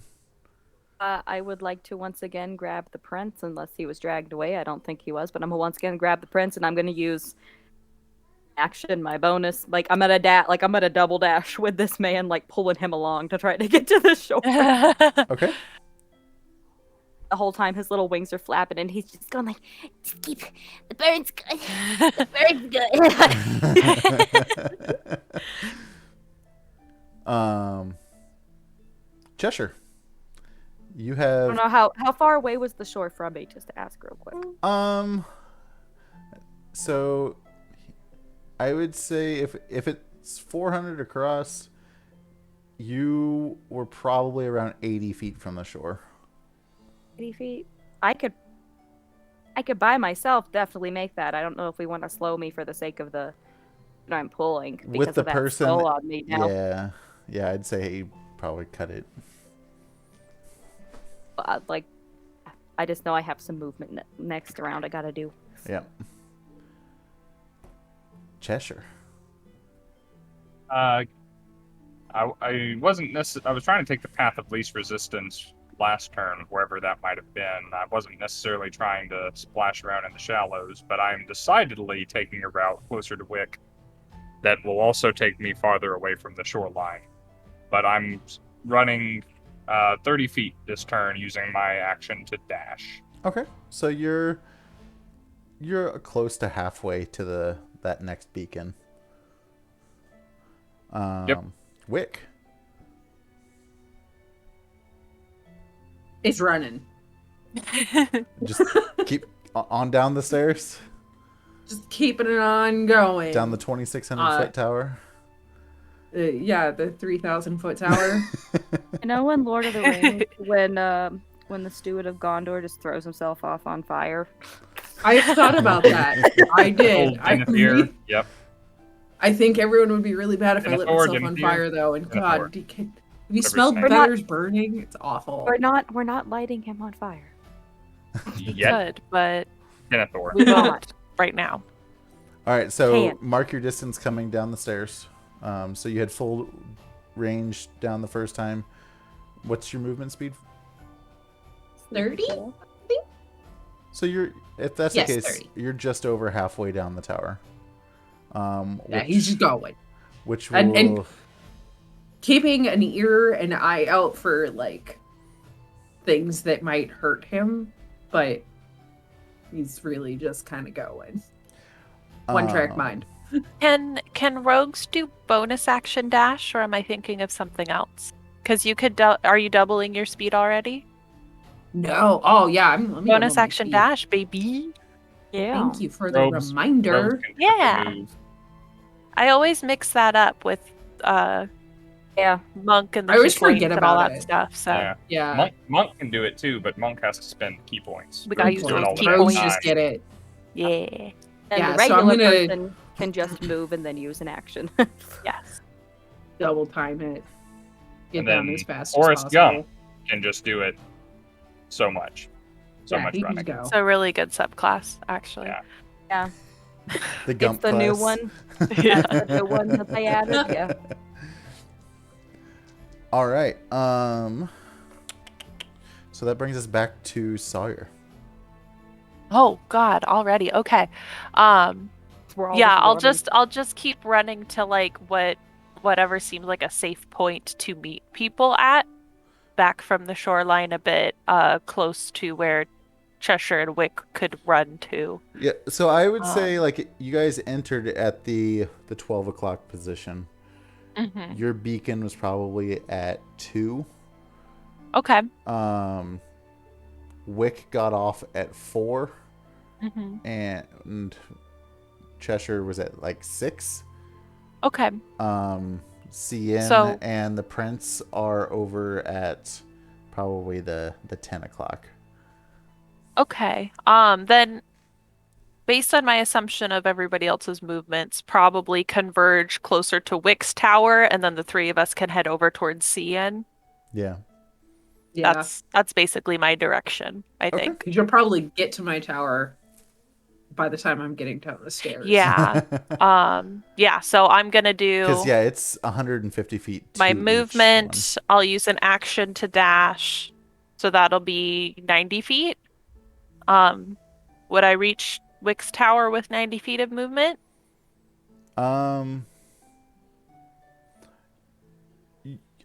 [SPEAKER 1] I would like to once again grab the prince, unless he was dragged away. I don't think he was, but I'm gonna once again grab the prince, and I'm gonna use action, my bonus. Like, I'm gonna double dash with this man, like pulling him along to try to get to the shore.
[SPEAKER 2] Okay.
[SPEAKER 1] The whole time his little wings are flapping, and he's just going like,
[SPEAKER 7] Just keep the bird's good. The bird's good.
[SPEAKER 2] Cheshire. You
[SPEAKER 1] I
[SPEAKER 2] have
[SPEAKER 1] don't know how far away was the shore from me, just to ask real quick.
[SPEAKER 2] So I would say if it's 400 across, you were probably around 80 feet from the shore.
[SPEAKER 1] 80 feet. I could by myself definitely make that. I don't know if we want to slow me for the sake of the that I'm pulling because
[SPEAKER 2] With the
[SPEAKER 1] of that
[SPEAKER 2] person,
[SPEAKER 1] skull on me now.
[SPEAKER 2] yeah, I'd say probably cut it.
[SPEAKER 1] Like, I just know I have some movement next round I gotta do.
[SPEAKER 2] Yeah. Cheshire.
[SPEAKER 3] I wasn't I was trying to take the path of least resistance last turn, wherever that might have been. I wasn't necessarily trying to splash around in the shallows, but I'm decidedly taking a route closer to Wick that will also take me farther away from the shoreline. But I'm running 30 feet this turn using my action to dash.
[SPEAKER 2] Okay, so you're close to halfway to that next beacon.
[SPEAKER 3] Yep.
[SPEAKER 2] Wick.
[SPEAKER 5] It's running.
[SPEAKER 2] Just keep on down the stairs,
[SPEAKER 5] Just keeping it on going.
[SPEAKER 2] down the 2,600 foot tower.
[SPEAKER 5] Yeah, the 3,000-foot tower.
[SPEAKER 1] You know in Lord of the Rings when the steward of Gondor just throws himself off on fire?
[SPEAKER 5] I thought about that. I did.
[SPEAKER 3] Yep.
[SPEAKER 5] I think everyone would be really bad if I lit myself on
[SPEAKER 3] Denethor.
[SPEAKER 5] fire, though. And God, have you smelled
[SPEAKER 3] Whatever
[SPEAKER 5] feathers burning? It's awful.
[SPEAKER 1] We're not lighting him on fire.
[SPEAKER 3] Yet.
[SPEAKER 4] Good, but
[SPEAKER 3] Denethor.
[SPEAKER 4] we won't right now.
[SPEAKER 2] All right, so
[SPEAKER 1] Can't.
[SPEAKER 2] mark your distance coming down the stairs. So you had full range down the first time. What's your movement speed?
[SPEAKER 5] 30?
[SPEAKER 2] So if that's
[SPEAKER 5] Yes,
[SPEAKER 2] the case,
[SPEAKER 5] 30.
[SPEAKER 2] you're just over halfway down the tower.
[SPEAKER 5] Yeah, he's just going.
[SPEAKER 2] Which will
[SPEAKER 5] And keeping an ear and eye out for, like, things that might hurt him, but he's really just kind of going. One track mind.
[SPEAKER 4] Can rogues do bonus action dash, or am I thinking of something else? Because you could. Are you doubling your speed already?
[SPEAKER 5] No. Oh, yeah. Let me
[SPEAKER 4] Bonus
[SPEAKER 5] double my
[SPEAKER 4] action
[SPEAKER 5] speed.
[SPEAKER 4] dash, baby.
[SPEAKER 1] Yeah.
[SPEAKER 5] Thank you for the
[SPEAKER 3] Rogues-
[SPEAKER 5] reminder.
[SPEAKER 3] rogues can
[SPEAKER 4] Yeah.
[SPEAKER 3] move.
[SPEAKER 4] I always mix that up with
[SPEAKER 1] Yeah.
[SPEAKER 4] monk and the
[SPEAKER 5] I always
[SPEAKER 4] key points
[SPEAKER 5] forget
[SPEAKER 4] and all
[SPEAKER 5] about
[SPEAKER 4] that
[SPEAKER 5] it.
[SPEAKER 4] stuff. So
[SPEAKER 3] Yeah.
[SPEAKER 5] Yeah.
[SPEAKER 3] Monk can do it too, but Monk has to spend key points.
[SPEAKER 4] We gotta
[SPEAKER 3] Rogues
[SPEAKER 4] use
[SPEAKER 3] do it
[SPEAKER 4] those
[SPEAKER 3] all the
[SPEAKER 4] key
[SPEAKER 3] time.
[SPEAKER 5] Rogues
[SPEAKER 4] points.
[SPEAKER 5] just get it.
[SPEAKER 4] yeah,
[SPEAKER 1] And
[SPEAKER 5] Yeah,
[SPEAKER 1] the
[SPEAKER 5] so I'm
[SPEAKER 1] regular
[SPEAKER 5] gonna-
[SPEAKER 1] person can just move and then use an action.
[SPEAKER 4] yes.
[SPEAKER 5] Double time it. Get
[SPEAKER 3] And
[SPEAKER 5] down
[SPEAKER 3] then
[SPEAKER 5] as fast
[SPEAKER 3] Forrest
[SPEAKER 5] as possible.
[SPEAKER 3] Gump can just do it so much. So
[SPEAKER 5] Yeah,
[SPEAKER 3] much
[SPEAKER 5] he can
[SPEAKER 3] running.
[SPEAKER 5] go.
[SPEAKER 4] It's a really good subclass, actually.
[SPEAKER 3] Yeah.
[SPEAKER 1] Yeah.
[SPEAKER 2] the Gump
[SPEAKER 1] It's the new
[SPEAKER 2] class.
[SPEAKER 1] one.
[SPEAKER 4] Yeah.
[SPEAKER 1] That's the new one that they added. Yeah.
[SPEAKER 2] All right. So that brings us back to Sawyer.
[SPEAKER 4] Oh God, already. Okay.
[SPEAKER 1] We're all
[SPEAKER 4] Yeah,
[SPEAKER 1] just
[SPEAKER 4] I'll just keep running to like whatever seems like a safe point to meet people at, back from the shoreline a bit, close to where Cheshire and Wick could run to.
[SPEAKER 2] Yeah. So I would say like you guys entered at the 12 o'clock position.
[SPEAKER 4] Mm-hmm.
[SPEAKER 2] Your beacon was probably at 2.
[SPEAKER 4] Okay.
[SPEAKER 2] Wick got off at 4,
[SPEAKER 4] Mm-hmm.
[SPEAKER 2] and Cheshire was at like 6.
[SPEAKER 4] Okay.
[SPEAKER 2] Cien
[SPEAKER 4] So-
[SPEAKER 2] and the Prince are over at probably the 10 o'clock.
[SPEAKER 4] Okay. Then based on my assumption of everybody else's movements, probably converge closer to Wick's tower, and then the three of us can head over towards Cien.
[SPEAKER 2] Yeah.
[SPEAKER 5] Yeah.
[SPEAKER 4] That's basically my direction, I
[SPEAKER 2] Okay.
[SPEAKER 4] think.
[SPEAKER 5] You'll probably get to my tower by the time I'm getting down the stairs.
[SPEAKER 4] Yeah. Yeah, so I'm gonna do
[SPEAKER 2] Because yeah, it's 150 feet.
[SPEAKER 4] my
[SPEAKER 2] to each
[SPEAKER 4] movement. I'll use an action to dash. So that'll be 90 feet. Would I reach Wick's tower with 90 feet of movement?
[SPEAKER 2] one.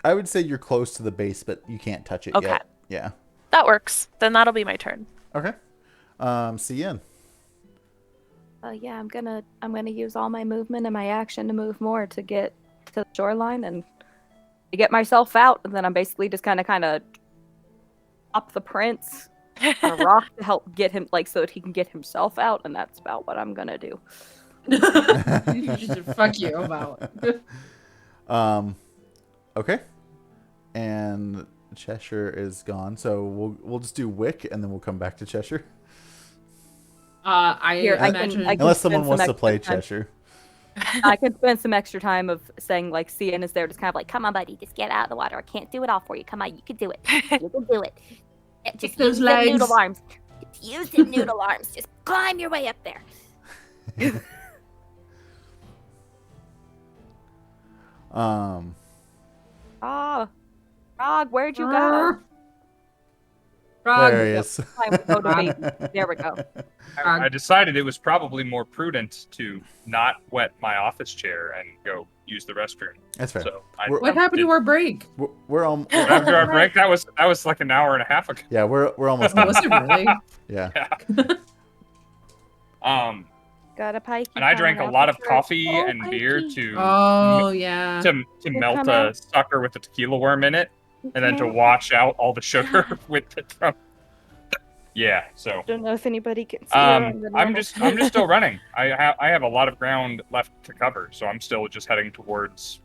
[SPEAKER 2] I would say you're close to the base, but you can't touch it
[SPEAKER 4] Okay.
[SPEAKER 2] yet. Yeah.
[SPEAKER 4] That works. Then that'll be my turn.
[SPEAKER 2] Okay. Cien.
[SPEAKER 1] Yeah, I'm gonna use all my movement and my action to move more to get to the shoreline and to get myself out, and then I'm basically just kind of up the prince on a rock to help get him, like, so that he can get himself out, and that's about what I'm gonna do.
[SPEAKER 5] Fuck you about.
[SPEAKER 2] Okay. And Cheshire is gone, so we'll just do Wick, and then we'll come back to Cheshire.
[SPEAKER 5] I
[SPEAKER 1] Here, I
[SPEAKER 5] imagine.
[SPEAKER 1] can
[SPEAKER 2] Unless someone
[SPEAKER 1] spend
[SPEAKER 2] wants
[SPEAKER 1] some
[SPEAKER 2] to play
[SPEAKER 1] extra time.
[SPEAKER 2] Cheshire.
[SPEAKER 1] I can spend some extra time of saying, like, Cien is there, just kind of like,
[SPEAKER 7] Come on, buddy, just get out of the water. I can't do it all for you. Come on, you can do it. You can do it. Yeah, just
[SPEAKER 5] those
[SPEAKER 7] use them
[SPEAKER 5] legs.
[SPEAKER 7] noodle arms. Just use them noodle arms. Just climb your way up there.
[SPEAKER 1] Rog, where'd you go?
[SPEAKER 5] Frog.
[SPEAKER 2] There he is.
[SPEAKER 1] Time to go to bait. There we go.
[SPEAKER 3] I decided it was probably more prudent to not wet my office chair and go use the restroom.
[SPEAKER 2] That's fair.
[SPEAKER 3] So
[SPEAKER 5] What happened to our break?
[SPEAKER 2] We're almost.
[SPEAKER 3] after our break? That was like an hour and a half ago.
[SPEAKER 2] Yeah, we're almost
[SPEAKER 5] Oh,
[SPEAKER 2] done.
[SPEAKER 5] was it really?
[SPEAKER 2] Yeah.
[SPEAKER 1] Got a pikey.
[SPEAKER 3] And I drank a lot of coffee
[SPEAKER 1] Oh,
[SPEAKER 3] and beer
[SPEAKER 1] pikey.
[SPEAKER 3] to
[SPEAKER 5] Oh yeah.
[SPEAKER 3] to melt
[SPEAKER 1] come
[SPEAKER 3] a
[SPEAKER 1] out.
[SPEAKER 3] sucker with a tequila worm in it. and then to wash out all the sugar with it from. Yeah, so.
[SPEAKER 1] Don't know if anybody can see her on the
[SPEAKER 3] I'm just still running. I have a lot of ground left to cover, so I'm still just heading towards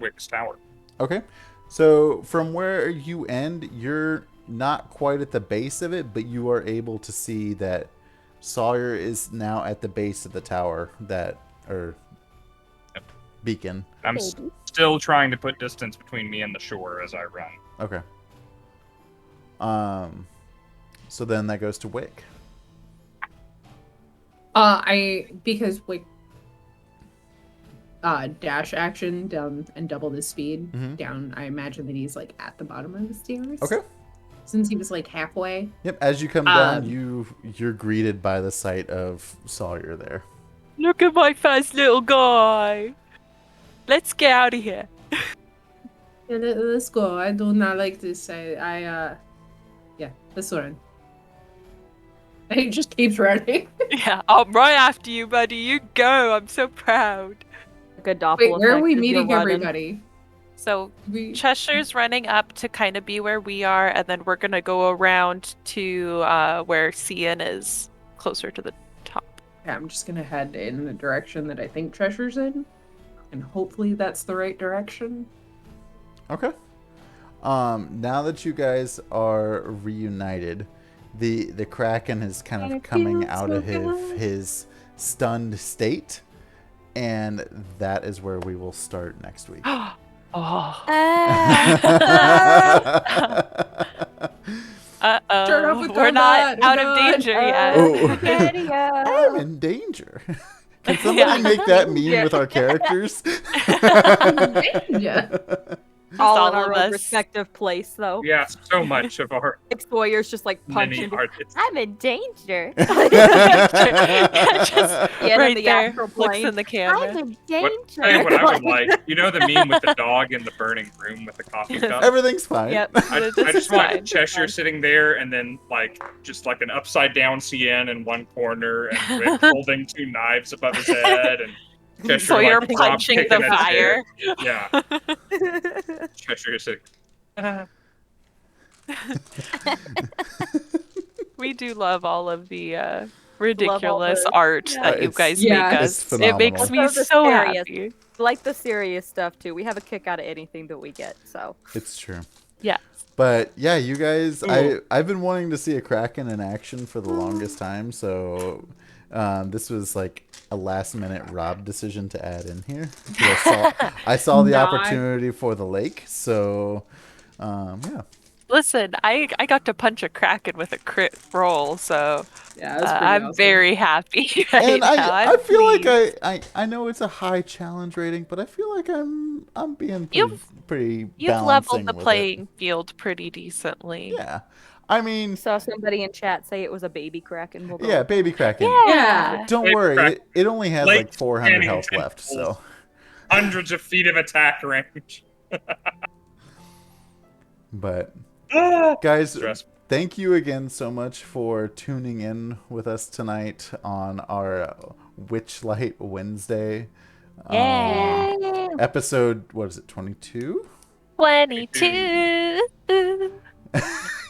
[SPEAKER 3] Wick's tower.
[SPEAKER 2] Okay. So from where you end, you're not quite at the base of it, but you are able to see that Sawyer is now at the base of the tower beacon.
[SPEAKER 3] I'm still trying to put distance between me and the shore as I run.
[SPEAKER 2] Okay. So then that goes to Wick.
[SPEAKER 5] Because Wick dash action down and double his speed down, I imagine that he's like at the bottom of the stairs.
[SPEAKER 2] Okay.
[SPEAKER 5] Since he was like halfway.
[SPEAKER 2] Yep, as you come down, you're greeted by the sight of Sawyer there.
[SPEAKER 8] Look at my fast little guy. Let's get out of here.
[SPEAKER 5] Yeah, let's go. I do not like this. Yeah, let's run. And he just keeps running.
[SPEAKER 8] Yeah, I'm right after you, buddy. You go. I'm so proud.
[SPEAKER 1] Good doppel
[SPEAKER 5] Wait, where are
[SPEAKER 1] effect
[SPEAKER 5] we
[SPEAKER 1] as
[SPEAKER 5] meeting
[SPEAKER 1] you're running.
[SPEAKER 5] everybody?
[SPEAKER 4] So Cheshire's running up to kind of be where we are, and then we're gonna go around to where Scinn is, closer to the top.
[SPEAKER 5] Yeah, I'm just gonna head in the direction that I think Cheshire's in, and hopefully that's the right direction.
[SPEAKER 2] Okay. Now that you guys are reunited, the Kraken is kind of coming out of his stunned state, and that is where we will start next week.
[SPEAKER 8] Oh.
[SPEAKER 4] Uh-oh.
[SPEAKER 5] Start off with
[SPEAKER 8] We're not
[SPEAKER 5] combat.
[SPEAKER 8] out of danger yet.
[SPEAKER 2] I'm in danger. Can somebody make that meme with our characters?
[SPEAKER 5] Yeah.
[SPEAKER 1] All in
[SPEAKER 8] all
[SPEAKER 1] our
[SPEAKER 8] of
[SPEAKER 1] own
[SPEAKER 8] us.
[SPEAKER 1] respective place, though.
[SPEAKER 3] Yeah, so much of our
[SPEAKER 1] Like Sawyer's just like
[SPEAKER 3] many
[SPEAKER 1] punching.
[SPEAKER 3] artists.
[SPEAKER 6] I'm in danger.
[SPEAKER 8] Just
[SPEAKER 1] Yeah,
[SPEAKER 8] right
[SPEAKER 1] in the
[SPEAKER 8] there,
[SPEAKER 1] astral
[SPEAKER 8] looks
[SPEAKER 1] plane.
[SPEAKER 8] in the
[SPEAKER 6] I'm
[SPEAKER 8] camera.
[SPEAKER 6] in
[SPEAKER 3] Tell you
[SPEAKER 6] danger.
[SPEAKER 3] what I would like. You know the meme with the dog in the burning room with the coffee cup?
[SPEAKER 2] Everything's fine.
[SPEAKER 8] Yep.
[SPEAKER 3] I
[SPEAKER 8] This
[SPEAKER 3] just
[SPEAKER 8] is
[SPEAKER 3] want
[SPEAKER 8] fine.
[SPEAKER 3] Cheshire sitting there, and then just like an upside down CN in one corner, and Rick holding two knives above his head, and Cheshire
[SPEAKER 8] Sawyer
[SPEAKER 3] like drop
[SPEAKER 8] punching
[SPEAKER 3] kicking
[SPEAKER 8] the
[SPEAKER 3] at his
[SPEAKER 8] fire.
[SPEAKER 3] head. Yeah, Cheshire is like,
[SPEAKER 8] We do love all of the ridiculous
[SPEAKER 1] the-
[SPEAKER 8] art
[SPEAKER 1] Yeah.
[SPEAKER 8] that you
[SPEAKER 2] It's-
[SPEAKER 8] guys
[SPEAKER 5] yeah.
[SPEAKER 8] make
[SPEAKER 2] it's
[SPEAKER 8] us. It makes
[SPEAKER 2] phenomenal.
[SPEAKER 8] me
[SPEAKER 1] Also the
[SPEAKER 8] so
[SPEAKER 1] serious-
[SPEAKER 8] happy.
[SPEAKER 1] Like the serious stuff too. We have a kick out of anything that we get. So
[SPEAKER 2] It's true.
[SPEAKER 8] Yeah.
[SPEAKER 2] But yeah, you guys, I've been wanting to see a Kraken in action for the longest time, so this was like a last minute Rob decision to add in here. I saw the
[SPEAKER 5] Nice.
[SPEAKER 2] opportunity for the lake, so yeah.
[SPEAKER 8] Listen, I got to punch a Kraken with a crit roll, so
[SPEAKER 5] Yeah, that's pretty
[SPEAKER 8] I'm
[SPEAKER 5] awesome.
[SPEAKER 8] very happy right
[SPEAKER 2] And
[SPEAKER 8] now.
[SPEAKER 2] I feel like
[SPEAKER 8] pleased.
[SPEAKER 2] I know it's a high challenge rating, but I feel like I'm being pretty
[SPEAKER 4] You've
[SPEAKER 2] balancing
[SPEAKER 4] leveled the
[SPEAKER 2] with it.
[SPEAKER 4] playing field pretty decently.
[SPEAKER 2] Yeah. I mean,
[SPEAKER 1] saw somebody in chat say it was a baby Kraken. We'll go
[SPEAKER 2] yeah,
[SPEAKER 1] with
[SPEAKER 2] baby Kraken.
[SPEAKER 5] Yeah.
[SPEAKER 2] Don't
[SPEAKER 3] Baby
[SPEAKER 2] worry,
[SPEAKER 3] Kraken.
[SPEAKER 2] it only has
[SPEAKER 3] Lake
[SPEAKER 2] like 400 health
[SPEAKER 3] Canning
[SPEAKER 2] left, so
[SPEAKER 3] hundreds of feet of attack range.
[SPEAKER 2] but guys,
[SPEAKER 3] Stress.
[SPEAKER 2] thank you again so much for tuning in with us tonight on our Witchlight Wednesday. Episode, what is it, 22?
[SPEAKER 4] 22.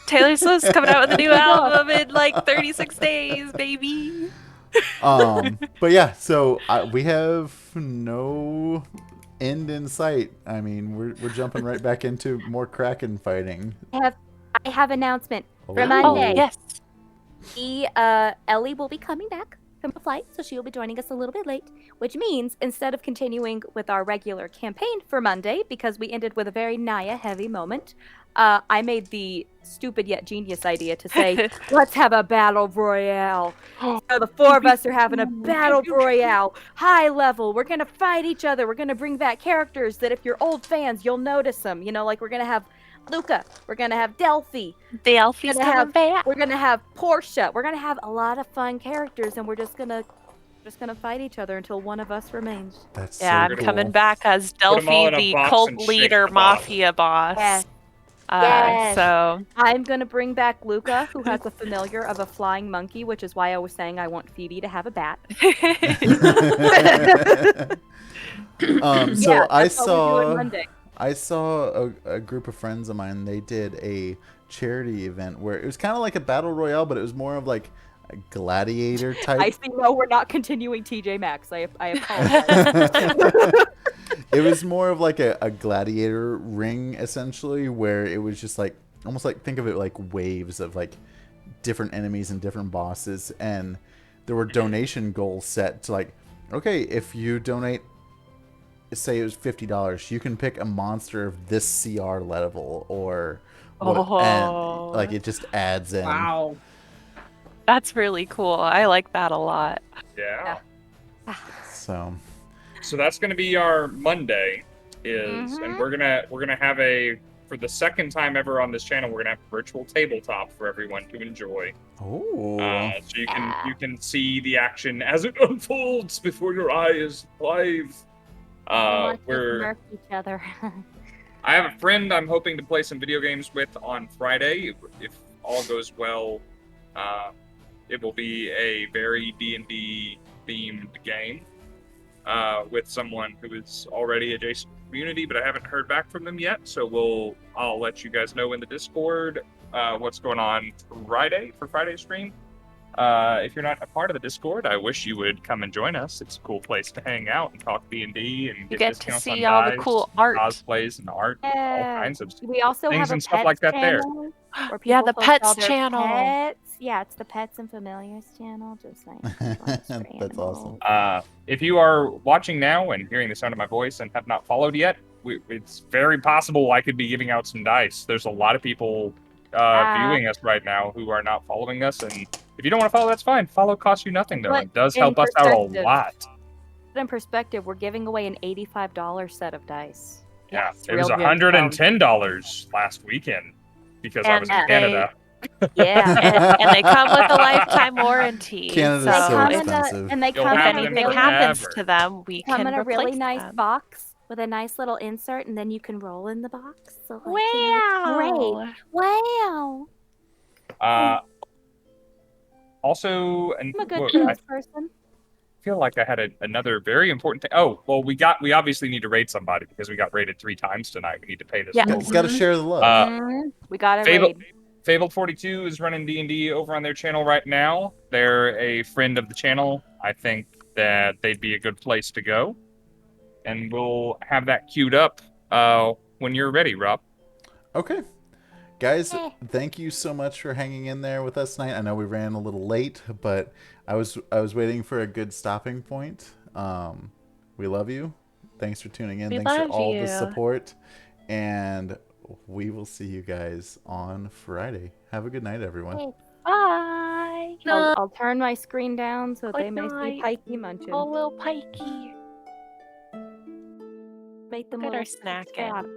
[SPEAKER 4] Taylor Swift's coming out with a new album in like 36 days, baby.
[SPEAKER 2] But yeah, so we have no end in sight. I mean, we're jumping right back into more Kraken fighting.
[SPEAKER 6] I have announcement for
[SPEAKER 2] Oh.
[SPEAKER 6] Monday.
[SPEAKER 4] Yes.
[SPEAKER 6] Ellie will be coming back from a flight, so she will be joining us a little bit late, which means instead of continuing with our regular campaign for Monday, because we ended with a very Naya heavy moment, I made the stupid yet genius idea to say, let's have a battle royale. So the four of us are having a battle royale, high level. We're going to fight each other. We're going to bring back characters that if you're old fans, you'll notice them. You know, like we're going to have Luca. We're going to have Delphi.
[SPEAKER 4] Delphi's
[SPEAKER 6] Gonna
[SPEAKER 4] coming
[SPEAKER 6] have-
[SPEAKER 4] back.
[SPEAKER 6] We're going to have Portia. We're going to have a lot of fun characters, and we're just going to fight each other until one of us remains.
[SPEAKER 2] That's
[SPEAKER 4] Yeah,
[SPEAKER 2] so
[SPEAKER 4] I'm
[SPEAKER 2] cool.
[SPEAKER 4] coming back as
[SPEAKER 3] Put 'em all
[SPEAKER 4] Delphi,
[SPEAKER 3] in a
[SPEAKER 4] the
[SPEAKER 3] box
[SPEAKER 4] cult
[SPEAKER 3] and shake
[SPEAKER 4] leader,
[SPEAKER 3] the bottle.
[SPEAKER 4] mafia boss.
[SPEAKER 6] Yes. Yes.
[SPEAKER 4] So
[SPEAKER 1] I'm gonna bring back Luca, who has a familiar of a flying monkey, which is why I was saying I want Phoebe to have a bat.
[SPEAKER 2] So
[SPEAKER 1] Yeah,
[SPEAKER 2] I
[SPEAKER 1] that's what we're doing
[SPEAKER 2] saw
[SPEAKER 1] Monday.
[SPEAKER 2] I saw a group of friends of mine. They did a charity event where it was kind of like a battle royale, but it was more of like a gladiator type.
[SPEAKER 1] I see. No, we're not continuing TJ Maxx. I apologize.
[SPEAKER 2] It was more of like a gladiator ring, essentially, where it was just like almost like, think of it like waves of like different enemies and different bosses, and there were donation goals set to like, okay, if you donate, say it was $50, you can pick a monster of this CR level or and like it just adds in.
[SPEAKER 5] Wow.
[SPEAKER 4] That's really cool. I like that a lot.
[SPEAKER 3] Yeah.
[SPEAKER 2] So
[SPEAKER 3] that's gonna be our Monday, and we're gonna have for the second time ever on this channel, we're gonna have a virtual tabletop for everyone to enjoy.
[SPEAKER 2] Oh.
[SPEAKER 3] So you can see the action as it unfolds before your eyes live.
[SPEAKER 6] We're each other.
[SPEAKER 3] I have a friend I'm hoping to play some video games with on Friday. If all goes well, it will be a very D&D themed game with someone who is already adjacent to the community, but I haven't heard back from them yet. So I'll let you guys know in the Discord what's going on Friday for Friday's stream. If you're not a part of the Discord, I wish you would come and join us. It's a cool place to hang out and talk D&D and
[SPEAKER 4] You
[SPEAKER 3] get
[SPEAKER 4] get to
[SPEAKER 3] discounts
[SPEAKER 4] see
[SPEAKER 3] on
[SPEAKER 4] all the
[SPEAKER 3] dice,
[SPEAKER 4] cool art.
[SPEAKER 3] cosplays, and art, all kinds of
[SPEAKER 1] We also
[SPEAKER 3] things
[SPEAKER 1] have a
[SPEAKER 3] and stuff
[SPEAKER 1] pets
[SPEAKER 3] like that there.
[SPEAKER 1] channel where
[SPEAKER 4] Yeah,
[SPEAKER 1] people
[SPEAKER 4] the
[SPEAKER 1] post
[SPEAKER 4] pets
[SPEAKER 1] all their
[SPEAKER 4] channel.
[SPEAKER 1] Pets. Yeah, it's the Pets and Familiars channel. Just like
[SPEAKER 2] That's awesome.
[SPEAKER 3] If you are watching now and hearing the sound of my voice and have not followed yet, it's very possible I could be giving out some dice. There's a lot of people viewing us right now who are not following us, and if you don't want to follow, that's fine. Follow costs you nothing, though.
[SPEAKER 1] But
[SPEAKER 3] It does
[SPEAKER 1] in
[SPEAKER 3] help us out a
[SPEAKER 1] perspective-
[SPEAKER 3] lot.
[SPEAKER 1] in perspective, we're giving away an $85 set of dice.
[SPEAKER 3] Yeah,
[SPEAKER 1] It's
[SPEAKER 3] it was
[SPEAKER 1] real good.
[SPEAKER 3] $110 last weekend because I was in
[SPEAKER 4] And
[SPEAKER 3] Canada.
[SPEAKER 4] Yeah, and they come with a lifetime warranty.
[SPEAKER 2] Canada's
[SPEAKER 1] They
[SPEAKER 2] so
[SPEAKER 1] come in
[SPEAKER 2] expensive.
[SPEAKER 1] and they
[SPEAKER 3] You'll
[SPEAKER 1] come
[SPEAKER 4] if
[SPEAKER 3] have
[SPEAKER 1] in a
[SPEAKER 3] them
[SPEAKER 4] anything
[SPEAKER 1] really,
[SPEAKER 4] happens
[SPEAKER 3] forever.
[SPEAKER 4] to them, we
[SPEAKER 1] come
[SPEAKER 4] can
[SPEAKER 1] in a really
[SPEAKER 4] replace
[SPEAKER 1] nice
[SPEAKER 4] them.
[SPEAKER 1] box with a nice little insert, and then you can roll in the box. So like,
[SPEAKER 4] Wow.
[SPEAKER 1] it's great. Wow.
[SPEAKER 3] Also, and
[SPEAKER 1] I'm a good
[SPEAKER 3] I
[SPEAKER 1] kids person.
[SPEAKER 3] feel like I had another very important thing. Oh, well, we obviously need to raid somebody because we got raided 3 times tonight. We need to pay this.
[SPEAKER 4] Yeah.
[SPEAKER 3] forward.
[SPEAKER 2] Got to share the love.
[SPEAKER 1] We got it.
[SPEAKER 3] Fabled42 is running D&D over on their channel right now. They're a friend of the channel. I think that they'd be a good place to go. And we'll have that queued up when you're ready, Rob.
[SPEAKER 2] Okay. Guys, thank you so much for hanging in there with us tonight. I know we ran a little late, but I was waiting for a good stopping point. We love you. Thanks for tuning in. Thanks for all the support. And we will see you guys on Friday. Have a good night, everyone.
[SPEAKER 4] Bye.
[SPEAKER 1] I'll turn my screen down so they may see
[SPEAKER 4] night.
[SPEAKER 1] Pikey munching.
[SPEAKER 4] Oh, little Pikey.
[SPEAKER 1] Make them
[SPEAKER 4] Look at
[SPEAKER 1] little
[SPEAKER 4] her snacking.